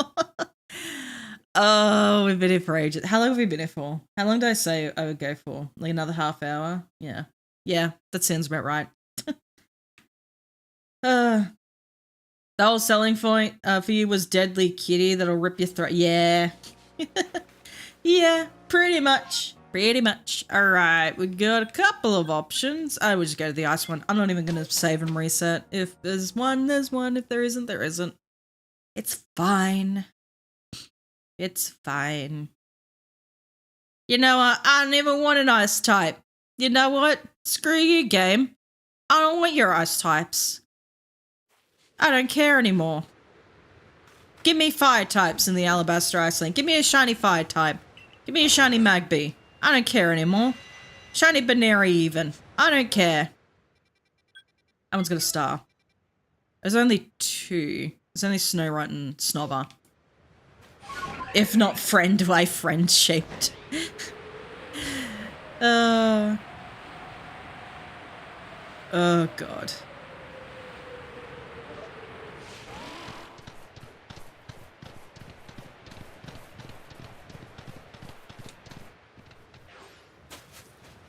Oh, we've been here for ages. How long have we been here for? How long did I say I would go for? Like another half hour? Yeah. Yeah, that sounds about right. The whole selling point for you was deadly kitty that'll rip your throat. Yeah. Yeah, pretty much. Pretty much. Alright, we got a couple of options. I would just go to the ice one. I'm not even going to save and reset. If there's one, there's one. If there isn't, there isn't. It's fine. It's fine. You know what? I don't even want an ice type. You know what? Screw you, game. I don't want your ice types. I don't care anymore. Give me fire types in the Alabaster Ice Link. Give me a shiny fire type. Give me a shiny Magby. I don't care anymore. Shiny Baneri even. I don't care. That one's got a star. There's only two. There's only Snowrunt and Snobber. If not friend, why friend shaped? Oh god.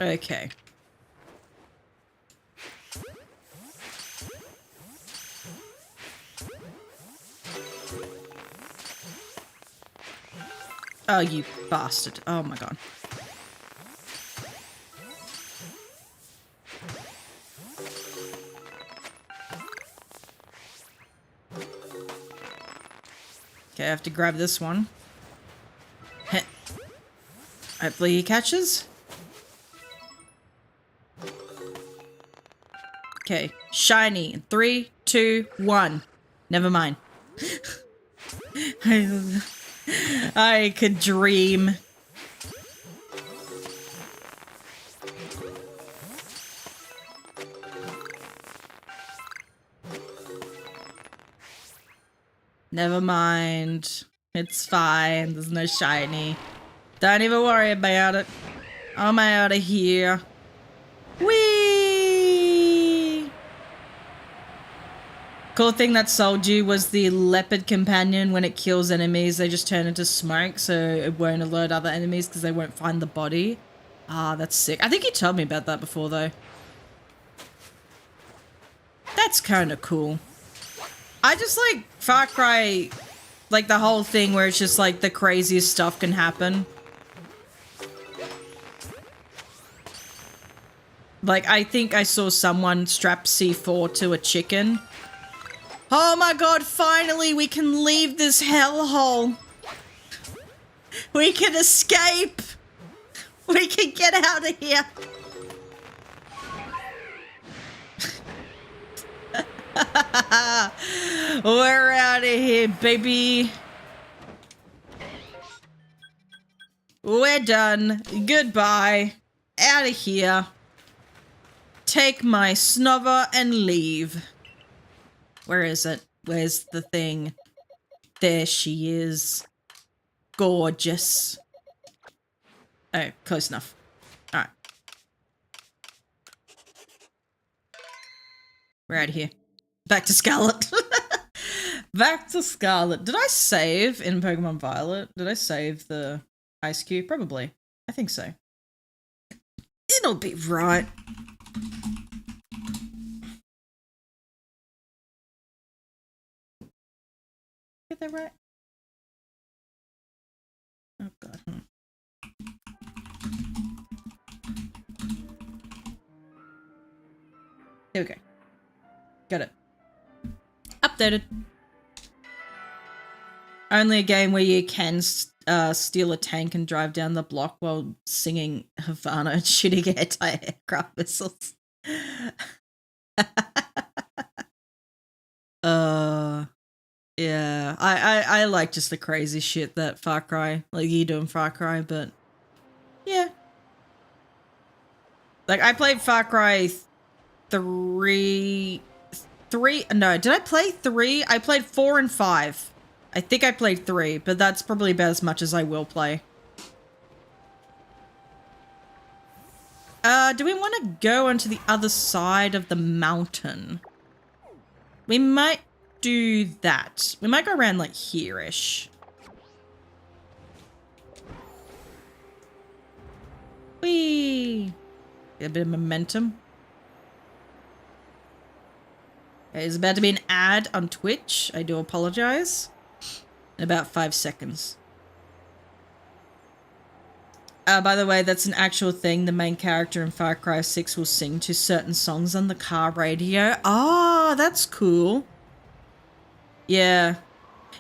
Okay. Oh, you bastard. Oh my god. Okay, I have to grab this one. Hopefully he catches. Okay, shiny. 3, 2, 1. Never mind. I could dream. Never mind. It's fine. There's no shiny. Don't even worry about it. I'm out of here. Whee! Cool thing that sold you was the leopard companion. When it kills enemies, they just turn into smoke, so it won't alert other enemies because they won't find the body. Ah, that's sick. I think you told me about that before, though. That's kind of cool. I just like Far Cry, like the whole thing where it's just like the craziest stuff can happen. Like, I think I saw someone strap C4 to a chicken. Oh my god, finally we can leave this hellhole. We can escape. We can get out of here. We're out of here, baby. We're done. Goodbye. Out of here. Take my snubber and leave. Where is it? Where's the thing? There she is. Gorgeous. Oh, close enough. Alright. We're out of here. Back to Scarlet. Back to Scarlet. Did I save in Pokemon Violet? Did I save the ice cube? Probably. I think so. It'll be right. Get that right? Oh god. Here we go. Got it. Updated. Only a game where you can steal a tank and drive down the block while singing Havana and shooting anti-aircraft missiles. Yeah. I like just the crazy shit that Far Cry, like you do in Far Cry, but yeah. Like I played Far Cry 3, no, did I play 3? I played 4 and 5. I think I played 3, but that's probably about as much as I will play. Do we want to go onto the other side of the mountain? We might do that. We might go around like here-ish. Whee! Get a bit of momentum. There's about to be an ad on Twitch. I do apologize. In about 5 seconds. By the way, that's an actual thing. The main character in Far Cry 6 will sing to certain songs on the car radio. Oh, that's cool. Yeah.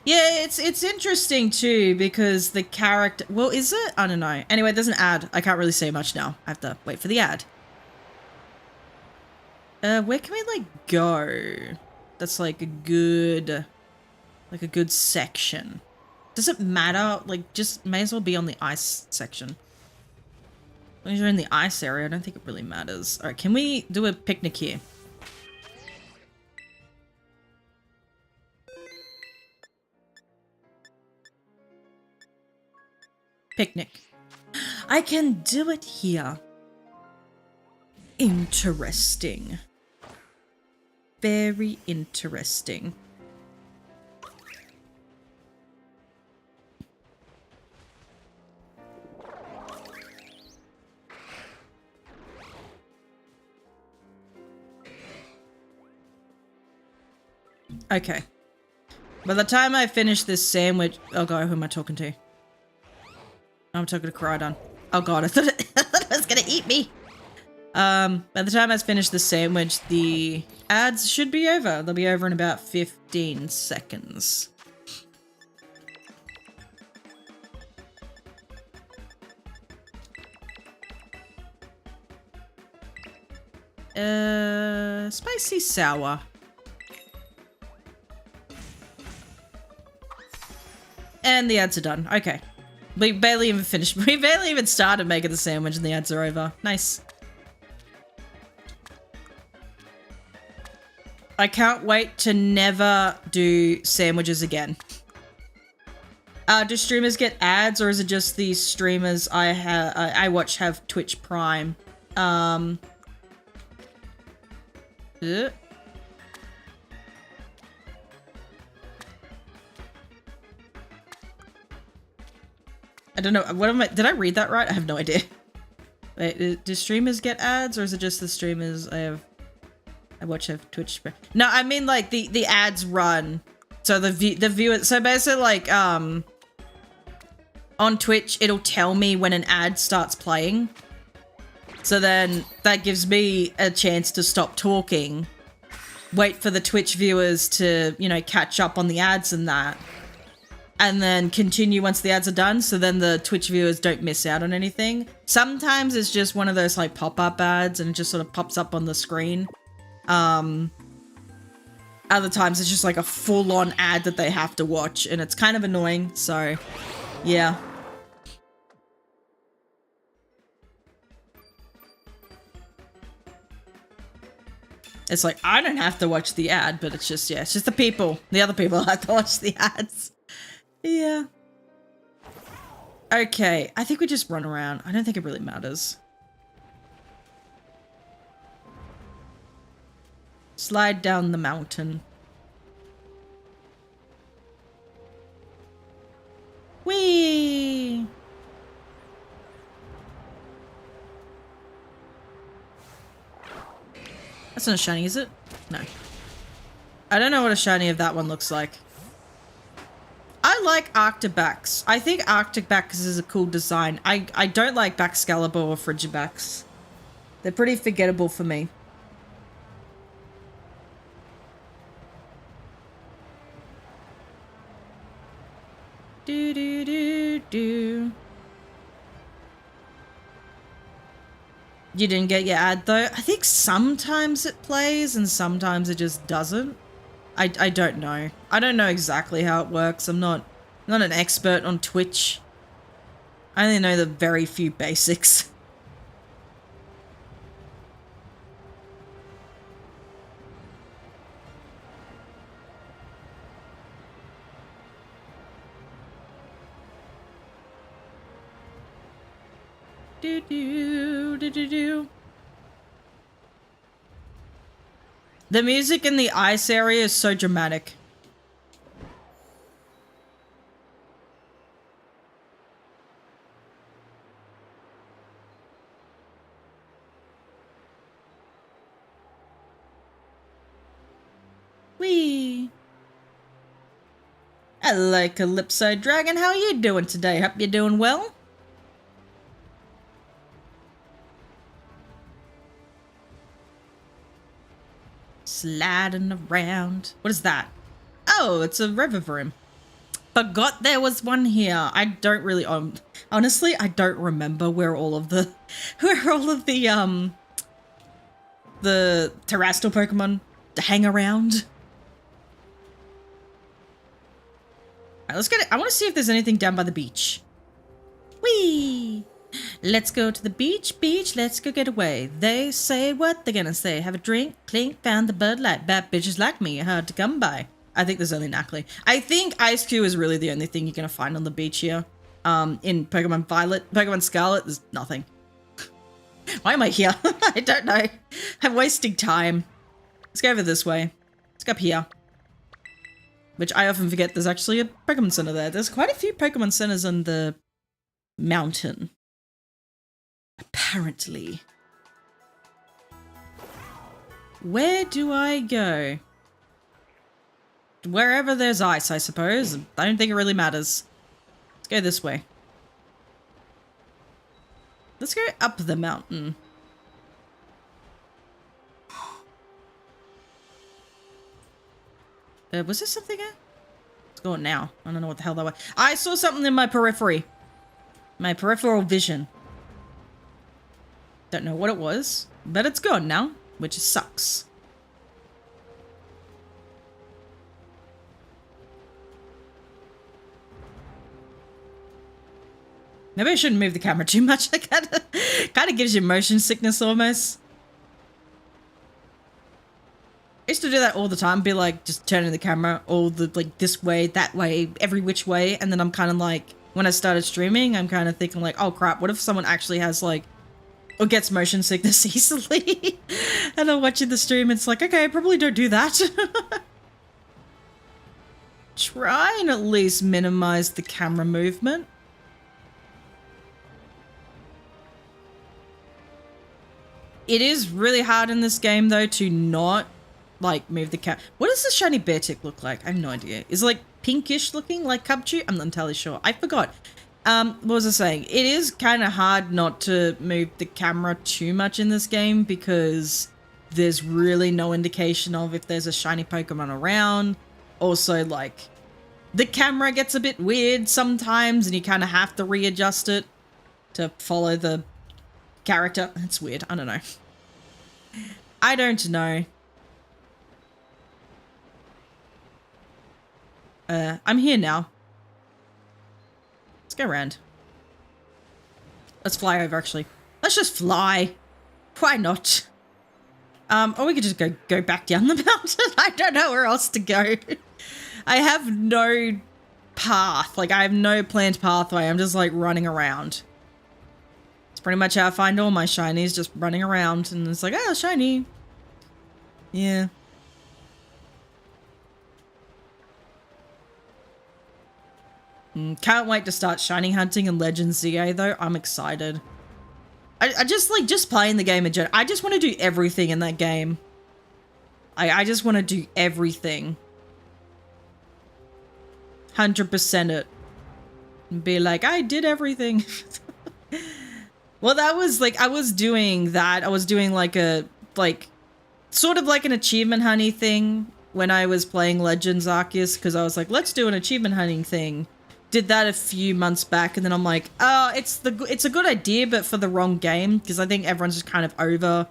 Yeah, it's interesting too because the character... Well, is it? I don't know. Anyway, there's an ad. I can't really say much now. I have to wait for the ad. Where can we, like, go? That's, like, a good section. Does it matter? Like, just may as well be on the ice section. As long as you're in the ice area, I don't think it really matters. Alright, can we do a picnic here? Picnic. I can do it here. Interesting. Very interesting. Okay. By the time I finish this sandwich... Oh god, who am I talking to? I'm talking to Karadon. Oh god, I thought it was gonna eat me. By the time I finish the sandwich, the ads should be over. They'll be over in about 15 seconds. Spicy sour. And the ads are done. Okay. We barely even finished. We barely even started making the sandwich and the ads are over. Nice. I can't wait to never do sandwiches again. Do streamers get ads or is it just the streamers I watch have Twitch Prime? I don't know. What am I? Did I read that right? I have no idea. Wait, do streamers get ads or is it just the streamers I have? I watch a Twitch. No, I mean like the ads run. So the viewer. So basically, like on Twitch, it'll tell me when an ad starts playing. So then that gives me a chance to stop talking, wait for the Twitch viewers to, you know, catch up on the ads and that, and then continue once the ads are done. So then the Twitch viewers don't miss out on anything. Sometimes it's just one of those like pop-up ads and it just sort of pops up on the screen. Other times it's just like a full-on ad that they have to watch and it's kind of annoying. So yeah. It's like, I don't have to watch the ad, but it's just, yeah, it's just the other people have to watch the ads. Yeah. Okay, I think we just run around. I don't think it really matters. Slide down the mountain. Whee! That's not a shiny, is it? No. I don't know what a shiny of that one looks like. I like Arctibax. I think Arctibax is a cool design. I don't like Baxcalibur or Frigibax. They're pretty forgettable for me. Do do do do. You didn't get your ad though? I think sometimes it plays and sometimes it just doesn't. I don't know. I don't know exactly how it works. I'm not an expert on Twitch. I only know the very few basics. Do do do do do. The music in the ice area is so dramatic. Whee! Hello, Calypso Dragon. How are you doing today? Hope you're doing well. Sliding around. What is that? Oh, it's a Revivroom. Forgot there was one here. I don't really honestly, I don't remember where all of the the terrestrial Pokemon hang around. Alright, let's get it. I want to see if there's anything down by the beach. Whee! Let's go to the beach, let's go get away. They say what they're gonna say. Have a drink, clink, found the Bud Light. Bad bitches like me, hard to come by. I think there's only Knackley. I think Ice Cube is really the only thing you're gonna find on the beach here. In Pokemon Violet, Pokemon Scarlet, there's nothing. Why am I here? I don't know. I'm wasting time. Let's go over this way. Let's go up here. Which I often forget there's actually a Pokemon Center there. There's quite a few Pokemon Centers on the mountain. Apparently. Where do I go? Wherever there's ice, I suppose. I don't think it really matters. Let's go this way. Let's go up the mountain. Was there something there? Let's go on now. I don't know what the hell that was. I saw something in my periphery. My peripheral vision. Don't know what it was, but it's gone now, which sucks. Maybe I shouldn't move the camera too much. It kind of gives you motion sickness almost. I used to do that all the time, be like just turning the camera all the like this way, that way, every which way, and then I'm kind of like, when I started streaming, I'm kind of thinking like, oh crap, what if someone actually has like, or gets motion sickness easily? And I'm watching the stream, it's like, okay, probably don't do that. Try and at least minimize the camera movement. It is really hard in this game, though, to not, like, move the cat. What does the shiny bear tick look like? I have no idea. Is it, like, pinkish looking, like Cubchoo? I'm not entirely sure. I forgot. What was I saying? It is kind of hard not to move the camera too much in this game because there's really no indication of if there's a shiny Pokemon around. Also, like, the camera gets a bit weird sometimes and you kind of have to readjust it to follow the character. It's weird. I don't know. I don't know. I'm here now. Let's go around. Let's fly over, actually. Let's just fly. Why not? Or we could just go back down the mountain. I don't know where else to go. I have no path. Like, I have no planned pathway. I'm just, like, running around. It's pretty much how I find all my shinies, just running around. And it's like, oh, shiny. Yeah. Can't wait to start shiny hunting in Legends ZA, though. I'm excited. I just, like, just playing the game in general. I just want to do everything in that game. I just want to do everything. 100% it. And be like, I did everything. Well, that was, like, I was doing that. I was doing, like, sort of like an achievement hunting thing when I was playing Legends Arceus, because I was like, let's do an achievement hunting thing. Did that a few months back, and then I'm like, oh, it's a good idea, but for the wrong game, because I think everyone's just kind of over,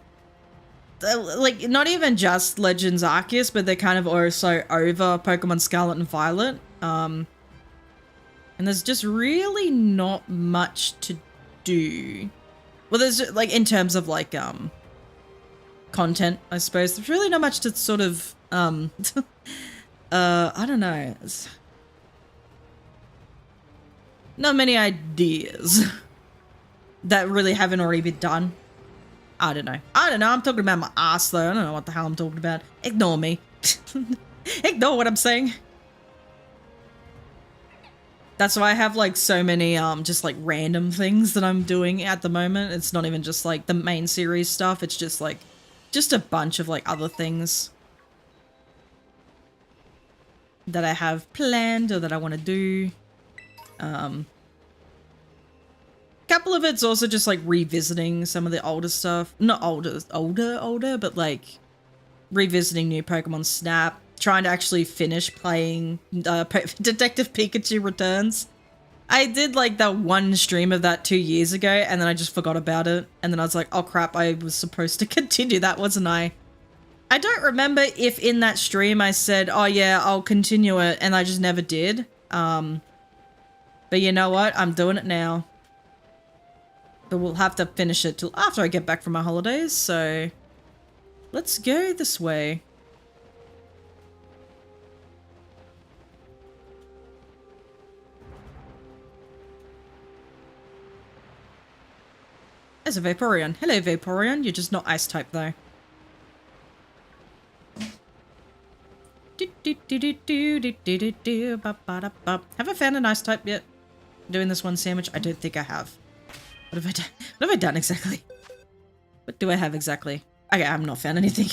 like, not even just Legends Arceus, but they're kind of also over Pokemon Scarlet and Violet. And there's just really not much to do. Well, there's, like, in terms of, like, content, I suppose. There's really not much to sort of, I don't know. Not many ideas that really haven't already been done. I don't know. I'm talking about my ass, though. I don't know what the hell I'm talking about. Ignore me. Ignore what I'm saying. That's why I have, like, so many, just, like, random things that I'm doing at the moment. It's not even just, like, the main series stuff. It's just, like, just a bunch of, like, other things that I have planned or that I want to do. Couple of it's also just, like, revisiting some of the older stuff. Not older, but, like, revisiting new Pokemon Snap. Trying to actually finish playing Detective Pikachu Returns. I did, like, that one stream of that 2 years ago, and then I just forgot about it. And then I was like, oh crap, I was supposed to continue that, wasn't I? I don't remember if in that stream I said, oh yeah, I'll continue it, and I just never did. But you know what? I'm doing it now. But we'll have to finish it till after I get back from my holidays, so let's go this way. There's a Vaporeon. Hello, Vaporeon. You're just not ice type, though. Have I found an ice type yet? Doing this one sandwich? I don't think I have. What have I done? What have I done exactly? What do I have exactly? Okay, I've not found anything.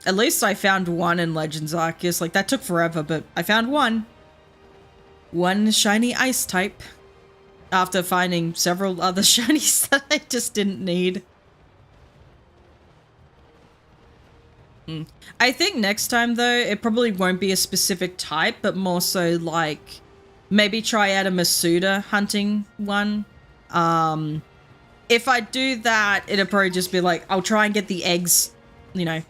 At least I found one in Legends Arceus. Like, that took forever, but I found one. One shiny ice type. After finding several other shinies that I just didn't need. I think next time, though, it probably won't be a specific type, but more so, like, maybe try out a Masuda hunting one. If I do that, it'll probably just be like, I'll try and get the eggs, you know,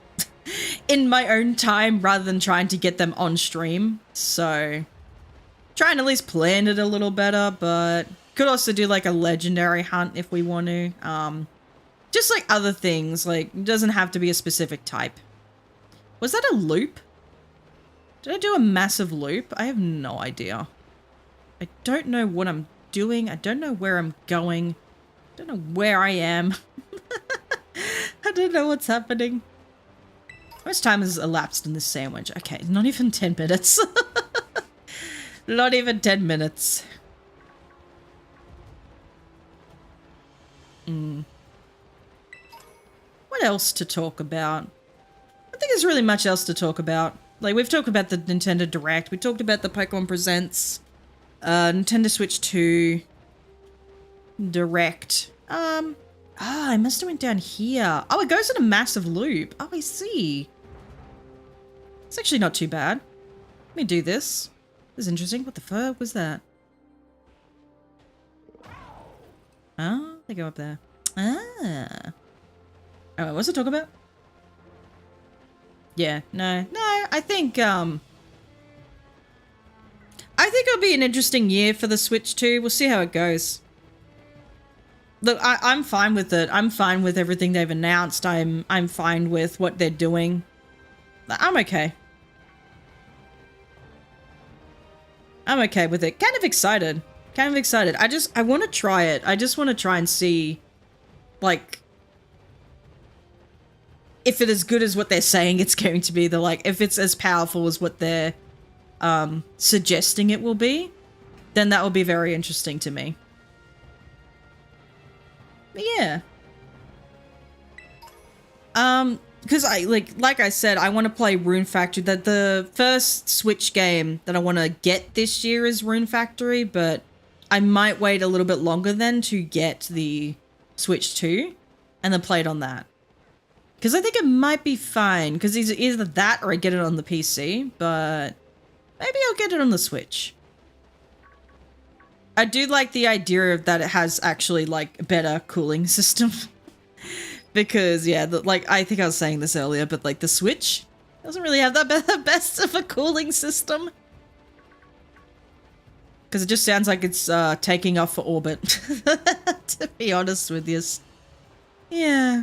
in my own time rather than trying to get them on stream. So, try and at least plan it a little better, but could also do like a legendary hunt if we want to. Just like other things, like, it doesn't have to be a specific type. Was that a loop? Did I do a massive loop? I have no idea. I don't know what I'm doing. I don't know where I'm going. I don't know where I am. I don't know what's happening. How much time has elapsed in this sandwich? Okay, not even 10 minutes. Not even 10 minutes. What else to talk about? I think there's really much else to talk about. Like, we've talked about the Nintendo Direct. We talked about the Pokemon Presents. Nintendo Switch 2. Direct. I must have went down here. Oh, it goes in a massive loop. Oh, I see. It's actually not too bad. Let me do this. This is interesting. What the fuck was that? Oh, they go up there. Ah. Oh, what's it talk about? Yeah, no, I think it'll be an interesting year for the Switch 2. We'll see how it goes. Look, I'm fine with it. I'm fine with everything they've announced. I'm fine with what they're doing. I'm okay. I'm okay with it. Kind of excited. I want to try it. I just want to try and see, like, if it is good as what they're saying it's going to be. They're like, if it's as powerful as what they're suggesting it will be, then that will be very interesting to me. But yeah. Because like I said, I want to play Rune Factory. That the first Switch game that I want to get this year is Rune Factory, but I might wait a little bit longer then to get the Switch 2 and then play it on that. Because I think it might be fine, because either that or I get it on the PC, but maybe I'll get it on the Switch. I do like the idea of that it has actually, like, a better cooling system. Because, yeah, like, I think I was saying this earlier, but, like, the Switch doesn't really have that best of a cooling system. Because it just sounds like it's taking off for orbit, to be honest with you. Yeah.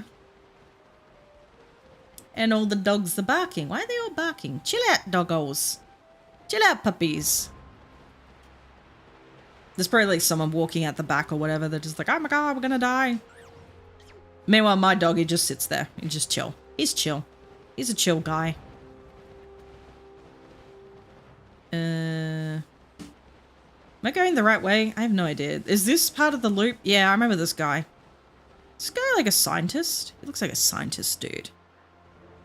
And all the dogs are barking. Why are they all barking? Chill out, doggos. Chill out, puppies. There's probably like someone walking out the back or whatever. They're just like, oh my god, we're gonna die. Meanwhile, my doggy just sits there and just chill. He's chill. He's a chill guy. Am I going the right way? I have no idea. Is this part of the loop? Yeah, I remember this guy. This guy like a scientist? He looks like a scientist dude.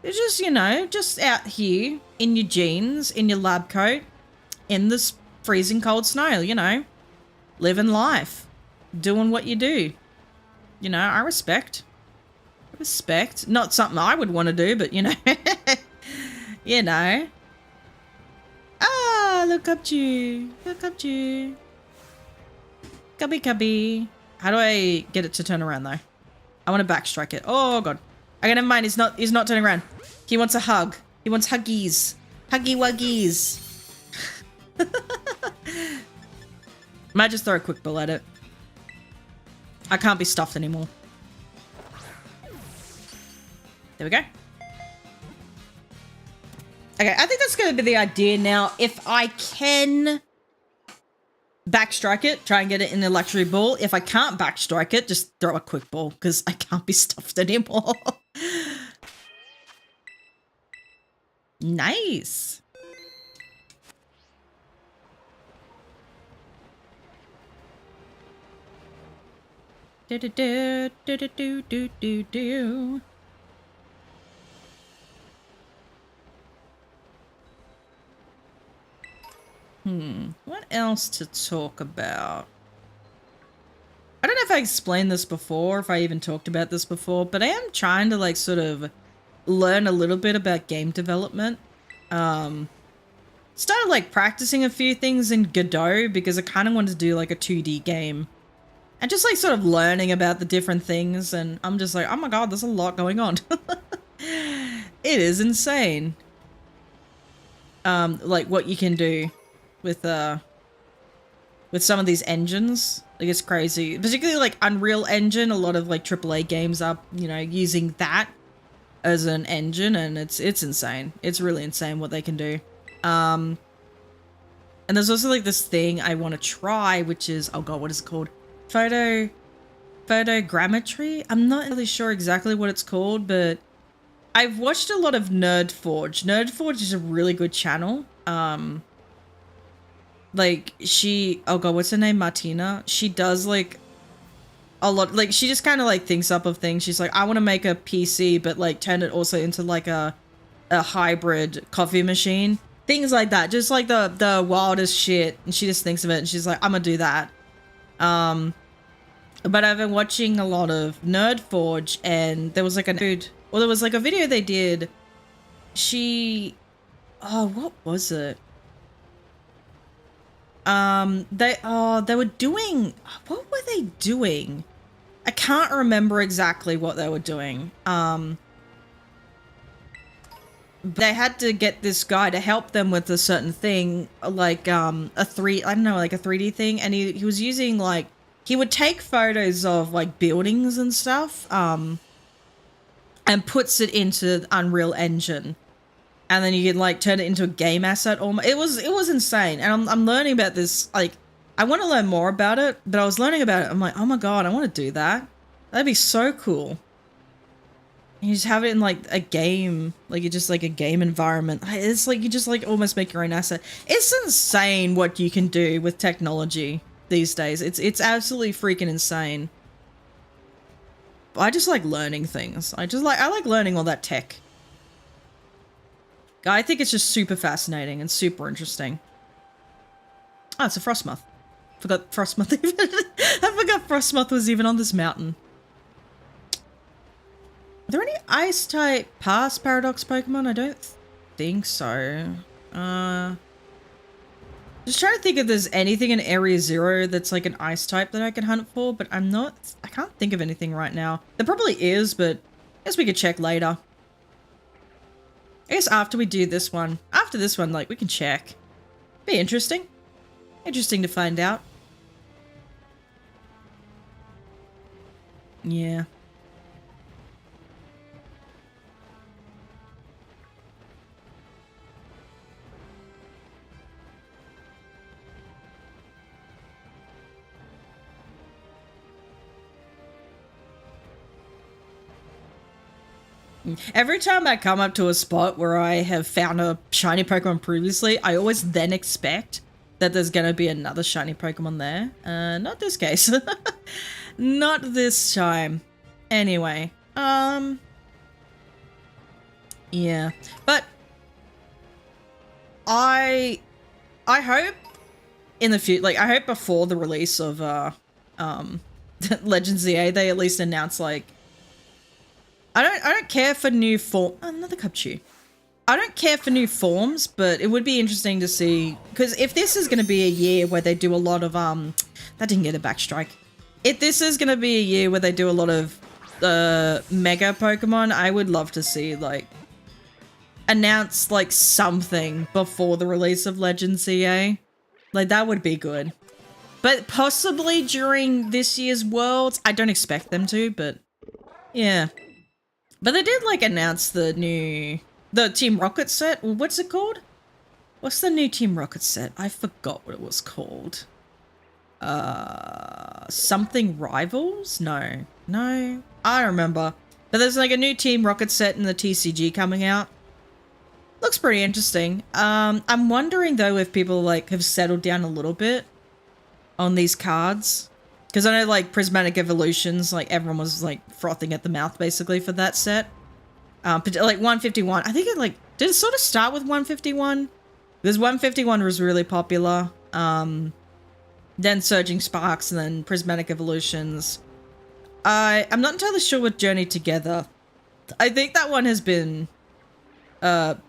You're just, you know, just out here in your jeans, in your lab coat, in this freezing cold snow, you know, living life, doing what you do. You know, I respect. Not something I would want to do, but, you know, you know. Ah, look up you. Look up you. Cubby, cubby. How do I get it to turn around, though? I want to backstrike it. Oh, God. Okay, never mind. He's not turning around. He wants a hug. He wants huggies. Huggy wuggies. Might just throw a quick ball at it. I can't be stuffed anymore. There we go. Okay, I think that's going to be the idea now. If I can backstrike it, try and get it in the luxury ball. If I can't backstrike it, just throw a quick ball because I can't be stuffed anymore. Nice. Do do do do do do do do. What else to talk about? I don't know if I explained this before, if I even talked about this before, but I am trying to like sort of learn a little bit about game development. Started like practicing a few things in Godot because I kind of wanted to do like a 2D game. And just like sort of learning about the different things, and I'm just like, oh my god, there's a lot going on. It is insane. Like what you can do with some of these engines. Like it's crazy. Particularly like Unreal Engine, a lot of like AAA games are, you know, using that as an engine, and it's insane. It's really insane what they can do. And there's also like this thing I want to try, which is, oh god, what is it called? Photogrammetry? I'm not really sure exactly what it's called, but I've watched a lot of Nerdforge. Nerdforge is a really good channel. Like she, oh god, what's her name? Martina. She does like a lot. Like, she just kind of like thinks up of things. She's like, I want to make a PC, but like turn it also into like a hybrid coffee machine. Things like that. Just like the wildest shit. And she just thinks of it and she's like, I'm gonna do that. But I've been watching a lot of Nerd Forge, and there was like there was like a video they did. What was it? They were doing, what were they doing? I can't remember exactly what they were doing. They had to get this guy to help them with a certain thing, like I don't know, like a 3D thing, and he was using like, he would take photos of like buildings and stuff, and puts it into Unreal Engine. And then you can like turn it into a game asset. It was insane. And I'm learning about this. Like, I want to learn more about it, but I was learning about it. I'm like, oh my God, I want to do that. That'd be so cool. And you just have it in like a game, like it's just like a game environment. It's like you just like almost make your own asset. It's insane what you can do with technology these days. It's absolutely freaking insane. I just like learning things. I like learning all that tech. I think it's just super fascinating and super interesting. Oh, it's a Frostmoth. Forgot Frostmoth even. I forgot Frostmoth was even on this mountain. Are there any Ice-type past Paradox Pokemon? I don't think so. Just trying to think if there's anything in Area 0 that's like an Ice-type that I can hunt for, but I can't think of anything right now. There probably is, but I guess we could check later. I guess after we do this one. After this one, like, we can check. Be interesting. Interesting to find out. Yeah. Every time I come up to a spot where I have found a shiny Pokemon previously, I always then expect that there's going to be another shiny Pokemon there. Not this case. Not this time. Anyway, yeah. But I hope in the future, like I hope before the release of Legends ZA, they at least announce like, I don't care for new form. Oh, another Cubchoo. I don't care for new forms, but it would be interesting to see, because if this is going to be a year where they do a lot of that didn't get a backstrike. If this is going to be a year where they do a lot of mega Pokemon, I would love to see like announce like something before the release of Legends CA. Like that would be good. But possibly during this year's Worlds. I don't expect them to, but yeah. But they did like announce the Team Rocket set. What's it called? What's the new Team Rocket set? I forgot what it was called. Something Rivals? No, I don't remember. But there's like a new Team Rocket set in the TCG coming out. Looks pretty interesting. I'm wondering though if people like have settled down a little bit on these cards. Because I know, like, Prismatic Evolutions, like, everyone was, like, frothing at the mouth, basically, for that set. But, like, 151. I think it, like, did it sort of start with 151? Because 151 was really popular. Then Surging Sparks, and then Prismatic Evolutions. I'm not entirely sure with Journey Together. I think that one has been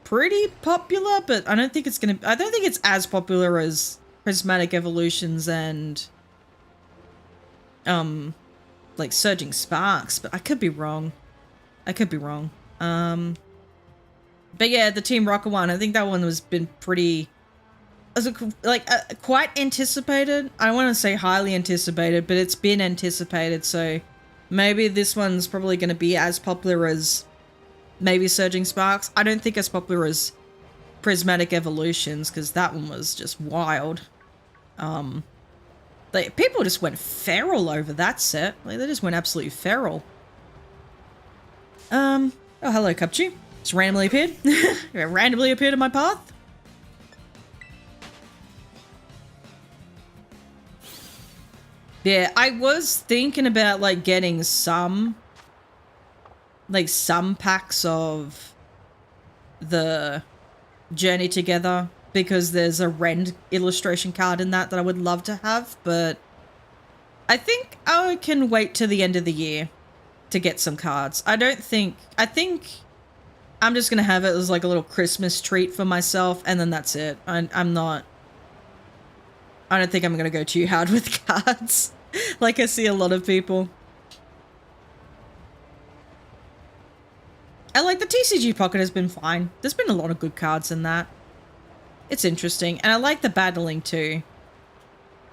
pretty popular, but I don't think it's gonna... I don't think it's as popular as Prismatic Evolutions and... like Surging Sparks, but I could be wrong. But yeah, the Team Rocket one, I think that one was been pretty, like, quite anticipated. I don't want to say highly anticipated, but it's been anticipated, so maybe this one's probably going to be as popular as maybe Surging Sparks. I don't think as popular as Prismatic Evolutions, because that one was just wild. Like, people just went feral over that set. Like, they just went absolutely feral. Oh, hello, Cubchoo. Just randomly appeared. Randomly appeared in my path. Yeah, I was thinking about like getting some packs of the Journey Together because there's a Rend illustration card in that I would love to have, but I think I can wait till the end of the year to get some cards. I think I'm just gonna have it as like a little Christmas treat for myself, and then that's it. I don't think I'm gonna go too hard with cards like I see a lot of people. And like the TCG Pocket has been fine. There's been a lot of good cards in that. It's interesting, and I like the battling too.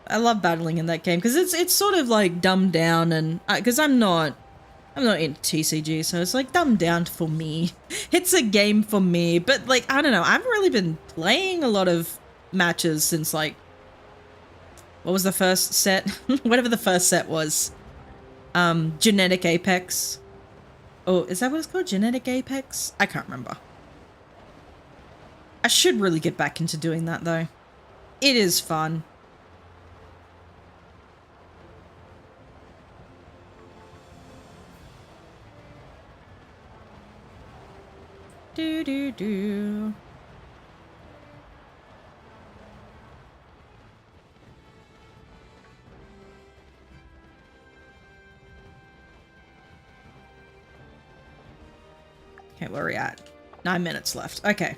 I love battling in that game because it's sort of like dumbed down, and because I'm not into TCG, so it's like dumbed down for me. It's a game for me, but like I don't know. I haven't really been playing a lot of matches since like what was the first set? Whatever the first set was. Genetic Apex. Oh, is that what it's called? Genetic Apex? I can't remember. I should really get back into doing that though. It is fun. Do do do. Okay, where are we at? 9 minutes left. Okay.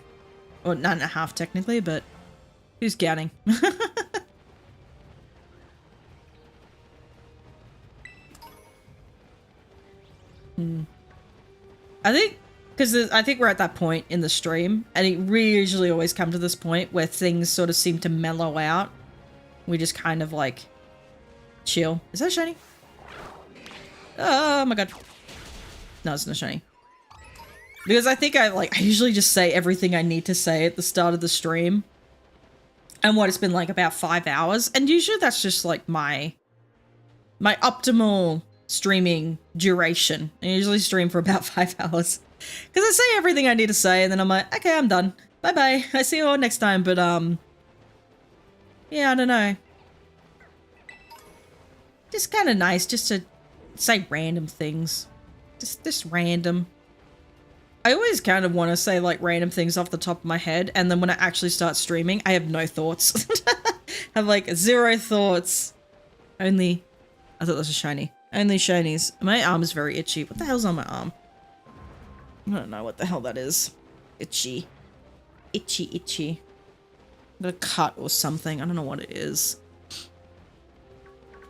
Or 9.5 technically, but who's counting? I think, because I think we're at that point in the stream, and it usually always come to this point where things sort of seem to mellow out. We just kind of like chill. Is that shiny? Oh my god. No, it's not shiny. Because I think I usually just say everything I need to say at the start of the stream. And what it's been like about 5 hours. And usually that's just like my optimal streaming duration. I usually stream for about 5 hours. Because I say everything I need to say and then I'm like, okay, I'm done. Bye-bye. I see you all next time. But, yeah, I don't know. Just kind of nice just to say random things. Just random. I always kind of want to say like random things off the top of my head, and then when I actually start streaming, I have no thoughts. I have like 0 thoughts. Only, I thought this was shiny. Only shinies. My arm is very itchy. What the hell's on my arm? I don't know what the hell that is. Itchy. Itchy, itchy. Got a cut or something. I don't know what it is.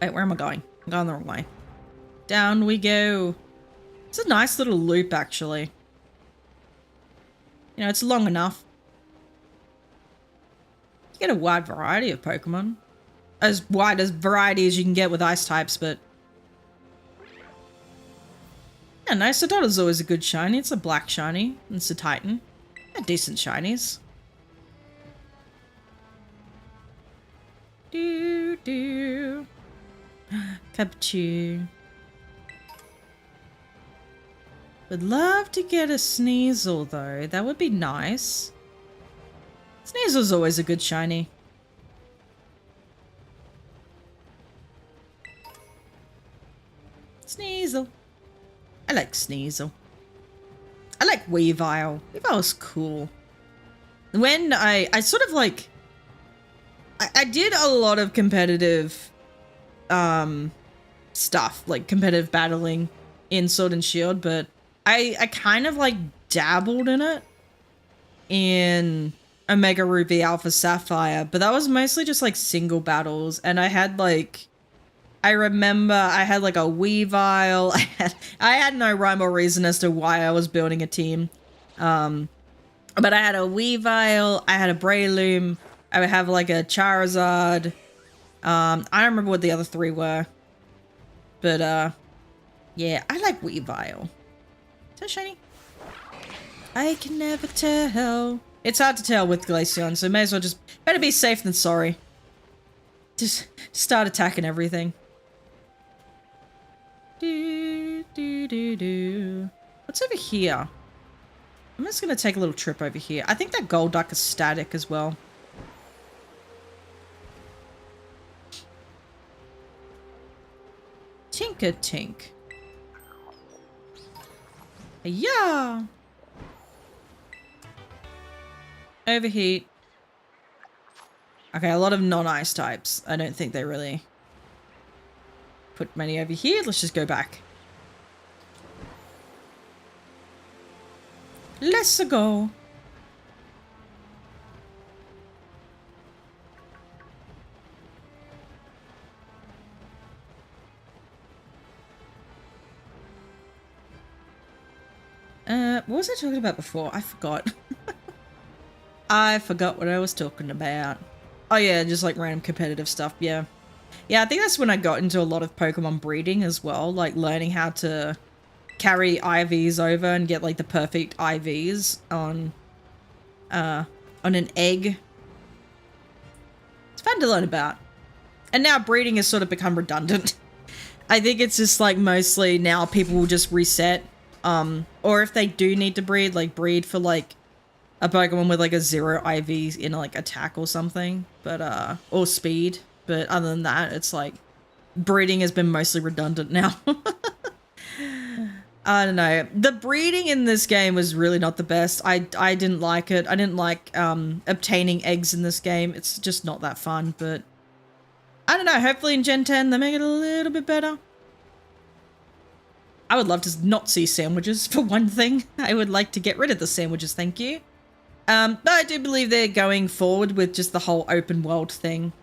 Wait, where am I going? I'm going the wrong way. Down we go. It's a nice little loop, actually. You know, it's long enough. You get a wide variety of Pokemon. As wide as variety as you can get with ice types, but... Yeah, no, Sedota's always a good shiny. It's a black shiny. And it's a Titan. They're decent shinies. Do. Capture. Would love to get a Sneasel though. That would be nice. Sneasel's always a good shiny. Sneasel. I like Sneasel. I like Weavile. Weavile's cool. When I sort of like... I did a lot of competitive stuff. Like competitive battling in Sword and Shield, but I kind of like dabbled in it in Omega Ruby Alpha Sapphire, but that was mostly just like single battles, and I had like... I remember I had like a Weavile. I had no rhyme or reason as to why I was building a team. But I had a Weavile, I had a Breloom, I would have like a Charizard. I don't remember what the other 3 were. But yeah, I like Weavile. Is that shiny? I can never tell. It's hard to tell with Glaceon, so may as well just... Better be safe than sorry. Just start attacking everything. What's over here? I'm just going to take a little trip over here. I think that Golduck is static as well. Tink-a-tink. Yeah. Overheat. Okay, a lot of non-ice types. I don't think they really put many over here. Let's just go back. Let's go. What was I talking about before? I forgot. I forgot what I was talking about. Oh yeah, just like random competitive stuff, yeah. Yeah, I think that's when I got into a lot of Pokemon breeding as well, like learning how to carry IVs over and get like the perfect IVs on an egg. It's fun to learn about. And now breeding has sort of become redundant. I think it's just like mostly now people will just reset. Or if they do need to breed, like breed for like a Pokemon with like a 0 IVs in like attack or something, but or speed. But other than that, it's like breeding has been mostly redundant now. I don't know. The breeding in this game was really not the best. I didn't like it. I didn't like obtaining eggs in this game. It's just not that fun, but I don't know. Hopefully in Gen 10 they make it a little bit better. I would love to not see sandwiches for one thing. I would like to get rid of the sandwiches, thank you. But I do believe they're going forward with just the whole open world thing.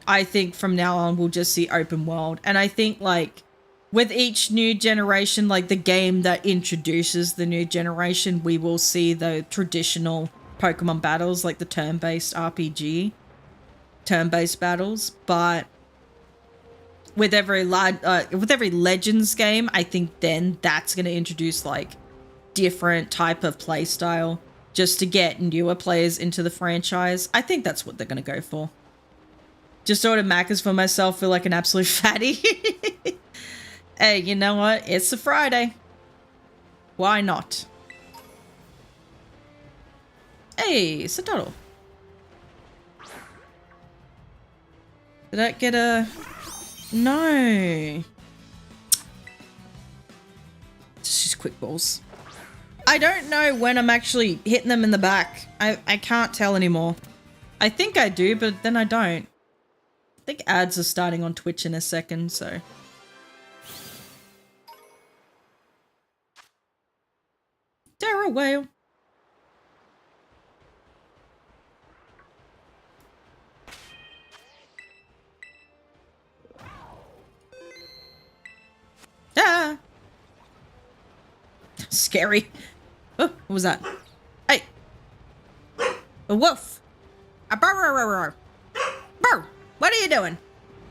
I think from now on we'll just see open world. And I think like with each new generation, like the game that introduces the new generation, we will see the traditional Pokemon battles, like the turn-based RPG, turn-based battles. But with every Legends game, I think then that's going to introduce like different type of play style just to get newer players into the franchise. I think that's what they're going to go for. Just ordered Macca's for myself, feel like an absolute fatty. Hey, you know what? It's a Friday. Why not? Hey, Satoru. Did I get a... No. It's just quick balls. I don't know when I'm actually hitting them in the back. I can't tell anymore. I think I do, but then I don't. I think ads are starting on Twitch in a second, so... Dare a whale. Ah! Scary. Oh, what was that? Hey! A wolf! A burr! Burr! What are you doing?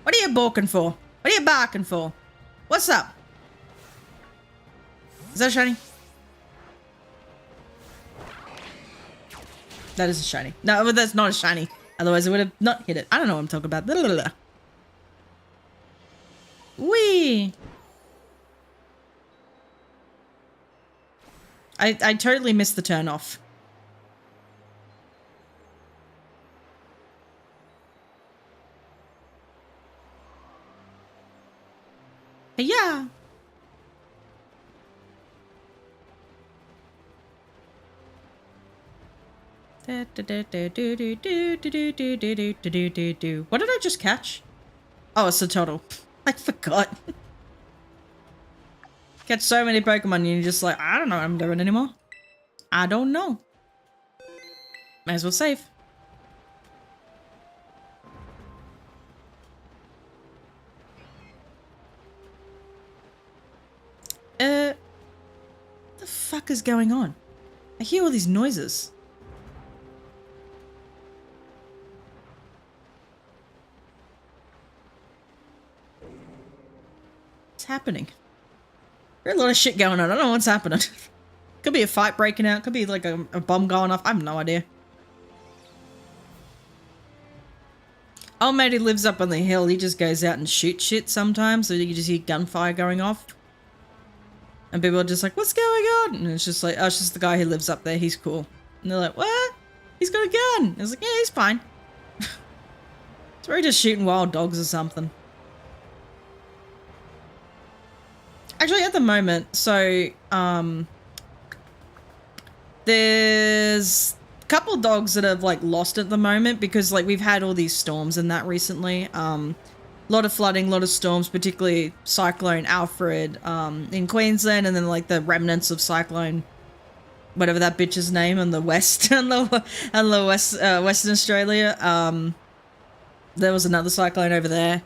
What are you barking for? What are you barking for? What's up? Is that shiny? That is a shiny. No, but that's not a shiny. Otherwise, I would have not hit it. I don't know what I'm talking about. Blah, blah, blah. Whee! I totally missed the turn off. Yeah. What did I just catch? Oh, it's a turtle. I forgot. Catch so many Pokemon and you're just like, I don't know what I'm doing anymore. I don't know. May as well save. What the fuck is going on? I hear all these noises. What's happening? There's a lot of shit going on. I don't know what's happening. Could be a fight breaking out. Could be like a bomb going off. I have no idea. Old mate who lives up on the hill, he just goes out and shoots shit sometimes. So you can just hear gunfire going off. And people are just like, what's going on? And it's just like, oh, it's just the guy who lives up there. He's cool. And they're like, what? He's got a gun. And I was like, yeah, he's fine. It's probably just shooting wild dogs or something. at the moment, so there's a couple dogs that have like lost at the moment because like we've had all these storms and that recently. A lot of flooding, a lot of storms, particularly Cyclone Alfred in Queensland, and then like the remnants of Cyclone, whatever that bitch's name, in the west and the Western Australia. There was another cyclone over there.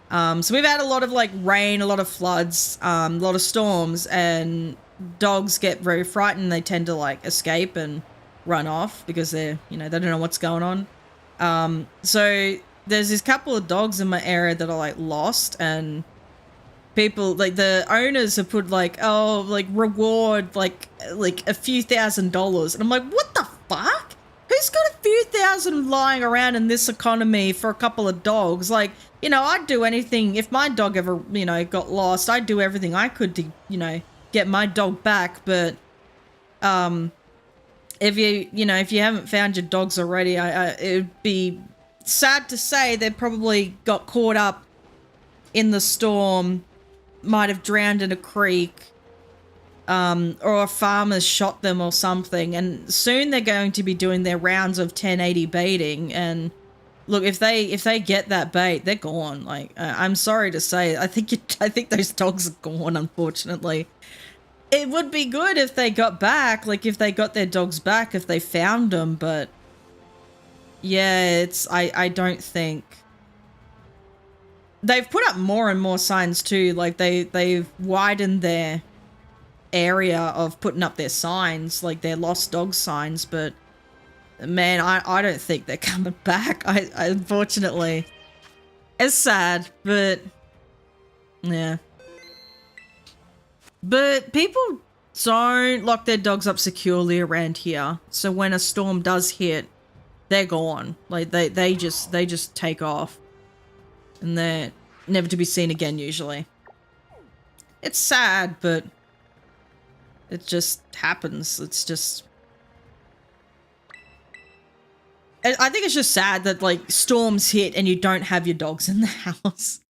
So we've had a lot of like rain, a lot of floods, a lot of storms, and dogs get very frightened. They tend to like escape and run off because they're, you know, they don't know what's going on. So there's this couple of dogs in my area that are like lost, and people, like the owners have put like, oh, like reward like a few $1,000s, and I'm like, what the fuck? Who's got a few thousand lying around in this economy for a couple of dogs? Like, you know, I'd do anything. If my dog ever, you know, got lost, I'd do everything I could to, you know, get my dog back. But if you haven't found your dogs already, it would be sad to say they probably got caught up in the storm, might have drowned in a creek, or a farmer's shot them or something, and soon they're going to be doing their rounds of 1080 baiting. And look, if they get that bait, they're gone. Like, I'm sorry to say, I think those dogs are gone, unfortunately. It would be good if they got back, like if they got their dogs back, if they found them, but yeah, I don't think. They've put up more and more signs too, like they've widened their area of putting up their signs, like their lost dog signs, but man, I don't think they're coming back. I unfortunately. It's sad, but yeah. But people don't lock their dogs up securely around here, so when a storm does hit, they're gone. Like they just take off, and they're never to be seen again usually. It's sad, but it just happens. It's just, I think it's just sad that like storms hit and you don't have your dogs in the house.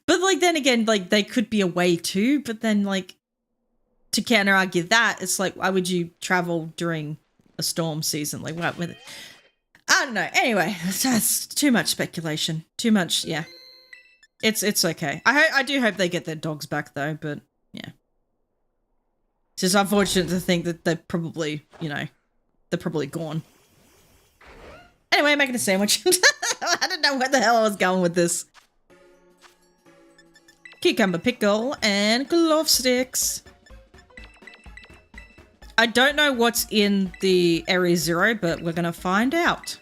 But like then again, like they could be away too, but then like to counter argue that, it's like, why would you travel during a storm season? Like what with it? I don't know. Anyway, that's too much speculation. Too much, yeah. It's okay. I do hope they get their dogs back though, but yeah. It's just unfortunate to think that they're probably, you know, they're probably gone. Anyway, I'm making a sandwich. I don't know where the hell I was going with this. Cucumber pickle and glove sticks. I don't know what's in the Area Zero, but we're gonna find out.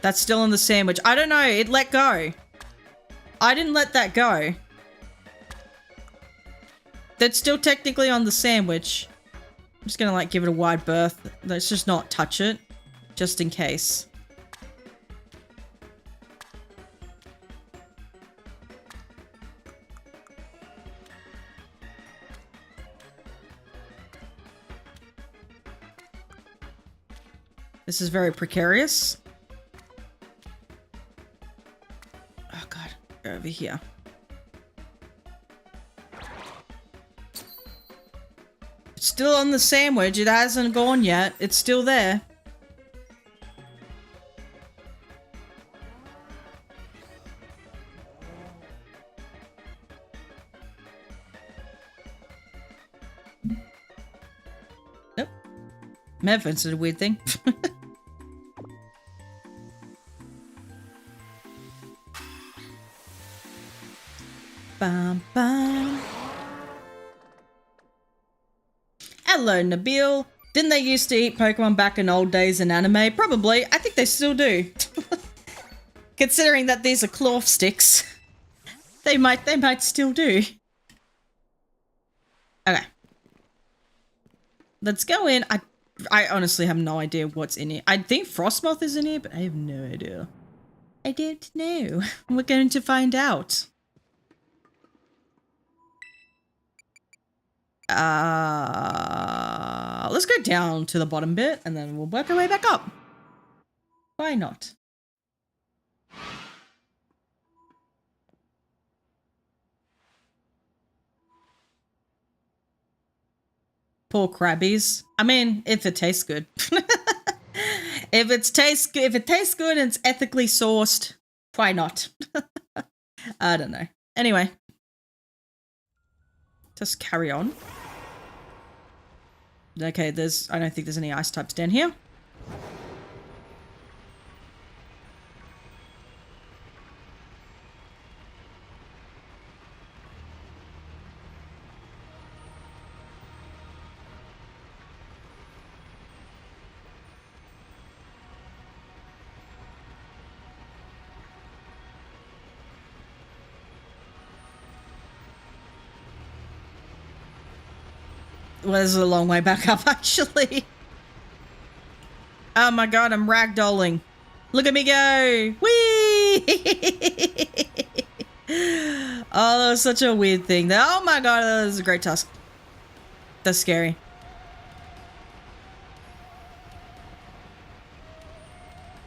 That's still in the sandwich. I don't know. It let go. I didn't let that go. That's still technically on the sandwich. I'm just gonna like give it a wide berth. Let's just not touch it, just in case. This is very precarious. Oh god, go over here. It's still on the sandwich. It hasn't gone yet. It's still there. Nope. Medvent's a weird thing. Bam, bam. Hello, Nabil. Didn't they used to eat Pokemon back in old days in anime? Probably. I think they still do. Considering that these are claw sticks, they might still do. Okay. Let's go in. I honestly have no idea what's in here. I think Frostmoth is in here, but I have no idea. I don't know. We're going to find out. Let's go down to the bottom bit and then we'll work our way back up. Why not? Poor crabbies. I mean, if it tastes good. If it tastes good and it's ethically sourced, why not? I don't know. Anyway. Just carry on. Okay, I don't think there's any ice types down here. Well, this is a long way back up, actually. Oh my god, I'm ragdolling. Look at me go! Whee! Oh, that was such a weird thing. Oh my god, that was a great tusk. That's scary.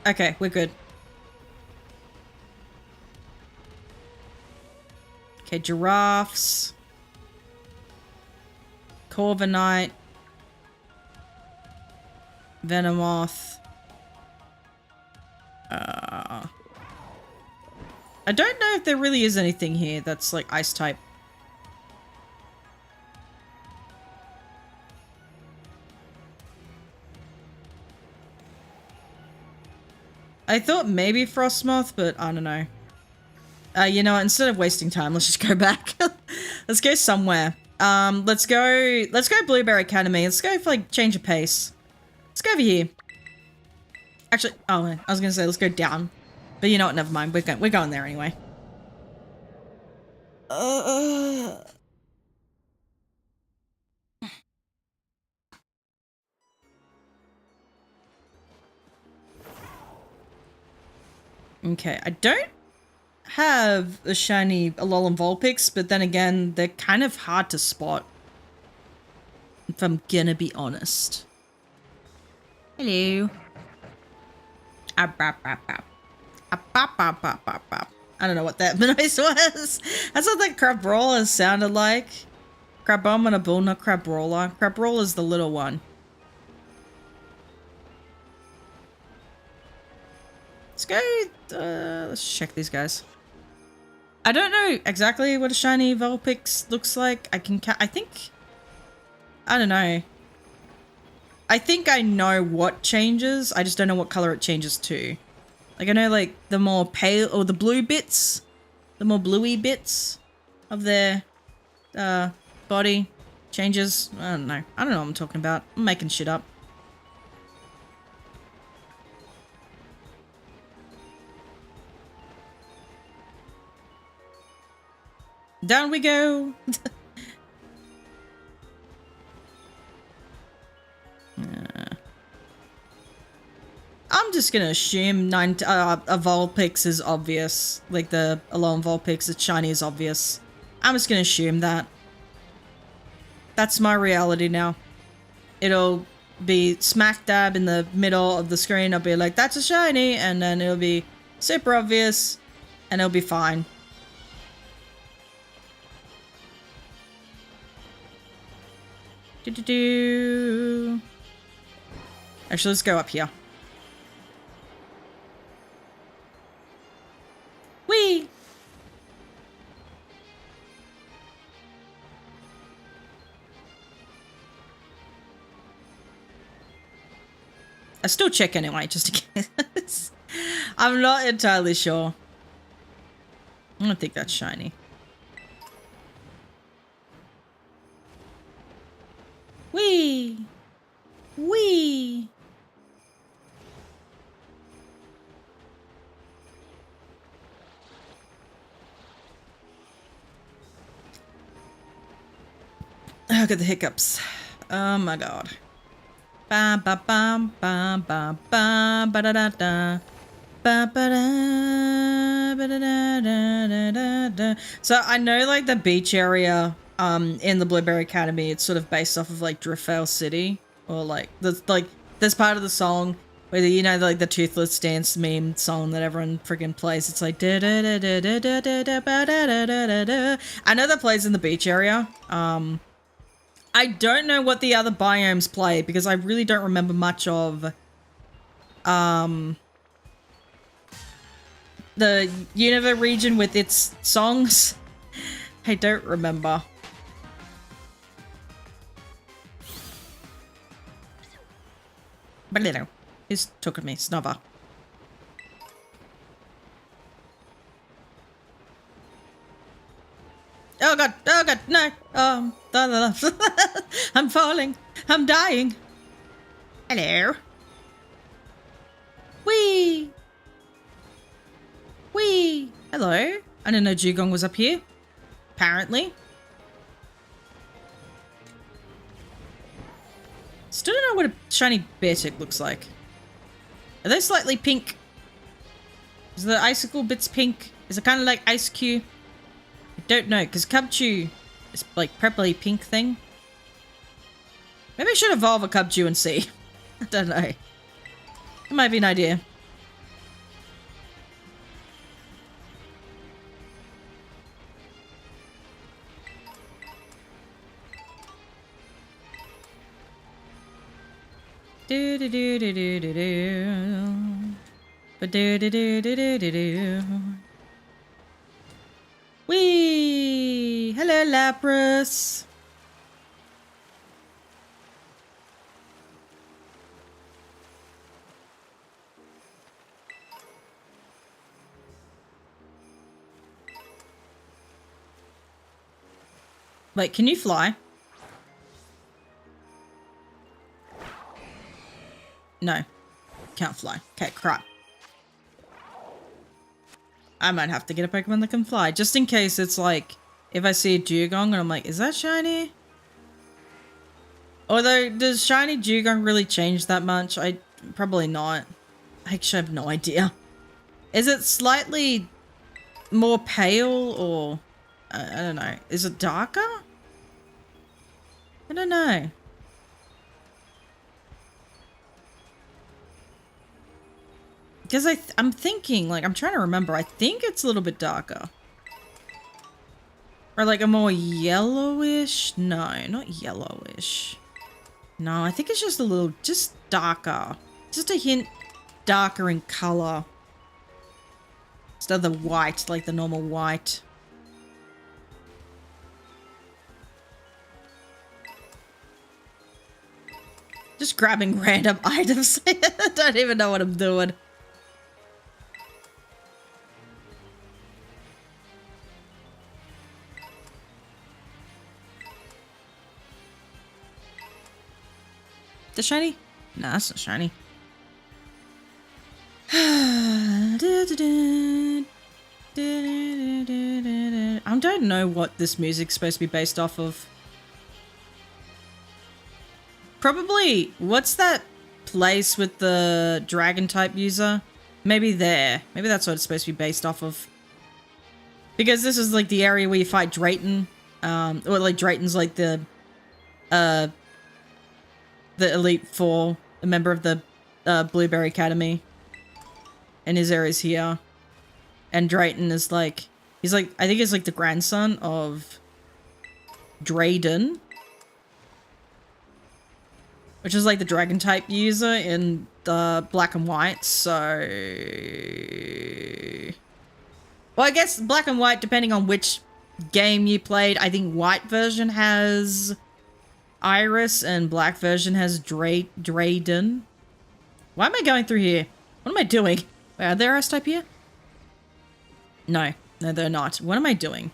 Okay, we're good. Okay, giraffes. Corviknight. Venomoth. I don't know if there really is anything here that's like ice type. I thought maybe Frostmoth, but I don't know. You know what, instead of wasting time, let's just go back. Let's go somewhere. Let's go Blueberry Academy. Let's go for like change of pace. Let's go over here. Actually, oh, I was gonna say let's go down. But you know what, never mind. We're going there anyway. Okay, I don't have a shiny Alolan Vulpix, but then again, they're kind of hard to spot. If I'm gonna be honest. Hello. I don't know what that noise was. That's what that Crabrawler sounded like. Crabomb and a bull, not Crabrawler. Crabrawler's the little one. Let's go. Let's check these guys. I don't know exactly what a shiny Vulpix looks like. I think. I don't know. I think I know what changes. I just don't know what color it changes to. Like I know like the more pale or the blue bits, the more bluey bits of their body changes. I don't know. I don't know what I'm talking about. I'm making shit up. Down we go. I'm just gonna assume a Vulpix is obvious. Like the Alolan Vulpix, the shiny is obvious. I'm just gonna assume that. That's my reality now. It'll be smack dab in the middle of the screen. I'll be like, that's a shiny, and then it'll be super obvious, and it'll be fine. Actually, let's go up here. Whee! I still check anyway, just in case. I'm not entirely sure. I don't think that's shiny. Whee! Whee! Look at the hiccups. Oh my god. Ba ba bam bam bam bam ba da da da. Ba ba da ba da da da da da. So I know like the beach area in the Blueberry Academy, it's sort of based off of like Driftveil City. Or like this part of the song where the, you know, like the toothless dance meme song that everyone friggin' plays. It's like da da da da da da da da da da da da. I know that plays in the beach area. I don't know what the other biomes play because I really don't remember much of the Unova region with its songs. I don't remember. But you know, who's talking to me? Snubber. Oh god, no. I'm falling. I'm dying. Hello. Whee! Whee! Hello. I didn't know Dugong was up here. Apparently. Still don't know what a shiny Beartic looks like. Are they slightly pink? Is the icicle bits pink? Is it kind of like Ice Cube? I don't know, because Cubchoo is like purpley pink thing. Maybe I should evolve a Cubchoo and see. I don't know. It might be an idea. Do do do do do do do. But do do do do do do do. Whee! Hello, Lapras. Wait, can you fly? No. Can't fly. Okay, crap. I might have to get a Pokemon that can fly. Just in case it's like, if I see a Dugong and I'm like, is that shiny? Although, does shiny Dugong really change that much? Probably not. I actually have no idea. Is it slightly more pale or... I don't know. Is it darker? I don't know. Because I'm thinking, like, I'm trying to remember. I think it's a little bit darker. Or like a more yellowish? No, not yellowish. No, I think it's just a little, just darker. Just a hint darker in color. Instead of the white, like the normal white. Just grabbing random items. I don't even know what I'm doing. The shiny? Nah, that's not shiny. I don't know what this music's supposed to be based off of. Probably, what's that place with the dragon type user? Maybe there. Maybe that's what it's supposed to be based off of. Because this is like the area where you fight Drayton. Or like Drayton's like the Elite Four, a member of the Blueberry Academy. And his area's here. And Drayton is like, he's like, I think he's like the grandson of Drayden. Which is like the dragon type user in the black and white, so... Well, I guess black and white, depending on which game you played. I think white version has Iris and black version has Drayden. Why am I going through here? What am I doing? Wait, are there ice type here? No. No, they're not. What am I doing?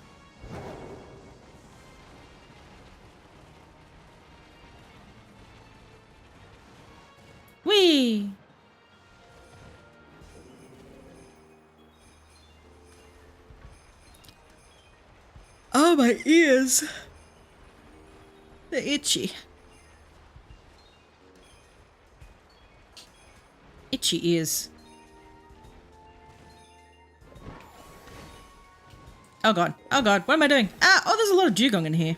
Whee! Oh, my ears. They're itchy. Itchy ears. Oh god. Oh god. What am I doing? Ah! Oh, there's a lot of Dugong in here.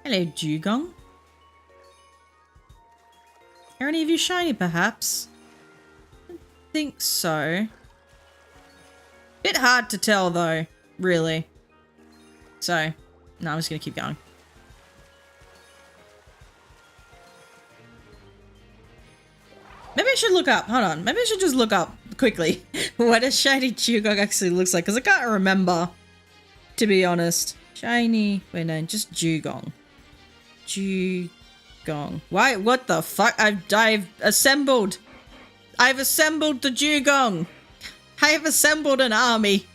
Hello, Dugong. Are any of you shiny, perhaps? I don't think so. Bit hard to tell, though, really. So, no, I'm just going to keep going. Maybe I should look up. Hold on. Maybe I should just look up quickly what a shiny Dugong actually looks like, because I can't remember, to be honest. Shiny. Wait, no, just Dugong. Dugong. Why? What the fuck? I've assembled. I've assembled the Dugong. I have assembled an army.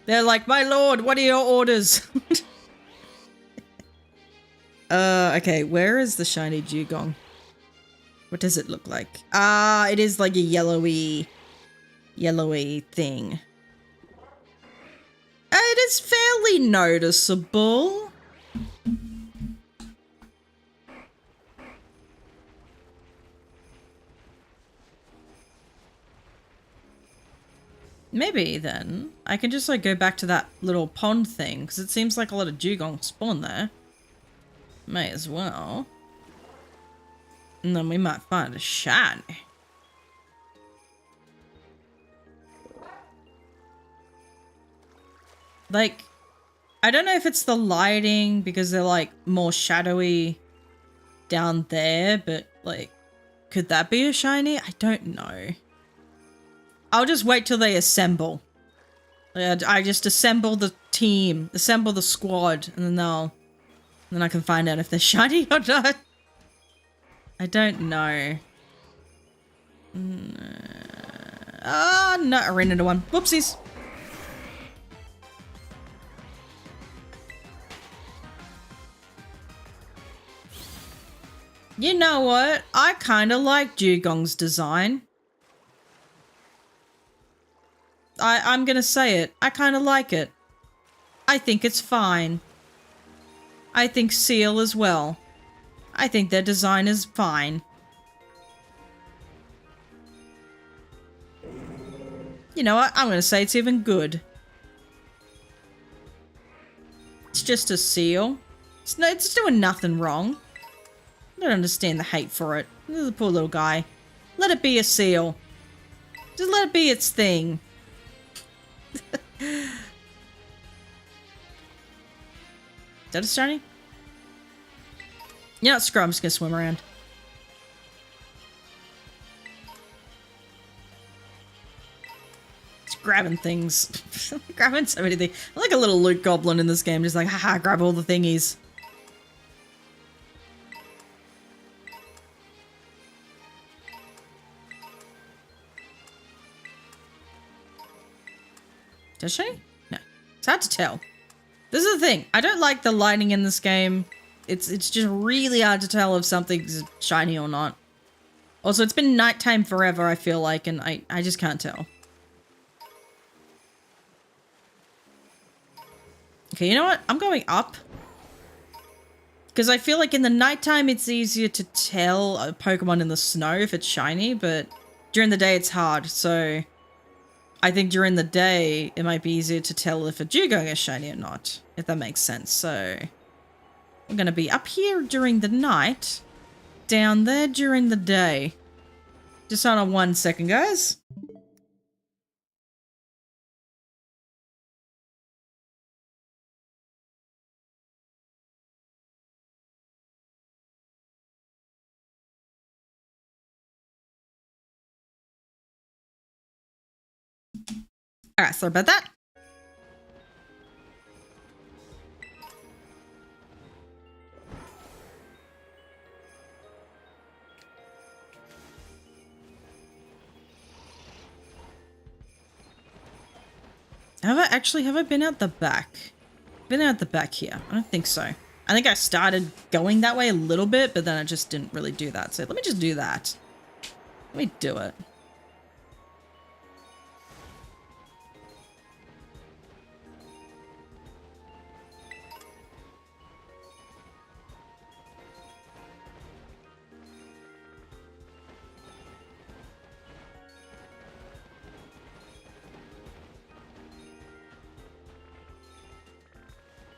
They're like, my lord, what are your orders? Okay, where is the shiny Dugong? What does it look like? Ah, it is like a yellowy thing. It is fairly noticeable. Maybe then I can just like go back to that little pond thing, because it seems like a lot of Dugong spawn there. May as well. And then we might find a shiny. Like, I don't know if it's the lighting because they're like more shadowy down there, but like, could that be a shiny? I don't know. I'll just wait till they assemble. I just assemble the team, assemble the squad, and then I can find out if they're shiny or not. I don't know. Oh, no, I ran into one. Whoopsies. You know what? I kind of like Dugong's design. I'm gonna say it. I kind of like it. I think it's fine. I think Seal as well. I think their design is fine. You know what? I'm gonna say it's even good. It's just a Seal. It's doing nothing wrong. I don't understand the hate for it. The poor little guy. Let it be a Seal. Just let it be its thing. Is that a shiny? You know what, screw it, I'm just gonna swim around. Just grabbing things. Grabbing so many things. I'm like a little loot goblin in this game, just like, haha, grab all the thingies. Does she? No. It's hard to tell. This is the thing. I don't like the lighting in this game. It's just really hard to tell if something's shiny or not. Also, it's been nighttime forever, I feel like, and I just can't tell. Okay, you know what? I'm going up. Because I feel like in the nighttime, it's easier to tell a Pokemon in the snow if it's shiny, but during the day, it's hard, so I think during the day, it might be easier to tell if a Dugong is shiny or not, if that makes sense. So we're going to be up here during the night, down there during the day. Just hold on 1 second, guys. Alright, sorry about that. Have I been out the back? Been out the back here? I don't think so. I think I started going that way a little bit, but then I just didn't really do that. So let me just do that. Let me do it.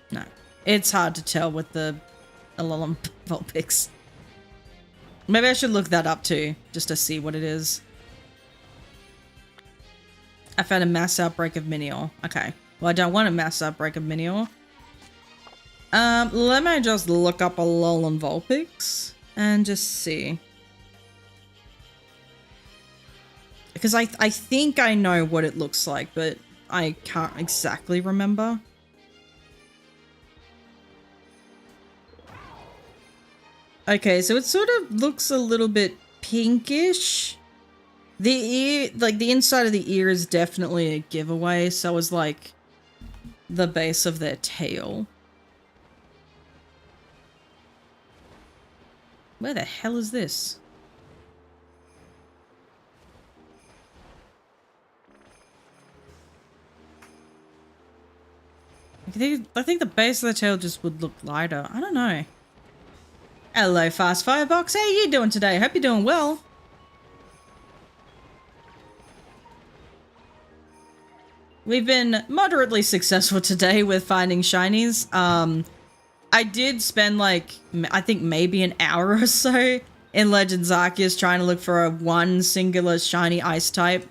No, it's hard to tell with the Alolan Vulpix. Maybe I should look that up too, just to see what it is. I found a mass outbreak of Minior. Okay. Well, I don't want a mass outbreak of Minior. Let me just look up Alolan Vulpix and just see. Because I think I know what it looks like, but I can't exactly remember. Okay, so it sort of looks a little bit pinkish. The ear, like the inside of the ear is definitely a giveaway, so is like the base of their tail. Where the hell is this? I think the base of the tail just would look lighter. I don't know. Hello, Fast Firebox. How you doing today? Hope you're doing well. We've been moderately successful today with finding shinies. I did spend like, I think maybe an hour or so in Legends Arceus trying to look for a one singular shiny ice type.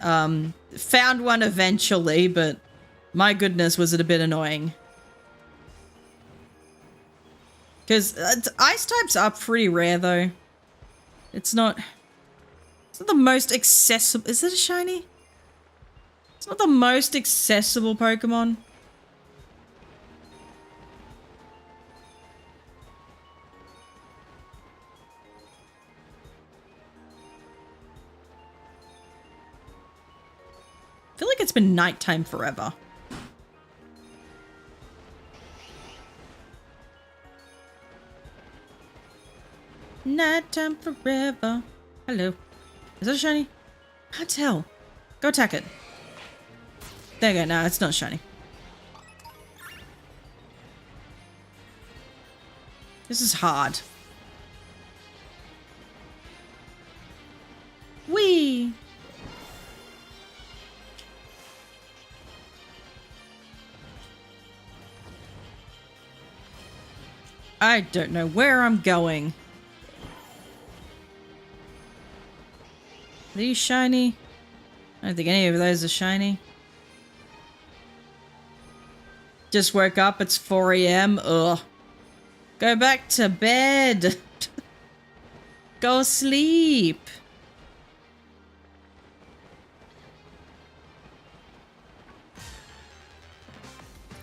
Found one eventually, but my goodness, was it a bit annoying. Because ice types are pretty rare, though. It's not the most accessible. Is it a shiny? It's not the most accessible Pokemon. I feel like it's been nighttime forever. Nighttime forever. Hello. Is that a shiny? Can't tell. Go attack it. There you go. No, it's not shiny. This is hard. Whee! I don't know where I'm going. Are these shiny? I don't think any of those are shiny. Just woke up, it's 4 AM. Ugh. Go back to bed. Go sleep.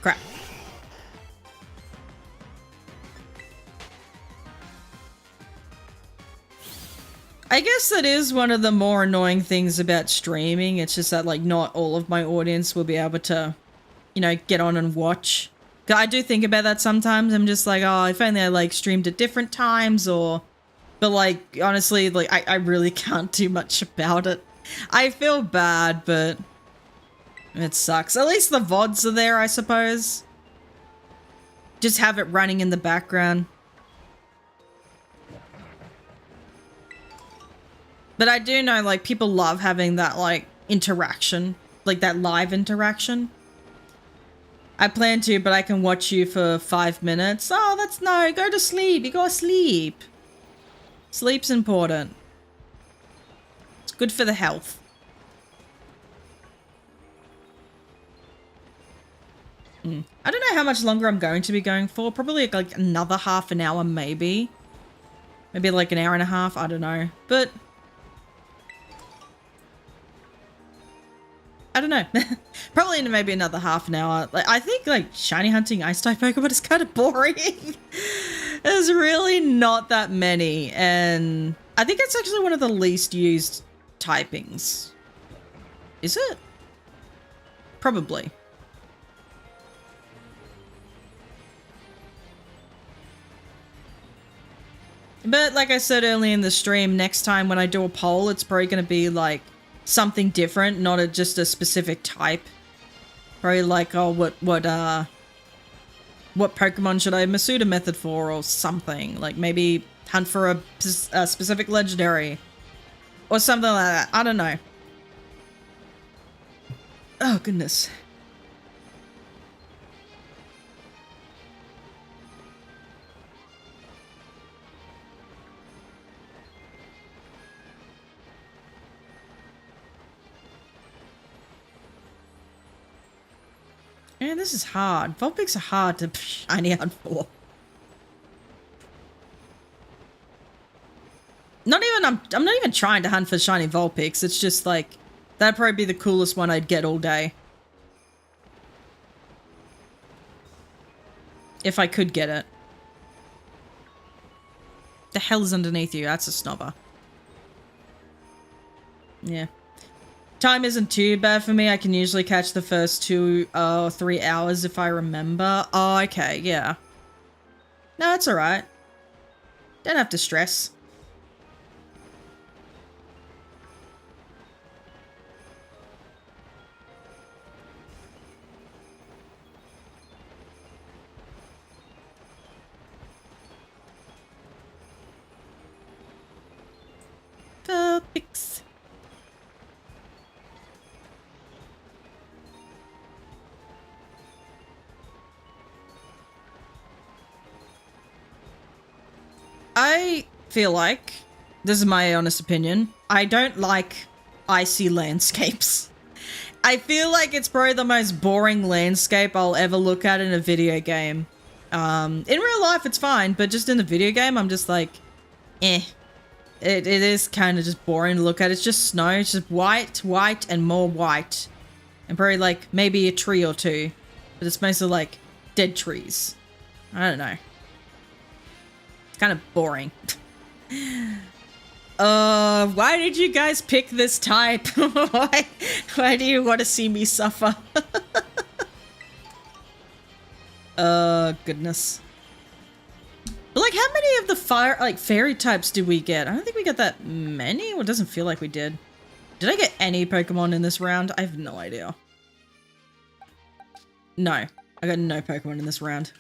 Crap. I guess that is one of the more annoying things about streaming. It's just that, like, not all of my audience will be able to, you know, get on and watch. I do think about that sometimes. I'm just like, oh, if only I, like, streamed at different times or... But, like, honestly, like, I really can't do much about it. I feel bad, but... It sucks. At least the VODs are there, I suppose. Just have it running in the background. But I do know, like, people love having that, like, interaction. Like, that live interaction. I plan to, but I can watch you for 5 minutes. Oh, that's no. Go to sleep. You gotta sleep. Sleep's important. It's good for the health. I don't know how much longer I'm going to be going for. Probably, like, another half an hour, maybe. Maybe, like, an hour and a half. I don't know. But... I don't know. Probably in maybe another half an hour. Like, I think like shiny hunting ice type Pokemon is kind of boring. There's really not that many, and I think it's actually one of the least used typings. Is it? Probably. But like I said earlier in the stream, next time when I do a poll, it's probably going to be like something different, not just a specific type. Probably like, oh, what Pokemon should I Masuda method for, or something. Like maybe hunt for a specific legendary, or something like that. I don't know. Oh goodness. Man, this is hard. Vulpix are hard to shiny out for. I'm not even trying to hunt for shiny Vulpix. It's just like, that'd probably be the coolest one I'd get all day. If I could get it. The hell is underneath you? That's a snobber. Yeah. Time isn't too bad for me. I can usually catch the first 2 or 3 hours if I remember. Oh, okay, yeah. No, it's alright. Don't have to stress. Vulpix. I feel like, this is my honest opinion, I don't like icy landscapes. I feel like it's probably the most boring landscape I'll ever look at in a video game. In real life, it's fine, but just in the video game, I'm just like, eh. It is kind of just boring to look at. It's just snow. It's just white, white, and more white. And probably, like, maybe a tree or two. But it's mostly, like, dead trees. I don't know. It's kind of boring. Why did you guys pick this type? Why do you want to see me suffer? Goodness. But, like, how many of the fairy types did we get? I don't think we got that many. Well, it doesn't feel like we did. Did I get any Pokemon in this round? I have no idea. No. I got no Pokemon in this round.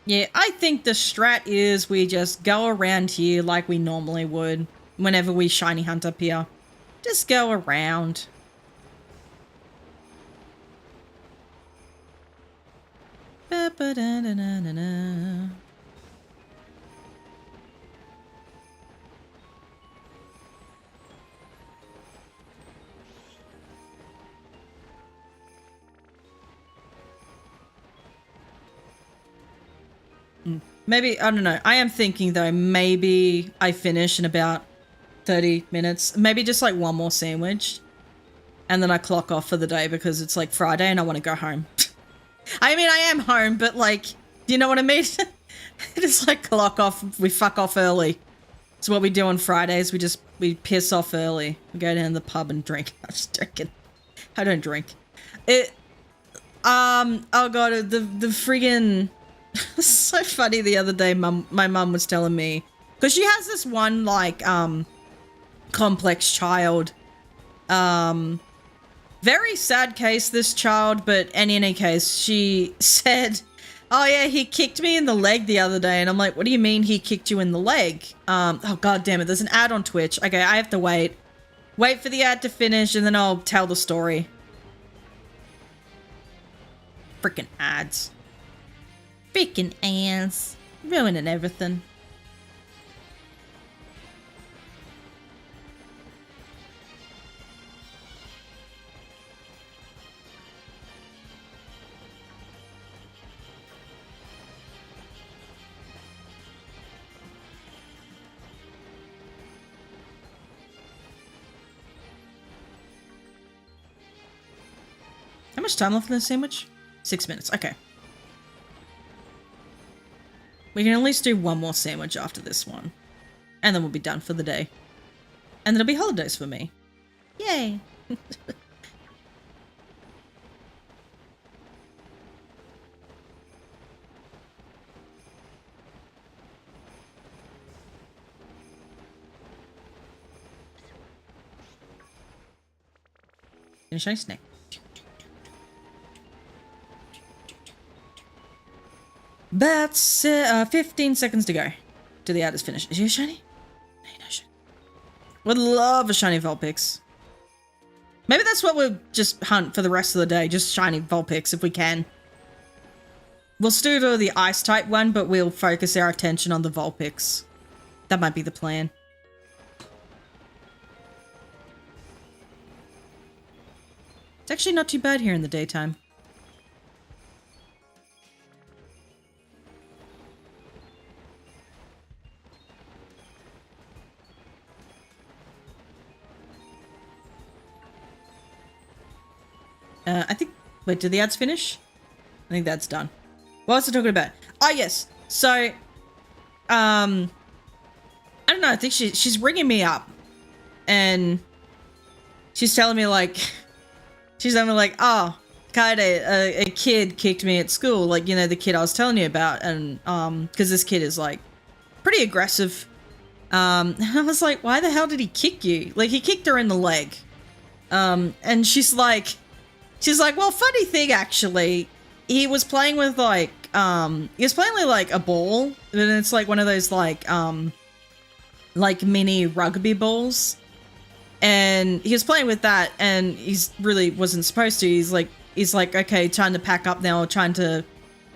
Yeah, I think the strat is we just go around here like we normally would whenever we shiny hunt up here. Just go around. Ba-ba-da-da-da-da-da. Maybe, I don't know. I am thinking though, maybe I finish in about 30 minutes. Maybe just like one more sandwich. And then I clock off for the day because it's like Friday and I want to go home. I mean, I am home, but like, do you know what I mean? Just like clock off, we fuck off early. It's what we do on Fridays. We piss off early. We go down to the pub and drink. I'm just drinking. I don't drink. Oh god, the friggin', it's so funny the other day, my mum was telling me, because she has this one, like, complex child, very sad case, this child, but in any case, she said, oh yeah, he kicked me in the leg the other day, and I'm like, what do you mean he kicked you in the leg? Oh god damn it, there's an ad on Twitch. Okay, I have to wait for the ad to finish, and then I'll tell the story. Freaking ads. Freaking ads. Ruining everything. How much time left in this sandwich? 6 minutes. Okay. We can at least do one more sandwich after this one. And then we'll be done for the day. And then it'll be holidays for me. Yay! Finish my snack. That's 15 seconds to go till the ad is finished. Is you a shiny? No, no shiny. Would love a shiny Vulpix. Maybe that's what we'll just hunt for the rest of the day. Just shiny Vulpix if we can. We'll still do the ice type one, but we'll focus our attention on the Vulpix. That might be the plan. It's actually not too bad here in the daytime. I think... Wait, did the ads finish? I think that's done. What else are we talking about? Oh, yes. So, I don't know. I think she's ringing me up. And she's telling me, like... She's telling me, like, oh, Kaede, a kid kicked me at school. Like, you know, the kid I was telling you about. And, because this kid is, like, pretty aggressive. And I was like, why the hell did he kick you? Like, he kicked her in the leg. And she's like, well, funny thing, actually, he was playing with, like, he was playing with, like, a ball, and it's, like, one of those, like, mini rugby balls, and he was playing with that, and he's really wasn't supposed to. He's like, okay, trying to pack up now, or trying to,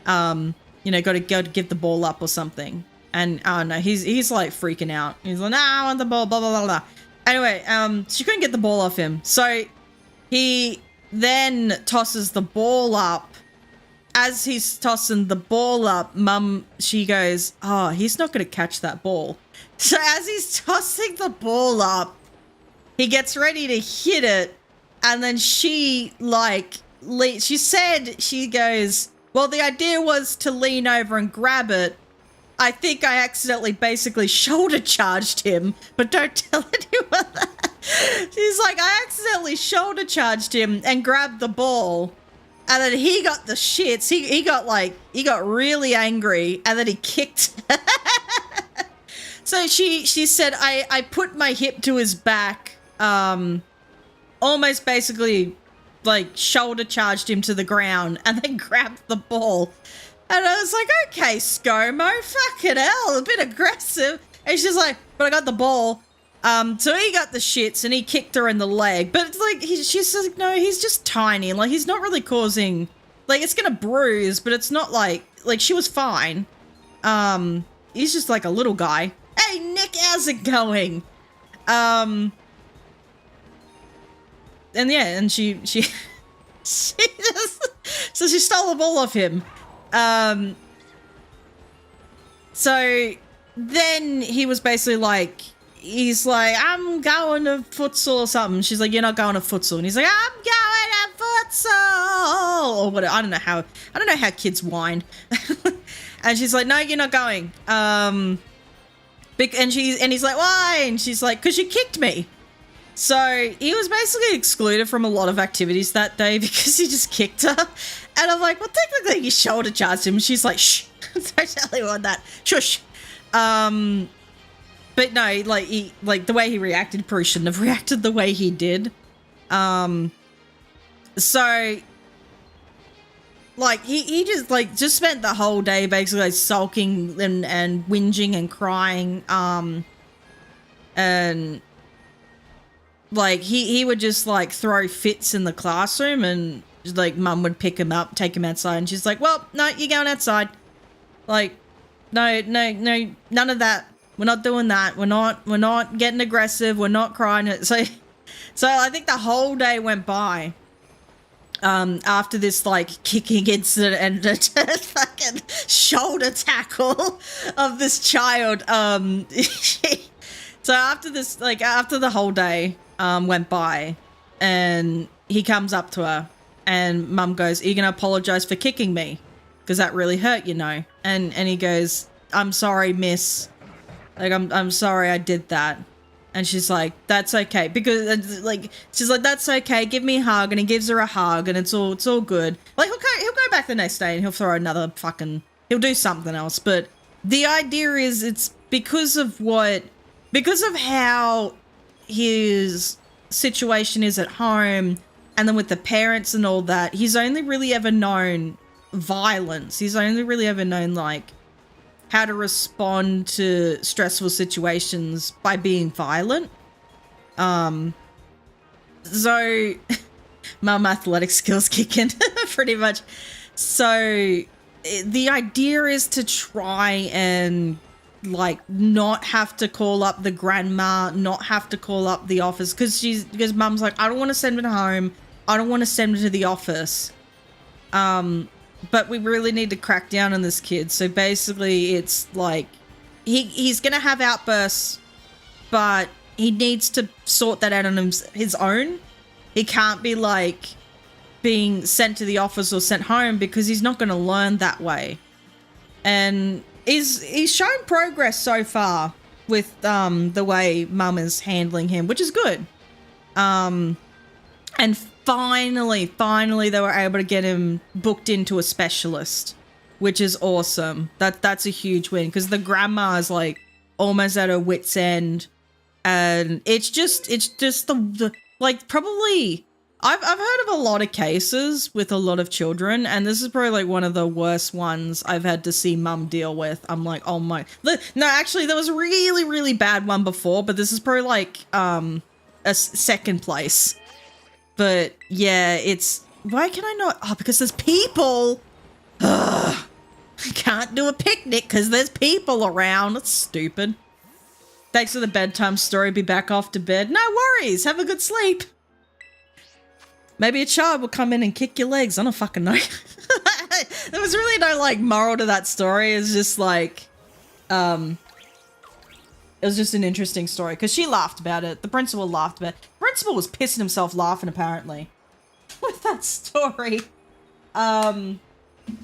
you know, got to go to give the ball up or something, and, I don't know, he's, like, freaking out. He's like, nah, I want the ball, blah, blah, blah, blah. Anyway, she couldn't get the ball off him, so he then tosses the ball up. As he's tossing the ball up, Mum, she goes, oh, he's not going to catch that ball. So as he's tossing the ball up, he gets ready to hit it, and then she, like, she said, she goes, well, the idea was to lean over and grab it. I think I accidentally basically shoulder charged him, but don't tell anyone that. She's like, I accidentally shoulder charged him and grabbed the ball, and then he got the shits. He got really angry, and then he kicked. So she said, I put my hip to his back, almost basically like shoulder charged him to the ground, and then grabbed the ball. And I was like, okay, ScoMo, fucking hell, a bit aggressive. And she's like, but I got the ball. So he got the shits and he kicked her in the leg. But it's like, she's like, no, he's just tiny. Like, he's not really causing, like, it's gonna bruise, but it's not like she was fine. He's just like a little guy. Hey, Nick, how's it going? And yeah, and she just, so she stole the ball off him. So then he was basically like, he's like, I'm going to futsal or something. She's like, you're not going to futsal. And he's like, I'm going to futsal. Or whatever. I don't know how kids whine. And she's like, no, you're not going. And he's like, why? And she's like, because you kicked me. So he was basically excluded from a lot of activities that day because he just kicked her. And I'm like, well, technically you shoulder charged him. And she's like, shh, don't tell anyone that. Shush. But no, like the way he reacted, probably shouldn't have reacted the way he did. So like he just spent the whole day basically like sulking and whinging and crying. And like he would just like throw fits in the classroom, and like Mum would pick him up, take him outside, and she's like, well, no, you're going outside. Like, no, none of that. We're not doing that. We're not getting aggressive. We're not crying. So I think the whole day went by after this like kicking incident and the fucking shoulder tackle of this child. So after this, like after the whole day went by, and he comes up to her, and Mum goes, are you going to apologize for kicking me? Because that really hurt, you know. And he goes, I'm sorry, miss. Like, I'm sorry I did that. And she's like, that's okay. Because, like, she's like, that's okay. Give me a hug. And he gives her a hug, and it's all good. Like, he'll go back the next day, and he'll throw another fucking, he'll do something else. But the idea is it's because of how his situation is at home, and then with the parents and all that, he's only really ever known violence. He's only really ever known, like, how to respond to stressful situations by being violent. So Mum athletic skills kick in pretty much. So the idea is to try and like not have to call up the grandma, not have to call up the office, because Mum's like, I don't want to send him home. I don't want to send him to the office. But we really need to crack down on this kid. So basically it's like he's going to have outbursts, but he needs to sort that out on his own. He can't be like being sent to the office or sent home because he's not going to learn that way. And he's shown progress so far with the way Mum is handling him, which is good. And finally they were able to get him booked into a specialist, which is awesome. That's a huge win because the grandma is like almost at her wit's end, and it's just the like probably I've heard of a lot of cases with a lot of children, and this is probably like one of the worst ones I've had to see Mum deal with. I'm like, oh my, no, actually there was a really, really bad one before, but this is probably like a second place. But yeah, it's, why can I not? Oh, because there's people. Ugh. I can't do a picnic because there's people around. That's stupid. Thanks for the bedtime story. Be back off to bed. No worries. Have a good sleep. Maybe a child will come in and kick your legs. I don't fucking know. There was really no like moral to that story. It's just like, it was just an interesting story because she laughed about it. The principal laughed about it. The principal was pissing himself laughing apparently with that story.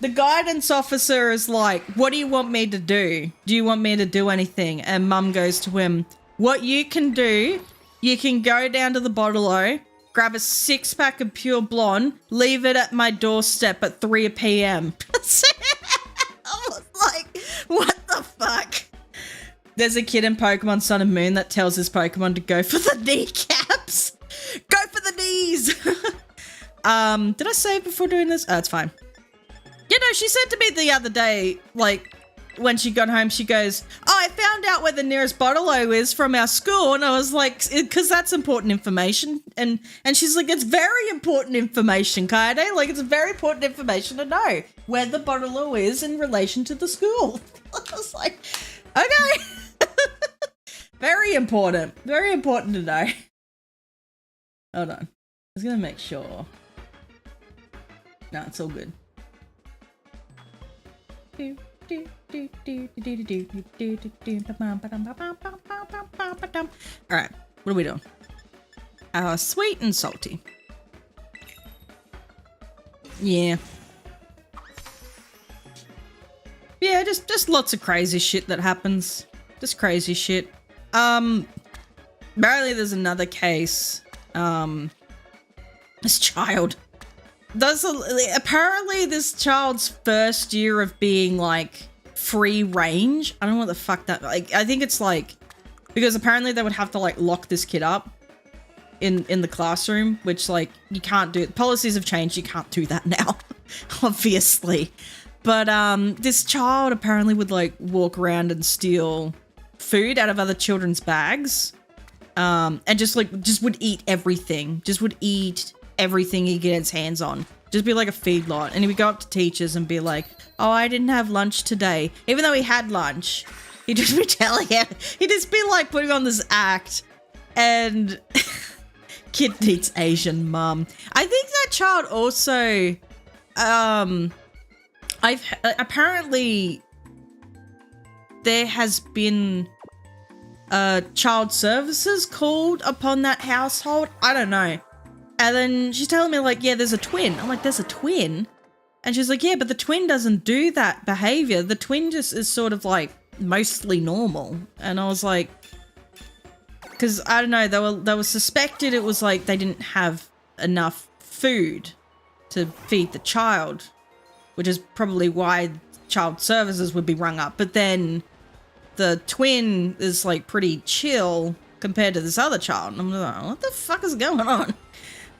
The guidance officer is like, what do you want me to do? Do you want me to do anything? And Mum goes to him, what you can do, you can go down to the bottle-o, grab a 6-pack of Pure Blonde, leave it at my doorstep at 3 p.m. I was like, what the fuck? There's a kid in Pokemon Sun and Moon that tells his Pokemon to go for the kneecaps. Go for the knees. Did I say it before doing this? Oh, it's fine. You know, she said to me the other day, like, when she got home, she goes, oh, I found out where the nearest bottle-o is from our school. And I was like, because that's important information. And she's like, it's very important information, Kaede. Like, it's very important information to know where the bottle-o is in relation to the school. I was like, okay. Very important. Very important to know. Hold on. I was going to make sure. No, it's all good. Alright, what are we doing? Sweet and salty. Yeah. Yeah, just lots of crazy shit that happens. Just crazy shit. Apparently there's another case. This child. Apparently this child's first year of being like free range. I don't know what the fuck that, like, I think it's like, because apparently they would have to like lock this kid up in the classroom, which like you can't do. Policies have changed. You can't do that now, obviously. But this child apparently would like walk around and steal food out of other children's bags, and just would eat everything. Just would eat everything he gets hands on. Just be like a feedlot. And he would go up to teachers and be like, oh, I didn't have lunch today. Even though he had lunch, he'd just be telling him. He'd just be like putting on this act. And kid needs Asian mum. I think that child also, apparently there has been child services called upon that household. I don't know. And then she's telling me like, yeah, there's a twin. I'm like, there's a twin? And she's like, yeah, but the twin doesn't do that behavior. The twin just is sort of like mostly normal. And I was like, because I don't know, they were suspected it was like they didn't have enough food to feed the child, which is probably why child services would be rung up. But then the twin is like pretty chill compared to this other child. And I'm like, what the fuck is going on?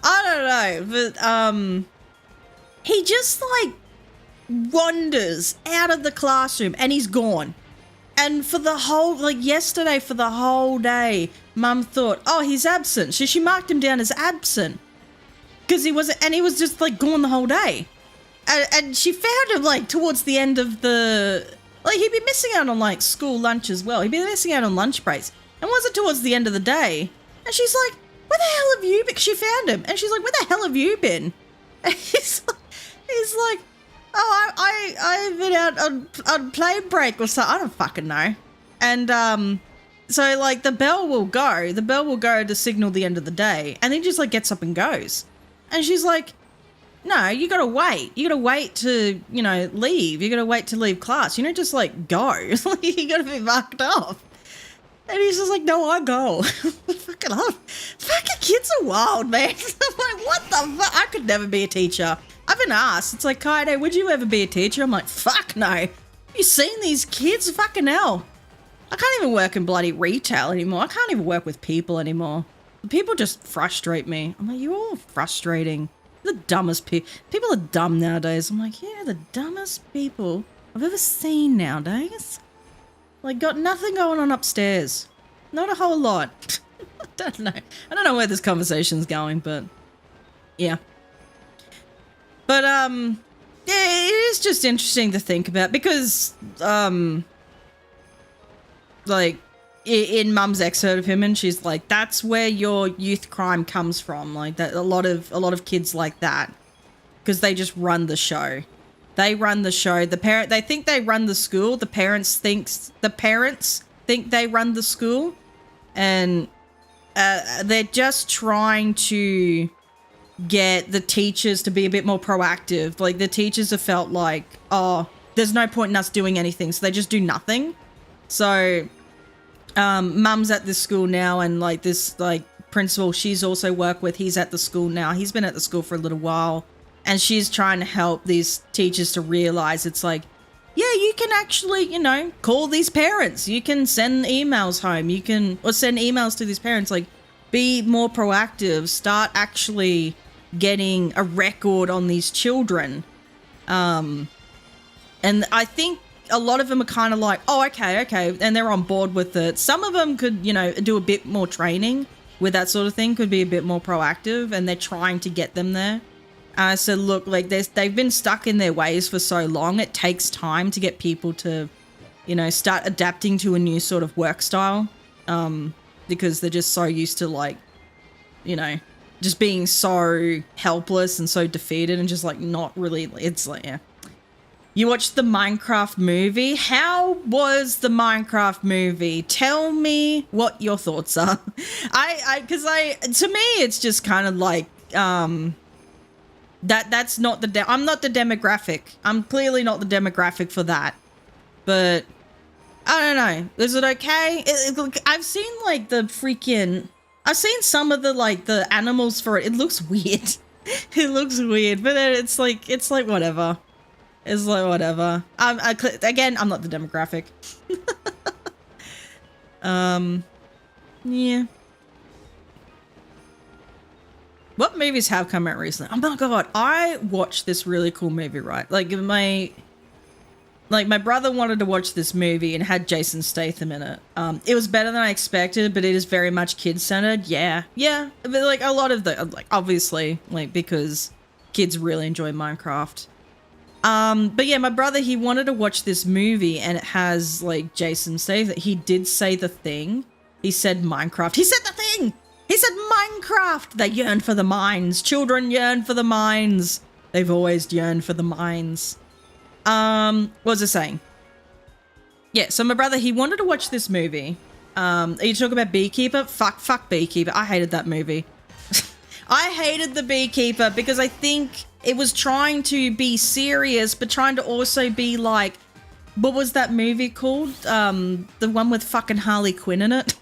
I don't know, but he just like wanders out of the classroom and he's gone. And for the whole, like yesterday, for the whole day, Mum thought, oh, he's absent. So she marked him down as absent because he was just like gone the whole day. And she found him like towards the end of like he'd be missing out on like school lunch as well. He'd be missing out on lunch breaks. And was it towards the end of the day? And she's like, where the hell have you been? She found him, and she's like, where the hell have you been? And he's like, oh, I've been out on plane break or something. I don't fucking know. And so like the bell will go to signal the end of the day, and then just like gets up and goes. And she's like, no, you gotta wait. You gotta wait to, you know, leave. You gotta wait to leave class. You don't just like go. You gotta be marked off. And he's just like, no, I go. Fucking kids are wild, man. I'm like, what the fuck? I could never be a teacher. I've been asked. It's like, Kaede, would you ever be a teacher? I'm like, fuck no. You seen these kids? Fucking hell. I can't even work in bloody retail anymore. I can't even work with people anymore. People just frustrate me. I'm like, you're all frustrating. The dumbest people. People are dumb nowadays. I'm like, yeah, the dumbest people I've ever seen nowadays. Like, got nothing going on upstairs. Not a whole lot. I don't know. I don't know where this conversation's going, but yeah. But, yeah, it is just interesting to think about because, like, in Mum's excerpt of him, and she's like, that's where your youth crime comes from. Like, that a lot of kids like that because they just run the show. They run the show. They think they run the school. The parents think they run the school, and they're just trying to get the teachers to be a bit more proactive. Like the teachers have felt like, oh, there's no point in us doing anything, so they just do nothing. So, Mum's at this school now, and like this like principal she's also worked with, he's at the school now. He's been at the school for a little while. And she's trying to help these teachers to realize it's like, yeah, you can actually, you know, call these parents. You can send emails home. Or send emails to these parents. Like, be more proactive. Start actually getting a record on these children. And I think a lot of them are kind of like, oh, okay. And they're on board with it. Some of them could, you know, do a bit more training with that sort of thing. Could be a bit more proactive. And they're trying to get them there. So look, like they've been stuck in their ways for so long. It takes time to get people to, you know, start adapting to a new sort of work style, because they're just so used to like, you know, just being so helpless and so defeated and just like not really. It's like, yeah. You watched the Minecraft movie. How was the Minecraft movie? Tell me what your thoughts are. To me, it's just kind of like, That's not I'm not the demographic. I'm clearly not the demographic for that. But I don't know. Is it okay? I've seen like I've seen some of the animals for it. It looks weird. It looks weird, but it's like whatever. It's like whatever. Again, I'm not the demographic. Yeah. What movies have come out recently? Oh my god, I watched this really cool movie, right? Like my brother wanted to watch this movie and had Jason Statham in it. It was better than I expected, but it is very much kid-centered. Yeah. But like a lot of obviously, like because kids really enjoy Minecraft. But yeah, my brother, he wanted to watch this movie and it has like Jason Statham. He did say the thing. He said Minecraft. He said the thing! He said Minecraft! They yearn for the mines. Children yearn for the mines. They've always yearned for the mines. What was it saying? Yeah, so my brother, he wanted to watch this movie. You talk about Beekeeper? Fuck Beekeeper. I hated that movie. I hated the Beekeeper because I think it was trying to be serious, but trying to also be like, what was that movie called? The one with fucking Harley Quinn in it.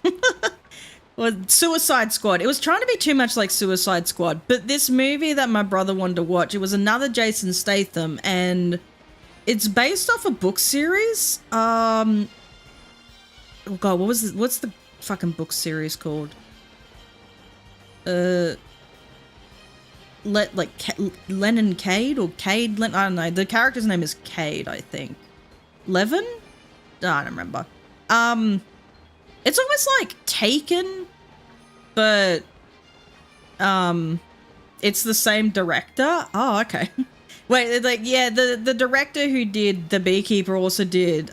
Well, Suicide Squad. It was trying to be too much like Suicide Squad. But this movie that my brother wanted to watch, it was another Jason Statham, and it's based off a book series. Oh god, what's the fucking book series called? Lennon Kaede or Kaede? I don't know. The character's name is Kaede, I think. Levin? Oh, I don't remember. It's almost like Taken, but it's the same director. Oh, okay. Wait, like yeah, the director who did The Beekeeper also did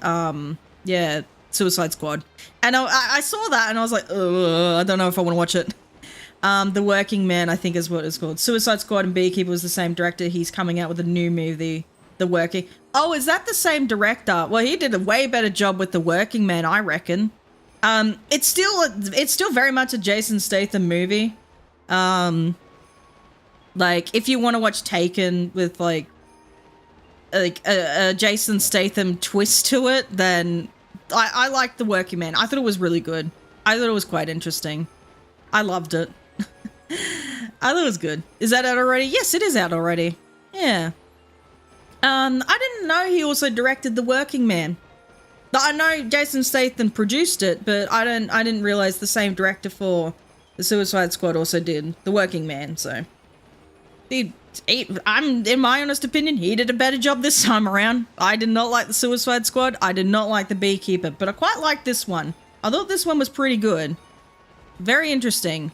yeah, Suicide Squad. And I saw that and I was like, I don't know if I want to watch it. The Working Man, I think is what it's called. Suicide Squad and Beekeeper was the same director. He's coming out with a new movie, The Working. Oh, is that the same director? Well, he did a way better job with The Working Man, I reckon. It's still very much a Jason Statham movie. Like, if you want to watch Taken with like a Jason Statham twist to it, then I like The Working Man. I thought it was really good. I thought it was quite interesting. I loved it. I thought it was good. Is that out already? Yes, it is out already. Yeah. I didn't know he also directed The Working Man. I know Jason Statham produced it, but I didn't realize the same director for the Suicide Squad also did The Working Man. So, I'm in my honest opinion, he did a better job this time around. I did not like the Suicide Squad. I did not like the Beekeeper, but I quite liked this one. I thought this one was pretty good. Very interesting.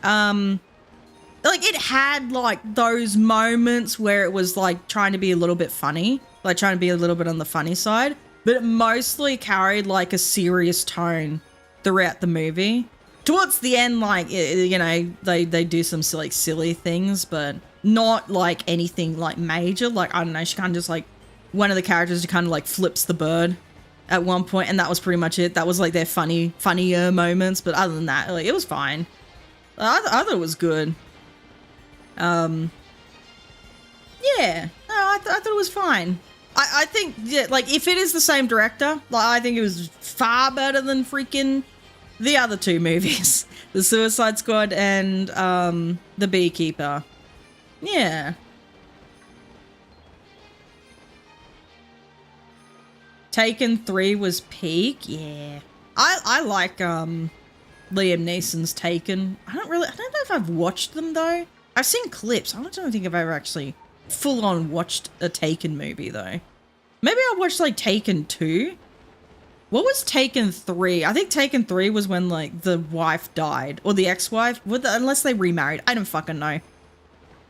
Like, it had like those moments where it was like trying to be a little bit funny, like trying to be a little bit on the funny side, but it mostly carried like a serious tone throughout the movie. Towards the end, like, you know, they do some like silly things, but not like anything like major. Like, I don't know, she kind of just like, one of the characters kind of like flips the bird at one point, and that was pretty much it. That was like their funnier moments, but other than that, like, it was fine. I thought it was good. Yeah, no, I thought it was fine. I think, yeah, like, if it is the same director, like, I think it was far better than freaking the other two movies. The Suicide Squad and, The Beekeeper. Yeah. Taken 3 was peak, yeah. I like, Liam Neeson's Taken. I don't know if I've watched them, though. I've seen clips. I don't think I've ever actually full-on watched a Taken movie, though. Maybe I watched, like, Taken 2. What was Taken 3? I think Taken 3 was when, like, the wife died. Or the ex-wife. Unless they remarried. I don't fucking know.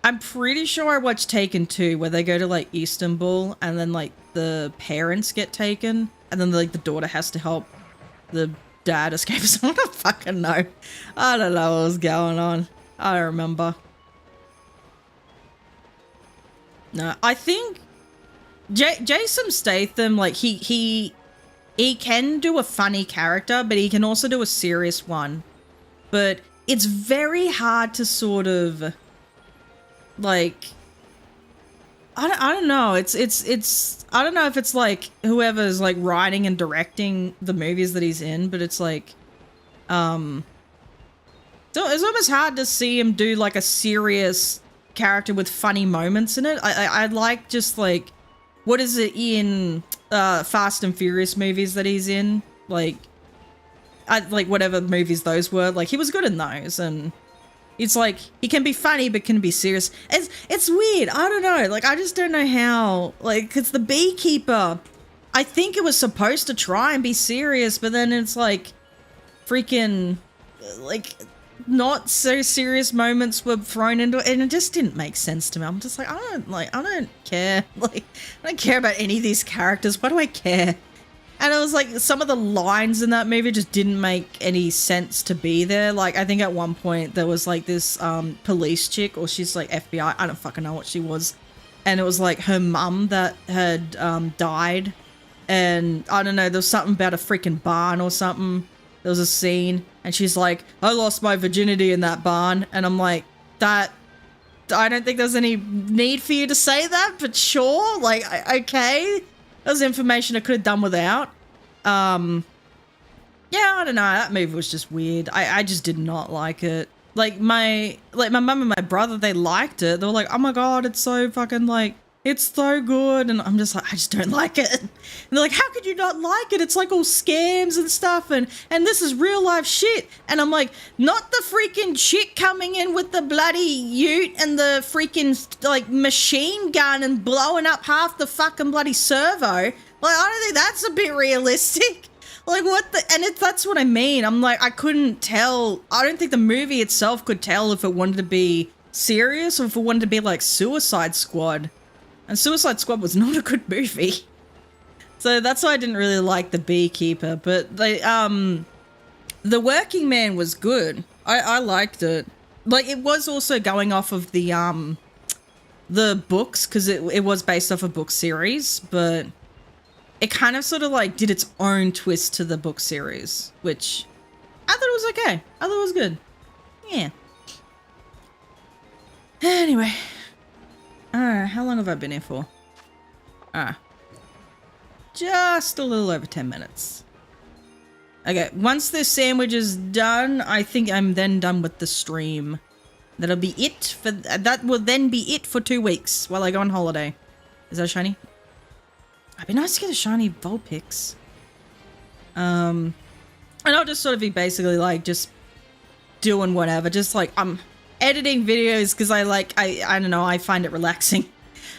I'm pretty sure I watched Taken 2, where they go to, like, Istanbul, and then, like, the parents get taken, and then, like, the daughter has to help the dad escape. So I don't fucking know. I don't know what was going on. I don't remember. No, I think Jason Statham, like, he can do a funny character, but he can also do a serious one. But it's very hard to sort of, like, I don't know. It's I don't know if it's like whoever's like writing and directing the movies that he's in, but it's like, so it's almost hard to see him do like a serious character with funny moments in it. I like just like, what is it in Fast and Furious movies that he's in? Like whatever movies those were. Like, he was good in those, and it's like, he can be funny but can be serious. It's weird. I don't know. Like, I just don't know how. Like, because The Beekeeper, I think it was supposed to try and be serious, but then it's like freaking like not so serious moments were thrown into it, and it just didn't make sense to me. I'm just like, I don't care. Like, I don't care about any of these characters. Why do I care? And it was like, some of the lines in that movie just didn't make any sense to be there. Like, I think at one point there was like this police chick, or she's like FBI, I don't fucking know what she was. And it was like her mum that had died. And I don't know, there was something about a freaking barn or something. There was a scene, and she's like, I lost my virginity in that barn. And I'm like, I don't think there's any need for you to say that, but sure. Like, okay. That was information I could have done without. Yeah, I don't know. That movie was just weird. I just did not like it. Like, my mum and my brother, they liked it. They were like, oh my god, it's so fucking, like, it's so good. And I'm just like, I just don't like it. And they're like, how could you not like it? It's like all scams and stuff, and this is real life shit. And I'm like, not the freaking chick coming in with the bloody ute and the freaking, like, machine gun and blowing up half the fucking bloody servo. Like, I don't think that's a bit realistic. Like, what the, and that's what I mean. I'm like, I couldn't tell. I don't think the movie itself could tell if it wanted to be serious or if it wanted to be like Suicide Squad. And Suicide Squad was not a good movie. So that's why I didn't really like The Beekeeper. But The Working Man was good. I liked it. like it was also going off of the books, because it was based off a book series, but it kind of sort of like did its own twist to the book series, which I thought it was okay. I thought it was good. Yeah. Anyway. How long have I been here for? Just a little over 10 minutes. Okay, once this sandwich is done, I think I'm then done with the stream. That'll be it for, that will then be it for 2 weeks while I go on holiday. Is that a shiny? It'd be nice to get a shiny Vulpix. And I'll just sort of be basically like just doing whatever. Just like I'm editing videos because I don't know, I find it relaxing.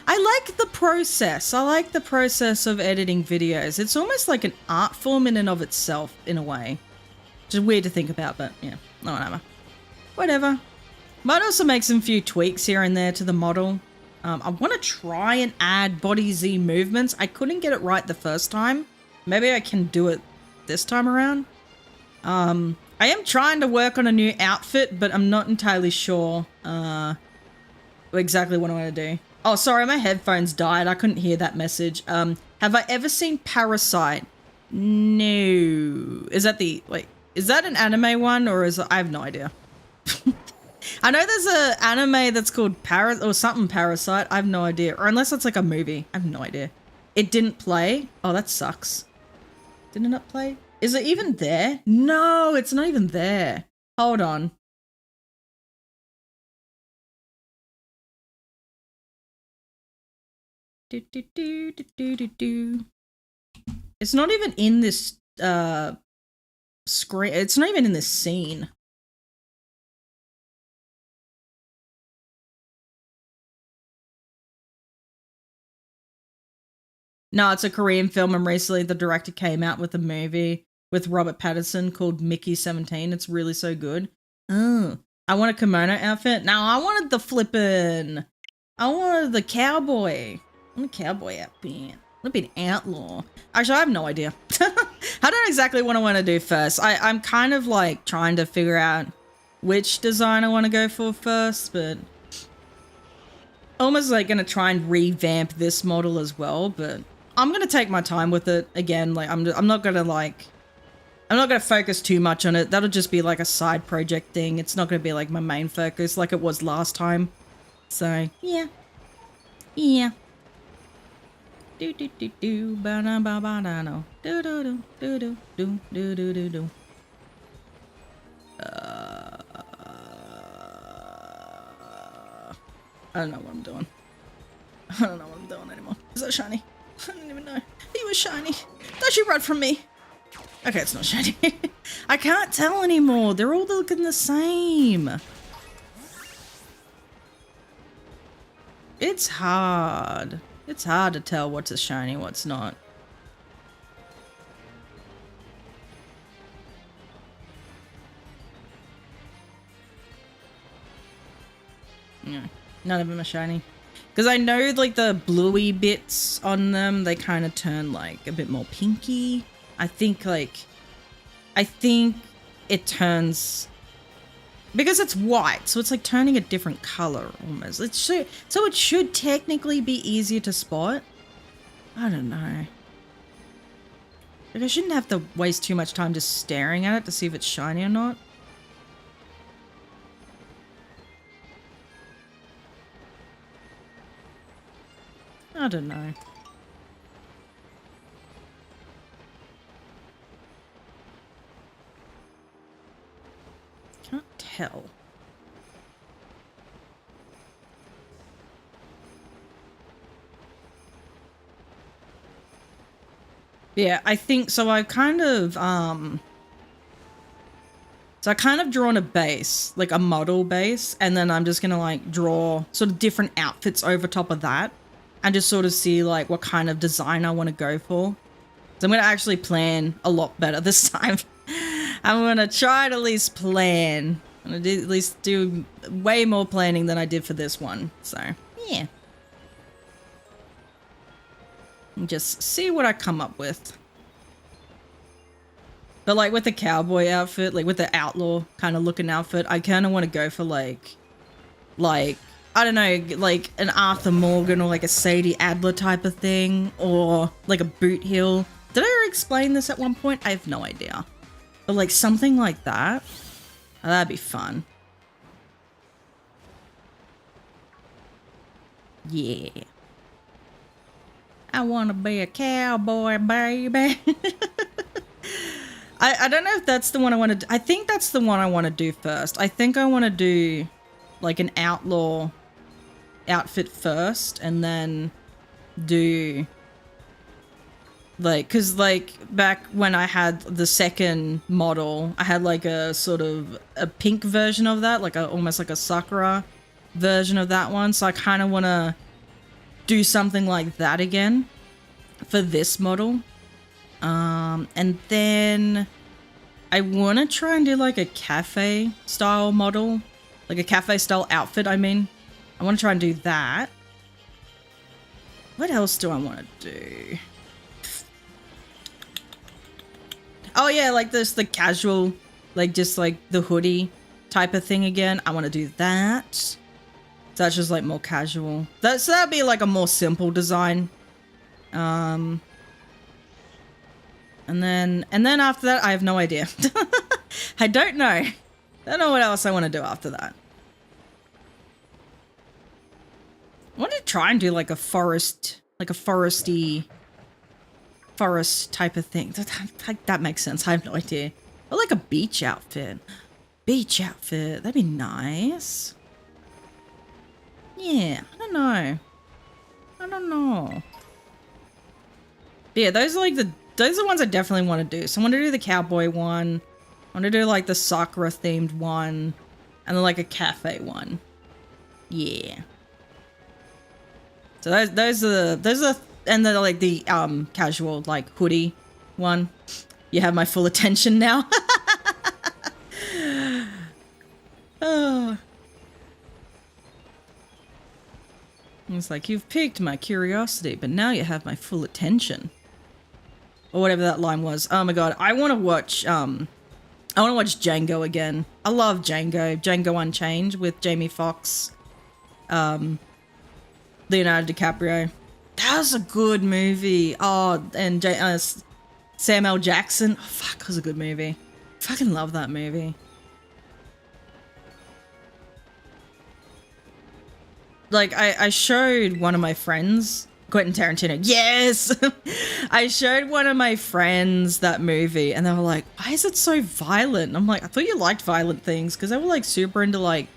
I like the process. I like the process of editing videos. It's almost like an art form in and of itself, in a way. Just weird to think about, but yeah, no, whatever. Whatever. Might also make some few tweaks here and there to the model. I want to try and add body Z movements. I couldn't get it right the first time. Maybe I can do it this time around. I am trying to work on a new outfit, but I'm not entirely sure exactly what I want to do. Oh, sorry, my headphones died. I couldn't hear that message. Have I ever seen Parasite? No. Is that is that an anime one, or I have no idea. I know there's a anime that's called or something Parasite. I have no idea. Or unless it's like a movie. I have no idea. It didn't play. Oh, that sucks. Did it not play? Is it even there? No, it's not even there. Hold on. It's not even in this screen. It's not even in this scene. No, it's a Korean film, and recently the director came out with a movie with Robert Pattinson called Mickey 17. It's really so good. Oh, I want a kimono outfit. No, I wanted the flippin'. I wanted the cowboy. I want a cowboy outfit. I want to be an outlaw. Actually, I have no idea. I don't exactly what I want to do first. I'm kind of like trying to figure out which design I want to go for first, but almost like going to try and revamp this model as well, but I'm going to take my time with it again. Like I'm not going to focus too much on it. That'll just be like a side project thing. It's not going to be like my main focus like it was last time. So, yeah. Yeah. Do do do do ba da ba ba da no. Do do do do do do do do do do. I don't know what I'm doing. I don't know what I'm doing anymore. Is that shiny? I don't even know. He was shiny. Don't you run from me. Okay, it's not shiny. I can't tell anymore. They're all looking the same. It's hard. It's hard to tell what's a shiny, what's not. Yeah, none of them are shiny. Because I know like the bluey bits on them, they kind of turn like a bit more pinky. I think it turns because it's white, so it's like turning a different color almost. So it should technically be easier to spot. I don't know. Like I shouldn't have to waste too much time just staring at it to see if it's shiny or not. I don't know. Can't tell. Yeah, I think so. I've kind of so I kind of drawn a base, like a model base, and then I'm just gonna like draw sort of different outfits over top of that and just sort of see like what kind of design I want to go for. So I'm gonna actually plan a lot better this time. I'm gonna try to at least plan. I'm gonna at least do way more planning than I did for this one. So yeah. And just see what I come up with. But like with the cowboy outfit, like with the outlaw kind of looking outfit, I kind of want to go for like, I don't know, like an Arthur Morgan or like a Sadie Adler type of thing, or like a Boot Hill. Did I ever explain this at one point? I have no idea. But like something like that, that'd be fun. Yeah. I want to be a cowboy, baby. I don't know if that's the one I want to do. I think that's the one I want to do first. I think I want to do like an outlaw outfit first and then do like, because like back when I had the second model, I had like a sort of a pink version of that, like almost like a Sakura version of that one. So I kind of want to do something like that again for this model. And then I want to try and do like a cafe style model, like a cafe style outfit. I mean, I want to try and do that. What else do I want to do? Oh yeah, like this, the casual, like just like the hoodie type of thing again. I want to do that. So that's just like more casual. So that'd be like a more simple design. And then after that, I have no idea. I don't know. I don't know what else I want to do after that. I want to try and do like a forest, like a foresty forest type of thing. That makes sense. I have no idea. Or like a beach outfit. Beach outfit. That'd be nice. Yeah, I don't know. I don't know. But yeah, those are the ones I definitely want to do. So I want to do the cowboy one. I want to do like the Sakura themed one. And then like a cafe one. Yeah. So those are and then like the casual like hoodie one. You have my full attention now. Oh. It's like, you've piqued my curiosity, but now you have my full attention. Or whatever that line was. Oh my god, I want to watch Django again. I love Django Unchained with Jamie Foxx, Leonardo DiCaprio. That was a good movie. Oh, and Samuel L. Jackson. Oh, fuck, that was a good movie. Fucking love that movie. Like, I showed one of my friends, Quentin Tarantino. Yes! I showed one of my friends that movie, and they were like, why is it so violent? And I'm like, I thought you liked violent things, because they were, like, super into, like,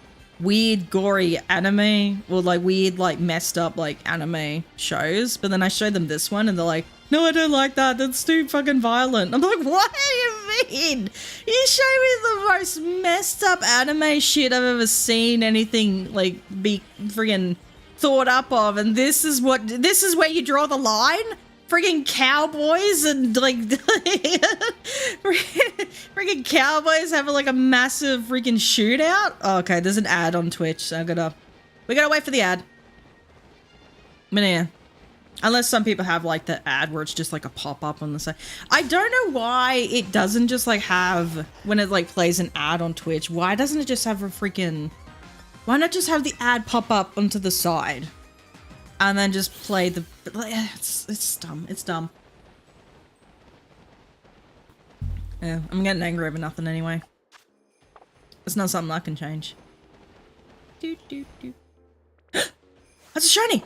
weird, gory anime, or, like, weird, like, messed up, like, anime shows. But then I showed them this one, and they're like, no, I don't like that. That's too fucking violent. I'm like, what do you mean? You show me the most messed up anime shit I've ever seen anything, like, be friggin' thought up of, and this is where you draw the line? Friggin' cowboys and, like, friggin' cowboys having, like, a massive freaking shootout? Oh, okay, there's an ad on Twitch, so we gotta wait for the ad. But yeah. Unless some people have, like, the ad where it's just, like, a pop-up on the side. I don't know why it doesn't just, like, have... When it, like, plays an ad on Twitch, why doesn't it just have a freaking... Why not just have the ad pop up onto the side? And then just play the... It's dumb. It's dumb. Yeah, I'm getting angry over nothing anyway. It's not something I can change. That's a shiny!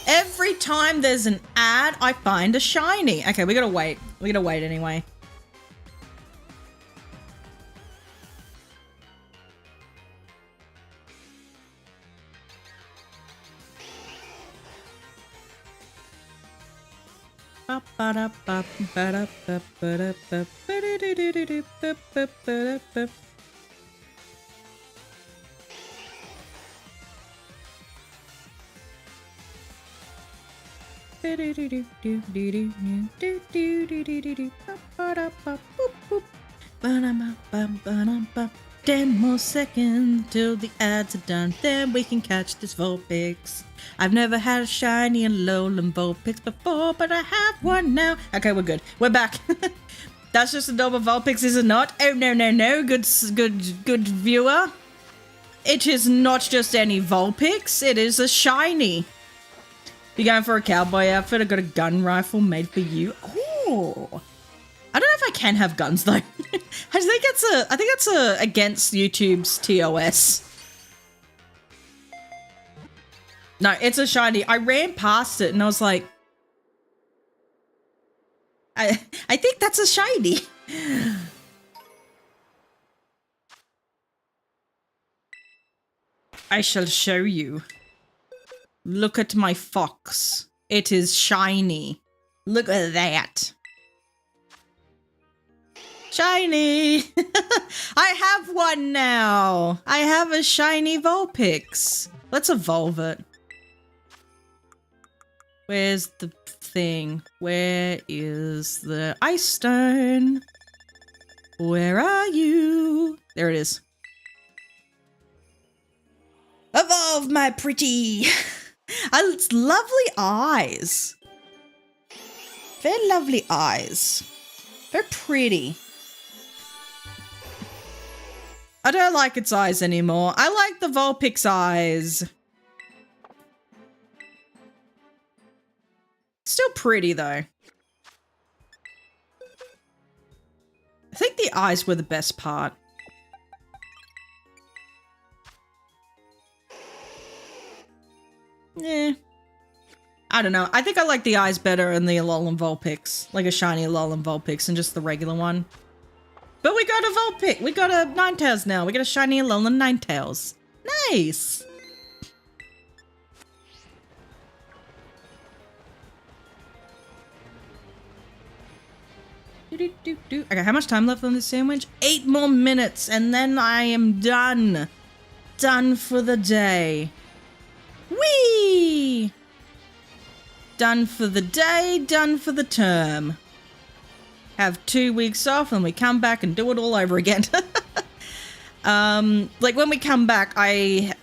Every time there's an ad, I find a shiny. Okay, we gotta wait. We gotta wait anyway. 10 more seconds till the ads are done. Then we can catch this Vulpix. I've never had a shiny and Alolan Vulpix before, but I have one now. Okay, we're good. We're back. That's just a normal Vulpix, is it not? Oh, no, no, no. Good viewer. It is not just any Vulpix. It is a shiny. You going for a cowboy outfit? I got a gun rifle made for you. Oh. I don't know if I can have guns, though. I think it's against YouTube's TOS. No, it's a shiny. I ran past it and I was like, I think that's a shiny. I shall show you. Look at my fox. It is shiny. Look at that. Shiny! I have one now. I have a shiny Vulpix. Let's evolve it. Where's the thing? Where is the ice stone? Where are you? There it is. Evolve, my pretty. It's lovely eyes. Very lovely eyes. Very pretty. I don't like its eyes anymore. I like the Vulpix eyes. Still pretty though. I think the eyes were the best part. Yeah. I don't know. I think I like the eyes better in the Alolan Vulpix. Like a shiny Alolan Vulpix than just the regular one. But we got a Vulpix. We got a Ninetales now. We got a shiny Alolan Ninetales. Nice. Okay, how much time left on this sandwich? 8 more minutes and then I am done. Done for the day. Whee! Done for the day, done for the term. Have 2 weeks off and we come back and do it all over again. Like when we come back, I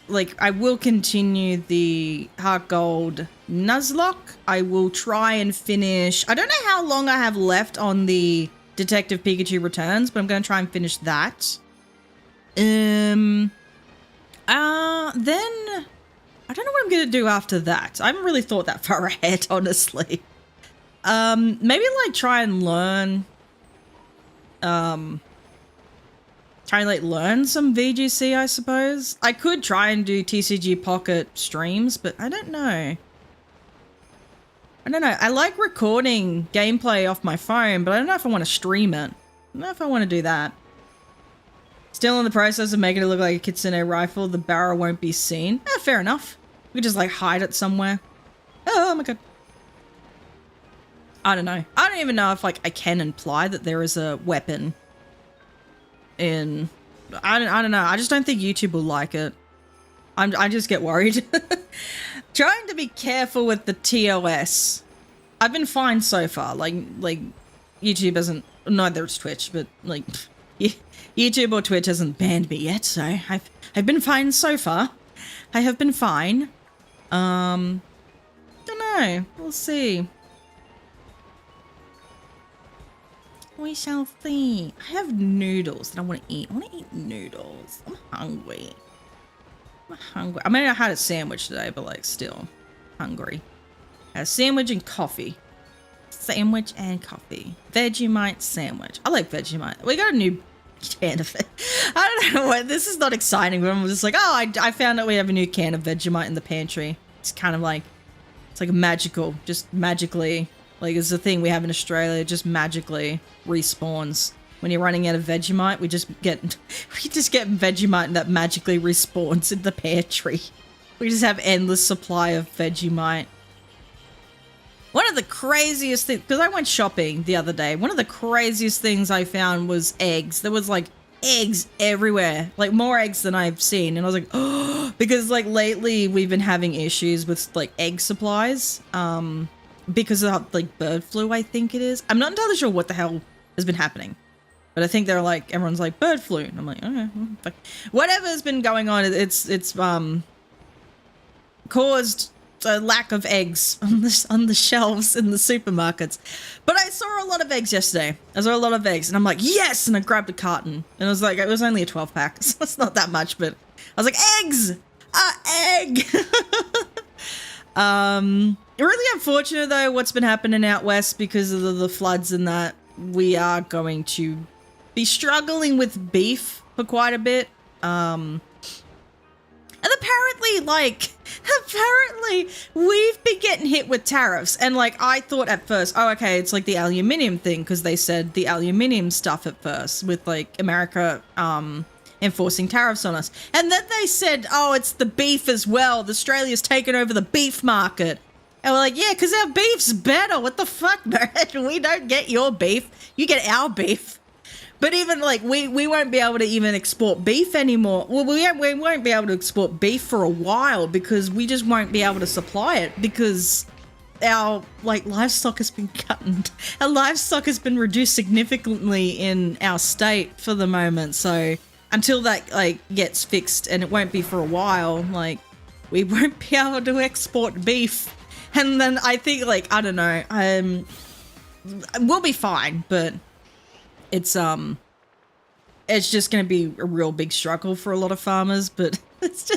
will continue the Heart Gold Nuzlocke. I will try and finish. I don't know how long I have left on the Detective Pikachu Returns, but I'm going to try and finish that. Then I don't know what I'm going to do after that. I haven't really thought that far ahead, honestly. Maybe like try and learn, learn some VGC, I suppose. I could try and do TCG Pocket streams, but I don't know. I like recording gameplay off my phone, but I don't know if I want to stream it. I don't know if I want to do that. Still in the process of making it look like a Kitsune rifle. The barrel won't be seen. Fair enough. We could just like hide it somewhere. Oh my god. I don't know. I don't even know if like I can imply that there is a weapon in. I don't know. I just don't think YouTube will like it. I just get worried. Trying to be careful with the TOS. I've been fine so far. Like YouTube hasn't. Neither it's Twitch, but like YouTube or Twitch hasn't banned me yet. So I've been fine so far. I have been fine. Don't know. We'll see. We shall see. I have noodles that I want to eat. I want to eat noodles. I'm hungry. I mean, I had a sandwich today, but like still hungry. I had a sandwich and coffee. Sandwich and coffee. Vegemite sandwich. I like Vegemite. We got a new can of it. I don't know what. This is not exciting, but I'm just like, oh, I found out we have a new can of Vegemite in the pantry. It's kind of like, it's like a magical, just magically. Like, it's a thing we have in Australia, just magically respawns. When you're running out of Vegemite, we just get Vegemite and that magically respawns in the pantry. We just have endless supply of Vegemite. One of the craziest things, because I went shopping the other day, one of the craziest things I found was eggs. There was like eggs everywhere, like more eggs than I've seen. And I was like, oh, because like lately we've been having issues with like egg supplies. Because of like bird flu, I think it is. I'm not entirely sure what the hell has been happening. But I think they're like, everyone's like bird flu. And I'm like, okay, well, whatever's been going on, it's caused a lack of eggs on the shelves in the supermarkets. But I saw a lot of eggs yesterday. I saw a lot of eggs and I'm like, yes! And I grabbed a carton and it was only a 12 pack. So it's not that much, but I was like, eggs! Egg! Really unfortunate though what's been happening out west because of the floods and that. We are going to be struggling with beef for quite a bit. And apparently we've been getting hit with tariffs. And like, I thought at first, oh, okay, it's like the aluminium thing. Cause they said the aluminium stuff at first with like America, enforcing tariffs on us. And then they said, oh, it's the beef as well. Australia's taken over the beef market. And we're like, yeah, cause our beef's better. What the fuck, man? We don't get your beef. You get our beef. But even like we won't be able to even export beef anymore. Well, we won't be able to export beef for a while because we just won't be able to supply it because our like livestock has been cut and our livestock has been reduced significantly in our state for the moment. So until that like gets fixed, and it won't be for a while, like we won't be able to export beef. And then I think like, I don't know, we'll be fine, but it's just going to be a real big struggle for a lot of farmers, but it's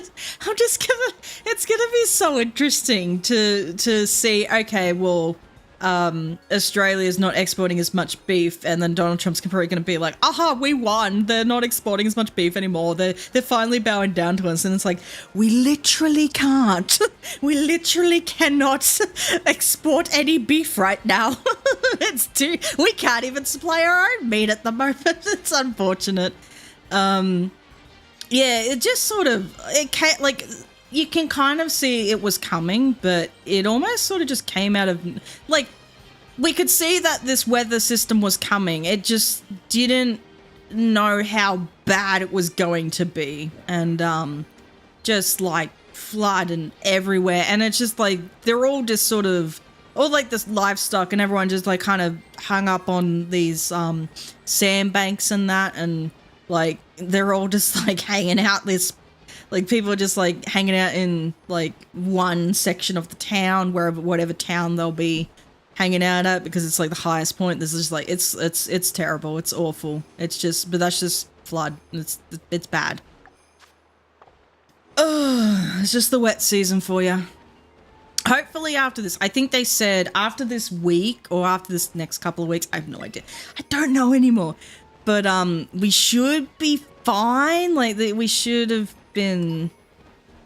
gonna be so interesting to see, okay, well, Australia's not exporting as much beef, and then Donald Trump's probably going to be like, aha, we won. They're not exporting as much beef anymore. They're finally bowing down to us. And it's like, we literally can't. We literally cannot export any beef right now. We can't even supply our own meat at the moment. It's unfortunate. Yeah, it just sort of, it can't, like, you can kind of see it was coming, but it almost sort of just came out of, like, we could see that this weather system was coming. It just didn't know how bad it was going to be. And just like flood and everywhere. And it's just like, they're all just sort of, all like this livestock and everyone just like kind of hung up on these sandbanks and that. And like, they're all just like hanging out this, like people are just like hanging out in like one section of the town, whatever town they'll be hanging out at, because it's like the highest point. This is like, it's terrible. It's awful. It's just, but that's just flood. It's bad. Oh, it's just the wet season for you. Hopefully after this, I think they said after this week or after this next couple of weeks, I have no idea. I don't know anymore. But we should be fine. Like we should have been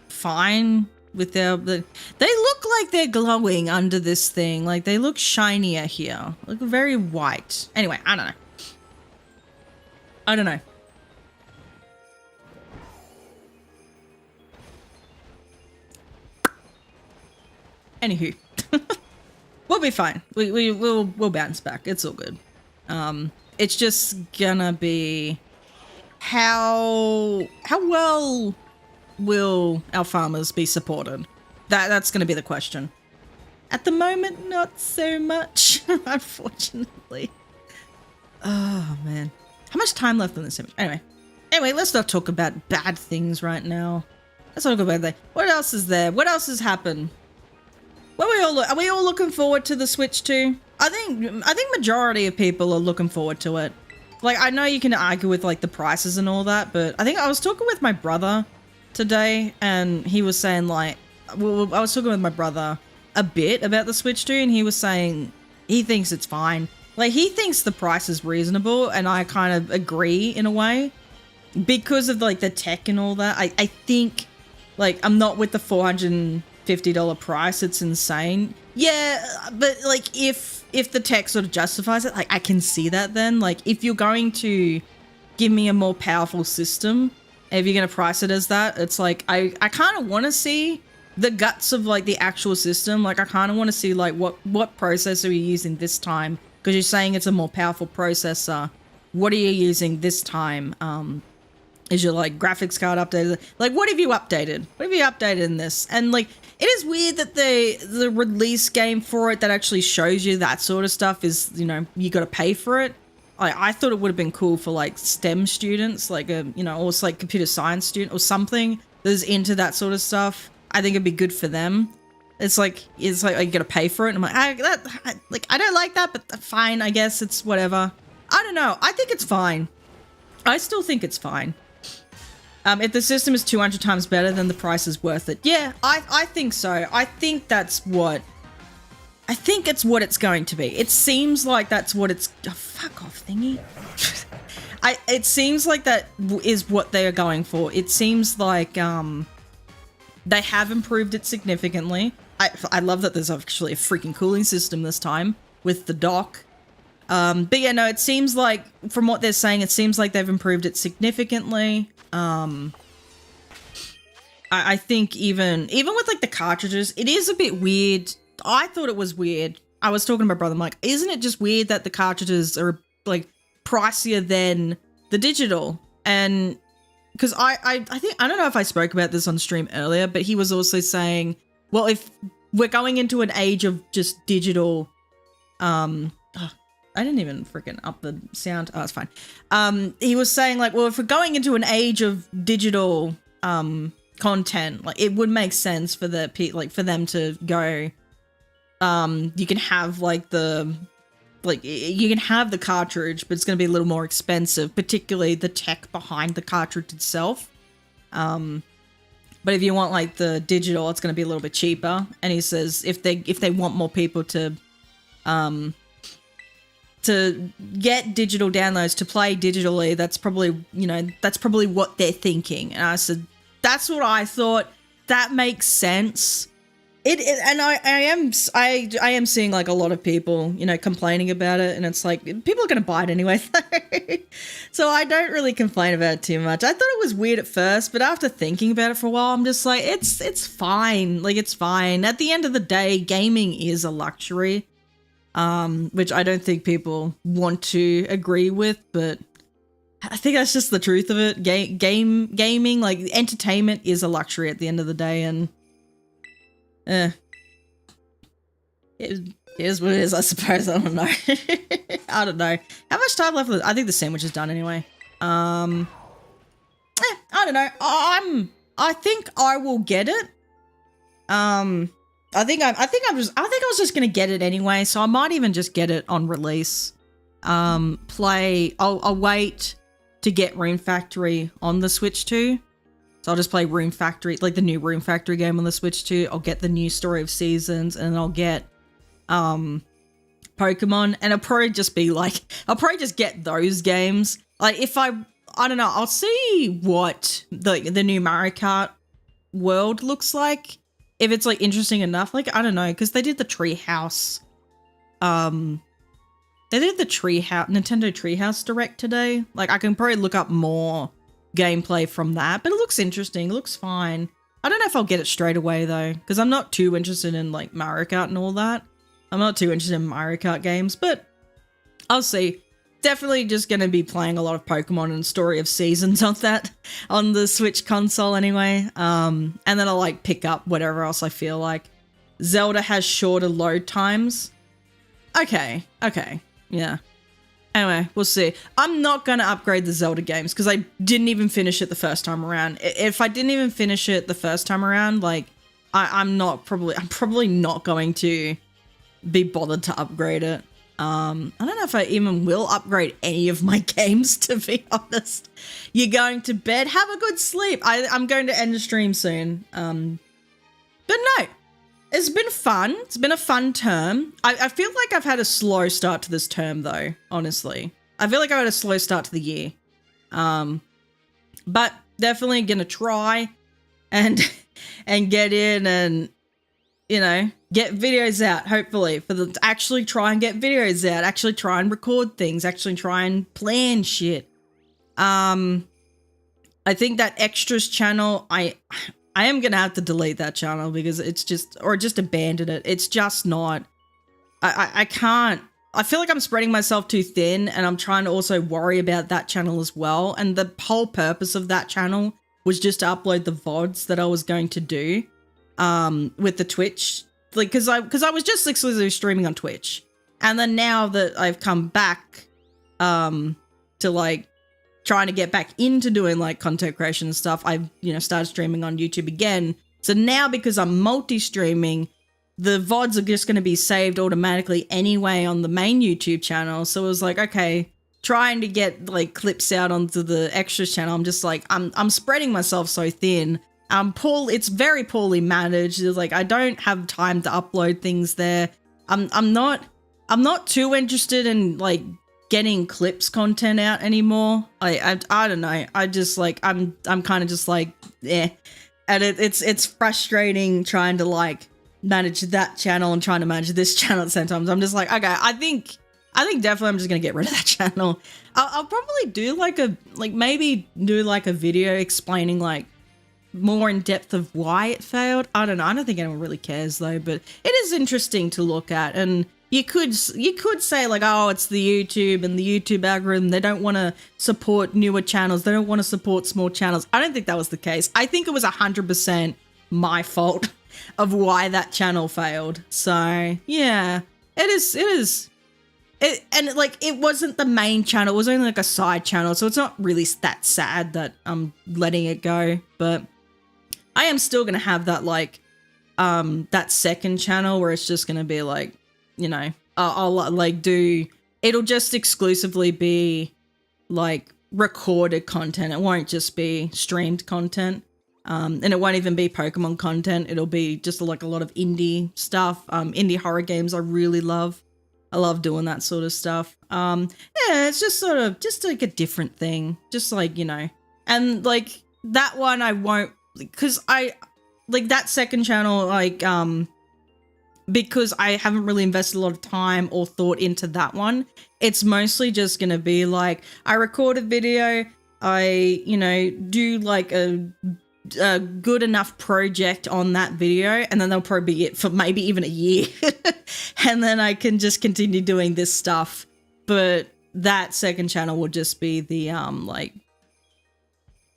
fine with they look like they're glowing under this thing. Like they look shinier here. Look very white. Anyway, I don't know. Anywho, we'll be fine. We'll bounce back. It's all good. It's just gonna be how well will our farmers be supported? That's gonna be the question. At the moment, not so much, unfortunately. Oh man, how much time left on this image? Anyway, let's not talk about bad things right now. Let's not talk about that. What else is there? What else has happened? Are we all looking forward to the Switch 2? I think majority of people are looking forward to it. Like, I know you can argue with like the prices and all that, but I think I was talking with my brother today, and he was saying like, well, I was talking with my brother a bit about the Switch 2, and he was saying he thinks it's fine. Like, he thinks the price is reasonable, and I kind of agree in a way because of like the tech and all that. I think like I'm not with the $450 price. It's insane. Yeah, but like if the tech sort of justifies it, like I can see that then. Like if you're going to give me a more powerful system, if you're going to price it as that, it's like I kind of want to see the guts of like the actual system. Like I kind of want to see like what processor you're using this time, because you're saying it's a more powerful processor. What are you using this time? Is your like graphics card updated? Like what have you updated? What have you updated in this? And like it is weird that the release game for it that actually shows you that sort of stuff is, you know, you got to pay for it. I thought it would have been cool for like STEM students, like a, you know, or it's like computer science student or something that's into that sort of stuff. I think it'd be good for them. It's like you gotta pay for it. And I'm like, I don't like that, but fine, I guess it's whatever. I don't know. I think it's fine. I still think it's fine. If the system is 200 times better, then the price is worth it. Yeah, I think so. I think it's what it's going to be. It seems like that's what it's... Oh, fuck off, thingy. It seems like that is what they are going for. It seems like they have improved it significantly. I love that there's actually a freaking cooling system this time with the dock. But yeah, no, it seems like, from what they're saying, it seems like they've improved it significantly. I think even with like the cartridges, it is a bit weird. I thought it was weird. I was talking to my brother, I'm like, isn't it just weird that the cartridges are like pricier than the digital? And because I think, I don't know if I spoke about this on stream earlier, but he was also saying, well, if we're going into an age of just digital, I didn't even freaking up the sound. Oh, it's fine. He was saying like, well, if we're going into an age of digital content, like it would make sense for for them to go. You can have you can have the cartridge, but it's going to be a little more expensive, particularly the tech behind the cartridge itself. But if you want like the digital, it's going to be a little bit cheaper. And he says if they want more people to get digital downloads, to play digitally, that's probably what they're thinking. And I said, that's what I thought. That makes sense. And I am seeing like a lot of people, complaining about it, and it's like people are going to buy it anyway. So I don't really complain about it too much. I thought it was weird at first, but after thinking about it for a while, I'm just like, it's fine. Like, it's fine. At the end of the day, gaming is a luxury, which I don't think people want to agree with, but I think that's just the truth of it. Gaming, like entertainment, is a luxury at the end of the day, and it is what it is, I suppose. I don't know. I don't know. How much time left? I think the sandwich is done anyway. I don't know. I think I will get it. I think I was just gonna get it anyway, so I might even just get it on release. I'll wait to get Rune Factory on the Switch too. So I'll just play Rune Factory, like the new Rune Factory game on the Switch too. I'll get the new Story of Seasons, and I'll get Pokemon, and I'll probably just get those games. Like if I don't know, I'll see what the new Mario Kart world looks like. If it's like interesting enough, like I don't know, because they did the Treehouse, Nintendo Treehouse Direct today. Like I can probably look up more gameplay from that, but it looks interesting. It looks fine. I don't know if I'll get it straight away though, because I'm not too interested in like Mario Kart and all that. I'm not too interested in Mario Kart games, but I'll see. Definitely just going to be playing a lot of Pokemon and Story of Seasons on the Switch console anyway. And then I'll like pick up whatever else I feel like. Zelda has shorter load times. Okay, yeah. Anyway, we'll see. I'm not going to upgrade the Zelda games because I didn't even finish it the first time around. If I didn't even finish it the first time around, like I'm probably not going to be bothered to upgrade it. I don't know if I even will upgrade any of my games, to be honest. You're going to bed, have a good sleep. I'm going to end the stream soon. But no, it's been fun. It's been a fun term. I feel like I've had a slow start to this term though, honestly. I feel like I had a slow start to the year. But definitely gonna try and get in and, get videos out, hopefully, actually try and get videos out, actually try and record things, actually try and plan shit. I think that extras channel, I am going to have to delete that channel because it's just abandon it. It's just not, I can't, I feel like I'm spreading myself too thin, and I'm trying to also worry about that channel as well. And the whole purpose of that channel was just to upload the VODs that I was going to do with the Twitch. Like, because I was just exclusively streaming on Twitch, and then now that I've come back to like trying to get back into doing like content creation and stuff, I've, you know, started streaming on YouTube again. So now because I'm multi-streaming, the VODs are just going to be saved automatically anyway on the main YouTube channel. So it was like, okay, trying to get like clips out onto the extras channel, I'm just like, I'm spreading myself so thin. It's very poorly managed. It's like I don't have time to upload things there. I'm not too interested in like getting clips content out anymore. I don't know. I just like I'm kind of just like yeah, and it's frustrating trying to like manage that channel and trying to manage this channel at the same time. So I'm just like, okay, I think definitely I'm just gonna get rid of that channel. I'll probably do maybe do like a video explaining like more in depth of why it failed. I don't know. I don't think anyone really cares though, but it is interesting to look at. And you could say like, oh, it's the YouTube and the YouTube algorithm. They don't want to support newer channels. They don't want to support small channels. I don't think that was the case. I think it was 100% my fault of why that channel failed. So yeah, it is. It wasn't the main channel. It was only like a side channel. So it's not really that sad that I'm letting it go. But I am still going to have that like, that second channel where it's just going to be like, you know, I'll like it'll just exclusively be like recorded content. It won't just be streamed content. And it won't even be Pokemon content. It'll be just like a lot of indie stuff. Indie horror games I really love. I love doing that sort of stuff. Yeah, it's just sort of just like a different thing. Just like, you know, and like that one I won't, because I like that second channel, like, because I haven't really invested a lot of time or thought into that one. It's mostly just going to be like, I record a video, I, you know, do like a good enough project on that video, and then they'll probably be it for maybe even a year. And then I can just continue doing this stuff. But that second channel will just be the, like,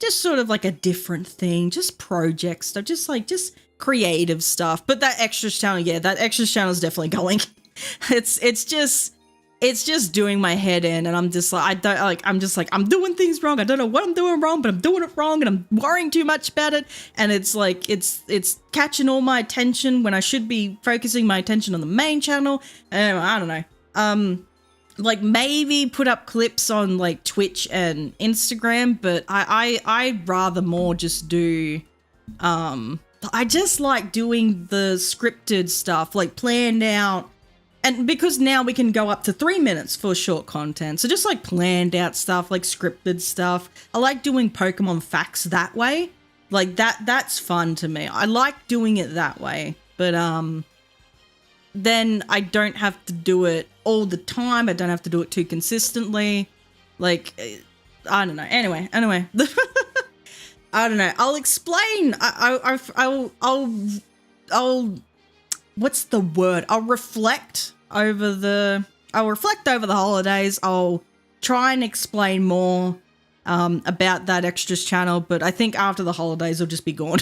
just sort of like a different thing, just project stuff, just creative stuff. But that extras channel, yeah, that extras channel is definitely going. It's just doing my head in, and I'm just like, I'm doing things wrong. I don't know what I'm doing wrong, but I'm doing it wrong, and I'm worrying too much about it. And it's like, it's catching all my attention when I should be focusing my attention on the main channel. And I don't know. Like maybe put up clips on like Twitch and Instagram, but I'd rather more just do, I just like doing the scripted stuff, like planned out. And because now we can go up to 3 minutes for short content. So just like planned out stuff, like scripted stuff. I like doing Pokemon facts that way. Like that's fun to me. I like doing it that way. But then I don't have to do it all the time. I don't have to do it too consistently. Like, I don't know. Anyway. I don't know. I'll explain. I'll what's the word? I'll reflect over the holidays. I'll try and explain more about that extras channel, but I think after the holidays it'll just be gone.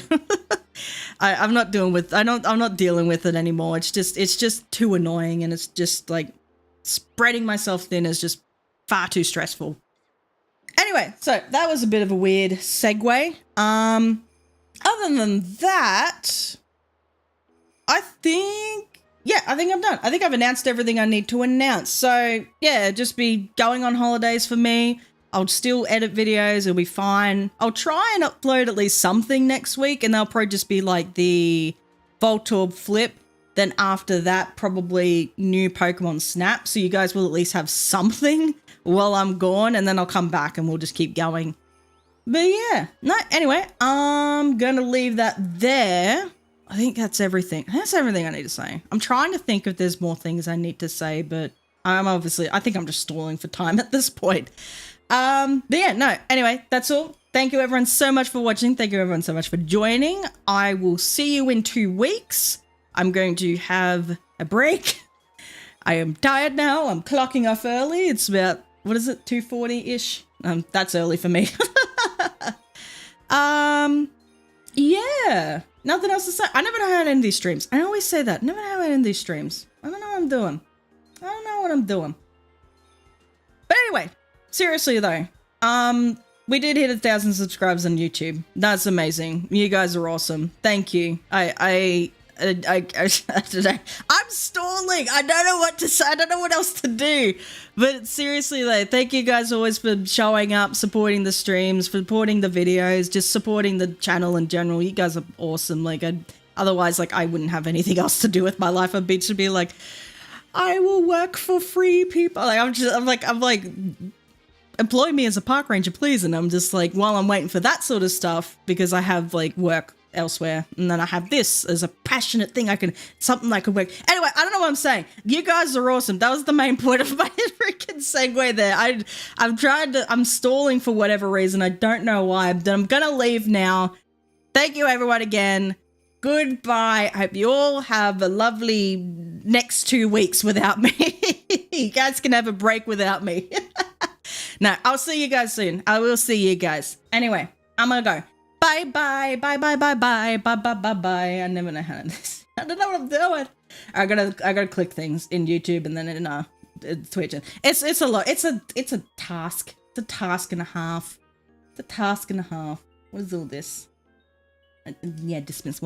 I'm not dealing with it anymore. It's just too annoying, and it's just like spreading myself thin is just far too stressful. Anyway, so that was a bit of a weird segue. Other than that, I think I'm done. I think I've announced everything I need to announce. So yeah, just be going on holidays for me. I'll still edit videos. It'll be fine. I'll try and upload at least something next week, and they'll probably just be like the Voltorb flip. Then after that, probably new Pokemon Snap. So you guys will at least have something while I'm gone, and then I'll come back and we'll just keep going. But yeah, no, anyway, I'm gonna leave that there. I think that's everything. That's everything I need to say. I'm trying to think if there's more things I need to say, but I think I'm just stalling for time at this point. But yeah, no, anyway, that's all. Thank you everyone so much for watching. Thank you everyone so much for joining. I will see you in 2 weeks. I'm going to have a break. I am tired now. I'm clocking off early. It's about, 2:40-ish? That's early for me. Yeah. Nothing else to say. I never know how to end these streams. I always say that. Never know how to end these streams. I don't know what I'm doing. But anyway. Anyway, seriously though, we did hit 1,000 subscribers on YouTube. That's amazing. You guys are awesome. Thank you. I don't know. I'm stalling. I don't know what to say. I don't know what else to do. But seriously though, thank you guys always for showing up, supporting the streams, supporting the videos, just supporting the channel in general. You guys are awesome. Like, otherwise, like, I wouldn't have anything else to do with my life. I'd be to be like, I will work for free, people. Like, I'm like, employ me as a park ranger, please. And I'm just like, while I'm waiting for that sort of stuff, because I have like work elsewhere, and then I have this as a passionate thing. Something I could work. Anyway, I don't know what I'm saying. You guys are awesome. That was the main point of my freaking segue there. I'm stalling for whatever reason. I don't know why, but I'm gonna leave now. Thank you everyone again. Goodbye. I hope you all have a lovely next 2 weeks without me. You guys can have a break without me. No, I'll see you guys soon. I will see you guys. Anyway, I'm gonna go. Bye bye. Bye bye bye bye. Bye bye bye bye. I never know how to do this. I don't know what I'm doing. I gotta click things in YouTube and then in Twitch. It's a lot. It's a task. It's a task and a half. It's a task and a half. What is all this? Yeah, dismiss.